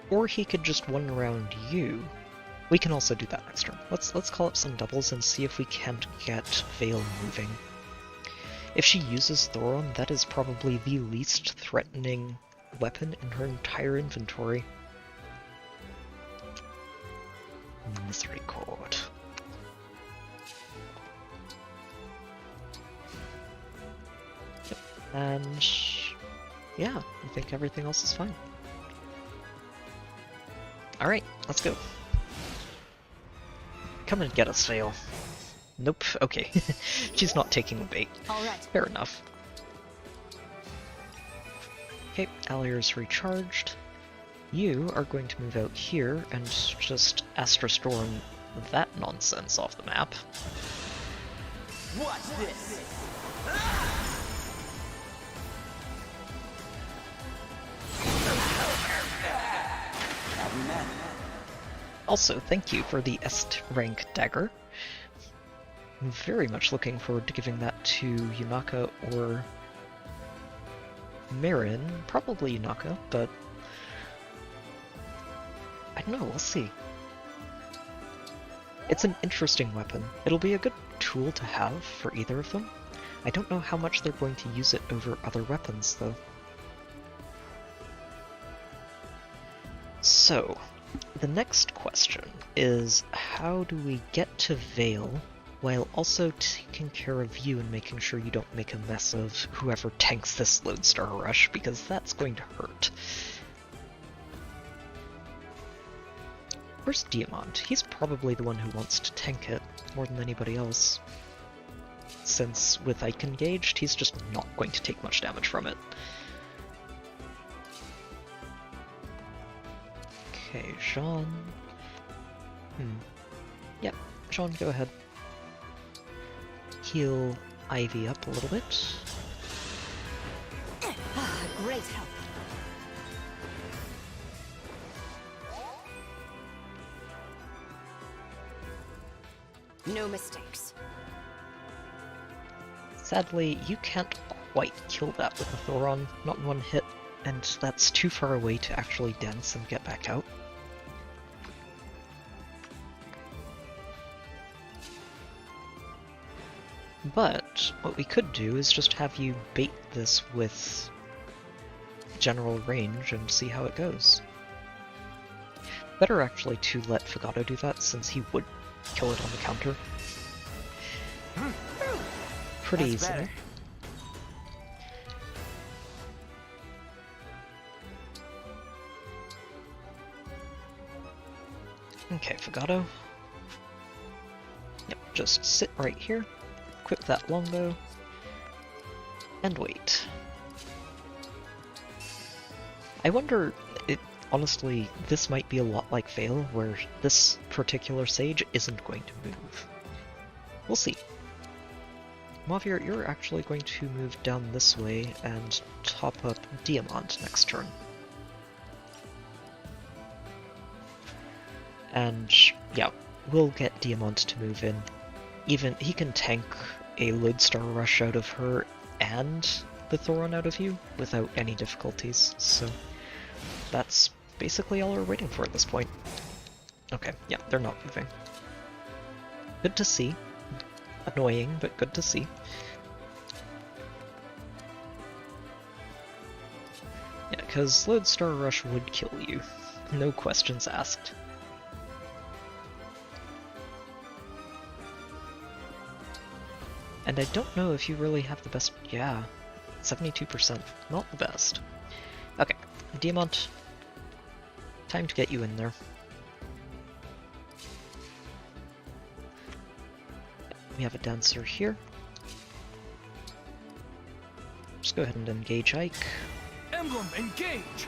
Or he could just one around you. We can also do that next turn. Let's call up some doubles and see if we can't get Vale moving. If she uses Thoron, that is probably the least threatening weapon in her entire inventory. Misericord. Yep. And yeah, I think everything else is fine. Alright, let's go. Come and get us, Vale. Nope, okay. She's not taking the bait. Alright. Fair enough. Okay, Alier's recharged. You are going to move out here and just Astra Storm that nonsense off the map. Watch this! Also, thank you for the Est rank dagger. I'm very much looking forward to giving that to Yunaka or Marin. Probably Yunaka, but I don't know, we'll see. It's an interesting weapon. It'll be a good tool to have for either of them. I don't know how much they're going to use it over other weapons, though. So, the next question is, how do we get to Vale while also taking care of you and making sure you don't make a mess of whoever tanks this Lodestar Rush, because that's going to hurt. Where's Diamond? He's probably the one who wants to tank it more than anybody else. Since with Ike engaged, he's just not going to take much damage from it. Okay, Jean. Yep, Jean, go ahead. Heal Ivy up a little bit. Great help. No mistakes. Sadly, you can't quite kill that with a Thoron, not in one hit, and that's too far away to actually dance and get back out. But what we could do is just have you bait this with general range and see how it goes. Better actually to let Fagato do that, since he would kill it on the counter. Pretty easy. Better. Okay, Fagato. Yep, just sit right here, equip that longbow, and wait. I wonder, honestly, this might be a lot like Vale, where this particular sage isn't going to move. We'll see. Mavir, you're actually going to move down this way and top up Diamant next turn. And yeah, we'll get Diamant to move in. Even he can tank a Lodestar Rush out of her and the Thoron out of you without any difficulties, so that's basically all we're waiting for at this point. Okay, yeah, they're not moving. Good to see. Annoying, but good to see. Yeah, because Lodestar Rush would kill you. No questions asked. And I don't know if you really have the best... Yeah, 72%. Not the best. Okay, Diamant. Time to get you in there. We have a dancer here. Just go ahead and engage Ike. Emblem, engage!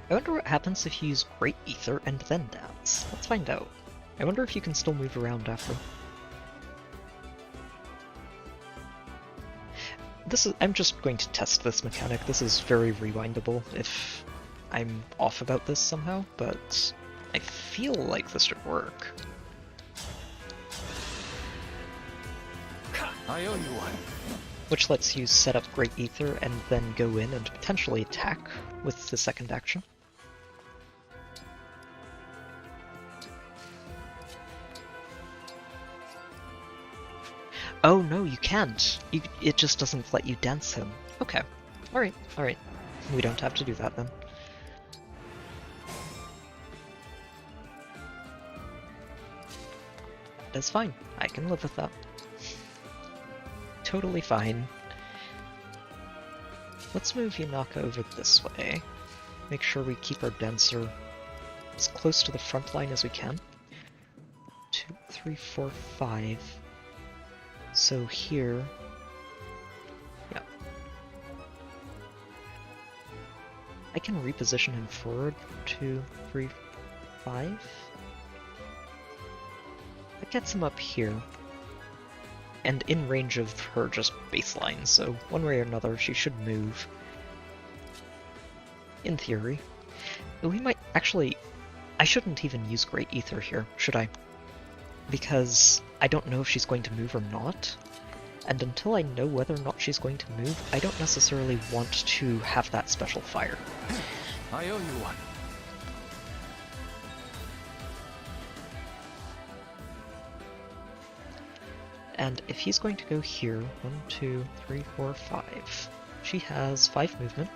I wonder what happens if you use Great Ether and then dance. Let's find out. I wonder if you can still move around after. I'm just going to test this mechanic. This is very rewindable if I'm off about this somehow, but I feel like this should work. I owe you one. Which lets you set up Great Ether and then go in and potentially attack with the second action. Oh no, you can't. It just doesn't let you dance him. Okay. Alright, alright. We don't have to do that then. That's fine. I can live with that. Totally fine. Let's move Yanaka over this way. Make sure we keep our dancer as close to the front line as we can. 2, 3, 4, 5. So here... Yeah. I can reposition him forward. 2, 3, 5. That gets him up here. And in range of her just baseline, so one way or another she should move. In theory. We might... Actually, I shouldn't even use Great Ether here, should I? Because I don't know if she's going to move or not. And until I know whether or not she's going to move, I don't necessarily want to have that special fire. I owe you one. And if he's going to go here, 1, 2, 3, 4, 5. She has 5 movement.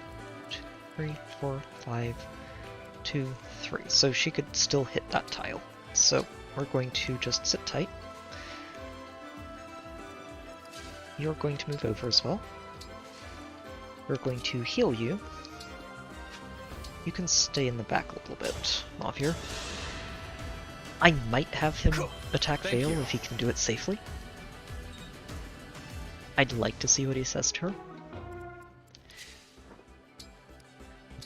2, 3, 4, 5, 2, 3. So she could still hit that tile. So we're going to just sit tight. You're going to move over as well. We're going to heal you. You can stay in the back a little bit, Mavir. I might have him attack Vale if he can do it safely. I'd like to see what he says to her.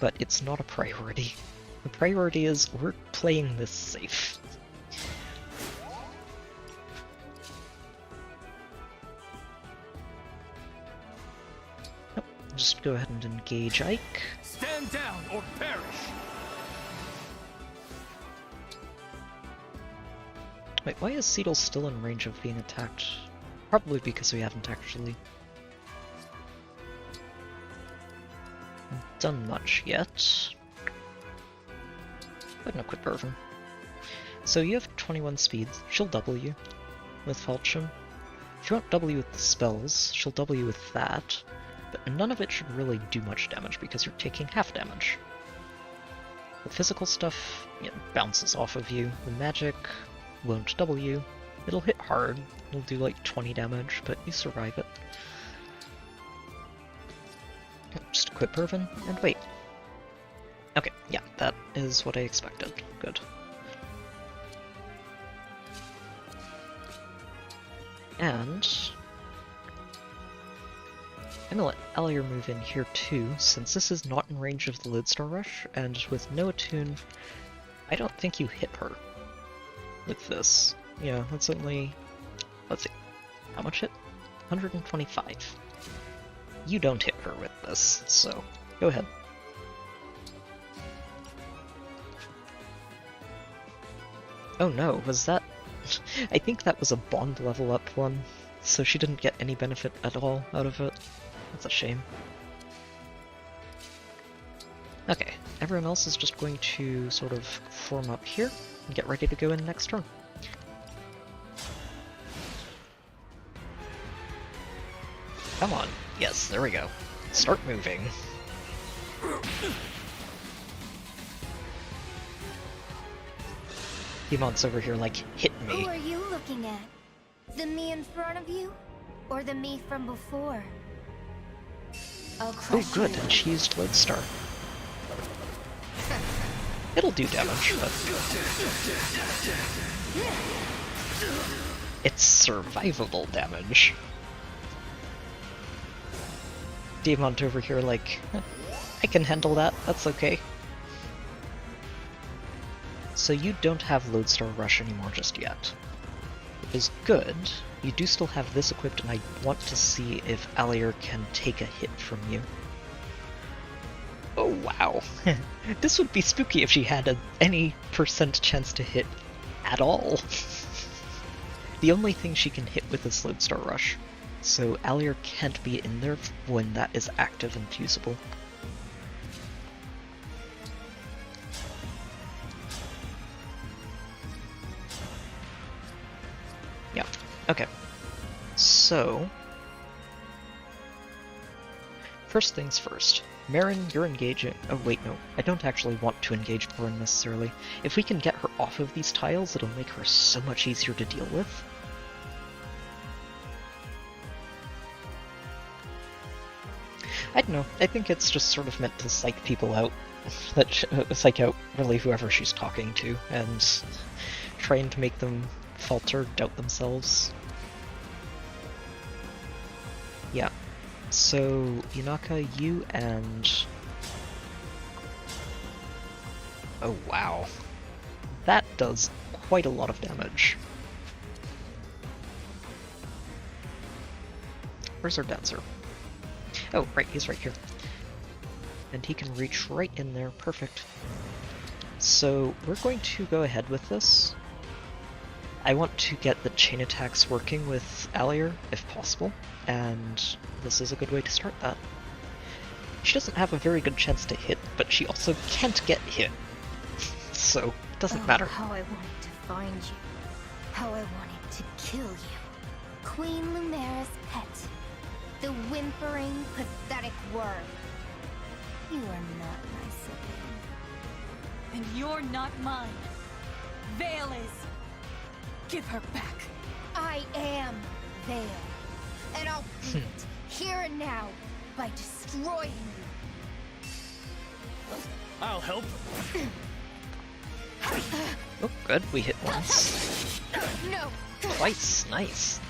But it's not a priority. The priority is we're playing this safe. just go ahead and engage Ike. Stand down or perish! Wait, why is Seedle still in range of being attacked? Probably because we haven't actually done much yet. Go ahead and equip Irvin. So you have 21 speed, she'll double you with Falchion. If you want double you with the spells, she'll double you with that, but none of it should really do much damage because you're taking half damage. The physical stuff, it bounces off of you. The magic won't double you. It'll hit hard. It'll do like 20 damage, but you survive it. Just equip Irvin and wait. Okay, yeah, that is what I expected. Good. And I'm gonna let Alier move in here too, since this is not in range of the Lodestar Rush, and with no attune, I don't think you hit her with this. Yeah, that's only, let's see, how much hit? 125. You don't hit her with this, so go ahead. Oh no, was that? I think that was a bond level up one, so she didn't get any benefit at all out of it. That's a shame. Okay, everyone else is just going to sort of form up here and get ready to go in next turn. Come on. Yes, there we go. Start moving. Demon's over here like, hit me. Who are you looking at? The me in front of you? Or the me from before? I'll crush Oh good, you. and she used Lodestar. It'll do damage, but... It's survivable damage. Demon over here like, I can handle that, that's okay. So you don't have Lodestar Rush anymore just yet. It is good. You do still have this equipped, and I want to see if Alier can take a hit from you. Oh wow. This would be spooky if she had any % chance to hit at all. The only thing she can hit with is Lodestar Rush, so Alier can't be in there when that is active and usable. Yeah, okay. So, first things first. Marin, you're engaging. Oh, wait, no. I don't actually want to engage Marin necessarily. If we can get her off of these tiles, it'll make her so much easier to deal with. I don't know. I think it's just sort of meant to psych people out. Psych out, really, whoever she's talking to, and trying to make them falter, doubt themselves. Yeah. So, Yunaka, you and... Oh wow. That does quite a lot of damage. Where's our dancer? Oh, right, he's right here. And he can reach right in there, perfect. So, we're going to go ahead with this. I want to get the chain attacks working with Alier, if possible, and this is a good way to start that. She doesn't have a very good chance to hit, but she also can't get hit, so it doesn't matter. How I wanted to find you. How I wanted to kill you. Queen Lumera's pet. The whimpering, pathetic worm. You are not my sibling. And you're not mine. Vale is. Give her back. I am Vale. And I'll prove it, here and now, by destroying you. I'll help. Oh, good, we hit once. No! Twice, nice.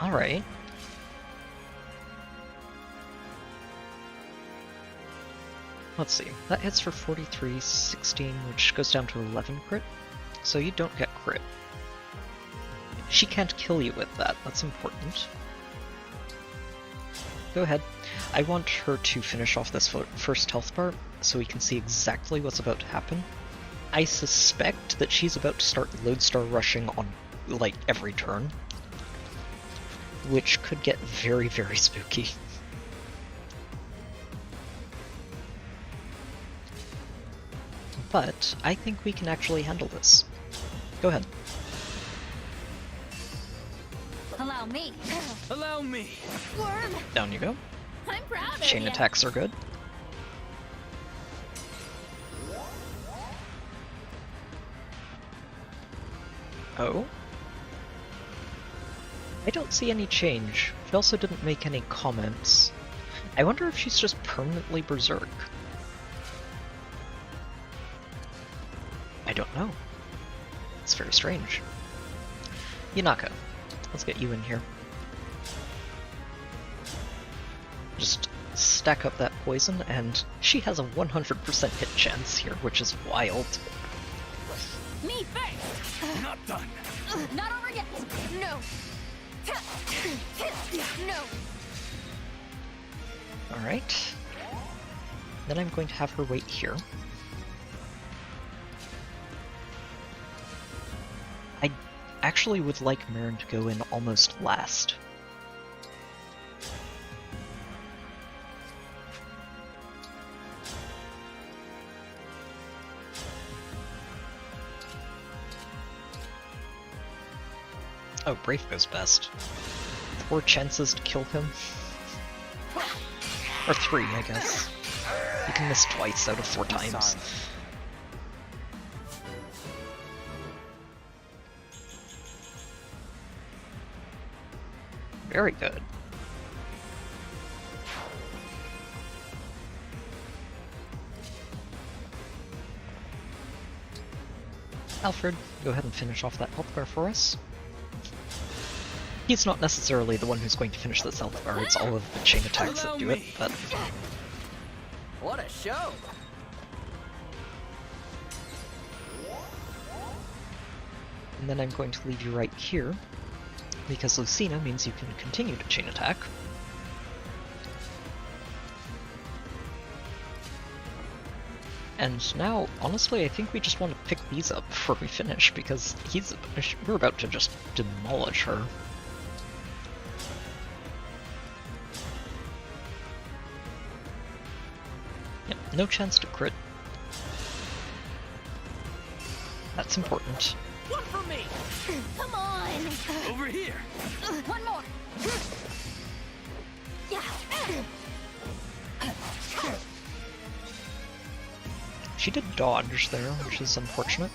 Alright. Let's see, that hits for 43, 16, which goes down to 11 crit. So you don't get crit. She can't kill you with that, that's important. Go ahead. I want her to finish off this first health bar so we can see exactly what's about to happen. I suspect that she's about to start Lodestar rushing on, like, every turn, which could get very, very spooky. But I think we can actually handle this. Go ahead. Allow me. Allow me. Worm. Down you go. I'm proud of Chain ya. attacks are good. Oh? I don't see any change. She also didn't make any comments. I wonder if she's just permanently berserk. I don't know. It's very strange. Yanaka, let's get you in here. Just stack up that poison, and she has a 100% hit chance here, which is wild. Me first. Not done. Not over yet. No. No. Alright. Then I'm going to have her wait here. I actually would like Marin to go in almost last. Oh, Brave goes best. 4 chances to kill him. Or 3, I guess. You can miss twice out of 4 times. Very good. Alfred, go ahead and finish off that health bar for us. He's not necessarily the one who's going to finish this health bar, it's all of the chain attacks that do it, but... What a show! And then I'm going to leave you right here, because Lucina means you can continue to chain attack. And now, honestly, I think we just want to pick these up before we finish, because we're about to just demolish her. Yep, no chance to crit. That's important. One for me. Come on. Over here. One more. Yeah. She did dodge there, which is unfortunate.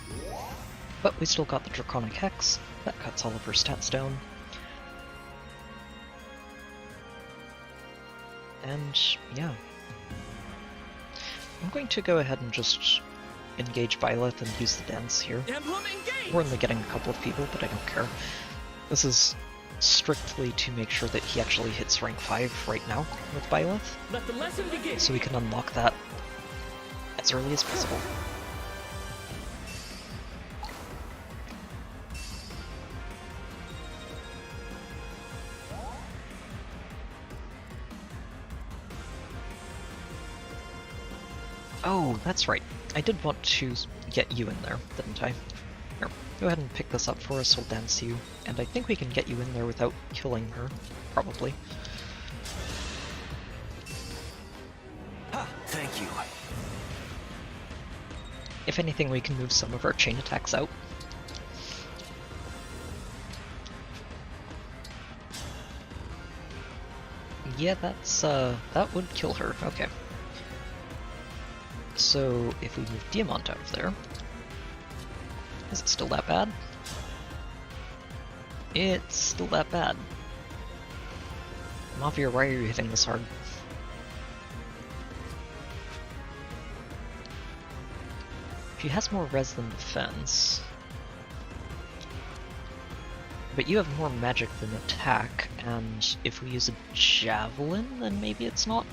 But we still got the Draconic Hex. That cuts all of her stats down. And yeah. I'm going to go ahead and just engage Byleth and use the dance here. Emblem engage. We're only getting a couple of people, but I don't care. This is strictly to make sure that he actually hits rank 5 right now with Byleth, Let the lesson begin. so we can unlock that as early as possible. Oh, that's right. I did want to get you in there, didn't I? Here, go ahead and pick this up for us, we'll dance you, and I think we can get you in there without killing her, probably. Thank you. If anything, we can move some of our chain attacks out. Yeah, that would kill her, okay. So, if we move Diamant out of there... Is it still that bad? It's still that bad. Mavir, why are you hitting this hard? She has more res than defense. But you have more magic than attack, and if we use a javelin, then maybe it's not...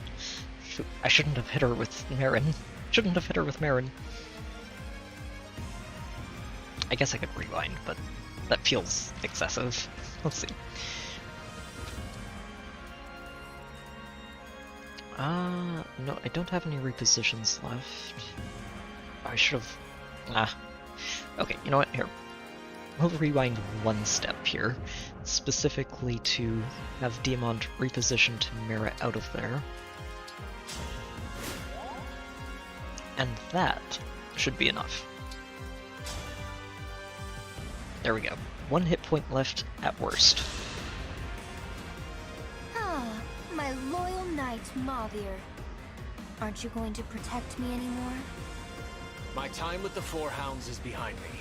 I shouldn't have hit her with Marin. Shouldn't have hit her with Marin. I guess I could rewind, but that feels excessive. Let's see. No, I don't have any repositions left. I should have... Okay, you know what? Here. We'll rewind one step here, specifically to have Diamond reposition to Mira out of there. And that should be enough. There we go. 1 hit point left at worst. Ah, my loyal knight, Mavir. Aren't you going to protect me anymore? My time with the Four Hounds is behind me.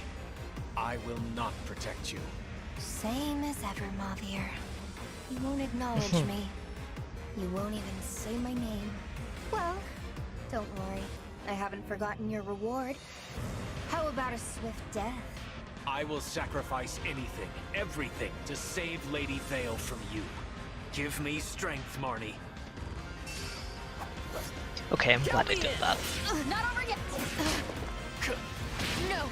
I will not protect you. Same as ever, Mavir. You won't acknowledge me. You won't even say my name. Well, don't worry. I haven't forgotten your reward. How about a swift death? I will sacrifice anything, everything, to save Lady Vale from you. Give me strength, Marnie. Okay, I'm glad I did that. Not over yet! No!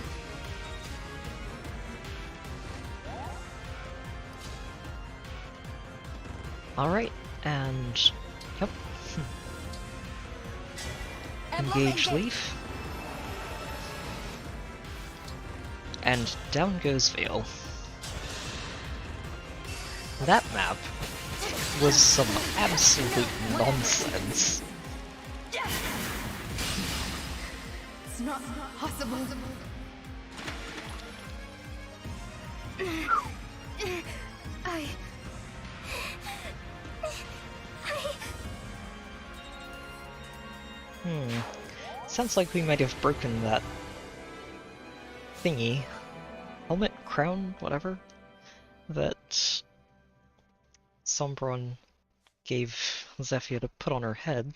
Alright, and... Yep. Engage Leaf. And down goes Vale. That map was some absolute nonsense. It's not possible. Sounds like we might have broken that thingy. Helmet? Crown? Whatever? That Sombron gave Zephyr to put on her head.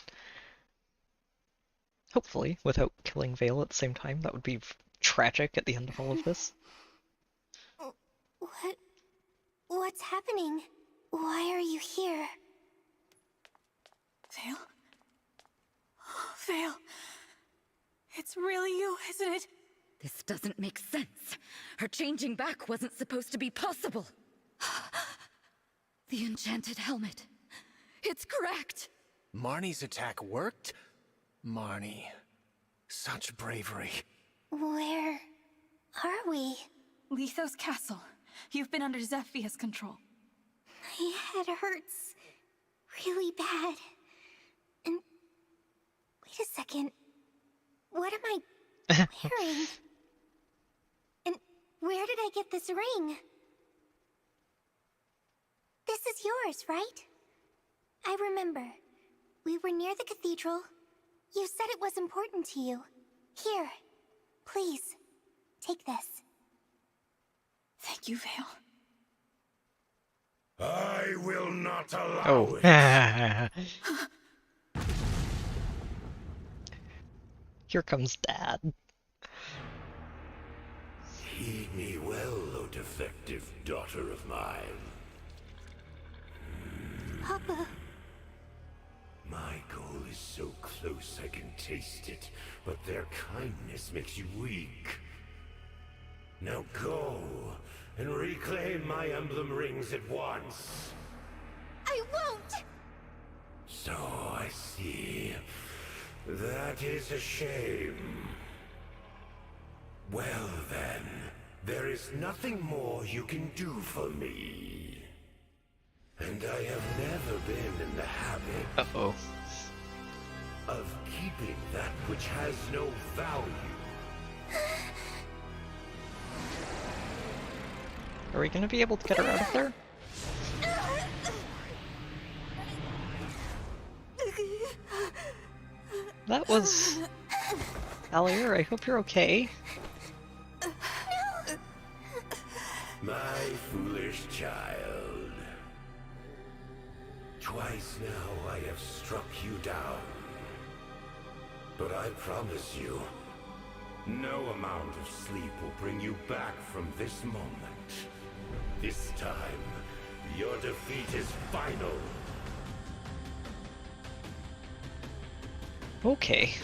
Hopefully, without killing Vale at the same time. That would be tragic at the end of all of this. What's happening? Why are you here? Vale? Vale. It's really you, isn't it? This doesn't make sense. Her changing back wasn't supposed to be possible. The enchanted helmet. It's correct. Marnie's attack worked? Marnie. Such bravery. Where are we? Lithos Castle. You've been under Zephyr's control. My head hurts really bad. And wait a second. What am I wearing? And where did I get this ring? This is yours, right? I remember. We were near the cathedral. You said it was important to you. Here, please, take this. Thank you, Vale. I will not allow it. Here comes Dad. Heed me well, O defective daughter of mine. Papa. My goal is so close I can taste it, but their kindness makes you weak. Now go and reclaim my emblem rings at once. I won't! So I see. That is a shame. Well then, there is nothing more you can do for me. And I have never been in the habit Uh-oh. of keeping that which has no value. Are we gonna be able to get her out of there? That was... Alier, I hope you're okay. My foolish child. Twice now I have struck you down. But I promise you, no amount of sleep will bring you back from this moment. This time, your defeat is final. Okay.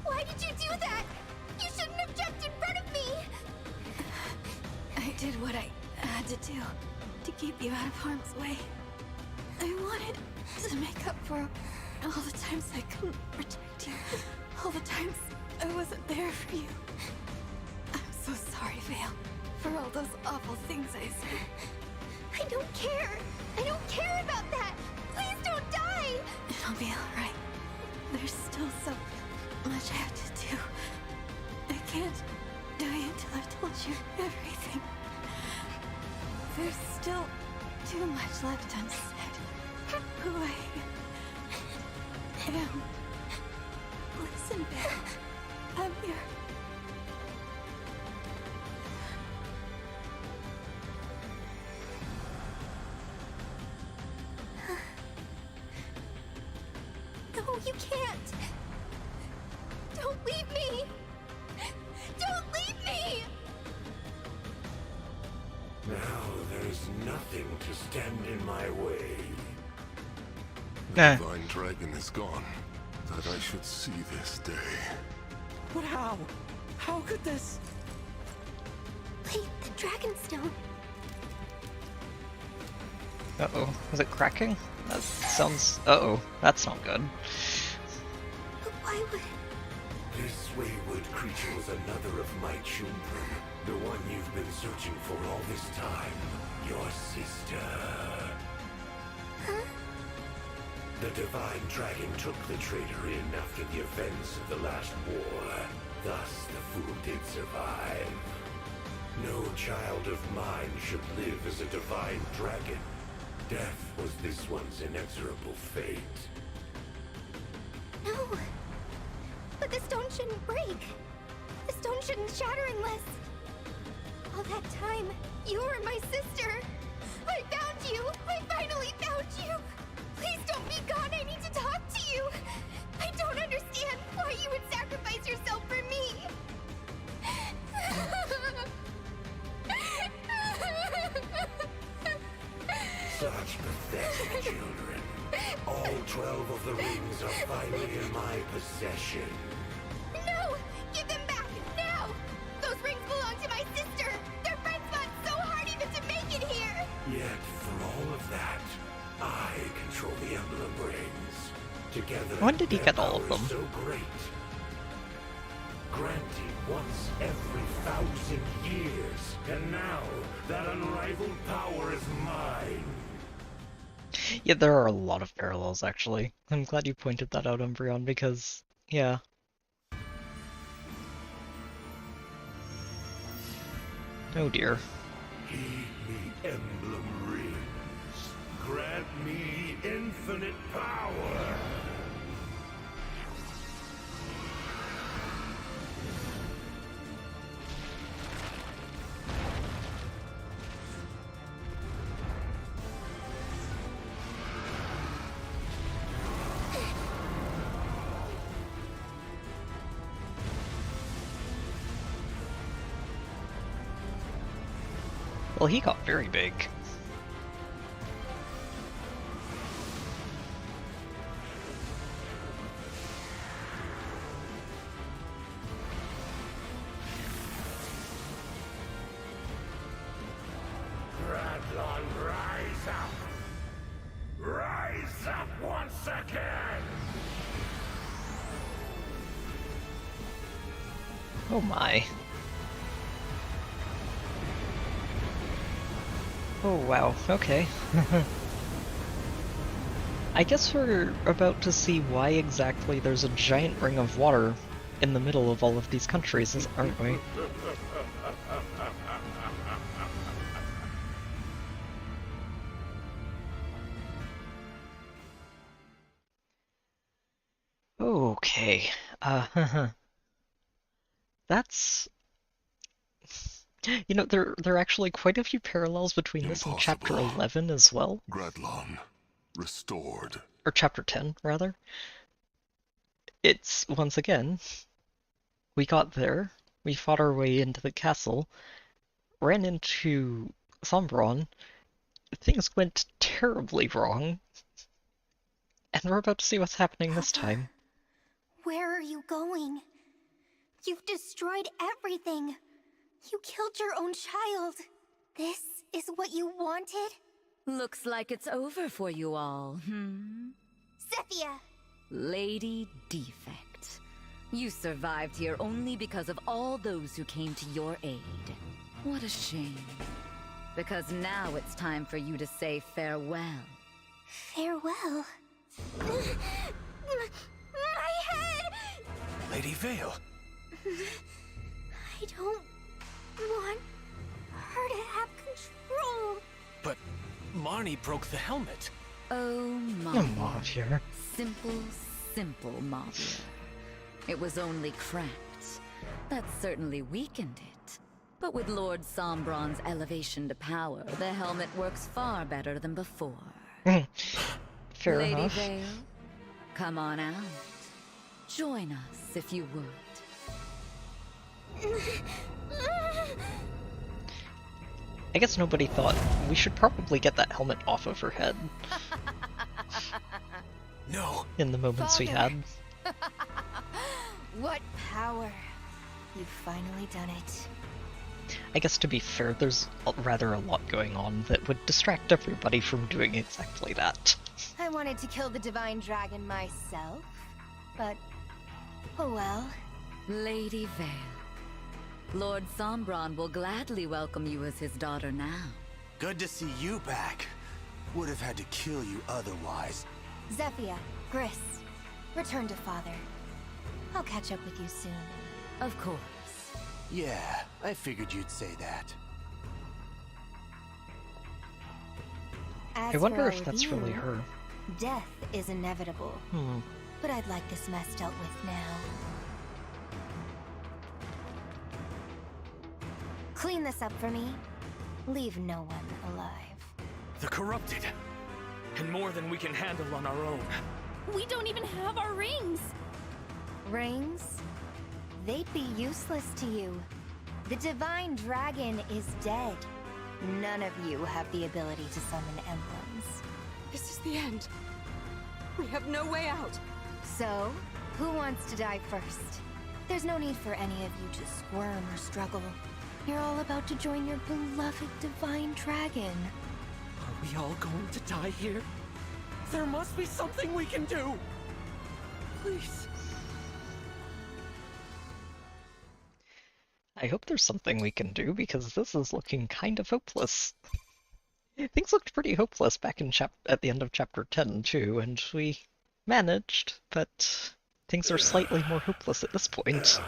Why did you do that? You shouldn't have kept him had to do to keep you out of harm's way. I wanted to make up for all the times I couldn't protect you. All the times I wasn't there for you. I'm so sorry, Vale, for all those awful things I said. I don't care! I don't care about that! Please don't die! It'll be alright. There's still so much I have to do. I can't die until I've told you everything. There's still too much left unsaid. Who I am. Listen, Vale. I'm here. No, you can't! Don't leave me! Don't leave me! Now there's nothing to stand in my way. The divine dragon is gone. That I should see this day. But how? How could this? Wait, the Dragonstone. Uh-oh. Is it cracking? That sounds... Uh-oh. That's not good. But why would... This wayward creature was another of my children. The one you've been searching for all this time. Your sister. Huh? The divine dragon took the traitor in after the events of the last war. Thus, the fool did survive. No child of mine should live as a divine dragon. Death was this one's inexorable fate. No. But the stone shouldn't break. The stone shouldn't shatter unless... All that time, you were my sister. I found you. I finally found you. Please don't be gone. I need to talk to you. I don't understand why you would sacrifice yourself for me. Such pathetic children. All 12 of the rings are finally in my possession. No! Give them back, now! Those rings belong to my sister! Their friends fought so hard even to make it here! Yet, for all of that, I control the Emblem rings. Together, When did he their get all of power is them? so great. Granted once every 1,000 years, and now that unrivaled power is mine. Yeah, there are a lot of parallels, actually. I'm glad you pointed that out, Umbreon, because, yeah. Oh dear. Heed me, Emblem rings. Grant me infinite power. Well, he got very big. Gradlon, rise up! Rise up once again! Oh my. Oh wow, okay. I guess we're about to see why exactly there's a giant ring of water in the middle of all of these countries, aren't we? Okay, that's... You know, there are actually quite a few parallels between this and Chapter 11 as well. Gradlon, restored. Or Chapter 10, rather. It's, once again, we got there, we fought our way into the castle, ran into Sombron, things went terribly wrong, and we're about to see what's happening this time. Where are you going? You've destroyed everything. You killed your own child. This is what you wanted? Looks like it's over for you all, Zephyr! Lady Defect. You survived here only because of all those who came to your aid. What a shame. Because now it's time for you to say farewell. Farewell? My head! Lady Vale. I don't want her to have control. But Marnie broke the helmet. Oh, No, Mavir. Mavir. Simple Mavir. It was only cracked. That certainly weakened it. But with Lord Sombron's elevation to power, the helmet works far better than before. Fair Lady enough. Vale, come on out. Join us, if you would. I guess nobody thought we should probably get that helmet off of her head No. in the moments we had. What power. You've finally done it. I guess to be fair, there's rather a lot going on that would distract everybody from doing exactly that. I wanted to kill the Divine Dragon myself, but oh well. Lady Vale, Lord Sombron will gladly welcome you as his daughter now. Good to see you back. Would have had to kill you otherwise. Zephyr, Gris, return to Father. I'll catch up with you soon. Of course. Yeah, I figured you'd say that. As I wonder for if all that's of you, really her. Death is inevitable, but I'd like this mess dealt with now. Clean this up for me. Leave no one alive. The corrupted. And more than we can handle on our own. We don't even have our rings! Rings? They'd be useless to you. The Divine Dragon is dead. None of you have the ability to summon emblems. This is the end. We have no way out. So, who wants to die first? There's no need for any of you to squirm or struggle. You're all about to join your beloved Divine Dragon. Are we all going to die here? There must be something we can do! Please. I hope there's something we can do, because this is looking kind of hopeless. Things looked pretty hopeless back in at the end of chapter 10 too, and we managed, but things are slightly more hopeless at this point.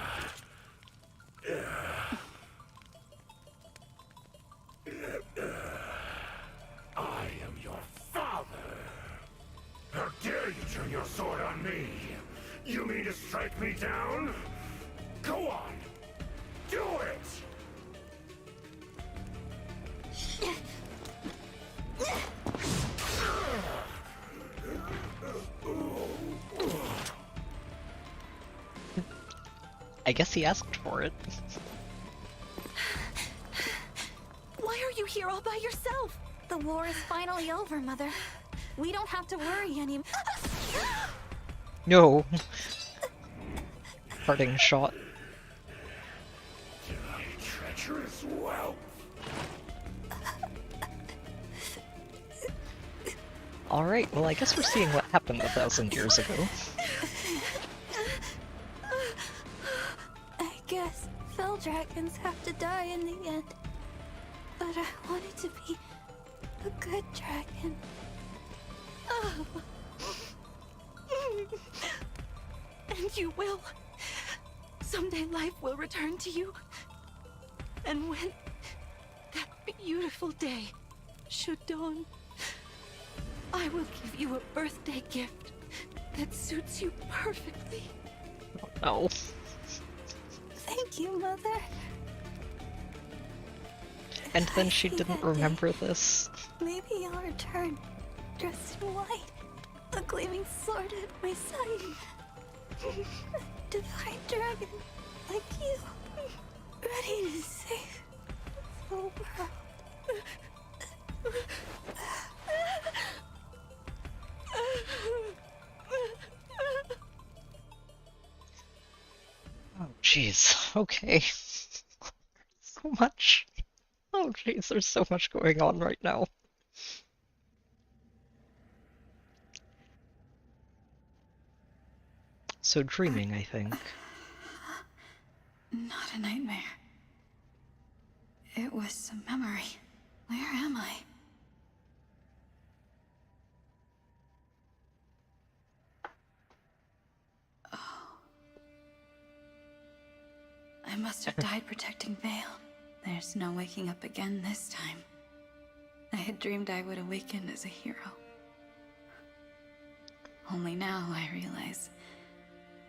I am your father. How dare you turn your sword on me? You mean to strike me down? Go on. Do it! I guess he asked for it. Why are you here all by yourself? The war is finally over, Mother. We don't have to worry anymore. No. Parting shot. Treacherous whelp. Alright, well I guess we're seeing what happened 1,000 years ago. I guess fell dragons have to die in the end. But I wanted to be a good dragon. Oh. And you will. Someday life will return to you. And when that beautiful day should dawn, I will give you a birthday gift that suits you perfectly. Oh. Thank you, Mother. And then she didn't remember this. Maybe I'll return, dressed in white, a gleaming sword at my side. Divine dragon, like you, ready to save the world. Oh, jeez. Okay. So much. Oh jeez, there's so much going on right now. So dreaming, I think. Not a nightmare. It was a memory. Where am I? Oh. I must have died protecting Vale. There's no waking up again this time. I had dreamed I would awaken as a hero. Only now I realize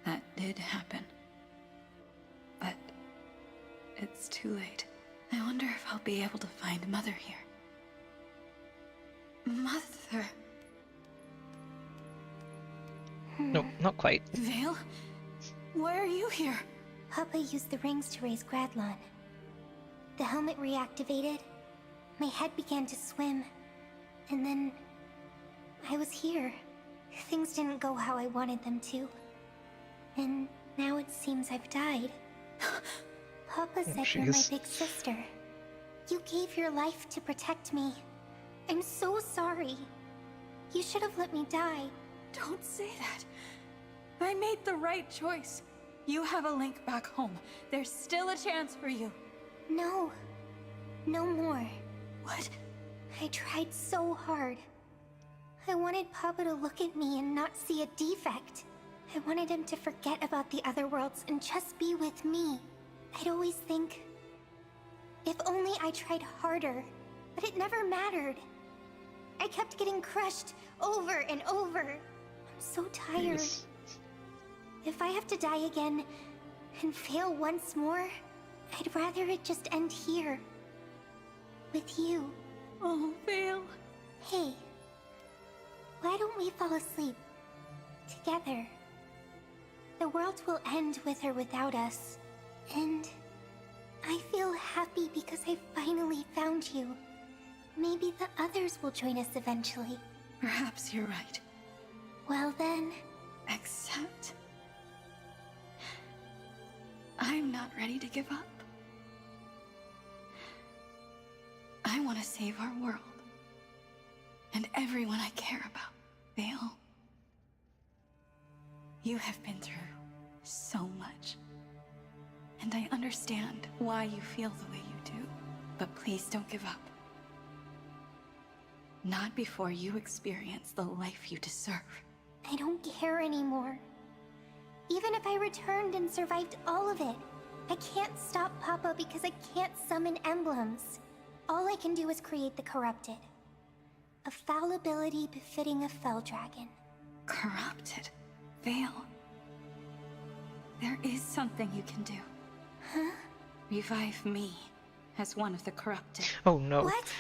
that did happen. But it's too late. I wonder if I'll be able to find Mother here. Mother... No, not quite. Vale? Why are you here? Papa used the rings to raise Gradlon. The helmet reactivated. My head began to swim. And then... I was here. Things didn't go how I wanted them to. And now it seems I've died. Papa said you're my big sister. You gave your life to protect me. I'm so sorry. You should have let me die. Don't say that. I made the right choice. You have a link back home. There's still a chance for you. No. No more. What? I tried so hard. I wanted Papa to look at me and not see a defect. I wanted him to forget about the other worlds and just be with me. I'd always think, if only I tried harder, but it never mattered. I kept getting crushed over and over. I'm so tired. Yes. If I have to die again and fail once more, I'd rather it just end here. With you. Oh, Vale. Hey. Why don't we fall asleep? Together. The world will end with or without us. And I feel happy because I finally found you. Maybe the others will join us eventually. Perhaps you're right. Well then... Except... I'm not ready to give up. I want to save our world. And everyone I care about. Vale. You have been through so much. And I understand why you feel the way you do. But please don't give up. Not before you experience the life you deserve. I don't care anymore. Even if I returned and survived all of it, I can't stop Papa because I can't summon emblems. All I can do is create the corrupted. A foul ability befitting a fell dragon. Corrupted? Vale. There is something you can do. Huh? Revive me as one of the corrupted. Oh no. What?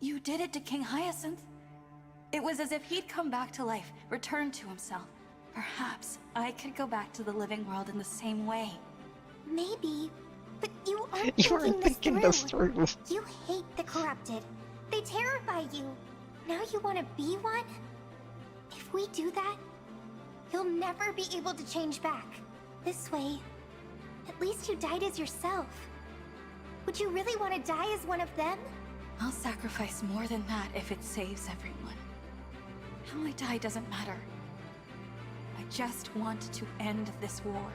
You did it to King Hyacinth. It was as if he'd come back to life, returned to himself. Perhaps I could go back to the living world in the same way. Maybe, but you aren't thinking this through. You hate the corrupted. They terrify you. Now you want to be one? If we do that, you'll never be able to change back. This way, at least you died as yourself. Would you really want to die as one of them? I'll sacrifice more than that if it saves everyone. How I die doesn't matter. I just want to end this war.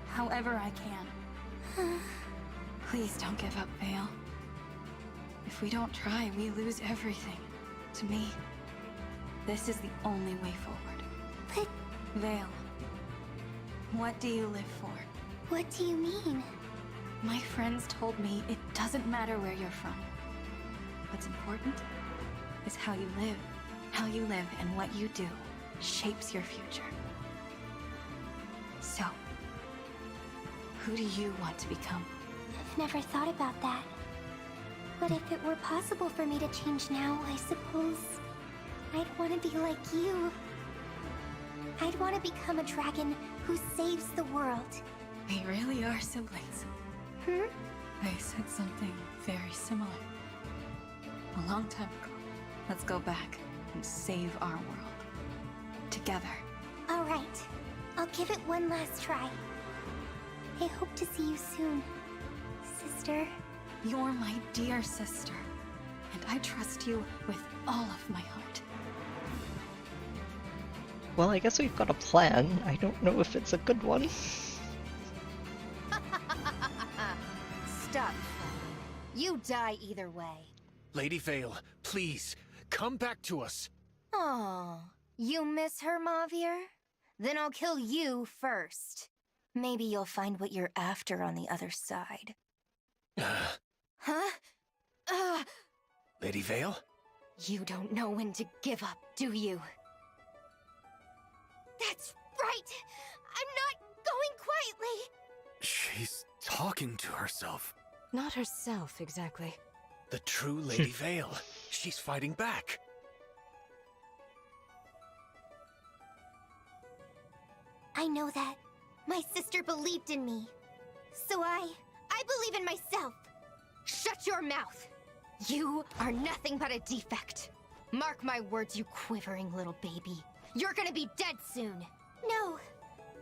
However I can. Please don't give up, Vale. If we don't try, we lose everything. To me, this is the only way forward. But... Vale, what do you live for? What do you mean? My friends told me it doesn't matter where you're from. What's important is how you live. How you live and what you do shapes your future. So, who do you want to become? I've never thought about that. But if it were possible for me to change now, I suppose I'd want to be like you. I'd want to become a dragon who saves the world. We really are siblings. I said something very similar. A long time ago. Let's go back and save our world. Together. All right. I'll give it one last try. I hope to see you soon, sister. You're my dear sister, and I trust you with all of my heart. Well, I guess we've got a plan. I don't know if it's a good one. Stop. You die either way. Lady Vale, please, come back to us. Oh, you miss her, Mavier? Then I'll kill you first. Maybe you'll find what you're after on the other side. Huh? Lady Vale? You don't know when to give up, do you? That's right! I'm not going quietly! She's talking to herself. Not herself, exactly. The true Lady Vale. She's fighting back. I know that. My sister believed in me. So I believe in myself. Shut your mouth! You are nothing but a defect. Mark my words, you quivering little baby. You're gonna be dead soon. No,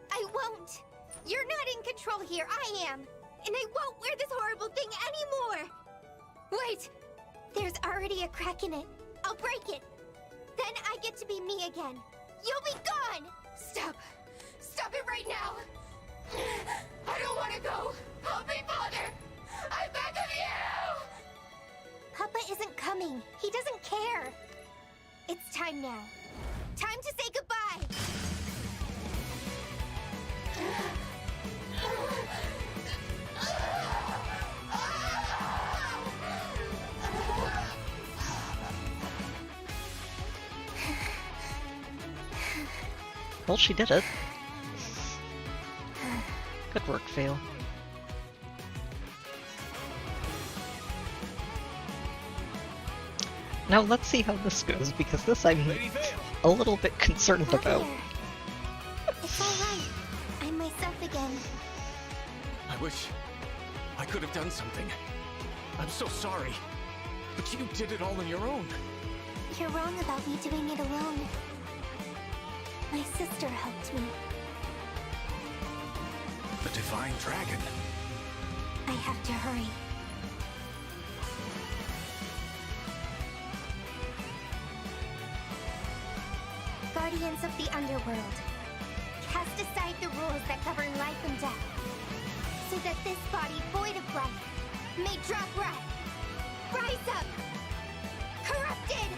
I won't. You're not in control here, I am. And I won't wear this horrible thing anymore. Wait, there's already a crack in it. I'll break it. Then I get to be me again. You'll be gone! Stop. Stop it right now. I don't want to go. Help me, Father. I beg of you! Papa isn't coming. He doesn't care. It's time now. Time to say goodbye. Well, she did it. Good work, Vale. Now let's see how this goes, because this I'm a little bit concerned about. It's alright. I'm myself again. I wish I could have done something. I'm so sorry. But you did it all on your own. You're wrong about me doing it alone. My sister helped me. The Divine Dragon. I have to hurry. Guardians of the Underworld, cast aside the rules that govern life and death, so that this body void of life may draw breath. Rise up! Corrupted!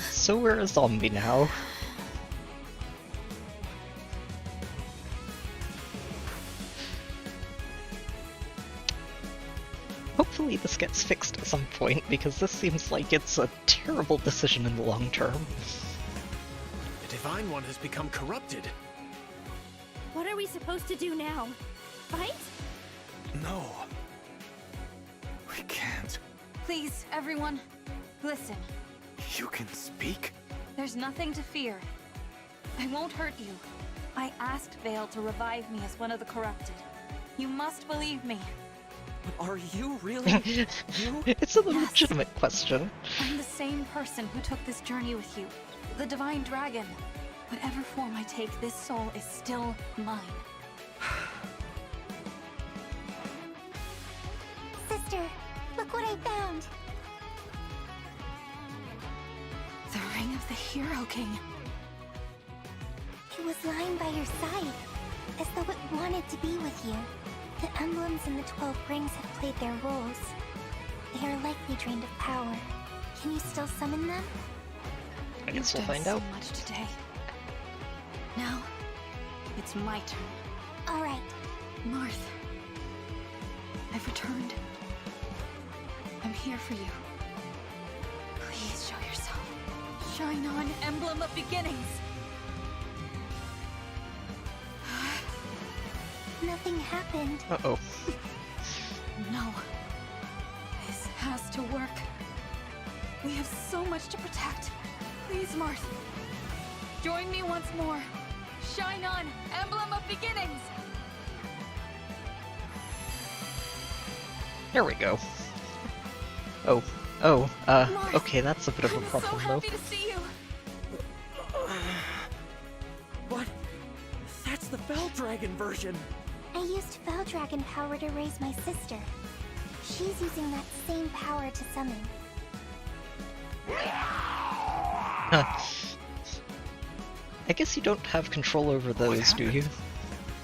So we're a zombie now. Hopefully this gets fixed at some point, because this seems like it's a terrible decision in the long term. The Divine One has become corrupted. What are we supposed to do now? Fight? No. We can't. Please, everyone, listen. You can speak? There's nothing to fear. I won't hurt you. I asked Vale to revive me as one of the corrupted. You must believe me. But are you really you? It's a legitimate question. I'm the same person who took this journey with you. The Divine Dragon. Whatever form I take, this soul is still mine. Sister, look what I found. The Ring of the Hero King. It was lying by your side, as though it wanted to be with you. The emblems in the 12 rings have played their roles. They are likely drained of power. Can you still summon them? I guess You've we'll done find out. so much today. Now, it's my turn. All right. Marth, I've returned. I'm here for you. Please show yourself. Shine on, Emblem of Beginnings! Nothing happened. Uh-oh. No. This has to work. We have so much to protect. Please, Marth. Join me once more. Shine on, Emblem of Beginnings! There we go. Oh, Marth, okay, that's a bit of a I'm so problem, though. happy to see you. the Fell Dragon version. I used Fell Dragon power to raise my sister. She's using that same power to summon. I guess you don't have control over those, do you?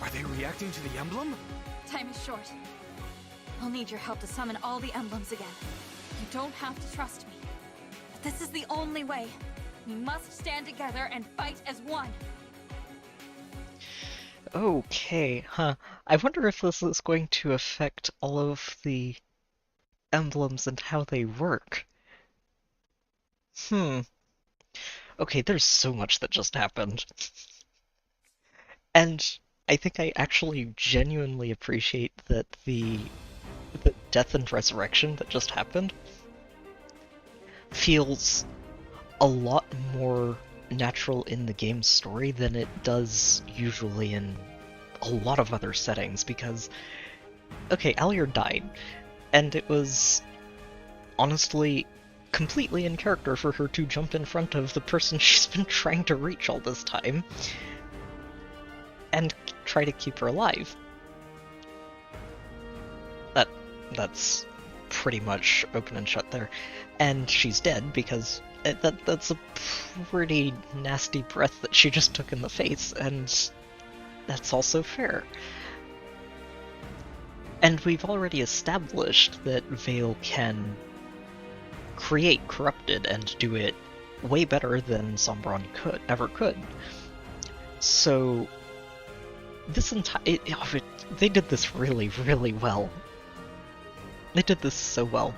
Are they reacting to the emblem? Time is short. I'll need your help to summon all the emblems again. You don't have to trust me. But this is the only way. We must stand together and fight as one. Okay, huh. I wonder if this is going to affect all of the emblems and how they work. Okay, there's so much that just happened. And I think I actually genuinely appreciate that the death and resurrection that just happened feels a lot more natural in the game's story than it does usually in a lot of other settings, because, okay, Alier died, and it was honestly completely in character for her to jump in front of the person she's been trying to reach all this time and try to keep her alive. That's pretty much open and shut there. And she's dead because that's a pretty nasty breath that she just took in the face, and that's also fair. And we've already established that Vale can create corrupted and do it way better than Sombron ever could. So this they did this really, really well. They did this so well.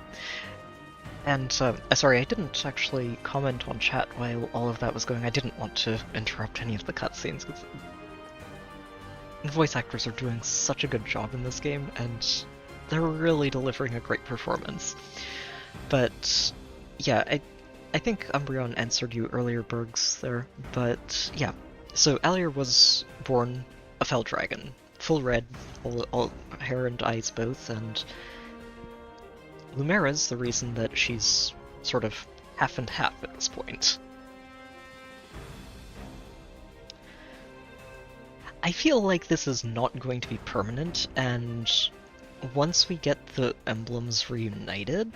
And, sorry, I didn't actually comment on chat while all of that was going. I didn't want to interrupt any of the cutscenes, because the voice actors are doing such a good job in this game, and they're really delivering a great performance. But, yeah, I think Umbreon answered you earlier, Bergs, there, but, yeah. So, Alier was born a Fell Dragon, full red, all hair and eyes both, and Lumera's the reason that she's sort of half and half at this point. I feel like this is not going to be permanent, and once we get the emblems reunited,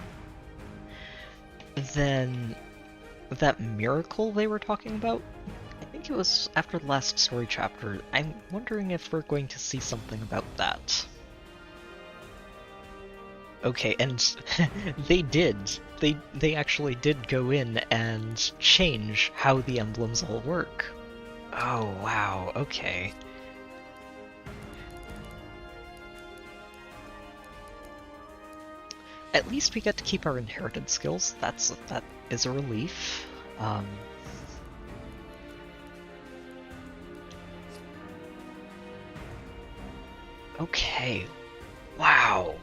then that miracle they were talking about, I think it was after the last story chapter, I'm wondering if we're going to see something about that. Okay, and they did. They actually did go in and change how the emblems all work. Oh, wow, okay. At least we get to keep our inherited skills. That is a relief. Okay. Wow.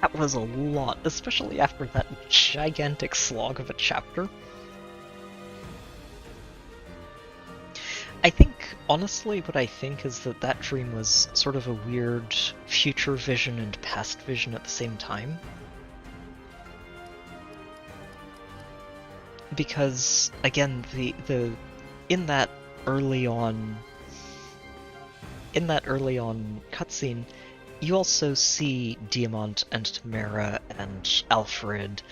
That was a lot, especially after that gigantic slog of a chapter. I think, honestly, what I think is that dream was sort of a weird future vision and past vision at the same time. Because, again, in that early on cutscene, you also see Diamant and Tamara and Alfred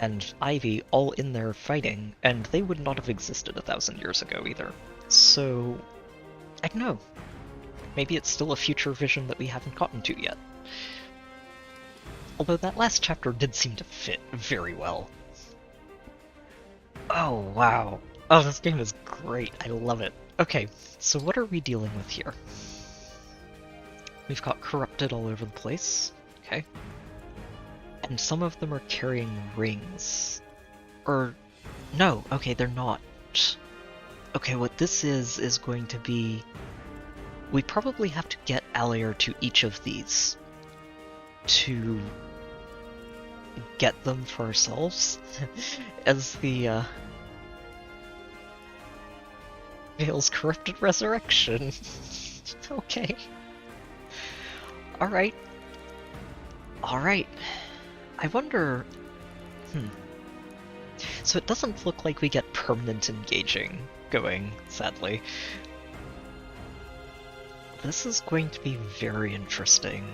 and Ivy all in there fighting, and they would not have existed 1,000 years ago either. So, I don't know. Maybe it's still a future vision that we haven't gotten to yet. Although that last chapter did seem to fit very well. Oh, wow. Oh, this game is great. I love it. Okay, so what are we dealing with here? We've got corrupted all over the place. Okay. And some of them are carrying rings. Or, no, okay, they're not. Okay, what this is going to be... We probably have to get Alier to each of these to get them for ourselves as the Vale's corrupted resurrection. Okay. Alright. Alright. I wonder... So it doesn't look like we get permanent engaging going, sadly. this is going to be very interesting.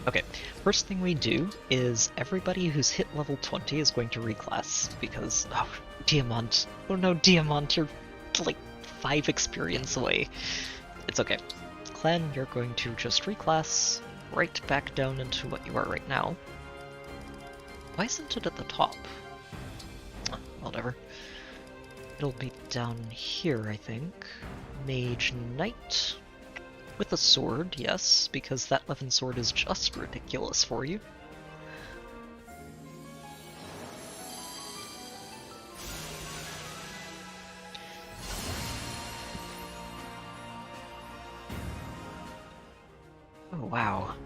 Okay, first thing we do is everybody who's hit level 20 is going to reclass, because, oh, Diamant. Oh no, Diamant, you're like 5 experience away. It's okay. Clan, you're going to just reclass right back down into what you are right now. Why isn't it at the top? Oh, whatever. It'll be down here, I think. Mage Knight. With a sword, yes, because that 11 sword is just ridiculous for you. Oh, wow.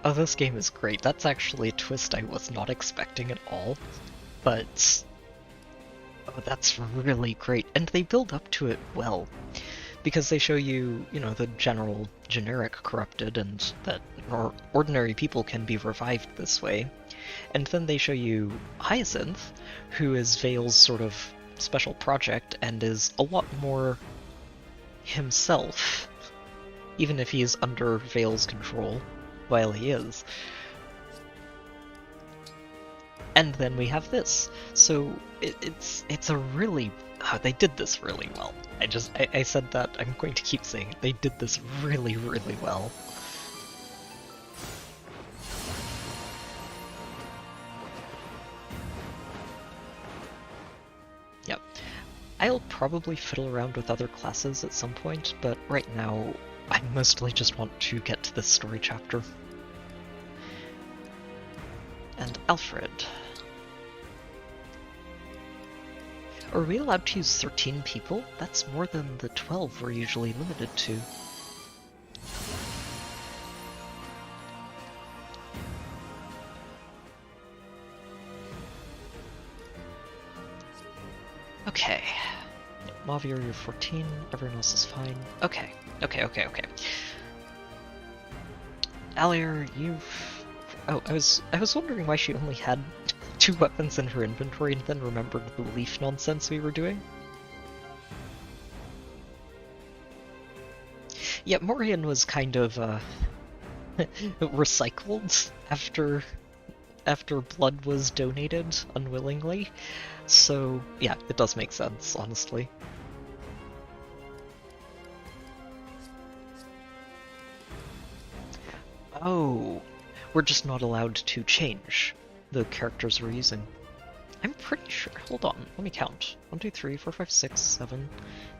Oh, this game is great. That's actually a twist I was not expecting at all. But... oh, that's really great. And they build up to it well. Because they show you, you know, the generic corrupted, and that ordinary people can be revived this way. And then they show you Hyacinth, who is Vale's sort of special project, and is a lot more himself, even if he is under Vale's control, while he is. And then we have this. So it's a really... oh, they did this really well. I said that, I'm going to keep saying it. They did this really, really well. Yep. I'll probably fiddle around with other classes at some point, but right now, I mostly just want to get to this story chapter. And Alfred. Are we allowed to use 13 people? That's more than the 12 we're usually limited to. Okay. Mavier, you're 14. Everyone else is fine. Okay. Okay. Alier, you've... oh, I was wondering why she only had 2 weapons in her inventory and then remembered the leaf nonsense we were doing. Yeah, Morian was kind of recycled after blood was donated unwillingly. So yeah, it does make sense, honestly. Oh, we're just not allowed to change the characters we're using. I'm pretty sure. Hold on, let me count. 1, 2, 3, 4, 5, 6, 7,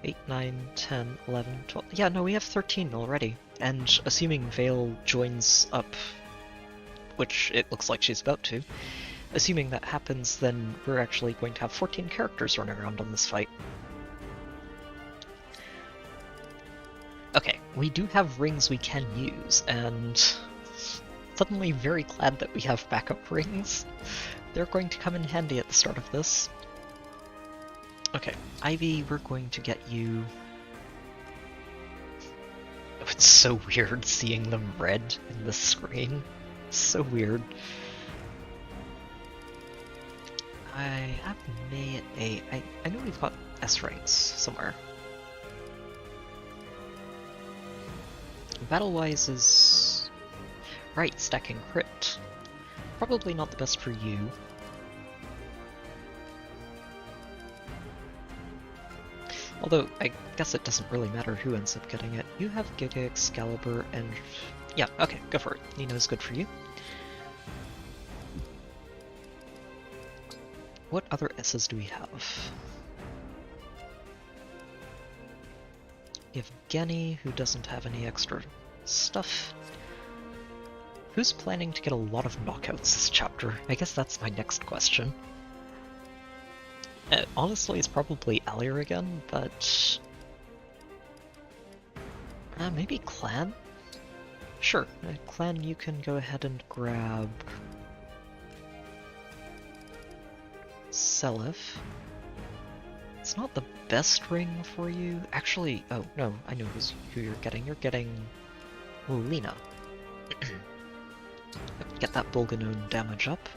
8, 9, 10, 11, 12. Yeah, no, we have 13 already. And assuming Vale joins up, which it looks like she's about to, assuming that happens, then we're actually going to have 14 characters running around on this fight. Okay, we do have rings we can use, and suddenly very glad that we have backup rings. They're going to come in handy at the start of this. Okay, Ivy, we're going to get you... oh, it's so weird seeing them red in the screen. So weird. I have May at A. I know we've got S ranks somewhere. Battle-wise is... right, stacking crit. Probably not the best for you. Although, I guess it doesn't really matter who ends up getting it. You have Giga Excalibur and... yeah, okay, go for it. Nino's good for you. What other S's do we have? Evgeny, who doesn't have any extra stuff. Who's planning to get a lot of knockouts this chapter? I guess that's my next question. Honestly, it's probably Alier again, but... maybe Clan? Sure, Clan, you can go ahead and grab... Seliph. It's not the best ring for you. Actually, oh no, I know who you're getting. You're getting... ooh, Lena. Get that Bolganone damage up.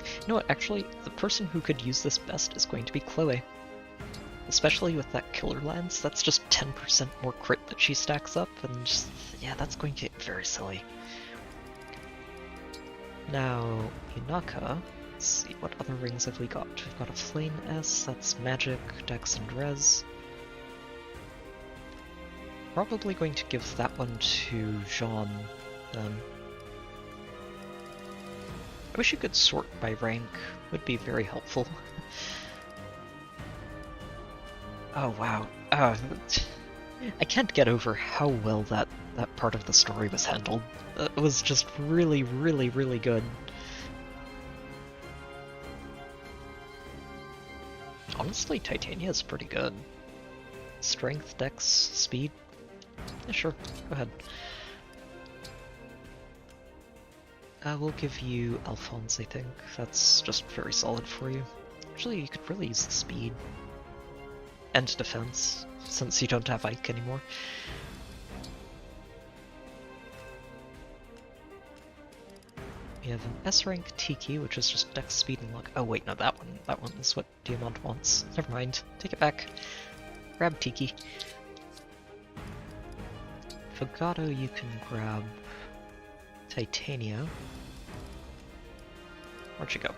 You know what, actually, the person who could use this best is going to be Chloe. Especially with that killer lance, that's just 10% more crit that she stacks up, and just, yeah, that's going to get very silly. Now, Yunaka, let's see, what other rings have we got? We've got a Flame S, that's magic, dex, and res. Probably going to give that one to Jean, then. I wish you could sort by rank, would be very helpful. Oh wow, I can't get over how well that part of the story was handled. It was just really, really, really good. Honestly, Titania is pretty good. Strength, dex, speed. Yeah, sure, go ahead. We'll give you Alphonse, I think. That's just very solid for you. Actually, you could really use the speed. And defense, since you don't have Ike anymore. We have an S-rank Tiki, which is just dex, speed, and luck. Oh wait, no, that one is what Diamond wants. Never mind, take it back. Grab Tiki. Fogado, you can grab Titania. Where'd you go?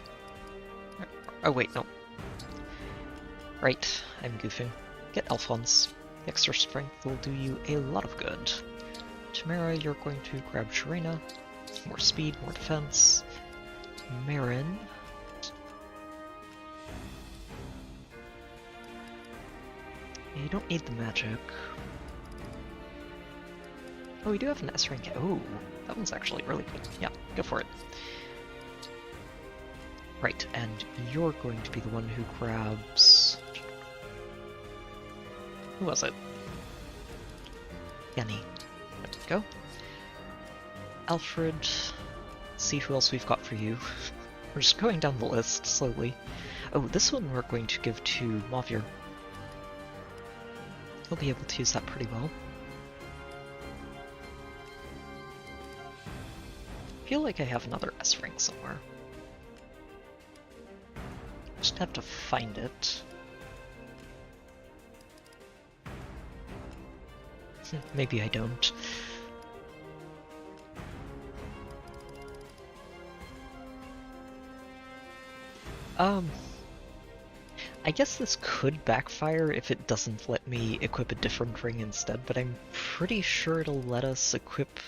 Oh wait, no. Right, I'm goofing. Get Alphonse. The extra strength will do you a lot of good. Tamara, you're going to grab Sharena. More speed, more defense. Marin. You don't need the magic. Oh, we do have an S rank. Oh, that one's actually really good. Yeah, go for it. Right, and you're going to be the one who grabs... Who was it? Yenny. There we go. Alfred. Let's see who else we've got for you. We're just going down the list slowly. Oh, this one we're going to give to Mavier. He'll be able to use that pretty well. I feel like I have another S rank somewhere. Just have to find it. Maybe I don't. I guess this could backfire if it doesn't let me equip a different ring instead, but I'm pretty sure it'll let us equip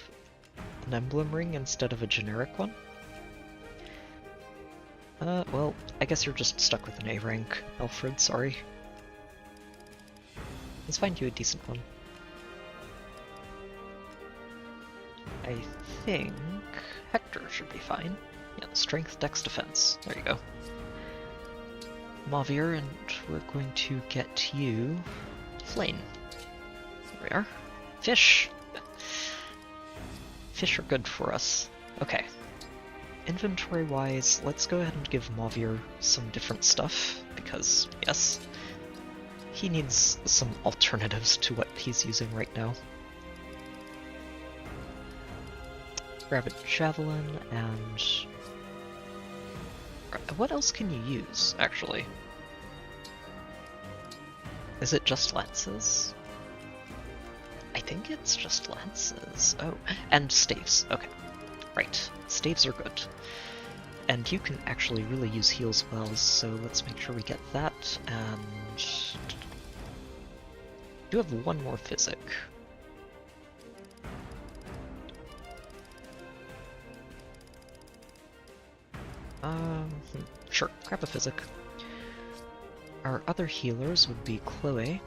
an emblem ring instead of a generic one. Well, I guess you're just stuck with an A rank, Alfred, sorry. Let's find you a decent one. I think Hector should be fine. Yeah, strength, dex, defense. There you go. Mavier, and we're going to get you Flame. There we are. Fish! Fish are good for us. Okay. Inventory-wise, let's go ahead and give Mavier some different stuff, because, yes, he needs some alternatives to what he's using right now. Grab a javelin, and... what else can you use, actually? Is it just lances? I think it's just lances. Oh, and staves. Okay. Right. Staves are good. And you can actually really use heals well, so let's make sure we get that, and... do have one more physic. Sure, grab a physic. Our other healers would be Chloe,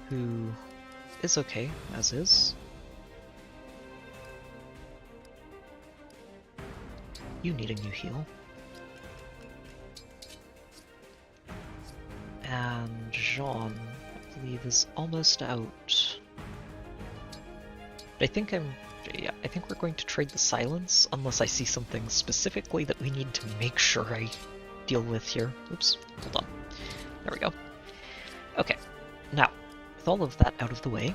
who is okay, as is. You need a new heal. And Jean, I believe, is almost out. But I think I think we're going to trade the silence, unless I see something specifically that we need to make sure I deal with here. Oops, hold on. There we go. Okay, now, with all of that out of the way,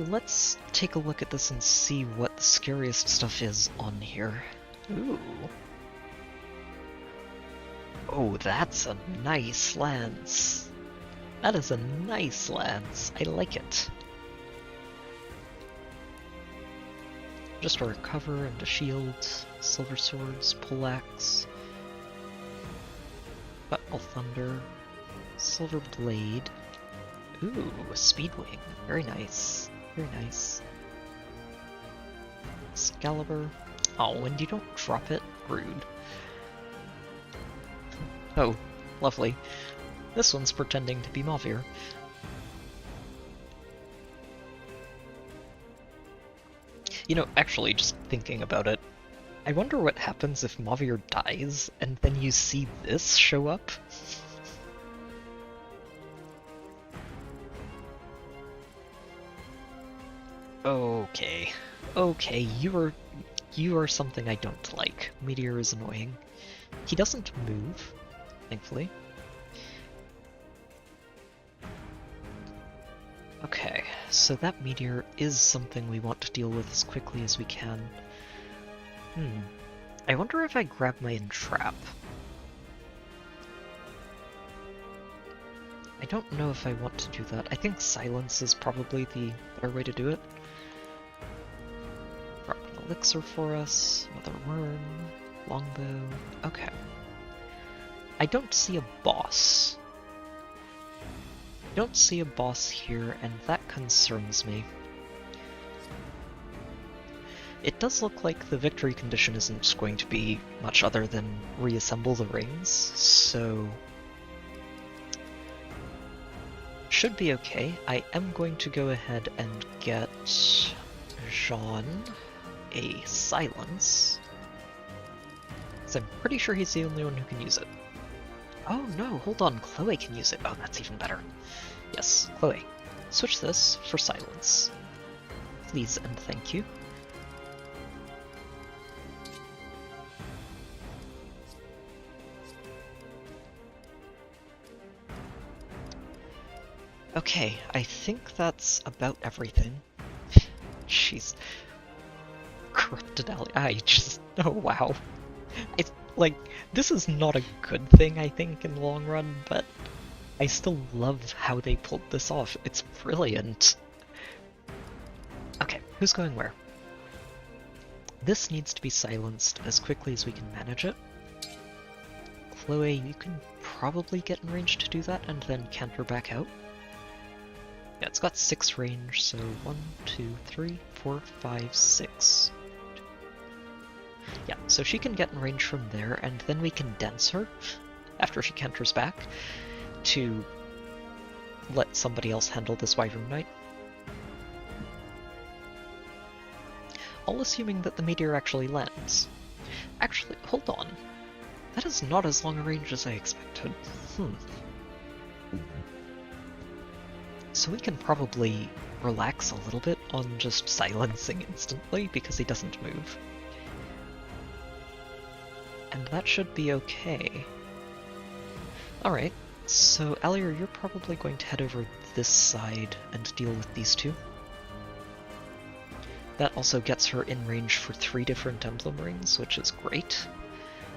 let's take a look at this and see what the scariest stuff is on here. Ooh. Oh, that's a nice lance. That is a nice lance. I like it. Just a recover and a shield, silver swords, poleaxe, Battle Thunder, silver blade. Ooh, a speedwing. Very nice. Very nice. Excalibur. Oh, when you don't drop it, rude. Oh, lovely. This one's pretending to be Mavir. You know, actually, just thinking about it, I wonder what happens if Mavir dies and then you see this show up? Okay. Okay, you are something I don't like. Meteor is annoying. He doesn't move, thankfully. Okay, so that meteor is something we want to deal with as quickly as we can. I wonder if I grab my entrap. I don't know if I want to do that. I think silence is probably the better way to do it. Drop an elixir for us, another worm, longbow. Okay. I don't see a boss. I don't see a boss here, and that concerns me. It does look like the victory condition isn't going to be much other than reassemble the rings, so should be okay. I am going to go ahead and get Jean a silence, because I'm pretty sure he's the only one who can use it. Oh no, hold on, Chloe can use it. Oh, that's even better. Yes, Chloe. Switch this for silence. Please and thank you. Okay, I think that's about everything. Jeez. Corrupted ally. Oh wow. Like, this is not a good thing, I think, in the long run, but I still love how they pulled this off. It's brilliant. Okay, who's going where? This needs to be silenced as quickly as we can manage it. Chloe, you can probably get in range to do that and then canter back out. Yeah, it's got 6 range, so 1, 2, 3, 4, 5, 6. Yeah, so she can get in range from there, and then we can dance her after she canters back to let somebody else handle this Wyvern Knight. All assuming that the meteor actually lands. Actually, hold on. That is not as long a range as I expected. So we can probably relax a little bit on just silencing instantly because he doesn't move. And that should be okay. Alright, so Alier, you're probably going to head over this side and deal with these two. That also gets her in range for 3 different emblem rings, which is great.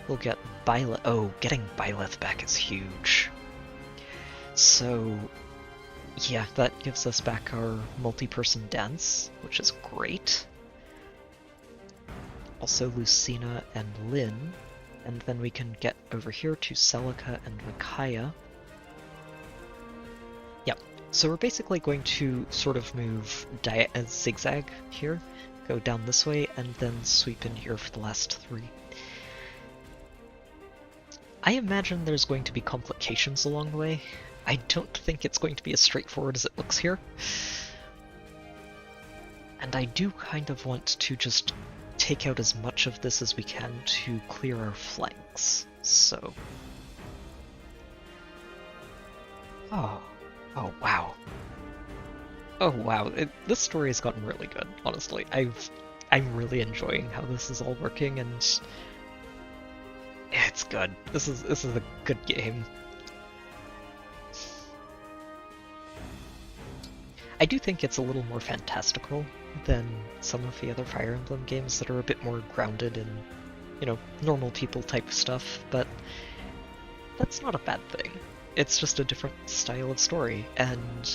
We'll get Byleth. Oh, getting Byleth back is huge. So, yeah, that gives us back our multi-person dance, which is great. Also Lucina and Lynn. And then we can get over here to Celica and Micaiah. Yep, so we're basically going to sort of move zigzag here, go down this way, and then sweep in here for the last 3. I imagine there's going to be complications along the way. I don't think it's going to be as straightforward as it looks here. And I do kind of want to just take out as much of this as we can to clear our flanks, so... Oh wow. Oh wow, this story has gotten really good, honestly. I'm really enjoying how this is all working, and it's good. This is a good game. I do think it's a little more fantastical than some of the other Fire Emblem games that are a bit more grounded in you know, normal people type stuff, but that's not a bad thing. It's just a different style of story, and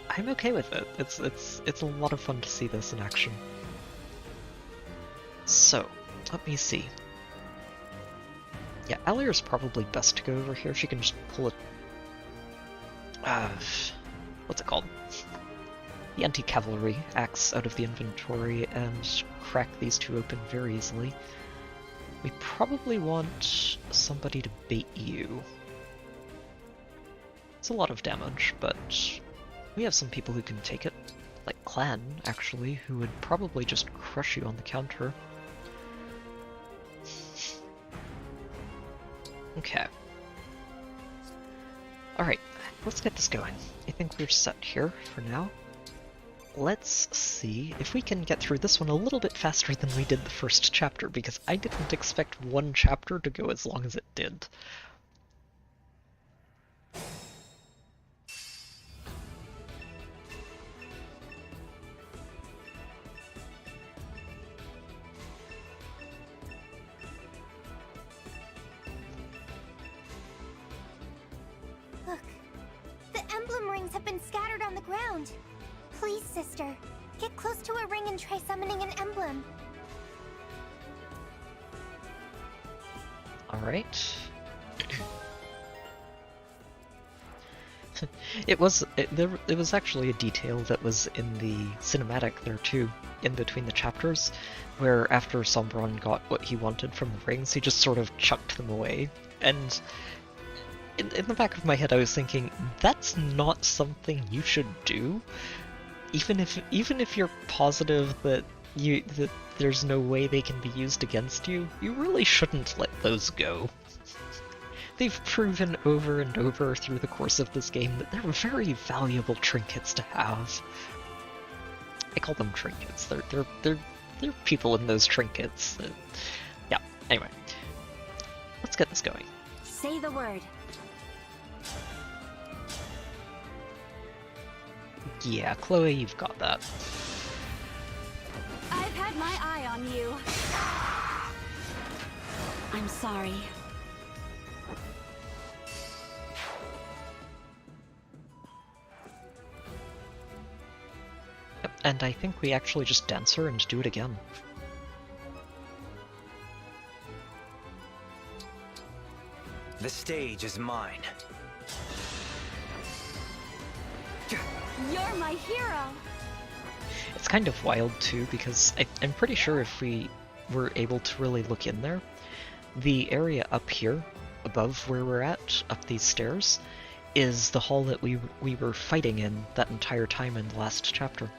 I'm okay with it. It's a lot of fun to see this in action. So, let me see. Yeah, Alir's probably best to go over here. She can just pull it. What's it called? The anti-cavalry axe out of the inventory and crack these two open very easily. We probably want somebody to bait you. It's a lot of damage, but we have some people who can take it. Like Clan, actually, who would probably just crush you on the counter. Okay. Alright, let's get this going. I think we're set here for now. Let's see if we can get through this one a little bit faster than we did the first chapter, because I didn't expect one chapter to go as long as it did. Look, the emblem rings have been scattered on the ground. Please, sister, get close to a ring and try summoning an emblem. Alright. It was actually a detail that was in the cinematic there too, in between the chapters, where after Sombron got what he wanted from the rings, he just sort of chucked them away. And in the back of my head I was thinking, that's not something you should do. Even if you're positive that there's no way they can be used against you, you really shouldn't let those go. They've proven over and over through the course of this game that they're very valuable trinkets to have. I call them trinkets. They're people in those trinkets. Yeah. Anyway, let's get this going. Say the word. Yeah, Chloe, you've got that. I've had my eye on you. I'm sorry. Yep, and I think we actually just dance her and do it again. The stage is mine. You're my hero. It's kind of wild too, because I'm pretty sure if we were able to really look in there, the area up here, above where we're at, up these stairs, is the hall that we were fighting in that entire time in the last chapter.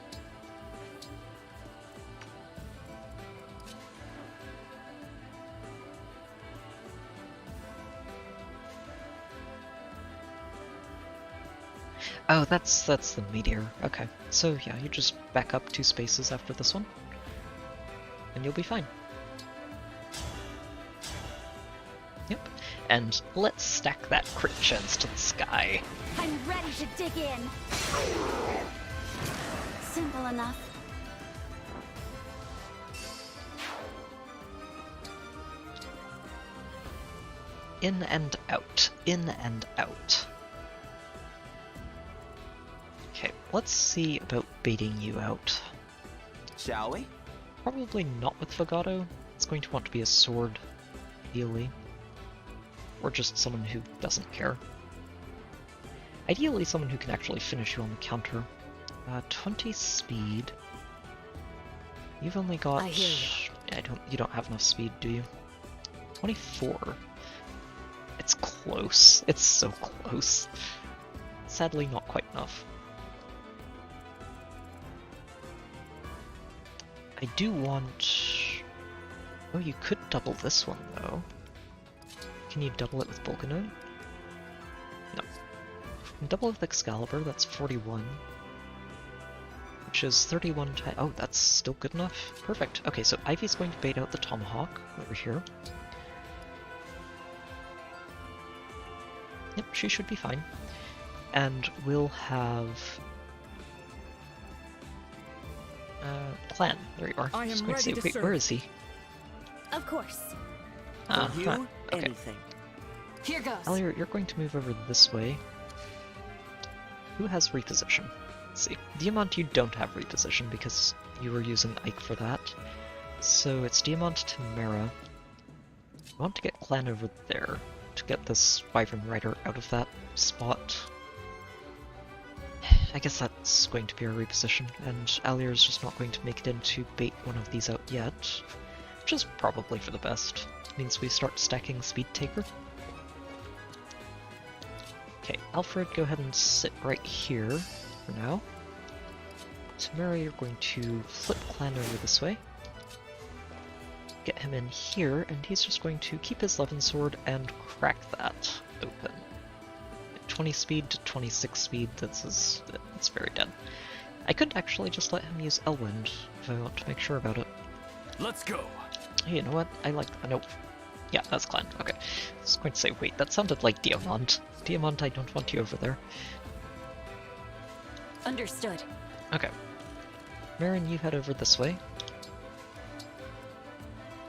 Oh, that's the meteor. Okay, so yeah, you just back up 2 spaces after this one, and you'll be fine. Yep, and let's stack that crit chance to the sky. I'm ready to dig in. Simple enough. In and out, in and out. Okay, let's see about baiting you out. Shall we? Probably not with Fagato. It's going to want to be a sword, ideally. Or just someone who doesn't care. Ideally, someone who can actually finish you on the counter. 20 speed. You've only got... I hear you. You don't have enough speed, do you? 24. It's close. It's so close. Sadly, not quite enough. I do want... Oh, you could double this one, though. Can you double it with Volcano? No. You can double it with Excalibur, that's 41. Which is 31 times... Oh, that's still good enough. Perfect. Okay, so Ivy's going to bait out the Tomahawk over here. Yep, she should be fine. And we'll have... Clan, there you are. I am Just going to ready say, to wait, serve. where is he? Of course. For you, okay. anything. Here goes. Allier, you're going to move over this way. Who has reposition? Let's see. Diamant, you don't have reposition because you were using Ike for that. So it's Diamant to Mara. I want to get Clan over there to get this Wyvern Rider out of that spot. I guess that's going to be our reposition, and Allier is just not going to make it in to bait one of these out yet, which is probably for the best. It means we start stacking Speed Taker. Okay, Alfred, go ahead and sit right here for now. Tamara, you're going to flip Clan over this way. Get him in here, and he's just going to keep his Levin Sword and crack that open. 20 speed to 26 speed, that's very dead. I could actually just let him use Elwind if I want to make sure about it. Let's go. Hey, you know what? I like... nope. Yeah, that's Clan. Okay. I was going to say, wait, that sounded like Diamant. Diamant, I don't want you over there. Understood. Okay. Marin, you head over this way.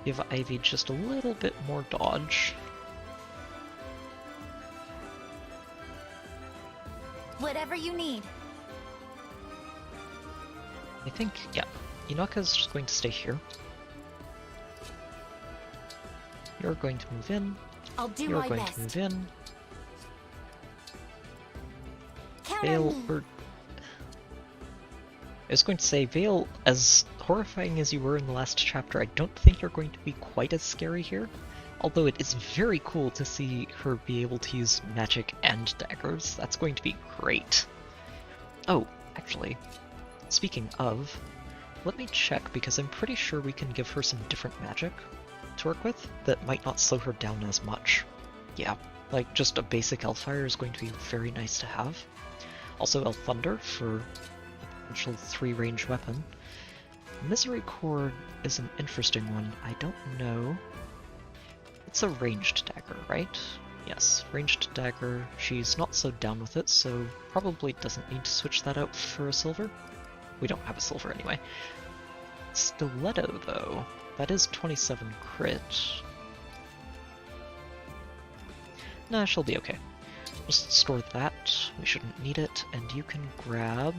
Give Ivy just a little bit more dodge. Whatever you need. I think, yeah, Inaka's just going to stay here. You're going to move in. I'll do You're my going best. to move in. Count Vale, on me. or... I was going to say, Vale, as horrifying as you were in the last chapter, I don't think you're going to be quite as scary here. Although it is very cool to see her be able to use magic and daggers. That's going to be great. Oh, actually, speaking of, let me check because I'm pretty sure we can give her some different magic to work with that might not slow her down as much. Yeah, like just a basic Elfire is going to be very nice to have. Also Elf Thunder for a potential 3-range weapon. Misery Cord is an interesting one. I don't know. It's a ranged dagger, right? Yes, ranged dagger. She's not so down with it, so probably doesn't need to switch that out for a silver. We don't have a silver anyway. Stiletto, though. That is 27 crit. Nah, she'll be okay. Just store that. We shouldn't need it, and you can grab...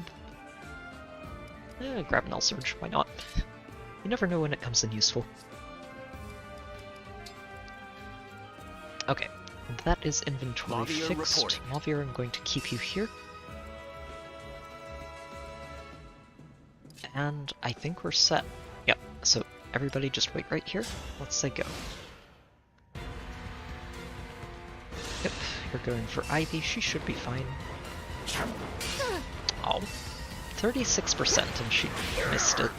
grab an L-Surge, why not? You never know when it comes in useful. Okay, that is inventory Mavier fixed. reporting. Mavier, I'm going to keep you here. And I think we're set. Yep, so everybody just wait right here. Let's say go. Yep, you're going for Ivy. She should be fine. Oh, 36% and she missed it.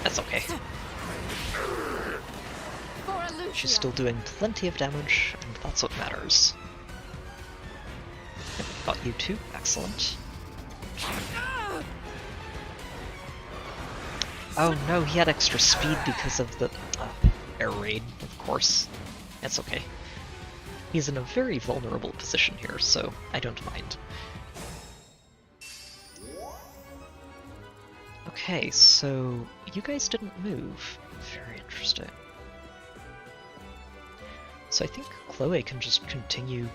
That's okay. She's still doing plenty of damage, and that's what matters. Yep, got you too. Excellent. Oh no, he had extra speed because of the air raid, of course. It's okay. He's in a very vulnerable position here, so I don't mind. Okay, so you guys didn't move. Very interesting. So I think Chloe can just continue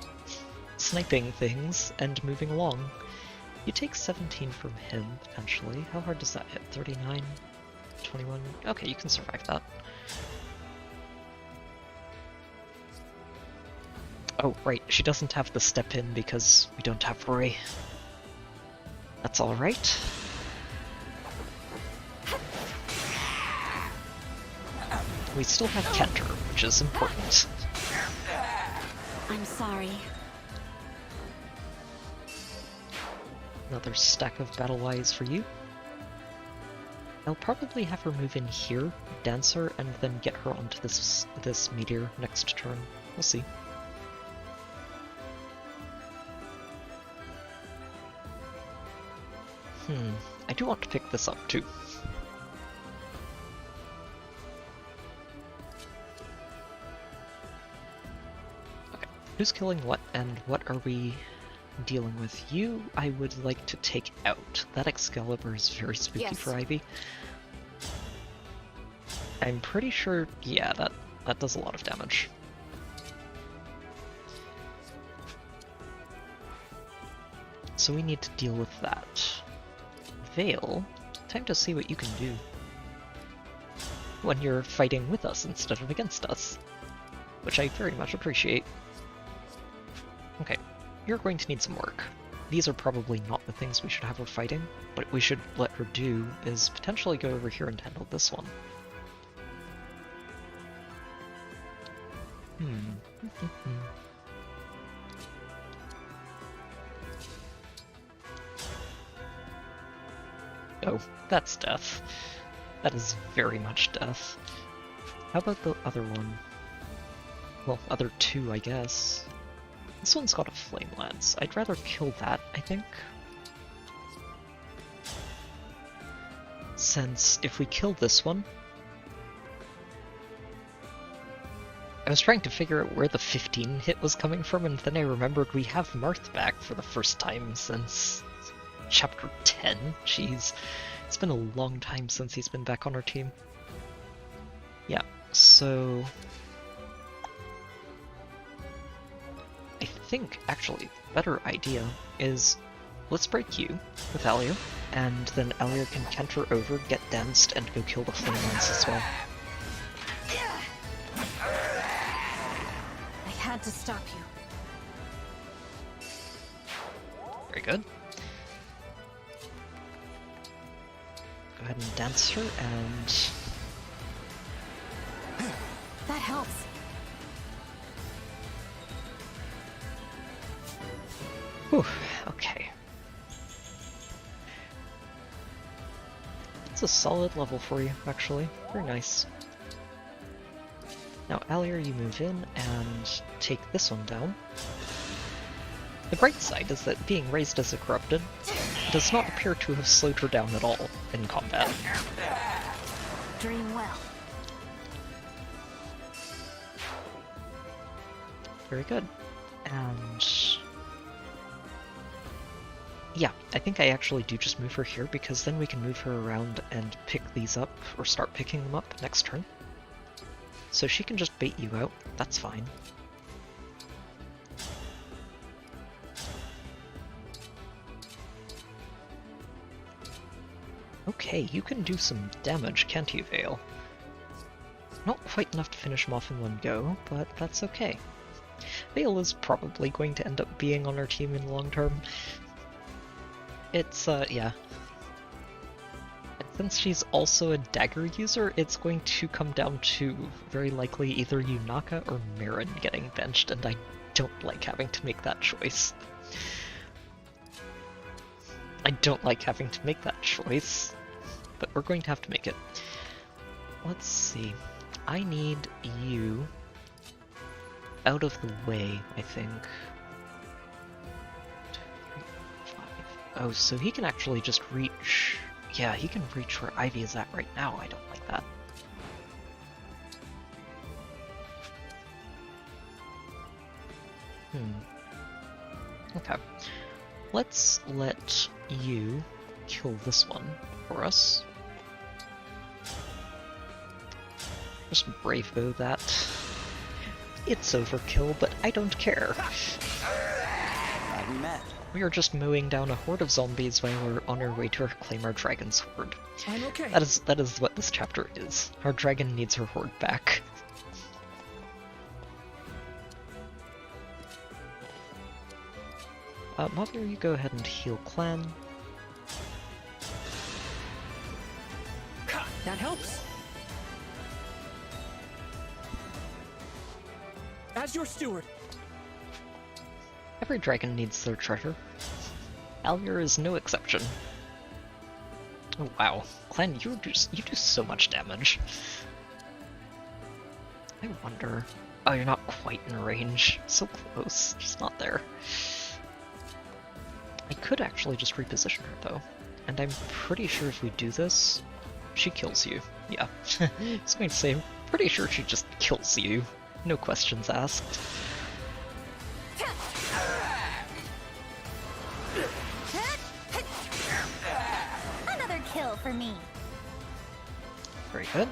sniping things and moving along. You take 17 from him, potentially. How hard does that hit? 39? 21? Okay, you can survive that. Oh, right, she doesn't have the step in because we don't have Rory. That's alright. We still have Kenter, which is important. I'm sorry. Another stack of battle wise for you. I'll probably have her move in here, dance her, and then get her onto this meteor next turn. We'll see. I do want to pick this up too. Okay, who's killing what, and what are we dealing with? You, I would like to take out. That Excalibur is very spooky for Ivy. I'm pretty sure, yeah, that does a lot of damage. So we need to deal with that. Veil, time to see what you can do when you're fighting with us instead of against us, which I very much appreciate. Okay, you're going to need some work. These are probably not the things we should have her fighting, but what we should let her do is potentially go over here and handle this one. Oh, that's death. That is very much death. How about the other one? Well, other two, I guess. This one's got a flame lance. I'd rather kill that, I think. Since if we kill this one... I was trying to figure out where the 15 hit was coming from, and then I remembered we have Marth back for the first time since chapter 10. Jeez, it's been a long time since he's been back on our team. Yeah, so... I think, actually, the better idea is let's break you with Alia, and then Alia can canter over, get danced, and go kill the flame lance as well. I had to stop you. Very good. Go ahead and dance her, and... That helps. Whew, okay. It's a solid level for you, actually. Very nice. Now, Alia, you move in and take this one down. The bright side is that being raised as a corrupted does not appear to have slowed her down at all in combat. Dream well. Very good. And... yeah, I think I actually do just move her here, because then we can move her around and pick these up, or start picking them up next turn. So she can just bait you out, that's fine. Okay, you can do some damage, can't you, Vale? Not quite enough to finish him off in one go, but that's okay. Vale is probably going to end up being on our team in the long term. It's, yeah. Since she's also a dagger user, it's going to come down to very likely either Yunaka or Marin getting benched, and I don't like having to make that choice. I don't like having to make that choice, but we're going to have to make it. Let's see. I need you out of the way, I think. 2, 3, 5. Oh, so he can actually just reach... yeah, he can reach where Ivy is at right now. I don't like that. Okay. Let's let you kill this one for us. Just brave bow that. It's overkill, but I don't care. Glad we met. We are just mowing down a horde of zombies while we're on our way to reclaim our dragon's horde. I'm okay. That is what this chapter is. Our dragon needs her horde back. Mother, you go ahead and heal Clan. That helps. As your steward. Every dragon needs their treasure. Alia is no exception. Oh wow, Clan, you do so much damage. I wonder... oh, you're not quite in range. So close, just not there. I could actually just reposition her though, and I'm pretty sure if we do this, she kills you. Yeah, I was going to say, I'm pretty sure she just kills you. No questions asked. Another kill for me. Very good.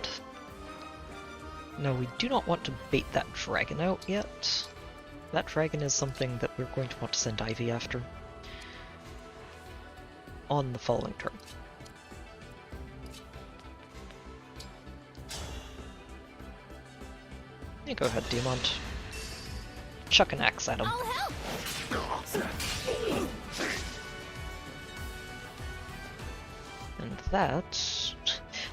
No, we do not want to bait that dragon out yet. That dragon is something that we're going to want to send Ivy after on the following turn. Yeah, go ahead, Diamond. Chuck an axe at him. I'll help. And that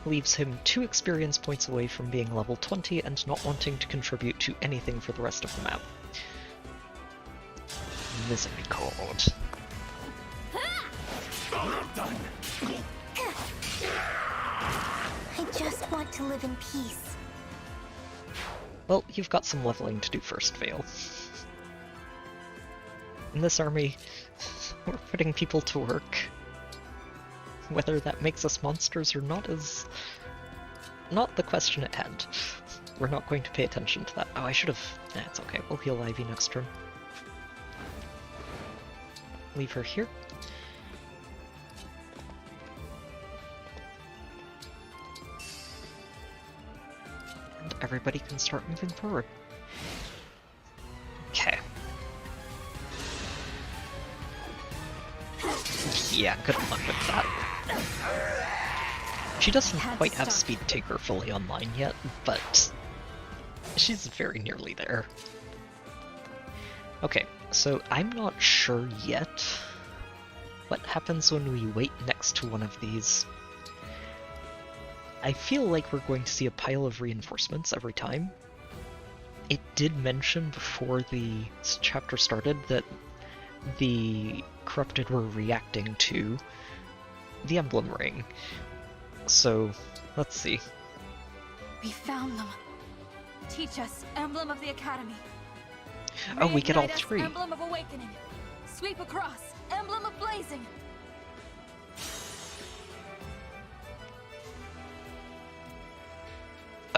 leaves him 2 experience points away from being level 20 and not wanting to contribute to anything for the rest of the map. Misericord. I just want to live in peace. Well, you've got some leveling to do first, Vale. In this army, we're putting people to work. Whether that makes us monsters or not is not the question at hand. We're not going to pay attention to that. Oh, I should have... Nah, it's okay. We'll heal Ivy next turn. Leave her here. And everybody can start moving forward. Okay. Yeah, good luck with that. She doesn't quite have Speed Taker fully online yet, but she's very nearly there. Okay, so I'm not sure yet what happens when we wait next to one of these. I feel like we're going to see a pile of reinforcements every time. It did mention before the chapter started that the corrupted were reacting to the Emblem ring. So, let's see. We found them. Teach us, Emblem of the Academy. Oh, we get all Reignite us, 3. Emblem of Awakening. Sweep across, Emblem of Blazing.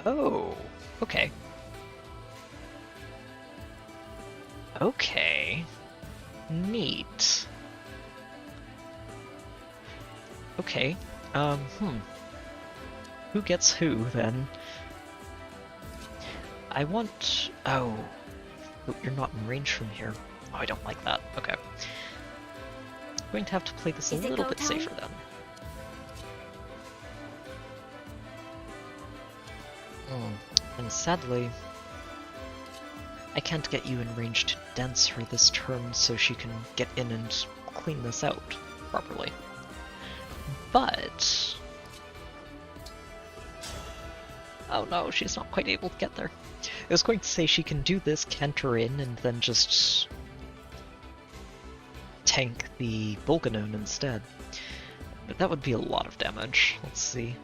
Oh, okay. Okay. Neat. Okay, Who gets who, then? I want... Oh. You're not in range from here. Oh, I don't like that. Okay. I'm going to have to play this a little bit safer, then. And sadly, I can't get you in range to dance her this turn so she can get in and clean this out properly. But... Oh no, she's not quite able to get there. I was going to say she can do this, canter in, and then just tank the Bolganone instead. But that would be a lot of damage. Let's see.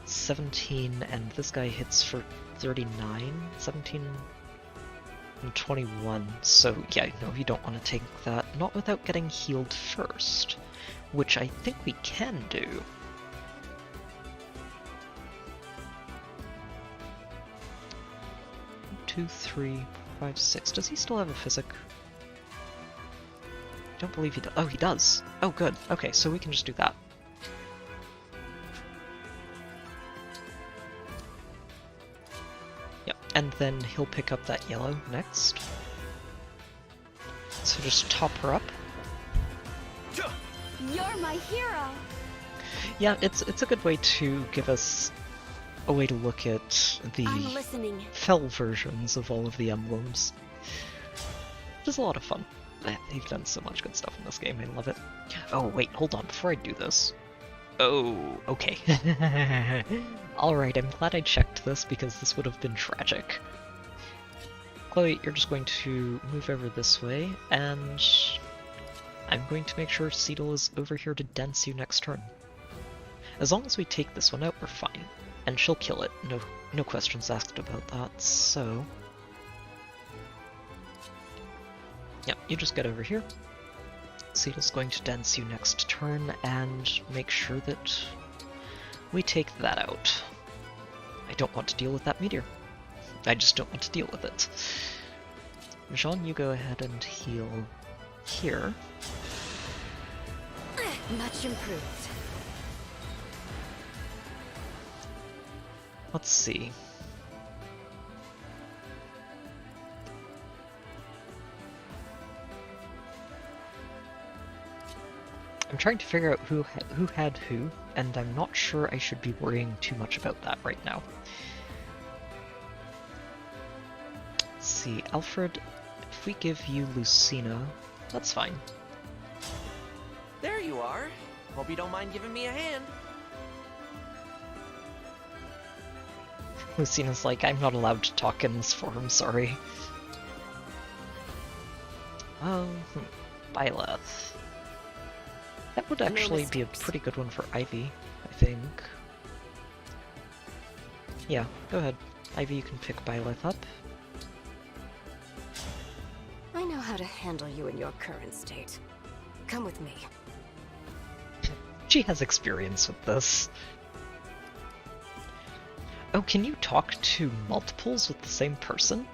17, and this guy hits for 39? 17 and 21. So yeah, no, you don't want to take that. Not without getting healed first, which I think we can do. 2, 3, 5, 6. Does he still have a physic? I don't believe he does. Oh, he does. Oh, good. Okay, so we can just do that. Yep, and then he'll pick up that yellow next. So just top her up. You're my hero. Yeah, it's a good way to give us a way to look at the fell versions of all of the emblems. Which is a lot of fun. They've done so much good stuff in this game, I love it. Oh wait, hold on, before I do this. Oh, okay. Alright, I'm glad I checked this because this would have been tragic. Chloe, you're just going to move over this way, and I'm going to make sure Cedal is over here to dance you next turn. As long as we take this one out, we're fine. And she'll kill it, no questions asked about that, so... Yep, you just get over here. Cedal's going to dance you next turn, and make sure that we take that out. I don't want to deal with that meteor. I just don't want to deal with it. Jean, you go ahead and heal here. Much improved. Let's see. I'm trying to figure out who had who, and I'm not sure I should be worrying too much about that right now. Let's see, Alfred, if we give you Lucina, that's fine. There you are. Hope you don't mind giving me a hand. Lucina's like, I'm not allowed to talk in this forum, sorry. Byleth. That would actually be a pretty good one for Ivy, I think. Yeah, go ahead. Ivy, you can pick Byleth up. I know how to handle you in your current state. Come with me. She has experience with this. Oh, can you talk to multiples with the same person?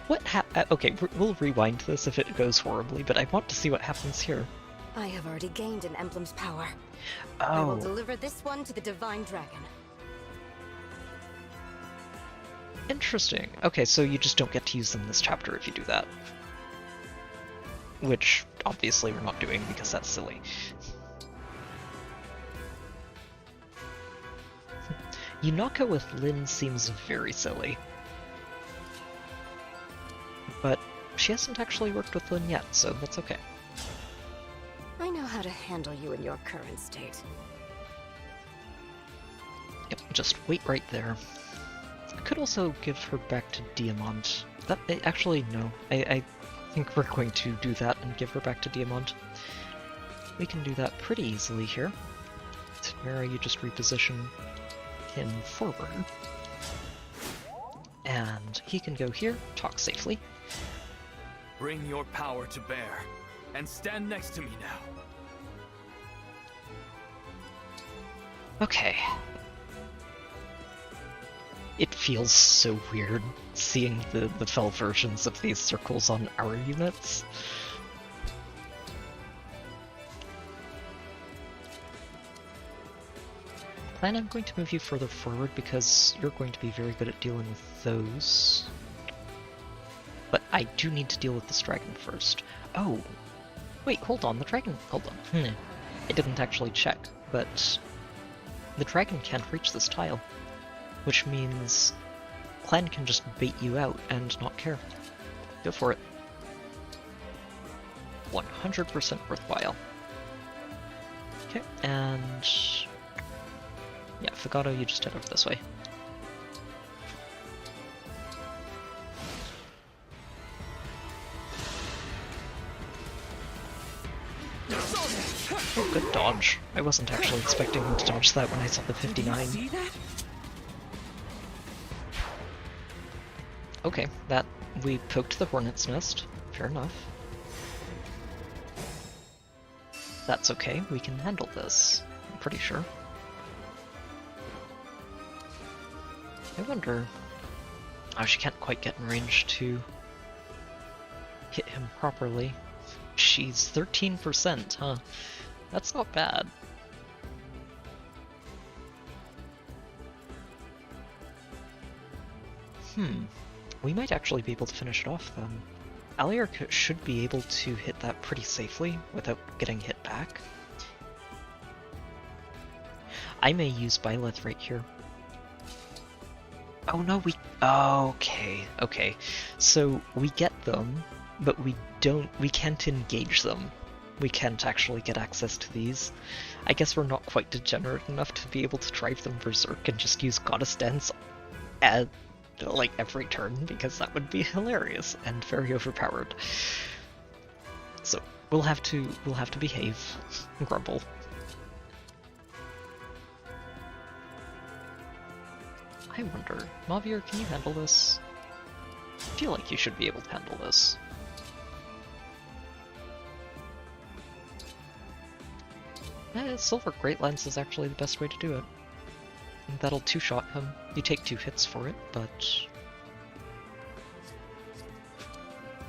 What okay, we'll rewind this if it goes horribly, but I want to see what happens here. I have already gained an emblem's power. Oh. I will deliver this one to the Divine Dragon. Interesting. Okay, so you just don't get to use them this chapter if you do that. Which, obviously, we're not doing because that's silly. Yunaka with Lyn seems very silly. But she hasn't actually worked with Lyn yet, so that's okay. I know how to handle you in your current state. Yep, just wait right there. I could also give her back to Diamond. That actually, no. I think we're going to do that and give her back to Diamond. We can do that pretty easily here. Tamara, you just reposition him forward. And he can go here, talk safely. Bring your power to bear, and stand next to me now. Okay. It feels so weird seeing the fell versions of these circles on our units. Plan, I'm going to move you further forward because you're going to be very good at dealing with those. But I do need to deal with this dragon first. Oh! Wait, hold on, the dragon... Hold on. I didn't actually check, but... the dragon can't reach this tile. Which means... Clan can just bait you out and not care. Go for it. 100% worthwhile. Okay, and... yeah, Fagato, you just head over this way. Oh, good dodge. I wasn't actually expecting him to dodge that when I saw the 59. Did you see that? Okay, that... we poked the hornet's nest. Fair enough. That's okay, we can handle this. I'm pretty sure. I wonder... oh, she can't quite get in range to hit him properly. She's 13%, huh? That's not bad. We might actually be able to finish it off then. Alier should be able to hit that pretty safely without getting hit back. I may use Byleth right here. Oh no, we... okay. So we get them, but we can't engage them. We can't actually get access to these. I guess we're not quite degenerate enough to be able to drive them berserk and just use Goddess Dance at, like, every turn, because that would be hilarious and very overpowered. So we'll have to behave and grumble. I wonder, Mavier, can you handle this? I feel like you should be able to handle this. Silver Great Lens is actually the best way to do it. And that'll two-shot him. You take 2 hits for it, but...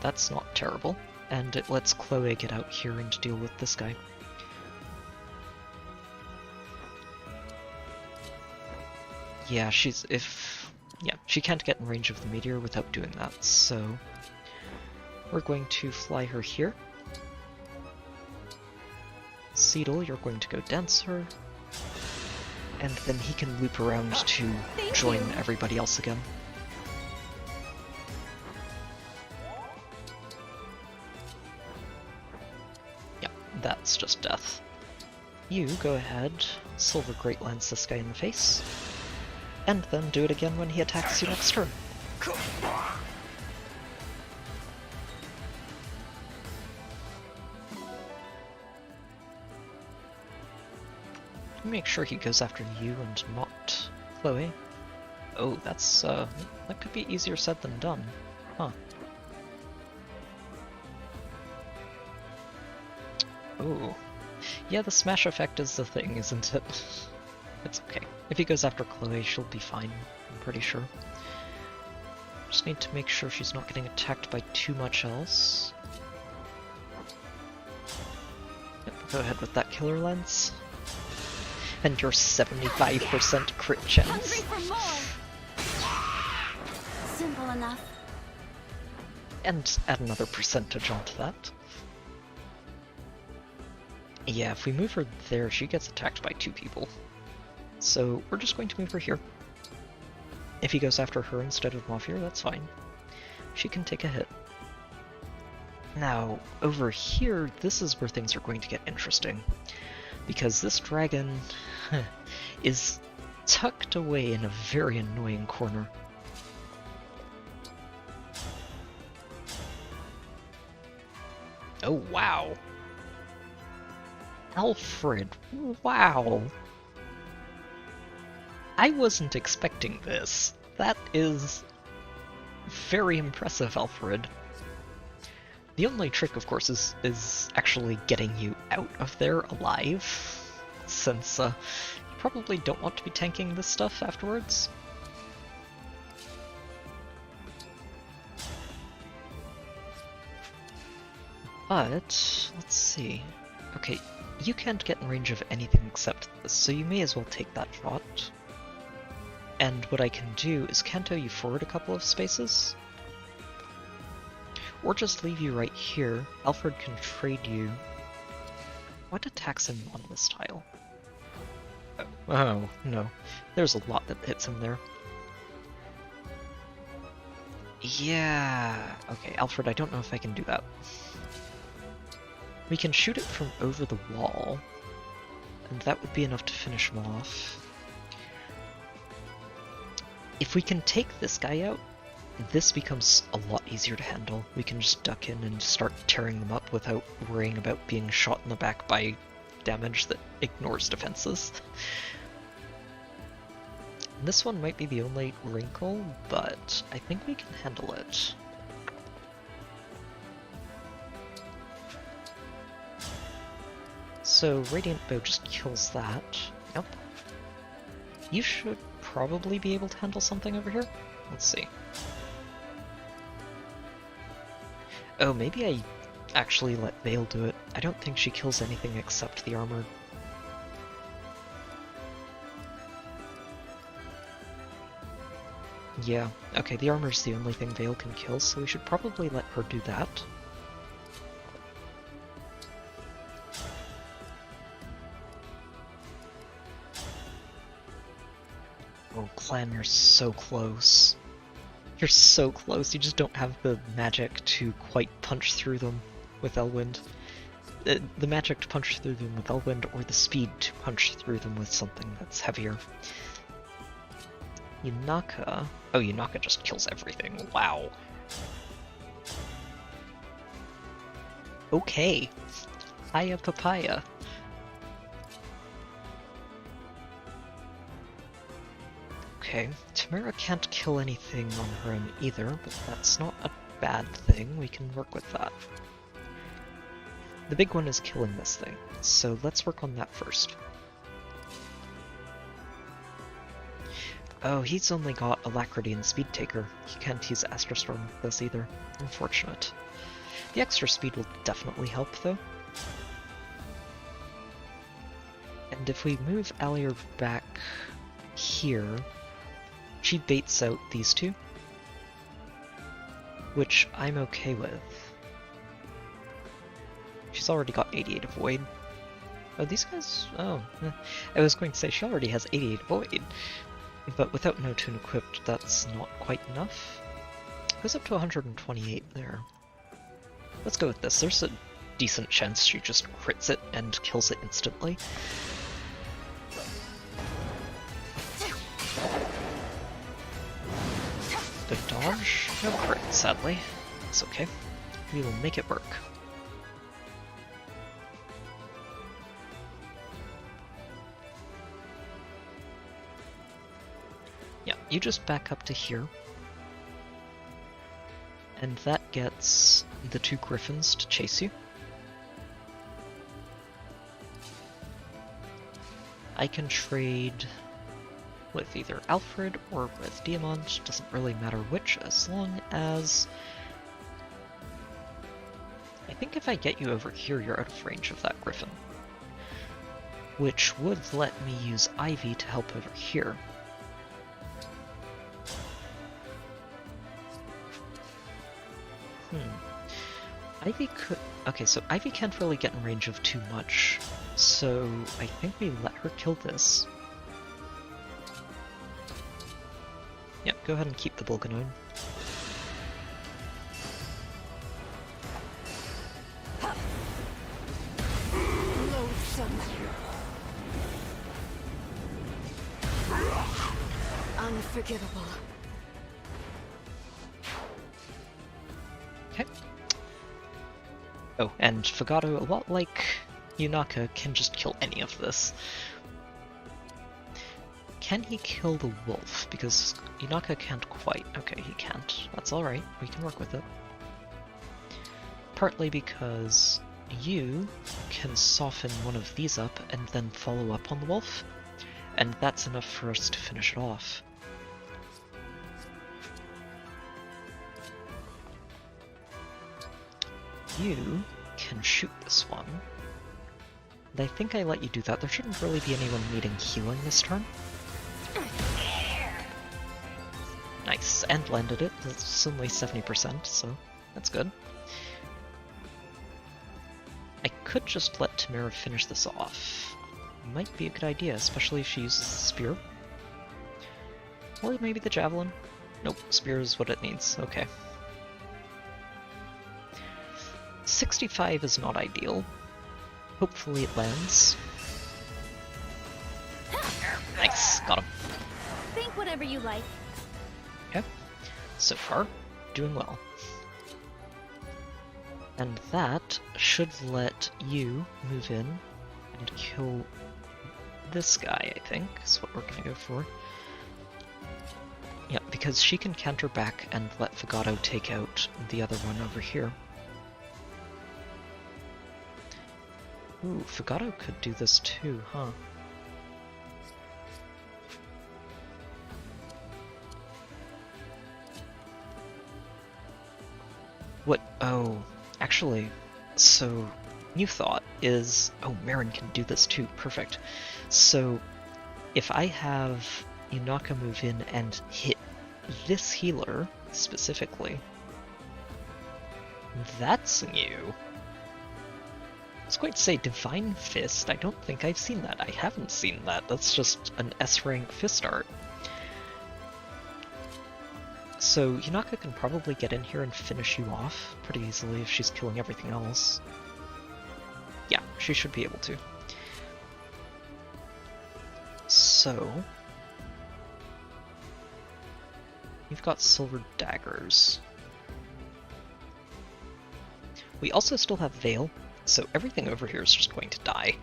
that's not terrible. And it lets Chloe get out here and deal with this guy. Yeah, she can't get in range of the meteor without doing that, so... we're going to fly her here. Seedle, you're going to go Dancer. And then he can loop around to join everybody else again. Yeah, that's just death. You go ahead, Silver Great Lance this guy in the face, and then do it again when he attacks you next turn. Make sure he goes after you and not Chloe. Oh, that's, that could be easier said than done. Huh. Oh. Yeah, the smash effect is the thing, isn't it? It's okay. If he goes after Chloe, she'll be fine, I'm pretty sure. Just need to make sure she's not getting attacked by too much else. Yep, go ahead with that killer lens. And your 75% crit chance. Hungry for more. Simple enough. And add another percentage onto that. Yeah, if we move her there, she gets attacked by 2 people. So we're just going to move her here. If he goes after her instead of Mafir, that's fine. She can take a hit. Now, over here, this is where things are going to get interesting. Because this dragon is tucked away in a very annoying corner. Oh, wow. Alfred, wow. I wasn't expecting this. That is very impressive, Alfred. The only trick, of course, is actually getting you out of there alive, since you probably don't want to be tanking this stuff afterwards. But, let's see. Okay, you can't get in range of anything except this, so you may as well take that shot. And what I can do is canto you forward a couple of spaces, or just leave you right here. Alfred can trade you. What attacks him on this tile? Oh, no. There's a lot that hits him there. Yeah. Okay, Alfred, I don't know if I can do that. We can shoot it from over the wall, and that would be enough to finish him off. If we can take this guy out, this becomes a lot easier to handle. We can just duck in and start tearing them up without worrying about being shot in the back by damage that ignores defenses. This one might be the only wrinkle, but I think we can handle it. So Radiant Bow just kills that. Yep. You should probably be able to handle something over here. Let's see. Oh, maybe I actually let Vale do it. I don't think she kills anything except the armor. Yeah, okay, the armor's the only thing Vale can kill, so we should probably let her do that. Oh, Clem, you're so close. You're so close, you just don't have the magic to quite punch through them with Elwind. The magic to punch through them with Elwind, or the speed to punch through them with something that's heavier. Yunaka... Oh, Yunaka just kills everything. Wow. Okay. Hiya Papaya. Okay, Tamara can't kill anything on her own either, but that's not a bad thing. We can work with that. The big one is killing this thing, so let's work on that first. Oh, he's only got Alacrity and Speed Taker. He can't use Astrostorm with this either. Unfortunate. The extra speed will definitely help, though. And if we move Alier back here, she baits out these two, which I'm okay with. She's already got 88 of Void. Oh, these guys... Oh, I was going to say she already has 88 Void, but without no tune equipped, that's not quite enough. Goes up to 128 there. Let's go with this. There's a decent chance she just crits it and kills it instantly. Good dodge. No crit, sadly. It's okay. We will make it work. Yeah, you just back up to here. And that gets the 2 griffins to chase you. I can trade with either Alfred or with Diamond, doesn't really matter which, as long as... I think if I get you over here, you're out of range of that griffin. Which would let me use Ivy to help over here. Ivy could... Okay, so Ivy can't really get in range of too much, so I think we let her kill this. Yep, go ahead and keep the Bulganoid. Loathsome. Unforgivable. Okay. Oh, and Fagato, a lot like Yunaka, can just kill any of this. Can he kill the wolf? Because Yunaka can't quite. Okay, he can't. That's alright, we can work with it. Partly because you can soften one of these up and then follow up on the wolf, and that's enough for us to finish it off. You can shoot this one. And I think I let you do that. There shouldn't really be anyone needing healing this turn. Nice, and landed it. It's only 70%, so that's good. I could just let Tamara finish this off. Might be a good idea, especially if she uses the spear. Or maybe the javelin. Nope, spear is what it needs. Okay. 65 is not ideal. Hopefully it lands. Nice, got him. Think whatever you like. Okay, so far, doing well. And that should let you move in and kill this guy, I think, is what we're gonna go for. Yeah, because she can counter back and let Fagato take out the other one over here. Ooh, Fagato could do this too, huh? What? Oh, actually, so new thought is... Oh, Marin can do this too, perfect. So, if I have Yunaka move in and hit this healer, specifically, that's new. I was going to say Divine Fist, I don't think I've seen that. I haven't seen that. That's just an S-rank fist art. So Yunaka can probably get in here and finish you off pretty easily if she's killing everything else. Yeah, she should be able to. So... You've got silver daggers. We also still have Veil, so everything over here is just going to die.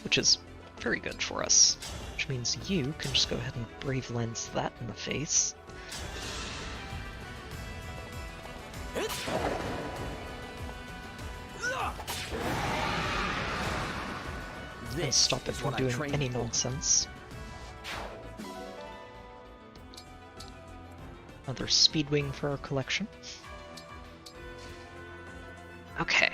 Which is very good for us. Which means you can just go ahead and Brave Lance that in the face. And stop it from doing any nonsense. Another Speedwing for our collection. Okay.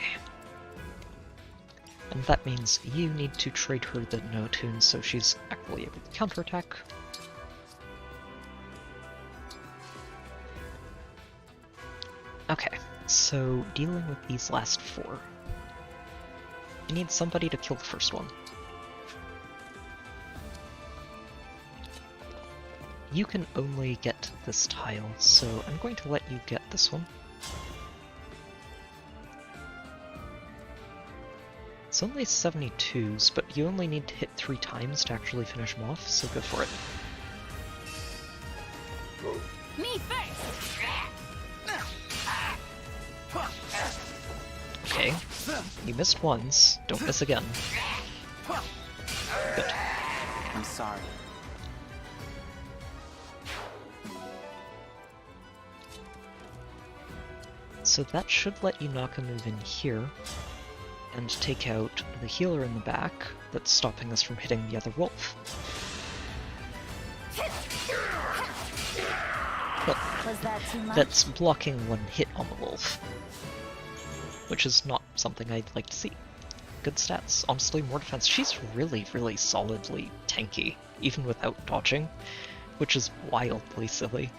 And that means you need to trade her the no tune so she's actually able to counterattack. Okay, so dealing with these last four. You need somebody to kill the first one. You can only get this tile, so I'm going to let you get this one. It's only 72s, but you only need to hit 3 times to actually finish them off, so go for it. Me first! Okay, you missed once, don't miss again. Good. I'm sorry. So that should let Yunaka move in here and take out the healer in the back that's stopping us from hitting the other wolf. Well, Was that too much? that's blocking 1 hit on the wolf, which is not something I'd like to see. Good stats. Honestly, more defense. She's really, really solidly tanky, even without dodging, which is wildly silly.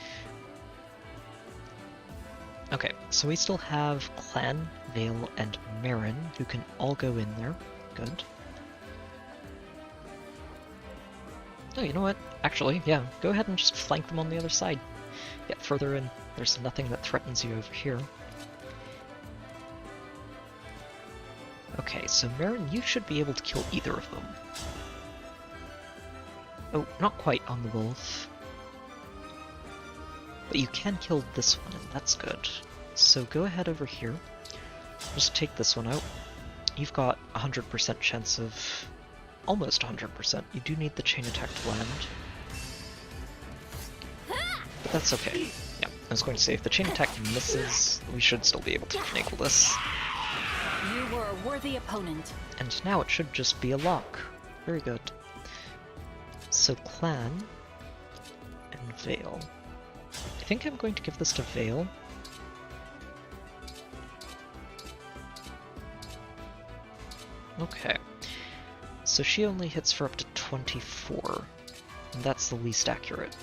Okay, so we still have Clan, Vale, and Marin, who can all go in there. Good. Oh, you know what? Actually, yeah, go ahead and just flank them on the other side. Get further in. There's nothing that threatens you over here. Okay, so Marin, you should be able to kill either of them. Oh, not quite on the wolf. But you can kill this one, and that's good. So go ahead over here. Just take this one out. You've got 100% chance of... almost 100%. You do need the chain attack to land. But that's okay. Yeah, I was going to say, if the chain attack misses, we should still be able to finagle this. You were a worthy opponent. And now it should just be a lock. Very good. So Clan and Vale. I think I'm going to give this to Vale. Okay. So she only hits for up to 24. And that's the least accurate.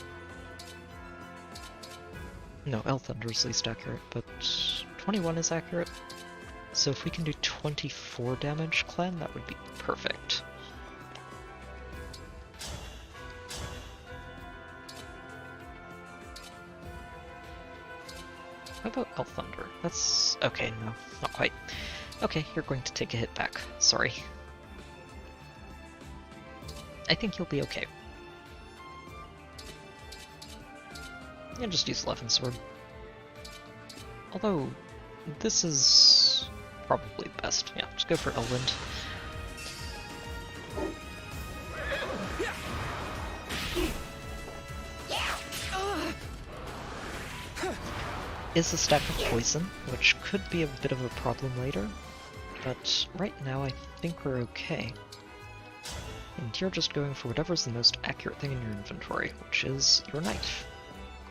No, El Thunder's least accurate, but 21 is accurate. So if we can do 24 damage, Clan, that would be perfect. How about El Thunder? That's... okay, no, not quite. Okay, you're going to take a hit back. Sorry. I think you'll be okay. Yeah, just use Levin Sword. Although, this is probably the best. Yeah, just go for Elwind. Is a stack of poison, which could be a bit of a problem later, but right now I think we're okay. And you're just going for whatever's the most accurate thing in your inventory, which is your knife.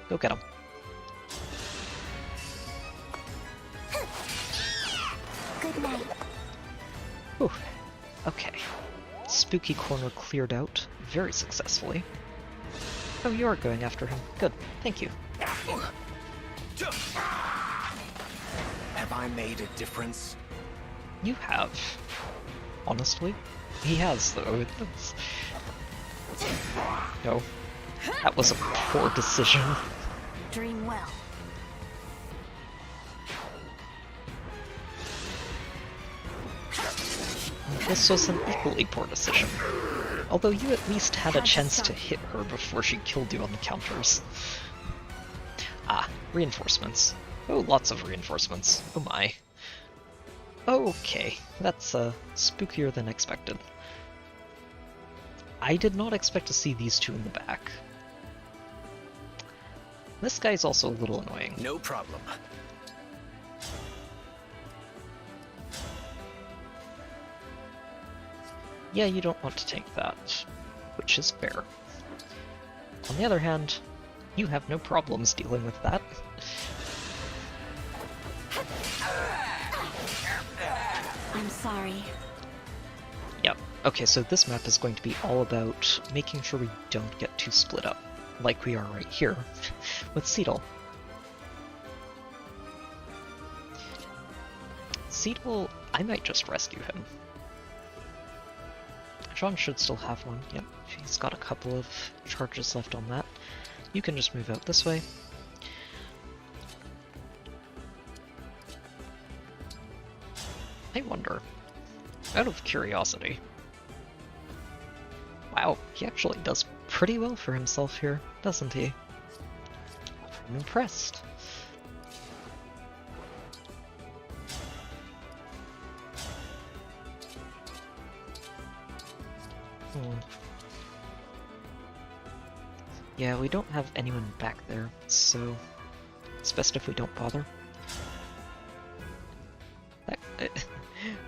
Go get him. Good night. Whew. Okay. Spooky corner cleared out very successfully. Oh, you are going after him. Good. Thank you. Have I made a difference? You have. Honestly. He has, though. No. That was a poor decision. Dream well. This was an equally poor decision. Although you at least had a chance to hit her before she killed you on the counters. Ah, reinforcements. Oh, lots of reinforcements. Oh my. Okay, that's spookier than expected. I did not expect to see these two in the back. This guy's also a little annoying. No problem. Yeah, you don't want to take that, which is fair. On the other hand, you have no problems dealing with that. I'm sorry. Yep. Okay, so this map is going to be all about making sure we don't get too split up, like we are right here with Seedle. Seedle, I might just rescue him. John should still have one. Yep, he's got a couple of charges left on that. You can just move out this way. I wonder, out of curiosity. Wow, he actually does pretty well for himself here, doesn't he? I'm impressed. Yeah, we don't have anyone back there, so it's best if we don't bother.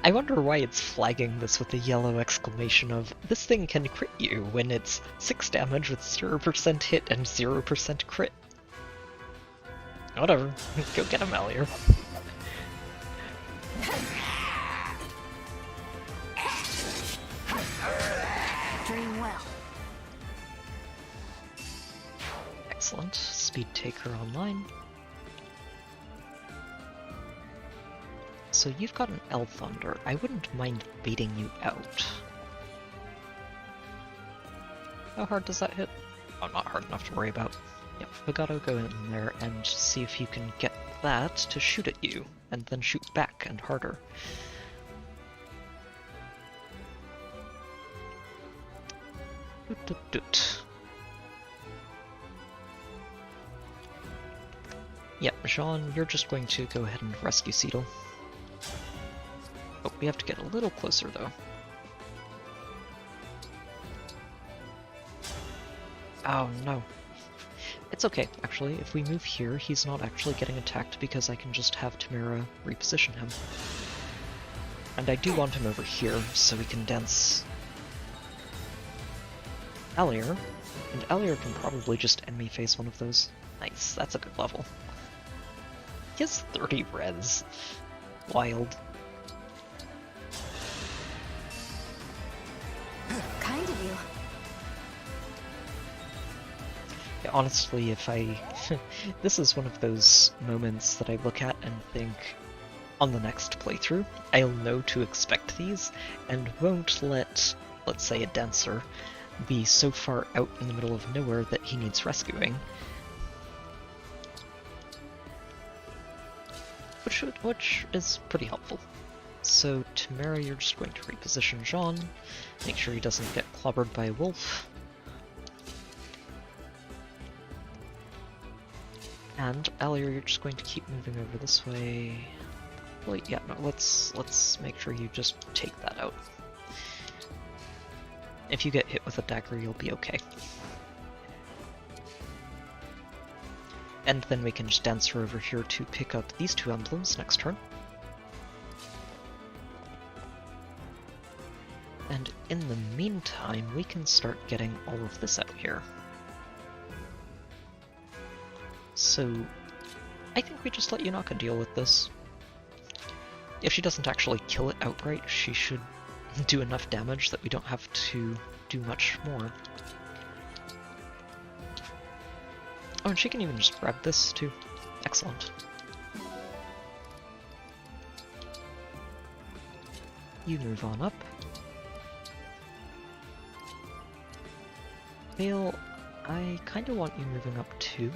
I wonder why it's flagging this with a yellow exclamation of, "This thing can crit you," when it's 6 damage with 0% hit and 0% crit. Whatever, go get him, Alier. Dream well. Excellent. Speed Taker online. So you've got an L Thunder. I wouldn't mind baiting you out. How hard does that hit? Oh, not hard enough to worry about. Yep, we gotta go in there and see if you can get that to shoot at you, and then shoot back and harder. Doot, doot, doot. Yep, Jean, you're just going to go ahead and rescue Seedle. Oh, we have to get a little closer, though. Oh, no. It's okay, actually. If we move here, he's not actually getting attacked because I can just have Tamara reposition him. And I do want him over here, so we can dance Alier. And Alier can probably just enemy face one of those. Nice, that's a good level. He has 30 res. Wild. Kind of you. Yeah, honestly, if I... this is one of those moments that I look at and think, on the next playthrough, I'll know to expect these, and won't let, let's say, a dancer be so far out in the middle of nowhere that he needs rescuing. Which is pretty helpful. So, Tamara, you're just going to reposition Jean, make sure he doesn't get clobbered by a wolf. And Alier, you're just going to keep moving over this way. Well, yeah, no, let's make sure you just take that out. If you get hit with a dagger, you'll be okay. And then we can just dance her over here to pick up these 2 emblems next turn. And in the meantime, we can start getting all of this out here. So, I think we just let Yunaka deal with this. If she doesn't actually kill it outright, she should do enough damage that we don't have to do much more. Oh, and she can even just grab this, too. Excellent. You move on up. Vale, I kinda want you moving up, too.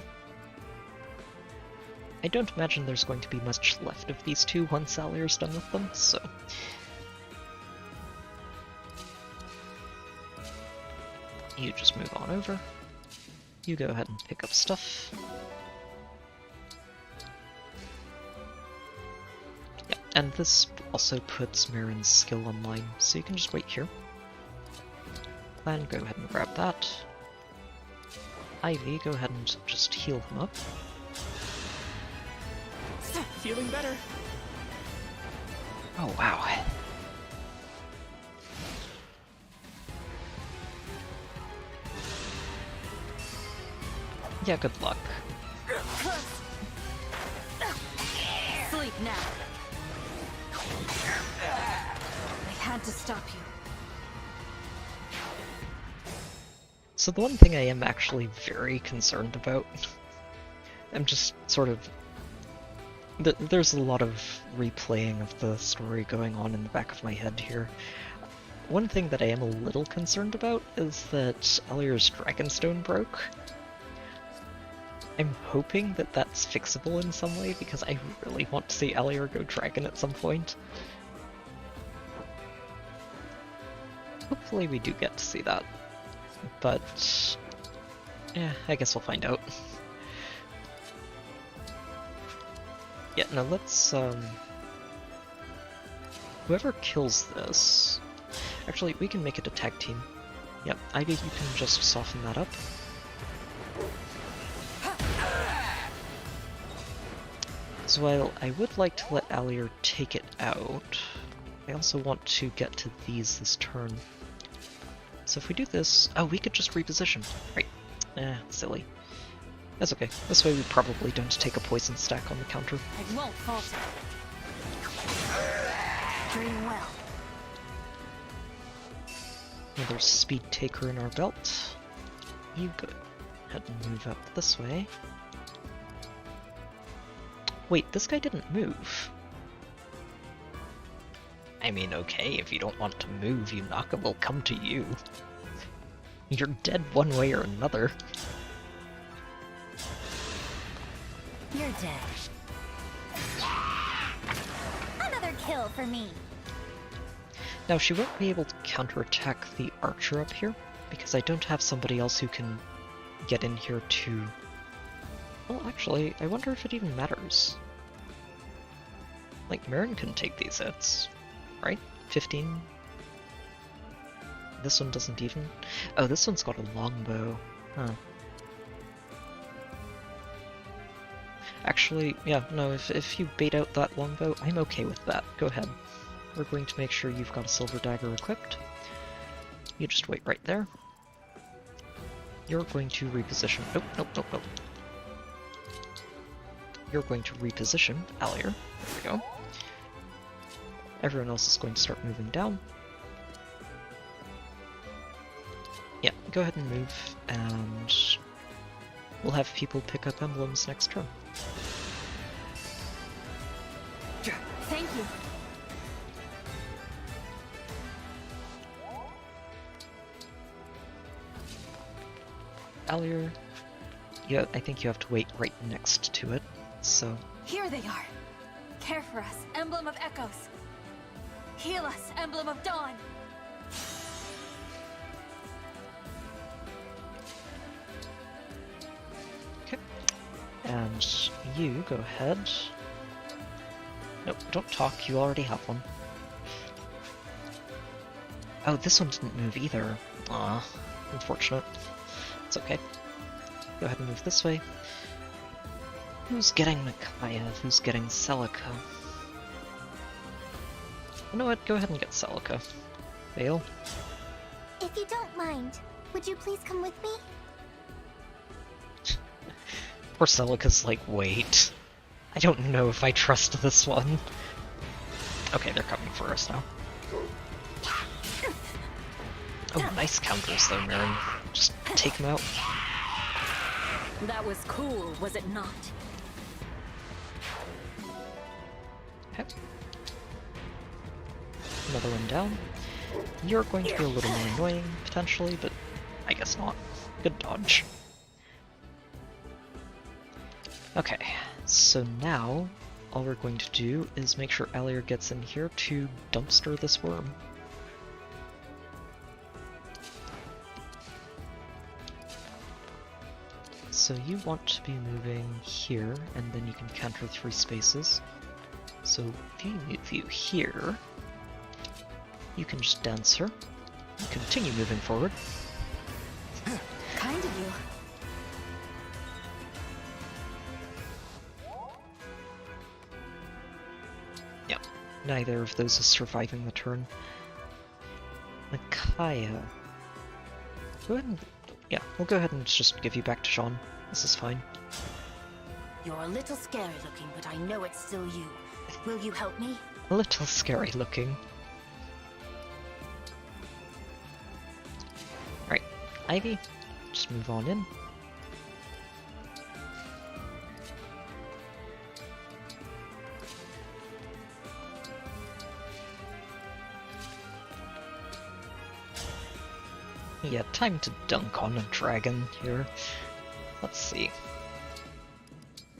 I don't imagine there's going to be much left of these 2 once Alier's done with them, so... You just move on over. You go ahead and pick up stuff. Yep, and this also puts Marin's skill online, so you can just wait here. Then go ahead and grab that. Ivy, go ahead and just heal him up. Feeling better. Oh, wow. Yeah, good luck. Sleep now. I had to stop you. So the one thing I am actually very concerned about, I'm just sort of... There's a lot of replaying of the story going on in the back of my head here. one thing that I am a little concerned about is that Alir's Dragonstone broke. I'm hoping that that's fixable in some way, because I really want to see Alir go dragon at some point. Hopefully we do get to see that, but yeah, I guess we'll find out. Yeah, no, let's, whoever kills this... Actually, we can make it a tag team. Yep, Ivy, you can just soften that up. So while I would like to let Alir take it out, I also want to get to these this turn. So if we do this... Oh, we could just reposition. Right. Silly. That's okay. This way we probably don't take a poison stack on the counter. I won't falter. Dream well. Another speed taker in our belt. You go ahead and move up this way. Wait, this guy didn't move. I mean, okay, if you don't want to move, Yunaka will come to you. You're dead one way or another. You're dead. Another kill for me. Now, she won't be able to counterattack the archer up here, because I don't have somebody else who can get in here to... Well, actually, I wonder if it even matters. Like, Marin can take these hits, right? 15? This one doesn't even... Oh, this one's got a longbow. Huh. Actually, yeah, no, if you bait out that longbow, I'm okay with that. Go ahead. We're going to make sure you've got a silver dagger equipped. You just wait right there. You're going to reposition... Nope. You're going to reposition Alir. There we go. Everyone else is going to start moving down. Yeah, go ahead and move, and we'll have people pick up emblems next turn. Thank you. Alir, yeah, I think you have to wait right next to it, so... Here they are. Care for us, Emblem of Echoes. Heal us, Emblem of Dawn. Okay. And you go ahead. Nope, don't talk, you already have one. Oh, this one didn't move either. Aw, unfortunate. It's okay. Go ahead and move this way. Who's getting Micaiah? Who's getting Celica? You know what? Go ahead and get Celica. Vale? If you don't mind, would you please come with me? Poor Celica's like, wait. I don't know if I trust this one. Okay, they're coming for us now. Oh, nice counters though, Marin. Just take them out. That was cool, was it not? Okay. Another one down. You're going to be a little more annoying, potentially, but I guess not. Good dodge. Okay, so now all we're going to do is make sure Alir gets in here to dumpster this worm. So you want to be moving here, and then you can counter 3 spaces. So if you move you here, you can just dance her, and continue moving forward. Kind of you. Yep, neither of those is surviving the turn. Micaiah. Go ahead and... Yeah, we'll go ahead and just give you back to Jean. This is fine. You're a little scary looking, but I know it's still you. Will you help me? A little scary looking. Right, Ivy, just move on in. Yeah, time to dunk on a dragon here. Let's see.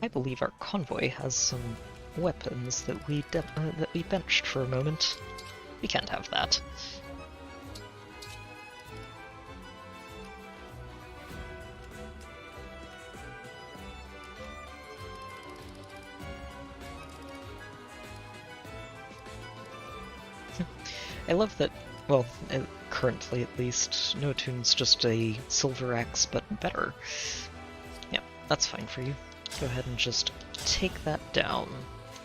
I believe our convoy has some weapons that we benched for a moment. We can't have that. I love that, well, currently at least, Notune's just a silver axe, but better. Yeah, that's fine for you. Go ahead and just take that down.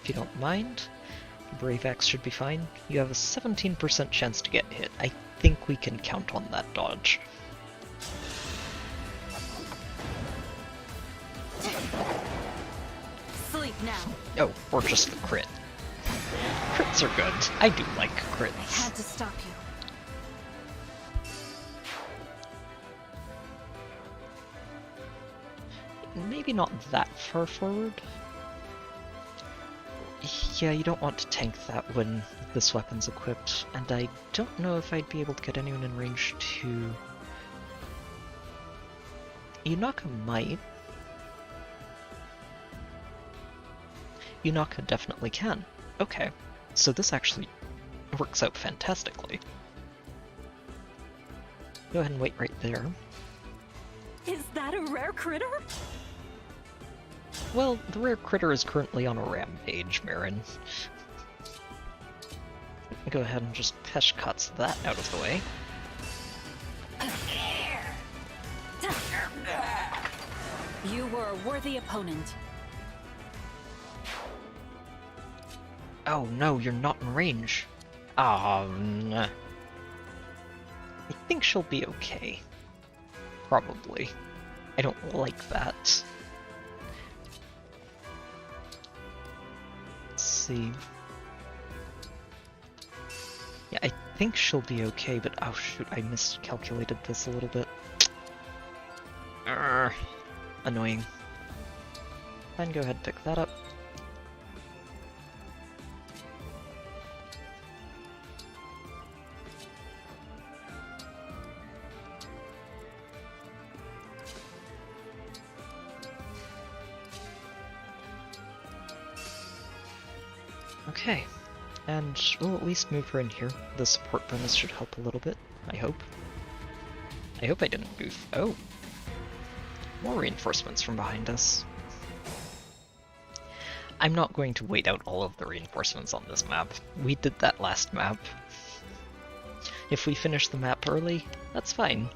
If you don't mind, Brave Axe should be fine. You have a 17% chance to get hit. I think we can count on that dodge. Sleep now. Oh, or just the crit. Crits are good. I do like crits. I had to stop you. Maybe not that far forward. Yeah, you don't want to tank that when this weapon's equipped, and I don't know if I'd be able to get anyone in range to... Yunaka might. Yunaka definitely can. Okay, so this actually works out fantastically. Go ahead and wait right there. Is that a rare critter? Well, the rare critter is currently on a rampage, Marin. Go ahead and just Pesh cuts that out of the way. You were a worthy opponent. Oh no, you're not in range. I think she'll be okay. Probably. I don't like that. Let's see. Yeah, I think she'll be okay, but oh shoot, I miscalculated this a little bit. Annoying. Then go ahead and pick that up. Okay, and we'll at least move her in here. The support bonus should help a little bit, I hope. I hope I didn't goof. Oh! More reinforcements from behind us. I'm not going to wait out all of the reinforcements on this map. We did that last map. If we finish the map early, that's fine.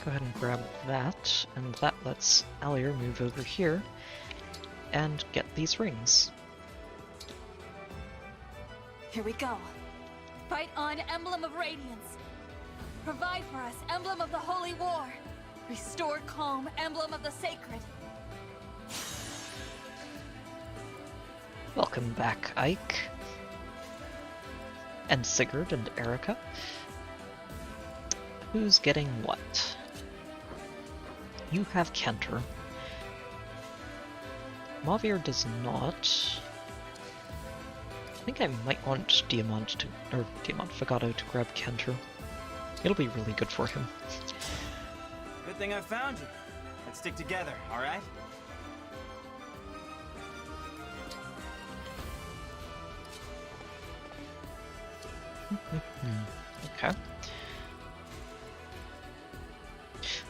Go ahead and grab that, and that lets Alier move over here and get these rings. Here we go. Fight on, Emblem of Radiance. Provide for us, Emblem of the Holy War. Restore calm, Emblem of the Sacred. Welcome back, Ike. And Sigurd and Erica. Who's getting what? You have Kenter. Mavir does not. I think I might want Diamant Fagato to grab Kenter. It'll be really good for him. Good thing I found you. Let's stick together, alright? Okay.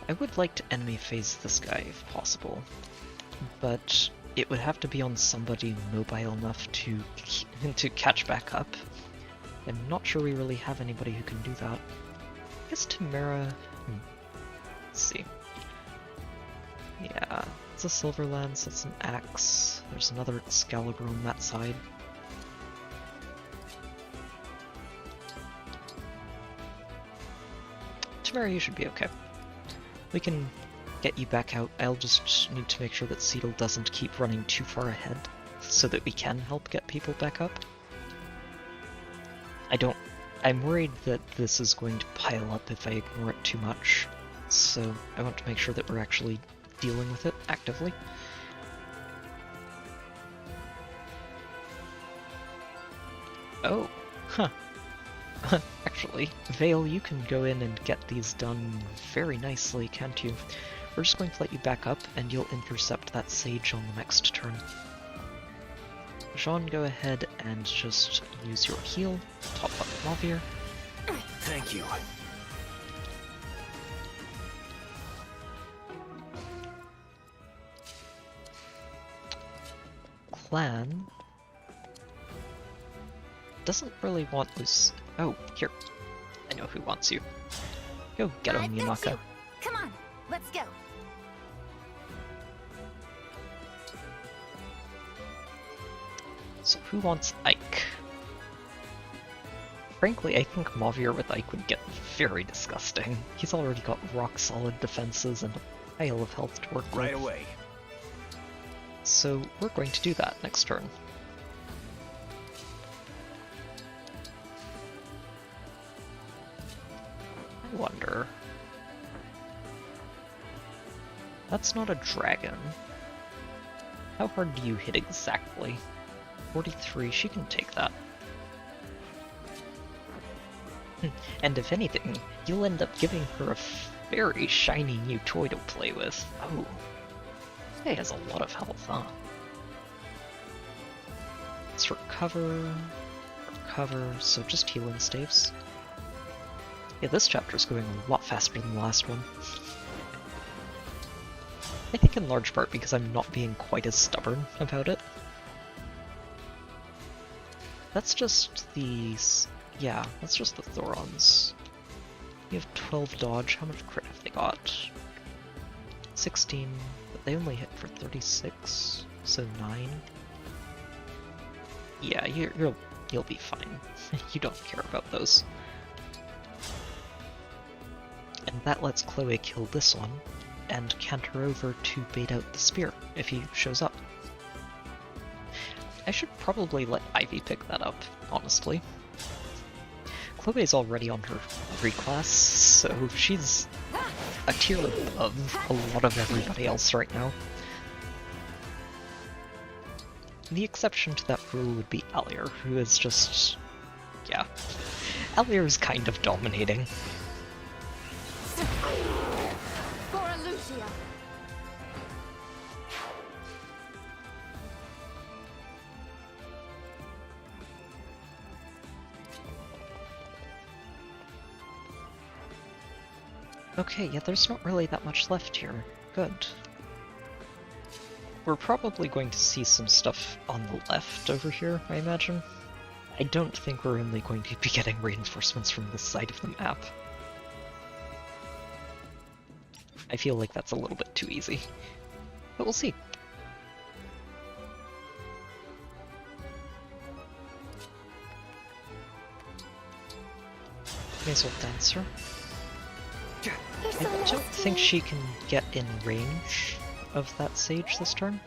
I would like to enemy phase this guy if possible, but it would have to be on somebody mobile enough to catch back up. I'm not sure we really have anybody who can do that. I guess Tamara... Let's see. Yeah, it's a silver lance, it's an axe. There's another Excalibur on that side. Tamara, you should be okay. We can get you back out. I'll just need to make sure that Seedle doesn't keep running too far ahead, so that we can help get people back up. I'm worried that this is going to pile up if I ignore it too much, so I want to make sure that we're actually dealing with it actively. Oh, huh. Actually, Vale, you can go in and get these done very nicely, can't you? We're just going to let you back up, and you'll intercept that sage on the next turn. Jean, go ahead and just use your heal, top up Mavier. Thank you. Clan doesn't really want Luce. Oh, here. I know who wants you. Go get him, Yunaka. Come on, let's go. So who wants Ike? Frankly, I think Mavier with Ike would get very disgusting. He's already got rock-solid defenses and a pile of health to work with. Right away. So we're going to do that next turn. I wonder... That's not a dragon. How hard do you hit exactly? 43, she can take that. And if anything, you'll end up giving her a very shiny new toy to play with. Oh. This guy has a lot of health, huh? Let's recover, so just healing staves. Yeah, this chapter's going a lot faster than the last one. I think in large part because I'm not being quite as stubborn about it. That's just these... Yeah, that's just the Thorons. You have 12 dodge. How much crit have they got? 16, but they only hit for 36, so 9. Yeah, you'll be fine. You don't care about those. And that lets Chloe kill this one, and canter over to bait out the spear if he shows up. I should probably let Ivy pick that up, honestly. Chloe's already on her reclass, so she's a tier above a lot of everybody else right now. The exception to that rule would be Alir, who is just... yeah. Alir is kind of dominating. Okay, yeah, there's not really that much left here. Good. We're probably going to see some stuff on the left over here, I imagine. I don't think we're only going to be getting reinforcements from this side of the map. I feel like that's a little bit too easy. But we'll see. May as well dance her. I don't think she can get in range of that sage this turn.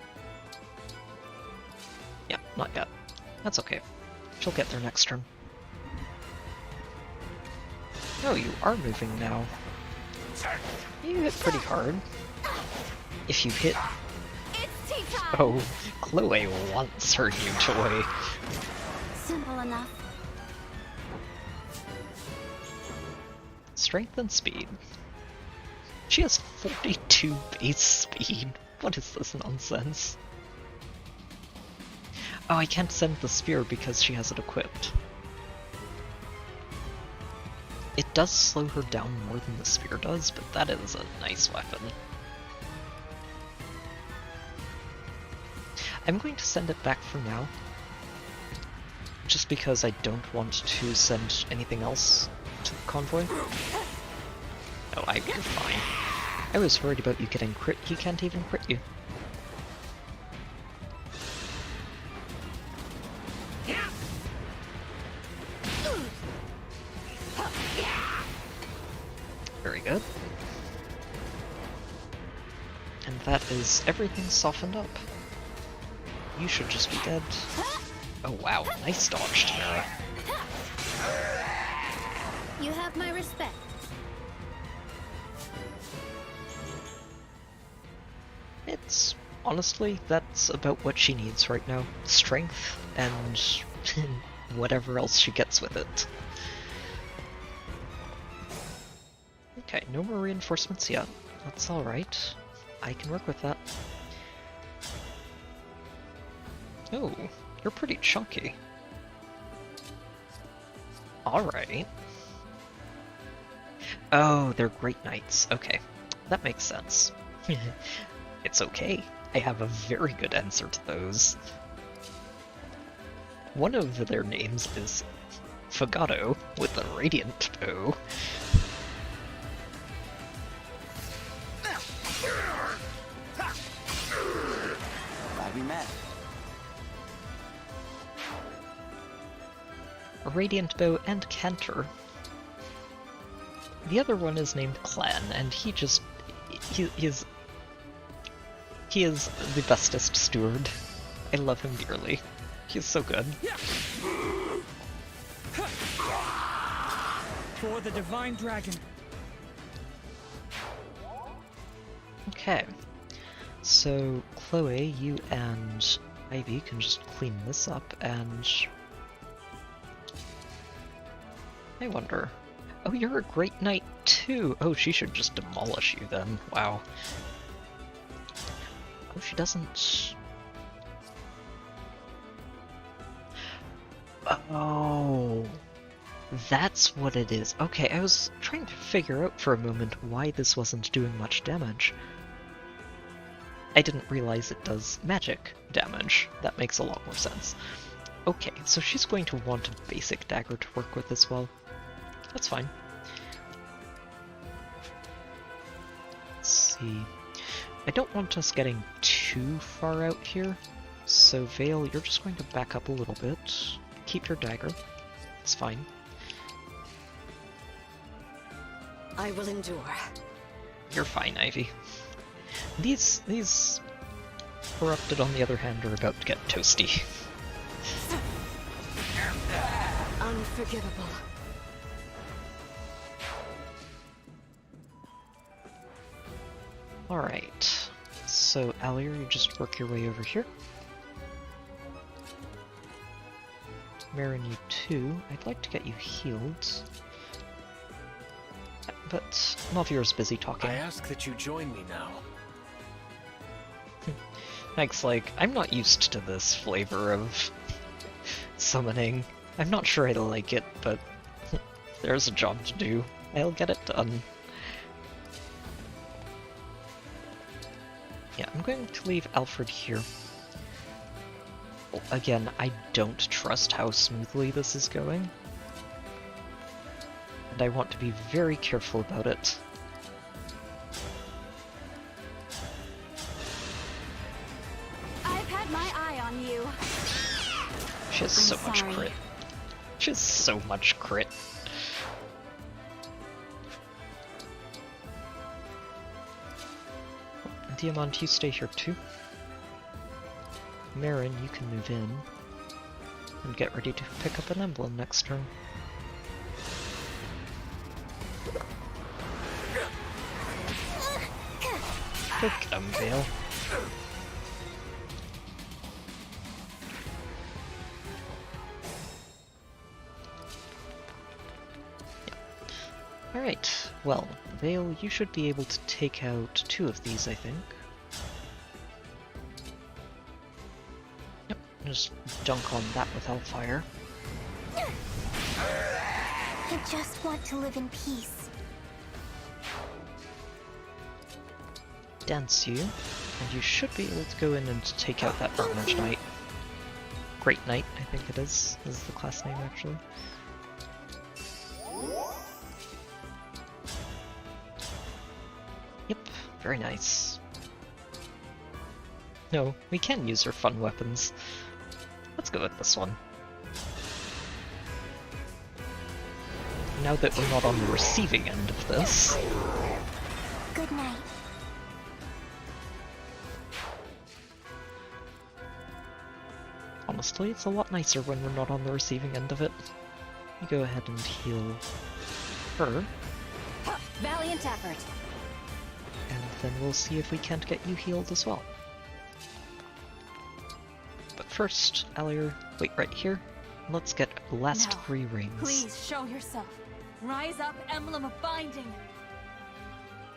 Yeah, not yet. That's okay. She'll get there next turn. Oh, you are moving now. You hit pretty hard. If you hit... Oh, Chloe wants her new toy. Simple enough. Strength and speed. She has 42 base speed. What is this nonsense? Oh, I can't send the spear because she has it equipped. It does slow her down more than the spear does, but that is a nice weapon. I'm going to send it back for now. Just because I don't want to send anything else to the convoy. Oh, you're fine. I was worried about you getting crit. He can't even crit you. Very good. And that is everything softened up. You should just be dead. Oh wow, nice dodge, Tamara. You have my respect. It's... honestly, that's about what she needs right now. Strength and whatever else she gets with it. Okay, no more reinforcements yet. That's alright. I can work with that. Oh, you're pretty chunky. Alright. Oh, they're great knights. Okay, that makes sense. It's okay. I have a very good answer to those. One of their names is Fagato with a radiant bow. Glad we met. A radiant bow and canter. The other one is named Clan, and he is the bestest steward. I love him dearly. He's so good. For the Divine Dragon. Okay. So, Chloe, you and Ivy can just clean this up, and... I wonder... Oh, you're a great knight too! Oh, she should just demolish you then. Wow. Oh, she doesn't... Oh... That's what it is. Okay, I was trying to figure out for a moment why this wasn't doing much damage. I didn't realize it does magic damage. That makes a lot more sense. Okay, so she's going to want a basic dagger to work with as well. That's fine. Let's see. I don't want us getting too far out here, so Vale, you're just going to back up a little bit. Keep your dagger. It's fine. I will endure. You're fine, Ivy. These corrupted, on the other hand, are about to get toasty. Unforgivable. Alright, so Alier, you just work your way over here. Marin, you too. I'd like to get you healed. But Navier's busy talking. I ask that you join me now. Mike's like, I'm not used to this flavor of summoning. I'm not sure I like it, but there's a job to do. I'll get it done. Yeah, I'm going to leave Alfred here. Again, I don't trust how smoothly this is going. And I want to be very careful about it. I've had my eye on you. She has so much crit. She has so much crit. Diamant, you stay here too. Marin, you can move in and get ready to pick up an emblem next turn. Go get him, Vale. Alright, well, Vale, you should be able to take out 2 of these, I think. Yep, just dunk on that with Hellfire. I just want to live in peace. Dance you, and you should be able to go in and take out that Orange Knight. Great Knight, I think it is the class name actually. Yep, very nice. No, we can use our fun weapons. Let's go with this one. Now that we're not on the receiving end of this. Good night. Honestly, it's a lot nicer when we're not on the receiving end of it. You go ahead and heal her. Valiant effort. And then we'll see if we can't get you healed as well. But first, Alier, wait right here. let's get last Now, 3 rings. Please show yourself. Rise up, Emblem of Binding.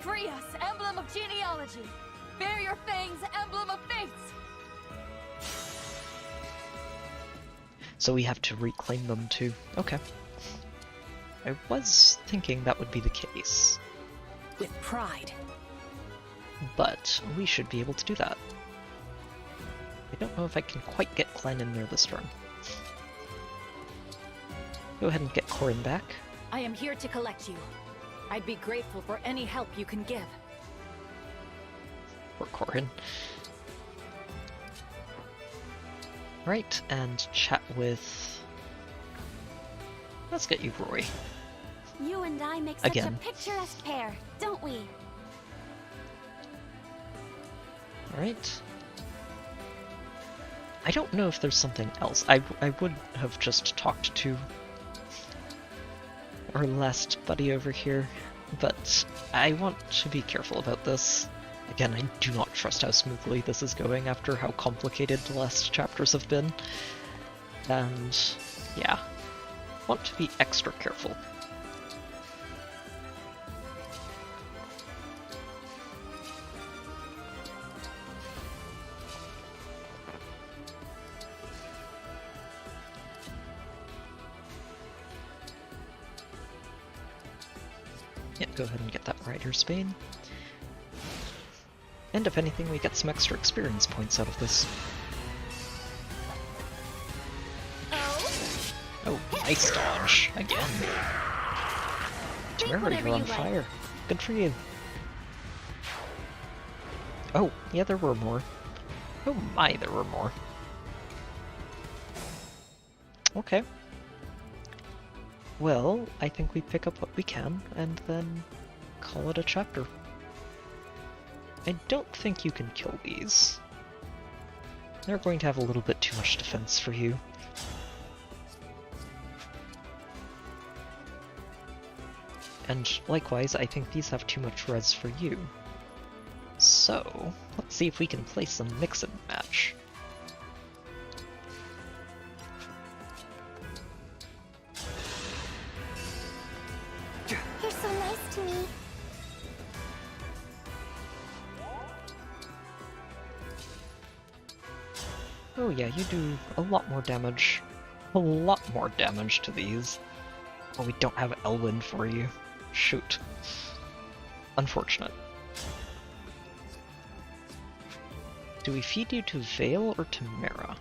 Free us, Emblem of Genealogy. Bear your fangs, Emblem of Fates. So we have to reclaim them too. Okay. I was thinking that would be the case. With pride. But we should be able to do that. I don't know if I can quite get Clan in there this turn. Go ahead and get Corin back. I am here to collect you. I'd be grateful for any help you can give. For Corin. Right, and chat with... Let's get you Roy. You and I make such Again. a picturesque pair, don't we? Alright. I don't know if there's something else. I would have just talked to our last buddy over here, but I want to be careful about this. Again, I do not trust how smoothly this is going after how complicated the last chapters have been. And yeah, want to be extra careful. Yeah, go ahead and get that Rider's Bane. And if anything, we get some extra experience points out of this. Oh, nice dodge, again. Tamara, you're on fire. Good for you. Oh, yeah, there were more. Oh my, there were more. Okay. Well, I think we pick up what we can, and then call it a chapter. I don't think you can kill these. They're going to have a little bit too much defense for you. And likewise, I think these have too much res for you. So, let's see if we can play some mix and match. You're so nice to me. Oh yeah, you do a lot more damage. A lot more damage to these. Oh, we don't have Elwyn for you. Shoot. Unfortunate. Do we feed you to Vale or to Mara?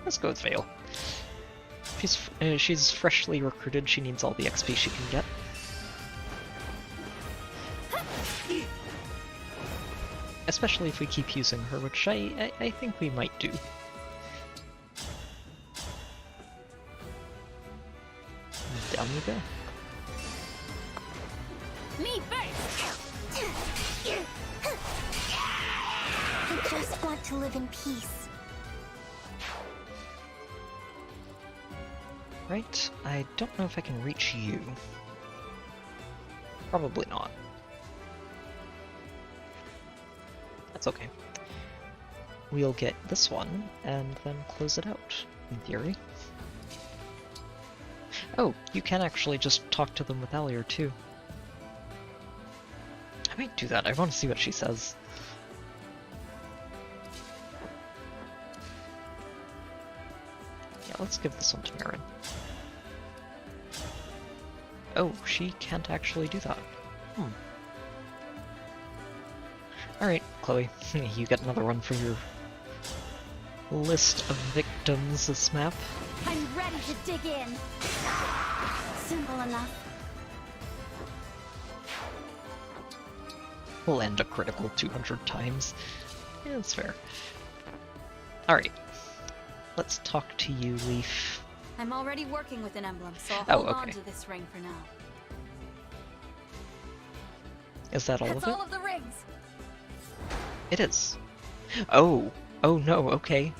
Let's go with Vale. She's freshly recruited, she needs all the XP she can get. Especially if we keep using her, which I think we might do. Down you go. Me first! I just want to live in peace. Right, I don't know if I can reach you. Probably not. That's okay. We'll get this one, and then close it out, in theory. Oh, you can actually just talk to them with Alier, too. I might do that, I want to see what she says. Yeah, let's give this one to Marin. Oh, she can't actually do that. Alright, Chloe, you get another one for your list of victims this map. I'm ready to dig in. Simple enough. We'll end a critical 200 times. Yeah, that's fair. Alright. Let's talk to you, Leaf. I'm already working with an emblem, so I'll hold on to this ring for now. Is that all That's of it? all of the rings. It is. Oh. Oh no, okay.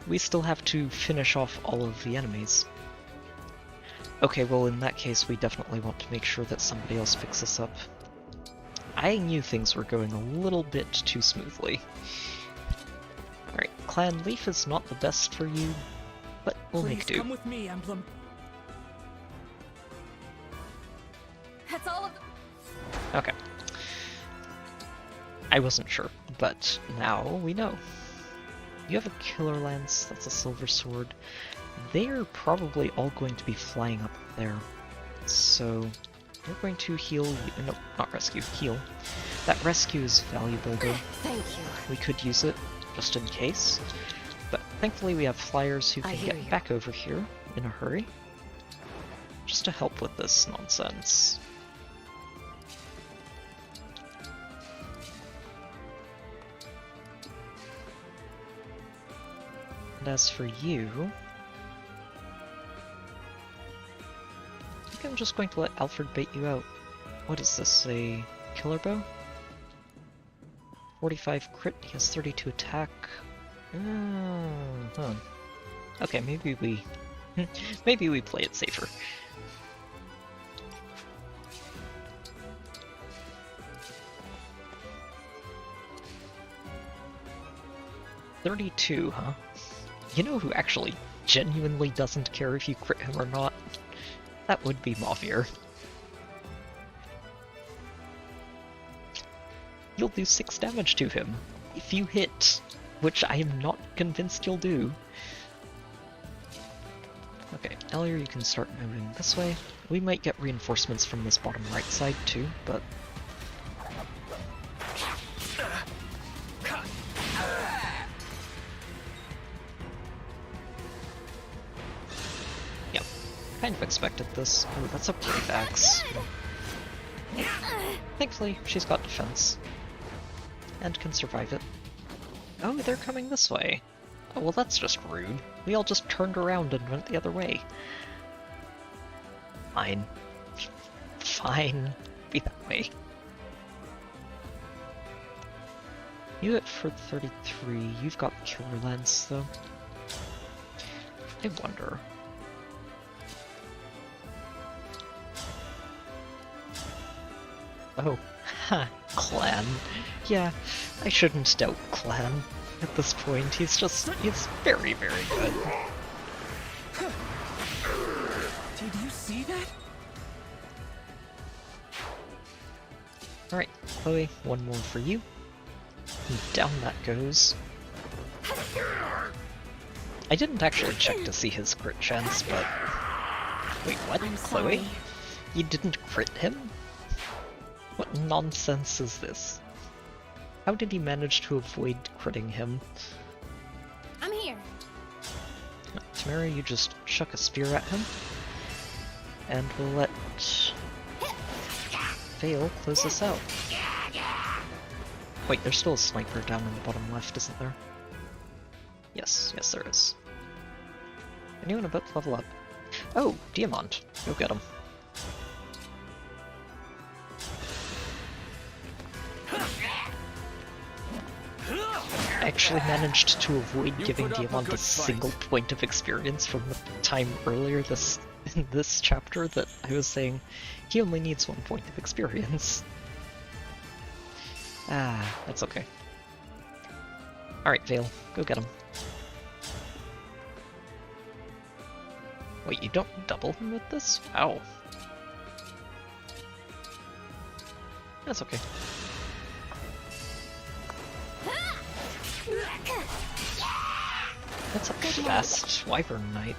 We still have to finish off all of the enemies. Okay, well in that case we definitely want to make sure that somebody else picks this up. I knew things were going a little bit too smoothly. Alright, Clan Leaf is not the best for you. but we'll make do. Come with me, Emblem. That's all of the... Okay. I wasn't sure, but now we know. You have a killer lance, that's a silver sword. They're probably all going to be flying up there. So, you're going to heal... No, not rescue, heal. That rescue is valuable though. Thank you. We could use it, just in case. But thankfully we have flyers who can get back over here in a hurry. Just to help with this nonsense. And as for you... I think I'm just going to let Alfred bait you out. What is this, a killer bow? 45 crit, he has 32 attack. Huh. Okay, maybe we... maybe we play it safer. $32, huh? You know who actually genuinely doesn't care if you crit him or not? That would be Mauvier. You'll do 6 damage to him if you hit, which I am not convinced you'll do. Okay, Ellier, you can start moving this way. We might get reinforcements from this bottom right side too, but... Yep, kind of expected this. Oh, that's a brave axe. Thankfully, she's got defense. And can survive it. Oh, they're coming this way. Oh, well that's just rude. We all just turned around and went the other way. Fine. Fine. Be that way. You hit for 33. You've got the killer lens, though. I wonder. Oh, ha, Clan. Yeah, I shouldn't doubt Clan at this point. He's very, very good. Did you see that? Alright, Chloe, one more for you. And down that goes. I didn't actually check to see his crit chance, but... Wait, what? Chloe? You didn't crit him? What nonsense is this? How did he manage to avoid critting him? I'm here. Tamara, you just chuck a spear at him. And we'll let... Vale close this out. Wait, there's still a sniper down in the bottom left, isn't there? Yes, yes there is. Anyone about to level up? Oh, Diamond. Go get him. I actually managed to avoid giving Diamond a single point of experience from the time earlier in this chapter that I was saying he only needs 1 point of experience. Ah, that's okay. Alright, Vale, go get him. Wait, you don't double him with this? Wow. That's okay. That's a fast Wyvern Knight.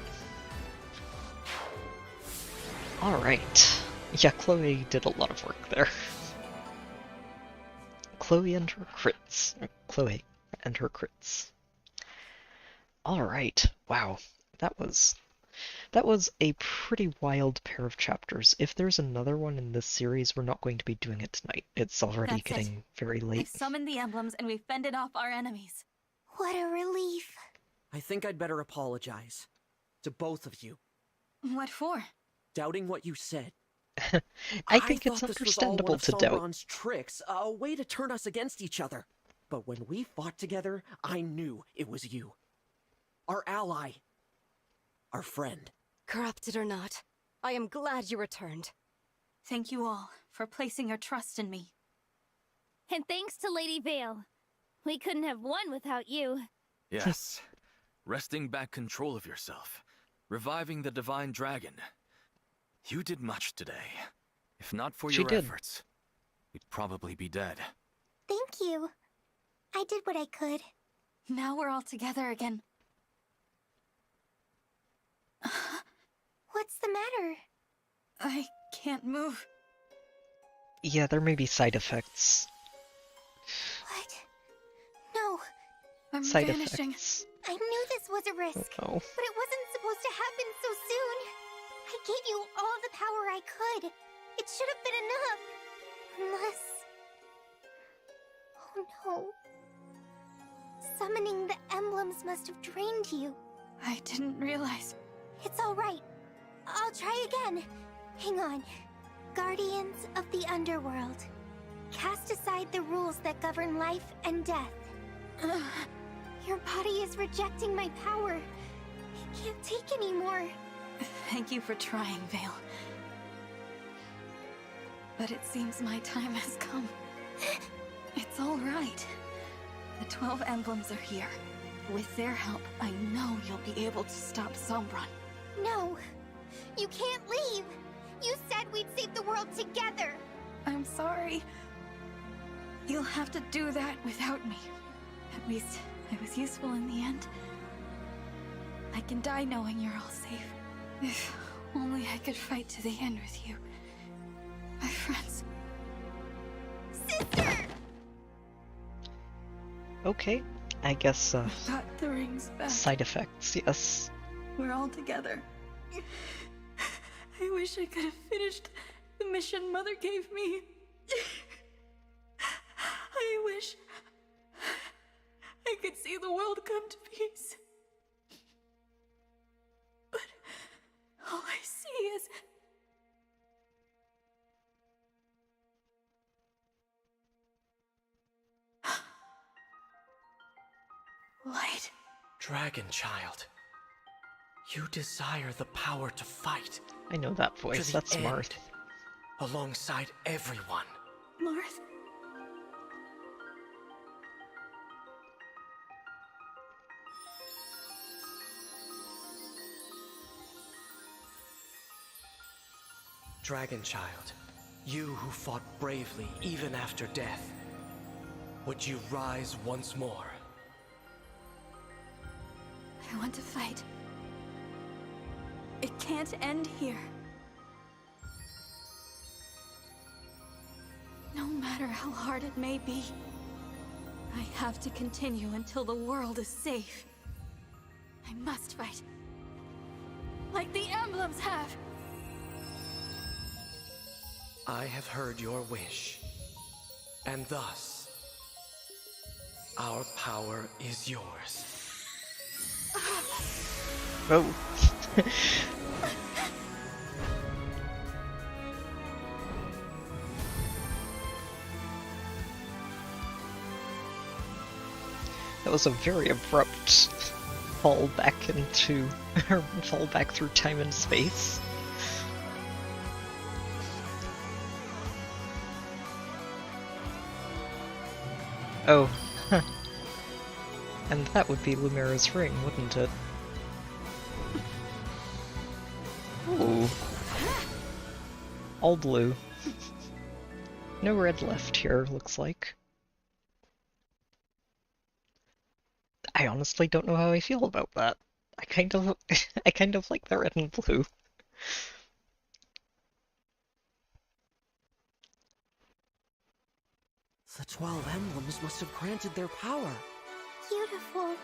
Alright. Yeah, Chloe did a lot of work there. Chloe and her crits. Chloe and her crits. Alright. Wow. That was a pretty wild pair of chapters. If there's another one in this series, we're not going to be doing it tonight. It's already getting very late. I've summoned the emblems and we've fended off our enemies. What a relief. I think I'd better apologize. To both of you. What for? Doubting what you said. I think it's understandable to doubt. Sombron's tricks, a way to turn us against each other. But when we fought together, I knew it was you. Our ally. Our friend. Corrupted or not, I am glad you returned. Thank you all for placing your trust in me. And thanks to Lady Vale. We couldn't have won without you. Yes. wresting back control of yourself, reviving the divine dragon. You did much today. If not for your efforts, we'd probably be dead. Thank you. I did what I could. Now we're all together again. What's the matter? I can't move. Yeah, there may be side effects. What? No. I'm Side vanishing. effects. I knew this was a risk, Oh. but it wasn't supposed to happen so soon. I gave you all the power I could. It should have been enough. Unless... Oh no. Summoning the emblems must have drained you. I didn't realize. It's all right. I'll try again. Hang on. Guardians of the Underworld. Cast aside the rules that govern life and death. Your body is rejecting my power. It can't take anymore. Thank you for trying, Vale. But it seems my time has come. It's all right. The 12 emblems are here. With their help, I know you'll be able to stop Sombron. No. You can't leave. You said we'd save the world together. I'm sorry. You'll have to do that without me. At least, I was useful in the end. I can die knowing you're all safe. If only I could fight to the end with you. My friends. Sister! Okay, I guess, Got the rings back. side effects, yes. We're all together. I wish I could have finished the mission Mother gave me. I wish I could see the world come to peace. But all I see is... light. Dragon Child, you desire the power to fight. I know that voice, to the that's end, Marth. Alongside everyone. Marth. Dragon Child, you who fought bravely even after death, would you rise once more? I want to fight. It can't end here. No matter how hard it may be, I have to continue until the world is safe. I must fight. Like the emblems have. I have heard your wish, and thus, our power is yours. Oh. That was a very abrupt fall back into, or fall back through time and space. Oh, huh. And that would be Lumira's ring, wouldn't it? Ooh. All blue. No red left here, looks like. I honestly don't know how I feel about that. I kind of like the red and blue. The 12 emblems must have granted their power. Beautiful.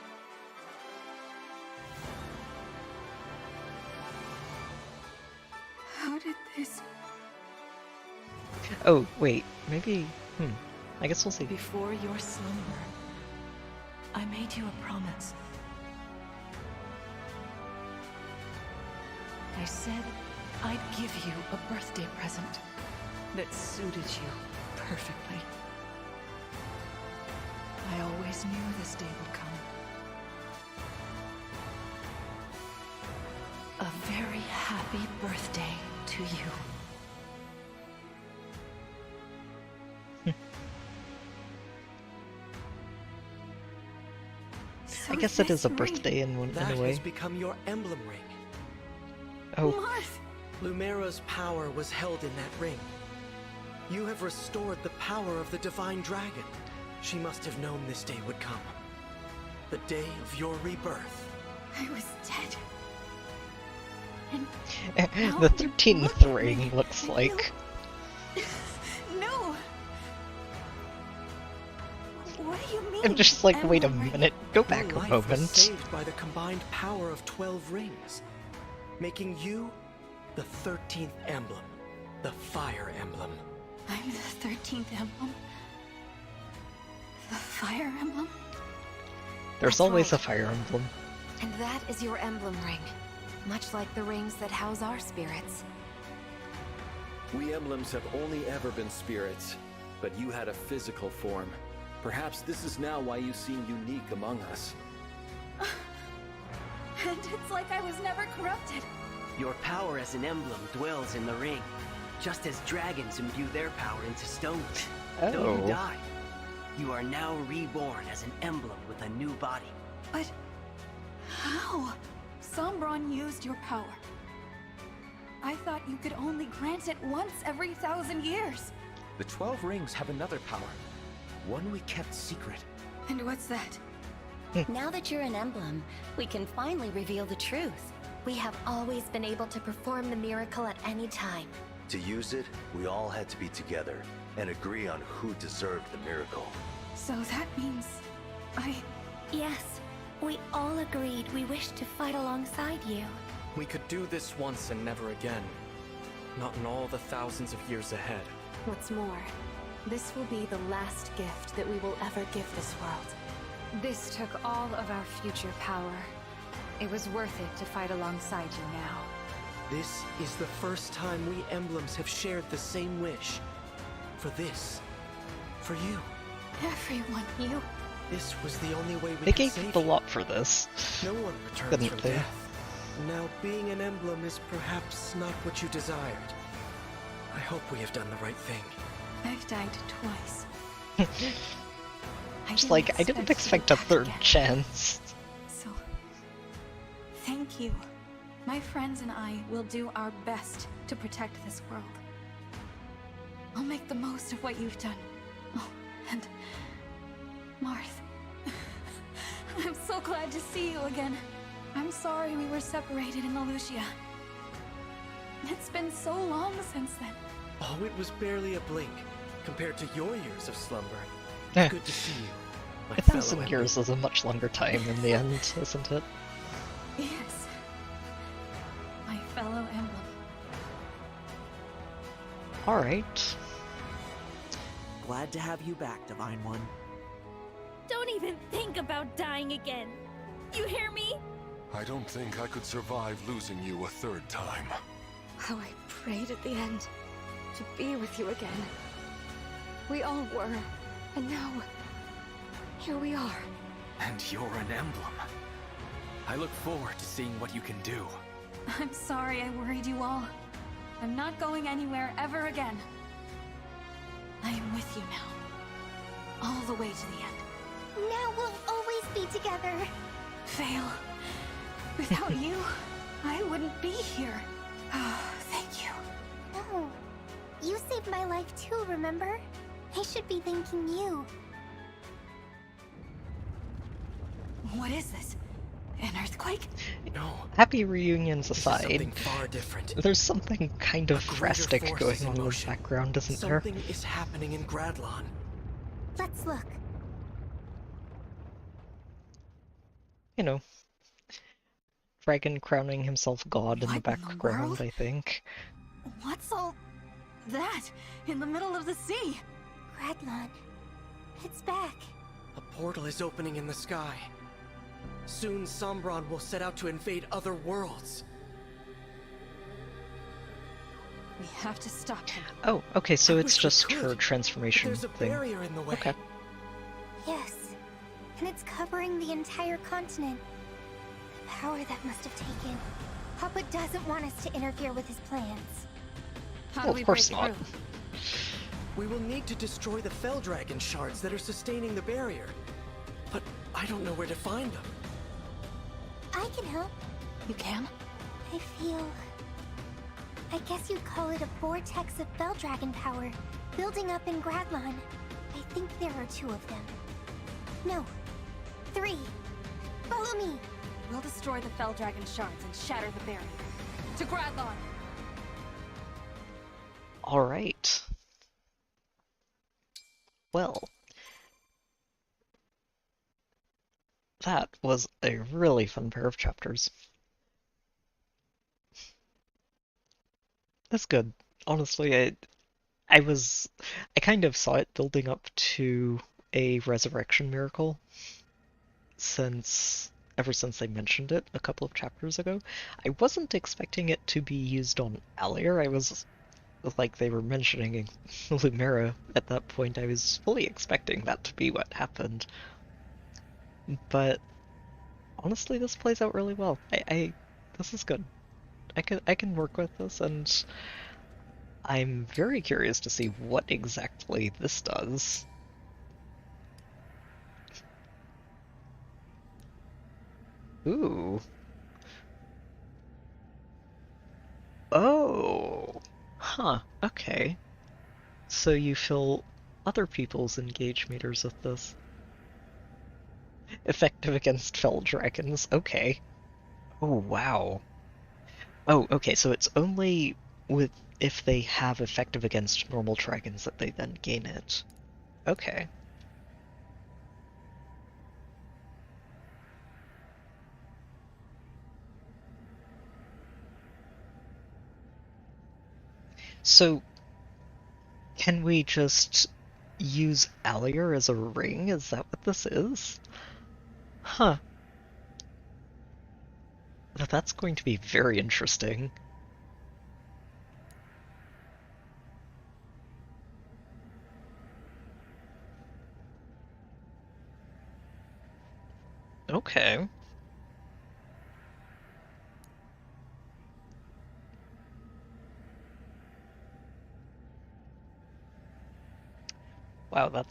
How did this... Oh, wait, maybe... I guess we'll see. Before your slumber, I made you a promise. I said I'd give you a birthday present that suited you perfectly. I always knew this day would come. A very happy birthday to you. I guess it is a birthday in a way. That has become your emblem ring. Oh. Marth! Lumera's power was held in that ring. You have restored the power of the Divine Dragon. She must have known this day would come. The day of your rebirth. I was dead. And the 13th ring looks like. No! What do you mean? I'm just like, wait a minute, go back a moment. Was saved by the combined power of 12 rings, making you the 13th emblem, the Fire Emblem. I'm the 13th emblem? The Fire Emblem? There's always a Fire Emblem. And that is your emblem ring, much like the rings that house our spirits. We emblems have only ever been spirits, but you had a physical form. Perhaps this is now why you seem unique among us. And it's like I was never corrupted. Your power as an emblem dwells in the ring, just as dragons imbue their power into stones. Though you died, you are now reborn as an emblem with a new body. But how? Sombron used your power. I thought you could only grant it once every 1,000 years. The 12 rings have another power, one we kept secret. And what's that? Now that you're an emblem, we can finally reveal the truth. We have always been able to perform the miracle at any time. To use it, we all had to be together and agree on who deserved the miracle. So that means Yes, we all agreed we wished to fight alongside you. We could do this once and never again. Not in all the thousands of years ahead. What's more, this will be the last gift that we will ever give this world. This took all of our future power. It was worth it to fight alongside you now. This is the first time we emblems have shared the same wish. For this. For you. Everyone knew. This was the only way we They could gave save a you. lot for this. No one returns Didn't from they? death. Now, being an emblem is perhaps not what you desired. I hope we have done the right thing. I've died twice. Just like, I didn't expect a third chance. So, thank you. My friends and I will do our best to protect this world. I'll make the most of what you've done. Oh, and Marth. I'm so glad to see you again. I'm sorry we were separated in Alucia. It's been so long since then. Oh, it was barely a blink compared to your years of slumber. Eh. Good to see you. My 1,000 fellow years is a much longer time in the end, isn't it? Yes. My fellow emblem. Alright. Glad to have you back, Divine One. Don't even think about dying again. You hear me? I don't think I could survive losing you a third time. How I prayed at the end to be with you again. We all were, and now, here we are. And you're an emblem. I look forward to seeing what you can do. I'm sorry I worried you all. I'm not going anywhere ever again. I am with you now. All the way to the end. Now we'll always be together. Fail. Without you, I wouldn't be here. Oh, thank you. No. You saved my life too, remember? I should be thanking you. What is this? An earthquake? No. Happy reunions aside, Something far different. there's something kind of A greater drastic force going is in on in the motion. background, isn't there? Something is happening in Gradlon. Let's look. You know, dragon crowning himself god in the background, I think. What's all that in the middle of the sea? Gradlon. It's back. A portal is opening in the sky. Soon Sombron will set out to invade other worlds. We have to stop him. Oh, okay, so I it's wish we just could, her transformation There's a thing. barrier in the way. Okay. Yes. And it's covering the entire continent. The power that must have taken. Papa doesn't want us to interfere with his plans. How Well, do we of course break not. through? We will need to destroy the Fell Dragon shards that are sustaining the barrier. But I don't know where to find them. I can help. You can? I feel... I guess you'd call it a vortex of Bell Dragon power, building up in Gradlon. I think there are 2 of them. No, 3. Follow me! We'll destroy the Fell Dragon shards and shatter the barrier. To Gradlon! Alright. Well. That was a really fun pair of chapters. That's good. Honestly, I kind of saw it building up to a resurrection miracle ever since they mentioned it a couple of chapters ago. I wasn't expecting it to be used on Allier. I was, like they were mentioning Lumera at that point, I was fully expecting that to be what happened. But honestly, this plays out really well. This is good. I can work with this, and I'm very curious to see what exactly this does. Ooh. Oh. Huh. Okay. So you fill other people's engage meters with this. Effective against fell dragons. Okay. Oh, wow. Oh, okay, so it's only if they have effective against normal dragons that they then gain it. Okay. So, can we just use Allier as a ring? Is that what this is? Huh. That's going to be very interesting. Okay. Wow,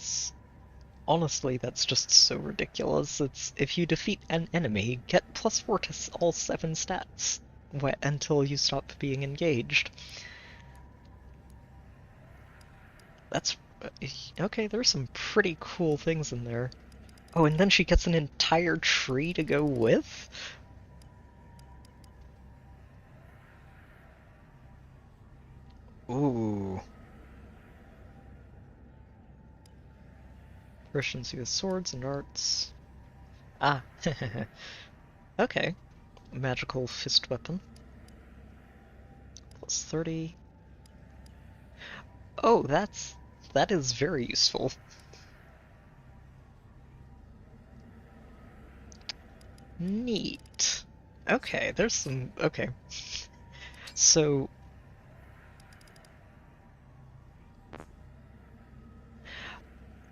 honestly, that's just so ridiculous. It's if you defeat an enemy, get +4 to all 7 stats until you stop being engaged. That's... okay, there's some pretty cool things in there. Oh, and then she gets an entire tree to go with? Ooh. Proficiency with swords and arts. Ah, okay. Magical fist weapon. +30. Oh, that is very useful. Neat. Okay, there's some... okay. So...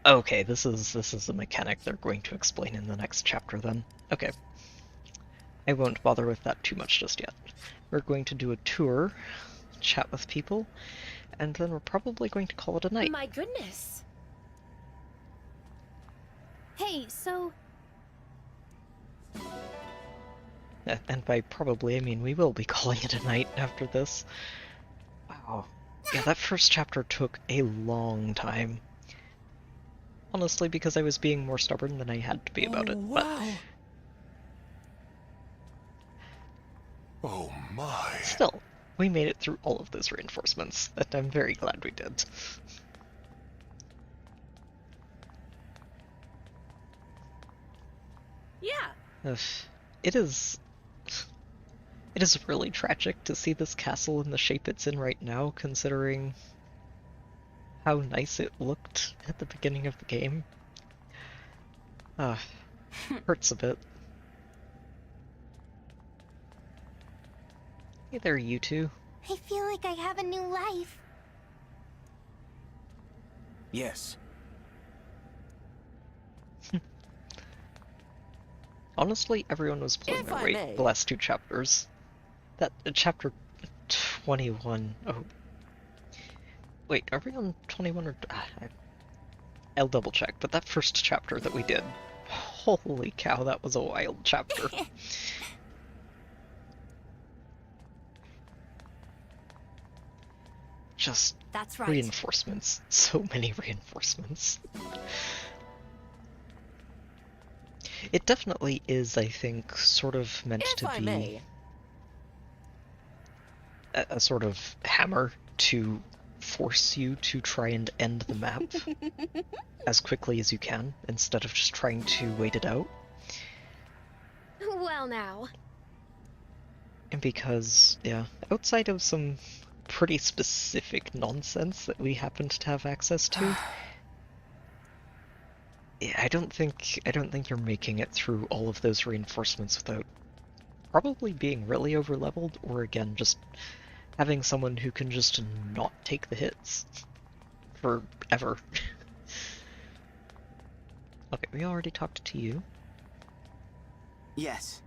okay, this is a mechanic they're going to explain in the next chapter then. Okay. I won't bother with that too much just yet. We're going to do a tour, chat with people, and then we're probably going to call it a night. My goodness. Hey, so... and by probably, I mean we will be calling it a night after this. Wow. Yeah, that first chapter took a long time. Honestly, because I was being more stubborn than I had to be about it. Wow. But oh my. Still, we made it through all of those reinforcements, and I'm very glad we did. Yeah. It is really tragic to see this castle in the shape it's in right now, considering how nice it looked at the beginning of the game. Hurts a bit. Hey there, you two. I feel like I have a new life. Yes. Honestly, everyone was pulling their weight the last 2 chapters. That chapter 21. Oh. Wait, are we on 21 or... I'll double check, but that first chapter that we did, holy cow, that was a wild chapter. just That's right. reinforcements. So many reinforcements. It definitely is, I think, sort of meant to be a sort of hammer to force you to try and end the map as quickly as you can, instead of just trying to wait it out. Well now. And because, yeah, outside of some pretty specific nonsense that we happened to have access to, yeah, I don't think you're making it through all of those reinforcements without probably being really overleveled, or again, just having someone who can just not take the hits forever. Okay, we already talked to you. Yes.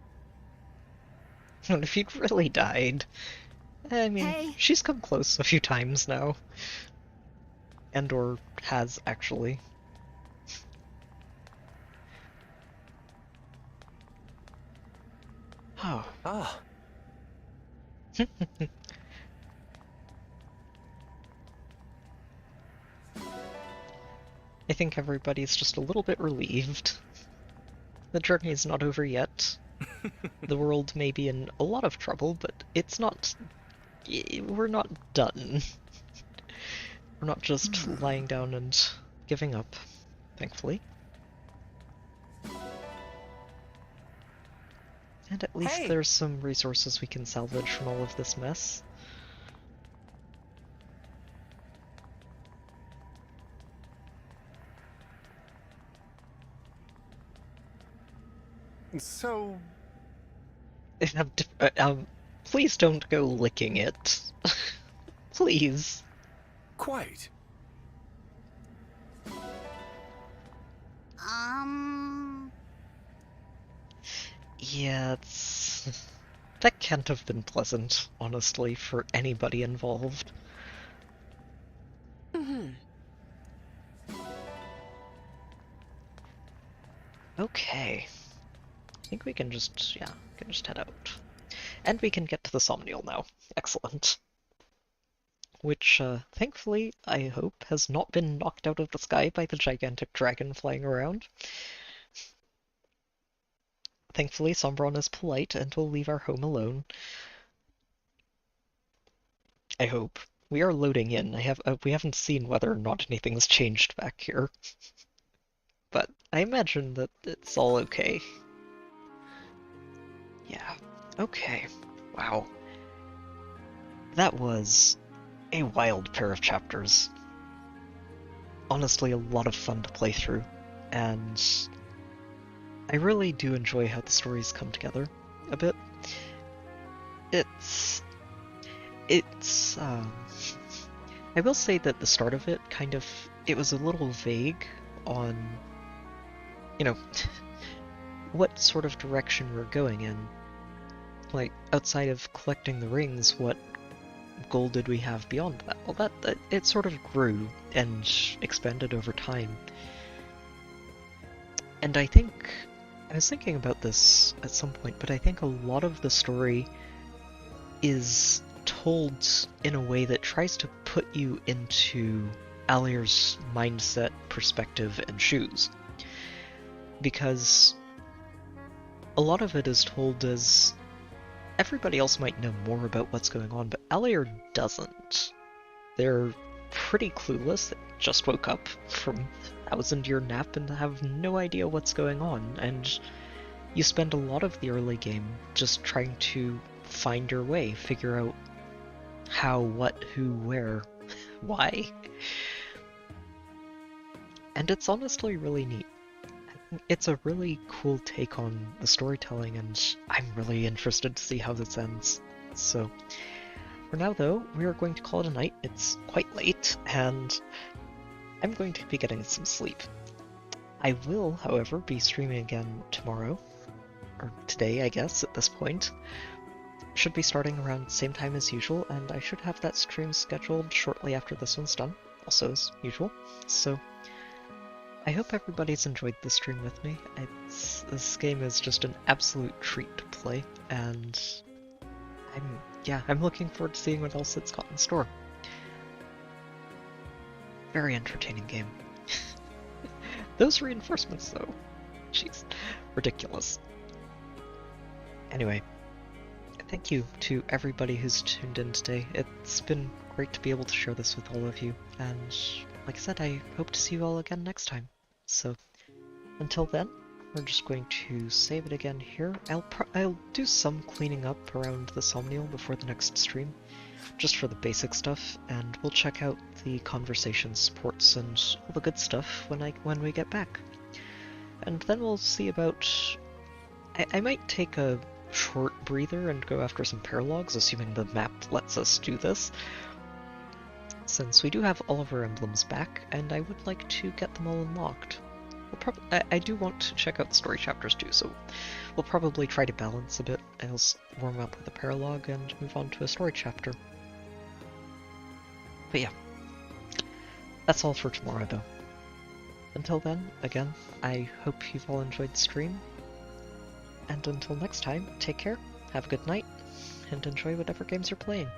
And if you'd really died, I mean, she's come close a few times now. And/or has, actually. Oh. Ah. I think everybody's just a little bit relieved. The journey is not over yet. The world may be in a lot of trouble, but it's not... We're not done. We're not just lying down and giving up, thankfully. And at least there's some resources we can salvage from all of this mess. So... please don't go licking it. Please. Quite. Yeah, that can't have been pleasant, honestly, for anybody involved. Okay. I think we can just, head out. And we can get to the Somnial now. Excellent. Which, thankfully, I hope, has not been knocked out of the sky by the gigantic dragon flying around. Thankfully, Sombron is polite and will leave our home alone. I hope. We are loading in. We haven't seen whether or not anything's changed back here. But I imagine that it's all okay. Yeah. Okay. Wow. That was a wild pair of chapters. Honestly, a lot of fun to play through. And I really do enjoy how the stories come together a bit. I will say that the start of it it was a little vague on, what sort of direction we're going in. Like, outside of collecting the rings, what goal did we have beyond that? Well, that it sort of grew and expanded over time. And I was thinking about this at some point, but I think a lot of the story is told in a way that tries to put you into Alir's mindset, perspective, and shoes. Because a lot of it is told as everybody else might know more about what's going on, but Alir doesn't. They're pretty clueless. They just woke up from a 1,000-year nap and have no idea what's going on, and you spend a lot of the early game just trying to find your way, figure out how, what, who, where, why. And it's honestly really neat. It's a really cool take on the storytelling, and I'm really interested to see how this ends. So, for now though, we are going to call it a night. It's quite late, and I'm going to be getting some sleep. I will, however, be streaming again tomorrow, or today, I guess, at this point. Should be starting around the same time as usual, and I should have that stream scheduled shortly after this one's done, also as usual. So, I hope everybody's enjoyed the stream with me. This game is just an absolute treat to play, and I'm looking forward to seeing what else it's got in store. Very entertaining game. Those reinforcements, though. Jeez. Ridiculous. Anyway, thank you to everybody who's tuned in today. It's been great to be able to share this with all of you, and like I said, I hope to see you all again next time. So, until then, we're just going to save it again here. I'll do some cleaning up around the Somnial before the next stream, just for the basic stuff, and we'll check out the conversation supports and all the good stuff when we get back. And then we'll see about... I might take a short breather and go after some paralogues, assuming the map lets us do this, since we do have all of our emblems back, and I would like to get them all unlocked. I do want to check out the story chapters too, so we'll probably try to balance a bit. I'll warm up with a paralogue and move on to a story chapter. But yeah, that's all for tomorrow though. Until then, again, I hope you've all enjoyed the stream, and until next time, take care, have a good night, and enjoy whatever games you're playing.